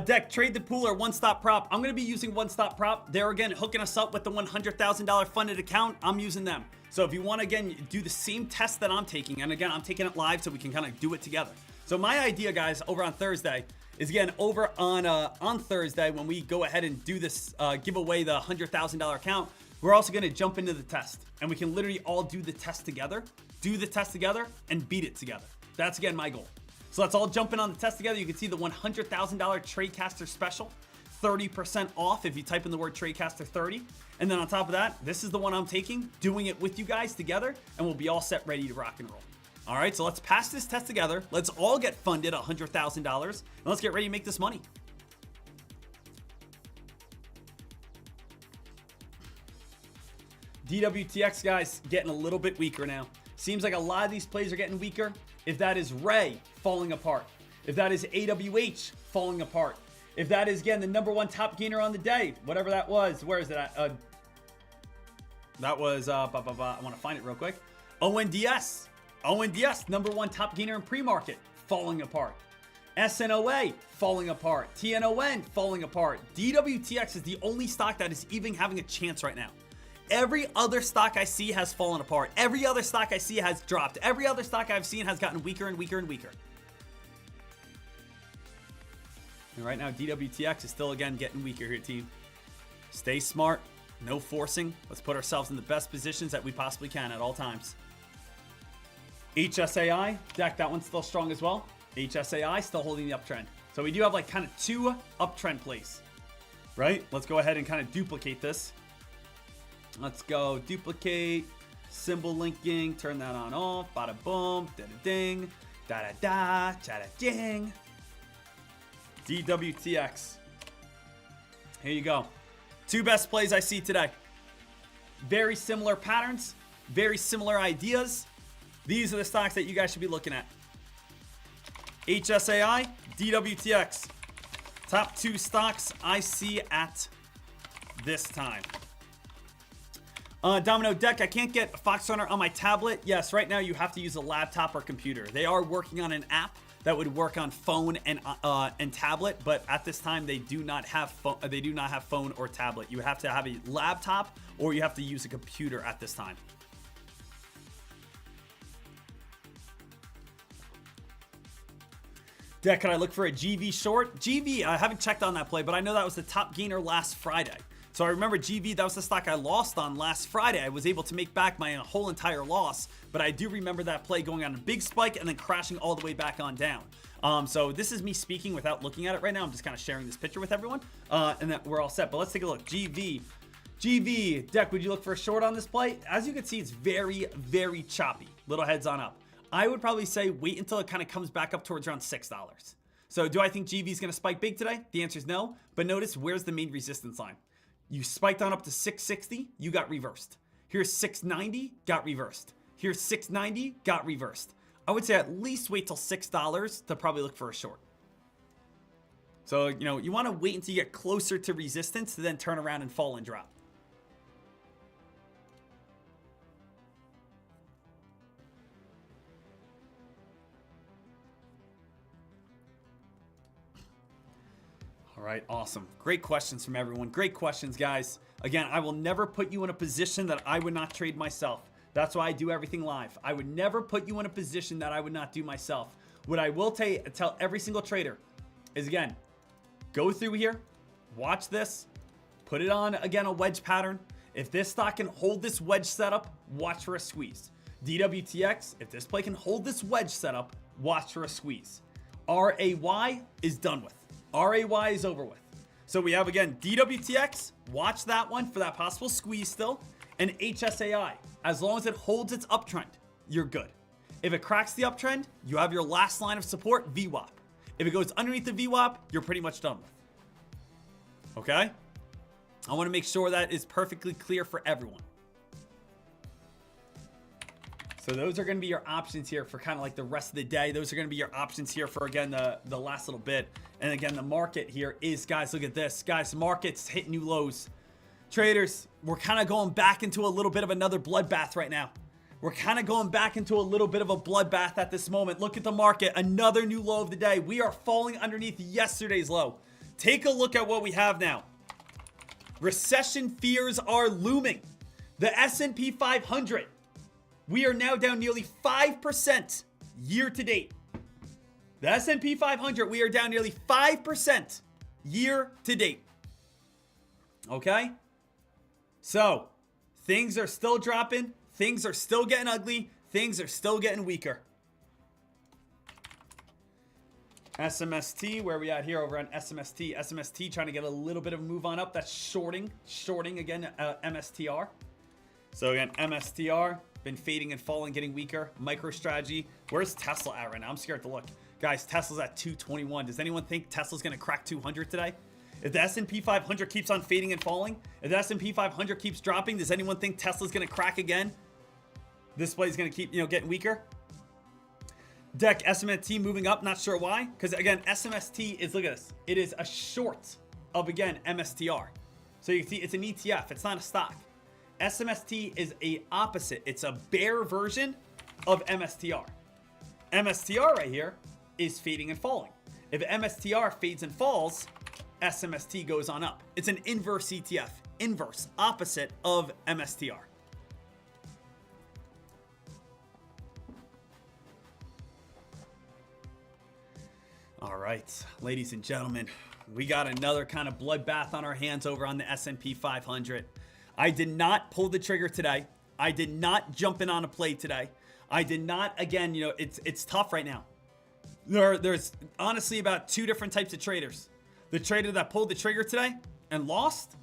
[SPEAKER 12] Deck, Trade the Pool or One Stop Prop. I'm going to be using One Stop Prop. They're, again, hooking us up with the $100,000 funded account. I'm using them. So if you want to, again, do the same test that I'm taking, and again, I'm taking it live so we can kind of do it together. So my idea, guys, over on Thursday is, again, over on Thursday when we go ahead and do this, give away the $100,000 account, we're also going to jump into the test. And we can literally all do the test together, and beat it together. That's, again, my goal. So let's all jump in on the test together. You can see the $100,000 Tradecaster special, 30% off if you type in the word Tradecaster 30. And then on top of that, this is the one I'm taking, doing it with you guys together, and we'll be all set, ready to rock and roll. All right, so let's pass this test together. Let's all get funded $100,000, and let's get ready to make this money. DWTX, guys, getting a little bit weaker now. Seems like a lot of these plays are getting weaker. If that is Ray, falling apart. If that is AWH, falling apart. If that is, again, the #1 top gainer on the day, whatever that was, where is it at? That was, I want to find it real quick. ONDS, #1 top gainer in pre-market, falling apart. SNOA, falling apart. TNON, falling apart. DWTX is the only stock that is even having a chance right now. Every other stock I see has fallen apart. Every other stock I see has dropped. Every other stock I've seen has gotten weaker and weaker and weaker. And right now, DWTX is still, again, getting weaker here, team. Stay smart. No forcing. Let's put ourselves in the best positions that we possibly can at all times. HSAI, Deck, that one's still strong as well. HSAI still holding the uptrend. So we do have, like, kind of two uptrend plays, right? Let's go ahead and kind of duplicate this. Let's go duplicate, symbol linking, turn that on off, bada boom, da da ding, da da da, cha da jing. DWTX. Here you go. Two best plays I see today. Very similar patterns, very similar ideas. These are the stocks that you guys should be looking at. HSAI, DWTX. Top two stocks I see at this time. Domino Deck, I can't get Fox Runner on my tablet. Yes, right now you have to use a laptop or computer. They are working on an app that would work on phone and tablet, but at this time they do not have phone or tablet. You have to have a laptop or you have to use a computer at this time. Can I look for a GV short? GV, I haven't checked on that play, but I know that was the top gainer last Friday. So I remember GV, that was the stock I lost on last Friday. I was able to make back my whole entire loss, but I do remember that play going on a big spike and then crashing all the way back on down. So this is me speaking without looking at it right now. I'm just kind of sharing this picture with everyone, and that we're all set. But let's take a look. GV, Deck, would you look for a short on this play? As you can see, it's very, very choppy. Little heads on up. I would probably say wait until it kind of comes back up towards around $6. So do I think GV is going to spike big today? The answer is no. But notice, where's the main resistance line? You spiked on up to 660, you got reversed. Here's 690, got reversed. Here's 690, got reversed. I would say at least wait till $6 to probably look for a short. So, you know, you want to wait until you get closer to resistance to then turn around and fall and drop. All right, awesome. Great questions from everyone. Great questions, guys. Again, I will never put you in a position that I would not trade myself. That's why I do everything live. I would never put you in a position that I would not do myself. What I will tell every single trader is, again, go through here, watch this, put it on, again, a wedge pattern. If this stock can hold this wedge setup, watch for a squeeze. DWTX, if this play can hold this wedge setup, watch for a squeeze. RAY is done with. RAY is over with. So we have, again, DWTX, watch that one for that possible squeeze still, and HSAI. As long as it holds its uptrend, you're good. If it cracks the uptrend, you have your last line of support, VWAP. If it goes underneath the VWAP, you're pretty much done with. Okay? I want to make sure that is perfectly clear for everyone. So those are going to be your options here for kind of like the rest of the day. Those are going to be your options here for, again, the last little bit. And again, the market here is, guys, look at this. Guys, market's hitting new lows. Traders, we're kind of going back into a little bit of another bloodbath right now. We're kind of going back into a little bit of a bloodbath at this moment. Look at the market, another new low of the day. We are falling underneath yesterday's low. Take a look at what we have now. Recession fears are looming. The S&P 500, we are now down nearly 5% year to date. The S&P 500, we are down nearly 5% year to date. Okay? So, things are still dropping. Things are still getting ugly. Things are still getting weaker. SMST, where are we at here over on SMST? SMST trying to get a little bit of a move on up. That's shorting again, MSTR. So again, MSTR, been fading and falling, getting weaker. MicroStrategy, where's Tesla at right now? I'm scared to look. Guys, Tesla's at 221. Does anyone think Tesla's going to crack 200 today? If the S&P 500 keeps on fading and falling, if the S&P 500 keeps dropping, does anyone think Tesla's going to crack again? This play is going to keep, getting weaker. Deck, SMST moving up, not sure why. Because again, SMST is, look at this. It is a short of, again, MSTR. So you can see it's an ETF. It's not a stock. SMST is a opposite. It's a bear version of MSTR. MSTR right here is fading and falling. If MSTR fades and falls, SMST goes on up. It's an inverse ETF. Inverse, opposite of MSTR. All right, ladies and gentlemen, we got another kind of bloodbath on our hands over on the S&P 500. I did not pull the trigger today. I did not jump in on a play today. I did not, again, it's tough right now. There's honestly about two different types of traders. The trader that pulled the trigger today and lost,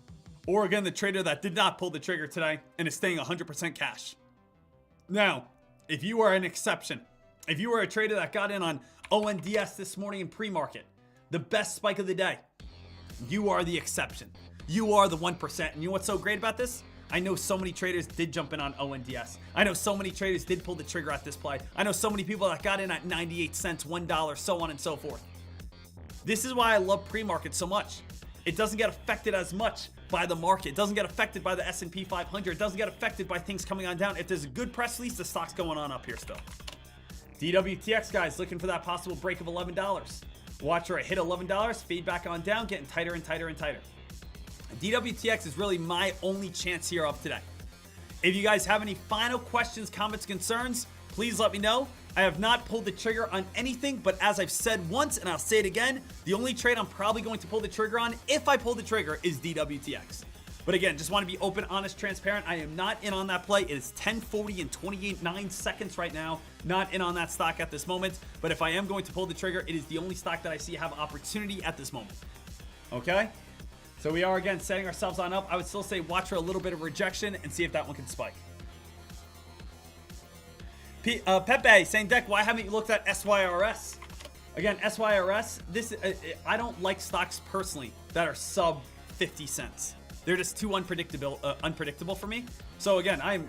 [SPEAKER 12] or again, the trader that did not pull the trigger today and is staying 100% cash. Now, if you are an exception, if you are a trader that got in on ONDS this morning in pre-market, the best spike of the day, you are the exception. You are the 1%. And you know what's so great about this? I know so many traders did jump in on ONDS. I know so many traders did pull the trigger at this play. I know so many people that got in at 98 cents, $1, so on and so forth. This is why I love pre-market so much. It doesn't get affected as much by the market. It doesn't get affected by the S&P 500. It doesn't get affected by things coming on down. If there's a good press release, the stock's going on up here still. DWTX, guys, looking for that possible break of $11. Watch where it hit $11, fade back on down, getting tighter and tighter and tighter. DWTX is really my only chance here of today. If you guys have any final questions, comments, concerns, please let me know. I have not pulled the trigger on anything, but as I've said once, and I'll say it again, the only trade I'm probably going to pull the trigger on, if I pull the trigger, is DWTX. But again, just want to be open, honest, transparent. I am not in on that play. It is 10:40 and 28.9 seconds right now. Not in on that stock at this moment. But if I am going to pull the trigger, it is the only stock that I see have opportunity at this moment. Okay? So we are, again, setting ourselves on up. I would still say watch for a little bit of rejection and see if that one can spike. Pepe saying, Deck, why haven't you looked at SYRS? Again, SYRS, I don't like stocks personally that are sub 50 cents. They're just too unpredictable for me. So again, I'm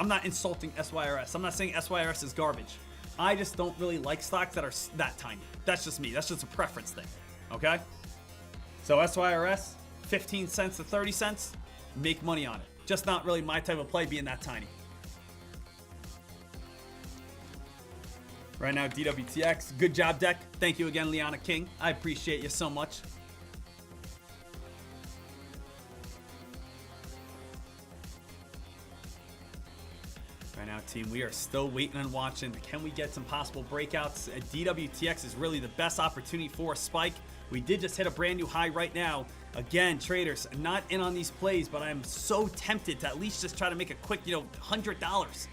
[SPEAKER 12] not insulting SYRS. I'm not saying SYRS is garbage. I just don't really like stocks that are that tiny. That's just me. That's just a preference thing. Okay? So SYRS, 15 cents to 30 cents, make money on it. Just not really my type of play being that tiny. Right now, DWTX. Good job, Deck. Thank you again, Liana King. I appreciate you so much. Right now, team, we are still waiting and watching. Can we get some possible breakouts? DWTX is really the best opportunity for a spike. We did just hit a brand new high right now. Again, traders, not in on these plays, but I'm so tempted to at least just try to make a quick, $100.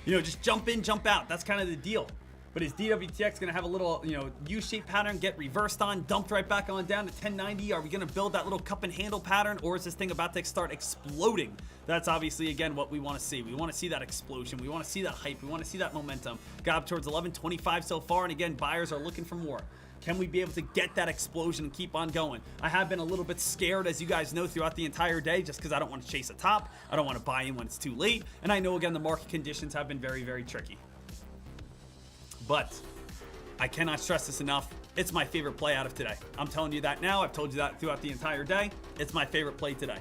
[SPEAKER 12] Just jump in, jump out. That's kind of the deal. But is DWTX going to have a little, U-shaped pattern, get reversed on, dumped right back on down to 1090? Are we going to build that little cup and handle pattern, or is this thing about to start exploding? That's obviously, again, what we want to see. We want to see that explosion. We want to see that hype. We want to see that momentum. Got up towards 1125 so far, and again, buyers are looking for more. Can we be able to get that explosion and keep on going? I have been a little bit scared, as you guys know, throughout the entire day, just because I don't want to chase a top. I don't want to buy in when it's too late. And I know, again, the market conditions have been very, very tricky. But I cannot stress this enough. It's my favorite play out of today. I'm telling you that now. I've told you that throughout the entire day. It's my favorite play today.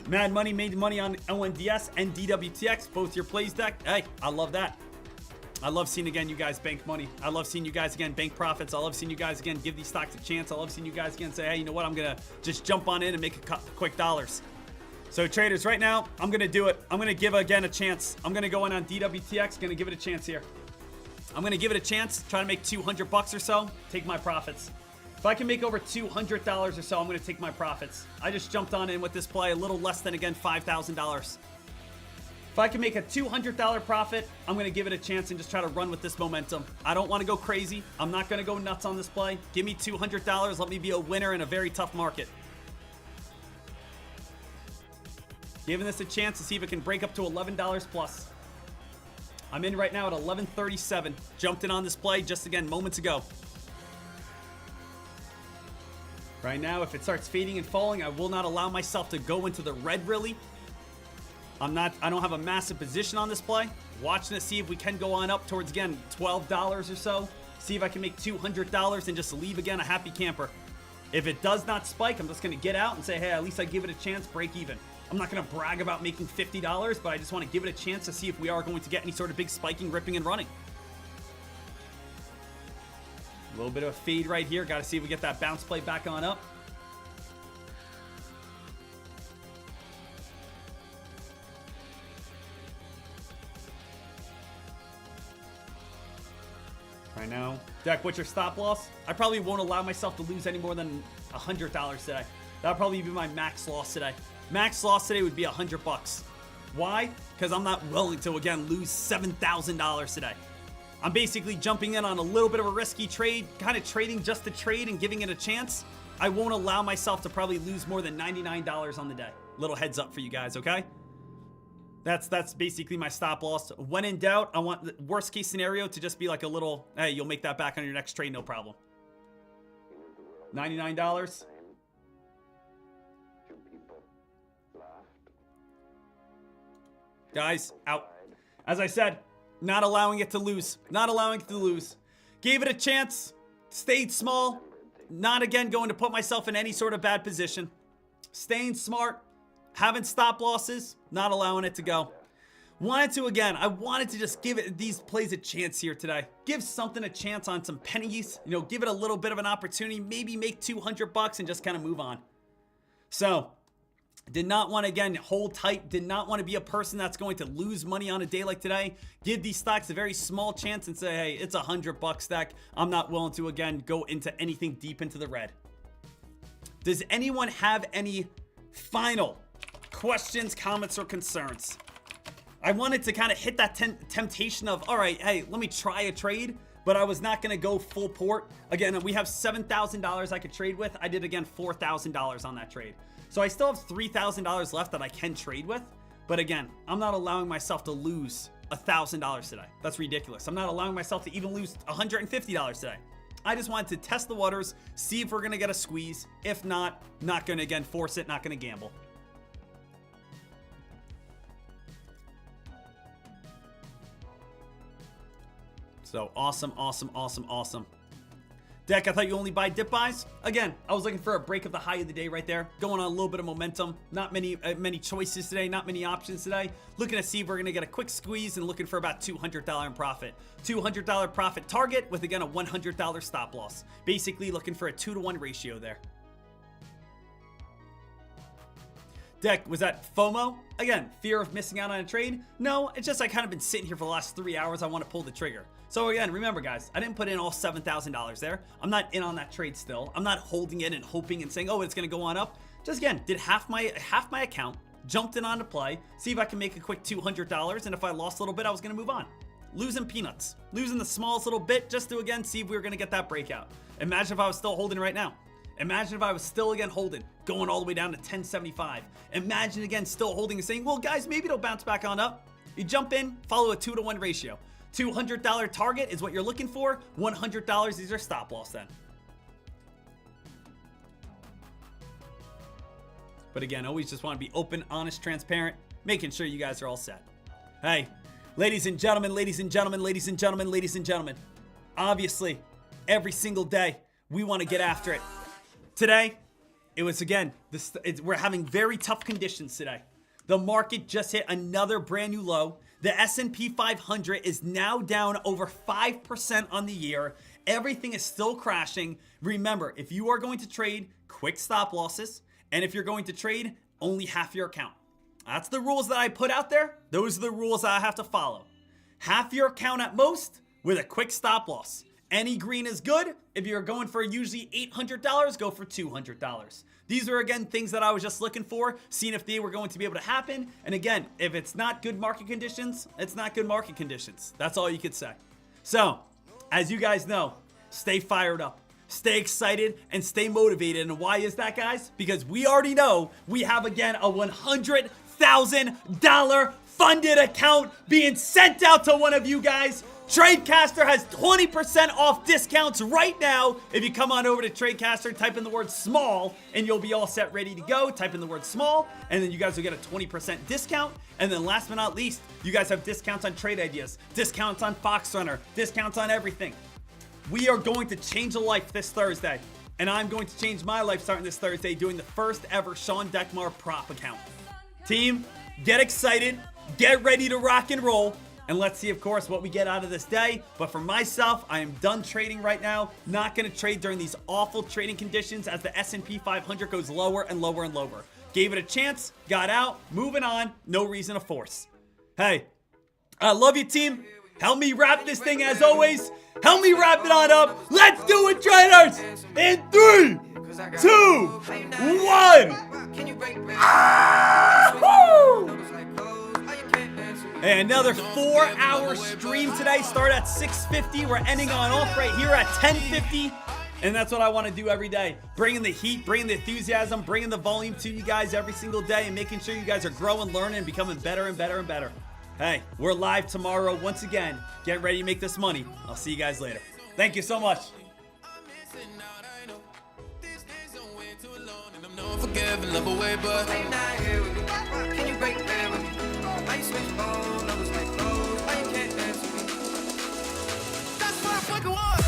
[SPEAKER 12] Mad Money made money on LNDS and DWTX, both your plays, Deck. Hey, I love that. I love seeing, again, you guys bank money. I love seeing you guys, again, bank profits. I love seeing you guys, again, give these stocks a chance. I love seeing you guys, again, say, hey, you know what? I'm going to just jump on in and make a quick dollars. So traders, right now, I'm going to do it. I'm going to give, again, a chance. I'm going to go in on DWTX. Going to give it a chance here. I'm going to give it a chance. Try to make $200 or so. Take my profits. If I can make over $200 or so, I'm going to take my profits. I just jumped on in with this play. A little less than, again, $5,000. If I can make a $200 profit, I'm going to give it a chance and just try to run with this momentum. I don't want to go crazy. I'm not going to go nuts on this play. Give me $200. Let me be a winner in a very tough market. Giving this a chance to see if it can break up to $11 plus. I'm in right now at 1137. Jumped in on this play just, again, moments ago. Right now, if it starts fading and falling, I will not allow myself to go into the red, really. I don't have a massive position on this play. Watching to see if we can go on up towards, again, $12 or so. See if I can make $200 and just leave, again, a happy camper. If it does not spike, I'm just going to get out and say, hey, at least I give it a chance, break even. I'm not going to brag about making $50, but I just want to give it a chance to see if we are going to get any sort of big spiking, ripping, and running. A little bit of a fade right here. Got to see if we get that bounce play back on up. Right now, Deck, what's your stop loss? I probably won't allow myself to lose any more than $100 today. That'll probably be my max loss today. Max loss today would be $100. Why? Because I'm not willing to, again, lose $7,000 today. I'm basically jumping in on a little bit of a risky trade, kind of trading just to trade and giving it a chance. I won't allow myself to probably lose more than $99 on the day. Little heads up for you guys, okay? That's basically my stop loss. When in doubt, I want the worst case scenario to just be like a little, hey, you'll make that back on your next trade, no problem. $99. Guys, out. As I said, not allowing it to lose. Not allowing it to lose. Gave it a chance. Stayed small. Not, again, going to put myself in any sort of bad position. Staying smart. Having stop losses. Not allowing it to go. I wanted to just give these plays a chance here today. Give something a chance on some pennies. Give it a little bit of an opportunity. Maybe make $200 and just kind of move on. So, did not want to, again, hold tight. Did not want to be a person that's going to lose money on a day like today. Give these stocks a very small chance and say, hey, it's $100 stack. I'm not willing to, again, go into anything deep into the red. Does anyone have any final questions, comments, or concerns? I wanted to kind of hit that temptation of, all right, hey, let me try a trade, but I was not going to go full port. Again, we have $7,000 I could trade with. I did, again, $4,000 on that trade. So I still have $3,000 left that I can trade with. But again, I'm not allowing myself to lose $1,000 today. That's ridiculous. I'm not allowing myself to even lose $150 today. I just wanted to test the waters, see if we're going to get a squeeze. If not going to, again, force it, not going to gamble. So awesome, awesome, awesome, awesome. Dek, I thought you only buy dip buys. Again, I was looking for a break of the high of the day right there. Going on a little bit of momentum. Not many choices today, not many options today. Looking to see if we're going to get a quick squeeze and looking for about $200 in profit. $200 profit target with, again, a $100 stop loss. Basically looking for a 2-to-1 ratio there. Dek, was that FOMO? Again, fear of missing out on a trade? No, it's just I kind of been sitting here for the last 3 hours. I want to pull the trigger. So again, remember guys, I didn't put in all $7,000 there. I'm not in on that trade still. I'm not holding it and hoping and saying, oh, it's going to go on up. Just again, did half my account, jumped in on to play, see if I can make a quick $200. And if I lost a little bit, I was going to move on. Losing peanuts, losing the smallest little bit just to, again, see if we were going to get that breakout. Imagine if I was still holding right now. Imagine if I was still, again, holding, going all the way down to 1075. Imagine, again, still holding and saying, well, guys, maybe it'll bounce back on up. You jump in, follow a 2-to-1 ratio. $200 target is what you're looking for. $100 is your stop loss then. But again, always just want to be open, honest, transparent, making sure you guys are all set. Hey, ladies and gentlemen, ladies and gentlemen, ladies and gentlemen, ladies and gentlemen. Obviously, every single day, we want to get after it. Today, it was, again, we're having very tough conditions today. The market just hit another brand new low. The S&P 500 is now down over 5% on the year. Everything is still crashing. Remember, if you are going to trade, quick stop losses. And if you're going to trade, only half your account. That's the rules that I put out there. Those are the rules that I have to follow. Half your account at most with a quick stop loss. Any green is good. If you're going for usually $800, go for $200. These are, again, things that I was just looking for, seeing if they were going to be able to happen. And again, if it's not good market conditions, it's not good market conditions. That's all you could say. So, as you guys know, stay fired up, stay excited, and stay motivated. And why is that, guys? Because we already know we have, again, a $100,000 funded account being sent out to one of you guys. Tradecaster has 20% off discounts right now. If you come on over to Tradecaster, type in the word small and you'll be all set, ready to go. Type in the word small and then you guys will get a 20% discount. And then last but not least, you guys have discounts on trade ideas, discounts on Fox Runner, discounts on everything. We are going to change a life this Thursday. And I'm going to change my life starting this Thursday doing the first ever Sean Dekmar prop account. Team, get excited, get ready to rock and roll. And let's see, of course, what we get out of this day. But for myself, I am done trading right now. Not going to trade during these awful trading conditions as the S&P 500 goes lower and lower and lower. Gave it a chance, got out, moving on. No reason to force. Hey, I love you, team. Help me wrap this thing as always. Help me wrap it on up. Let's do it, traders. In 3, 2, 1. Hey, another 4-hour stream today. Start at 6:50. We're ending on off right here at 10:50. And that's what I want to do every day. Bringing the heat, bringing the enthusiasm, bringing the volume to you guys every single day and making sure you guys are growing, learning, and becoming better and better and better. Hey, we're live tomorrow once again. Get ready to make this money. I'll see you guys later. Thank you so much.
[SPEAKER 4] Forgive and love away, but
[SPEAKER 16] I'm not here with you. Can you break there with me? Why you switch phone numbers like clothes? Why you can't answer me? That's what I fucking want.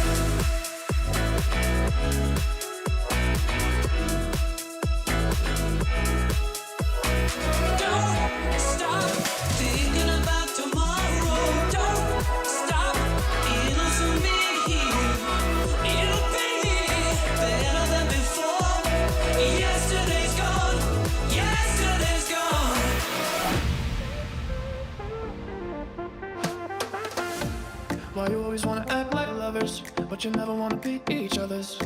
[SPEAKER 3] Don't stop thinking about tomorrow. Don't stop, it'll soon be here. It'll be better than before. Yesterday's gone. Yesterday's gone.
[SPEAKER 16] Why you always wanna act like lovers, but you never wanna be each other's?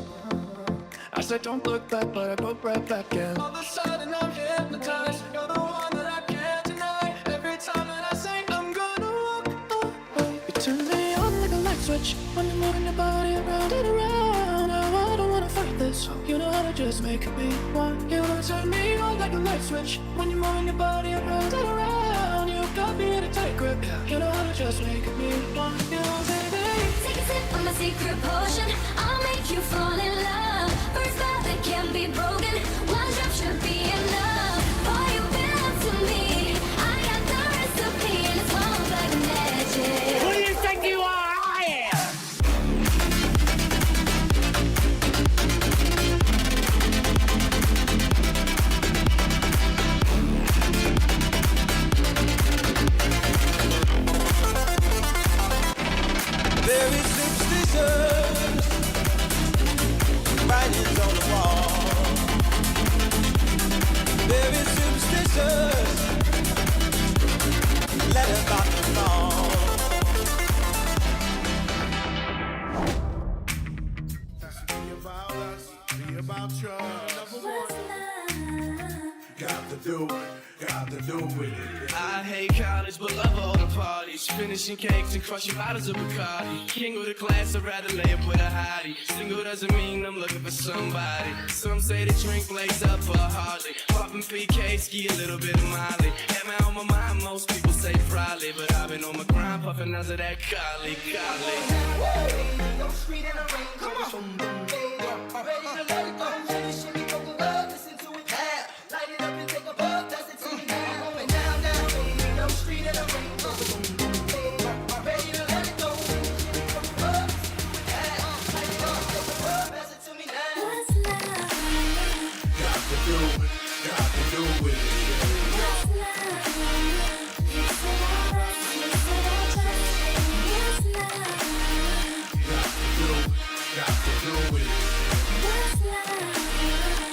[SPEAKER 16] I said don't look back, but I go right back in. All of a sudden I'm hypnotized. You're the one that I can't deny. Every time that I say I'm gonna walk away, you turn me on like a light switch. When you're moving your body around and around. Now I don't wanna fight this. You know how to just make me want you to turn me on like a light switch. When you're moving your body around and around. You got me in a tight grip. You know how to just make me want you, baby.
[SPEAKER 17] Take a sip of my secret potion. I'll make you fall in love. First vow that can't be broken. One drop should be enough. Boy, you belong to me. I got the recipe and it's almost like magic.
[SPEAKER 7] Who do you think you are? I am.
[SPEAKER 4] Very superstitious writings on the wall. Very superstitious letter about the fall.
[SPEAKER 11] Be about us, be about trust. Got to do it, got to do with it.
[SPEAKER 6] I hate college, but love all the parties. Finishing cakes and crushing bottles of Bacardi. King of the class, I'd rather lay up with a hottie. Single doesn't mean I'm looking for somebody. Some say the drink lays up for hardly. Popping PK, ski a little bit of Molly. Have me on my mind, most people say probably. But I've been on my grind, puffing under that collie.
[SPEAKER 16] Go street in the rain, come on. Ready to let it go.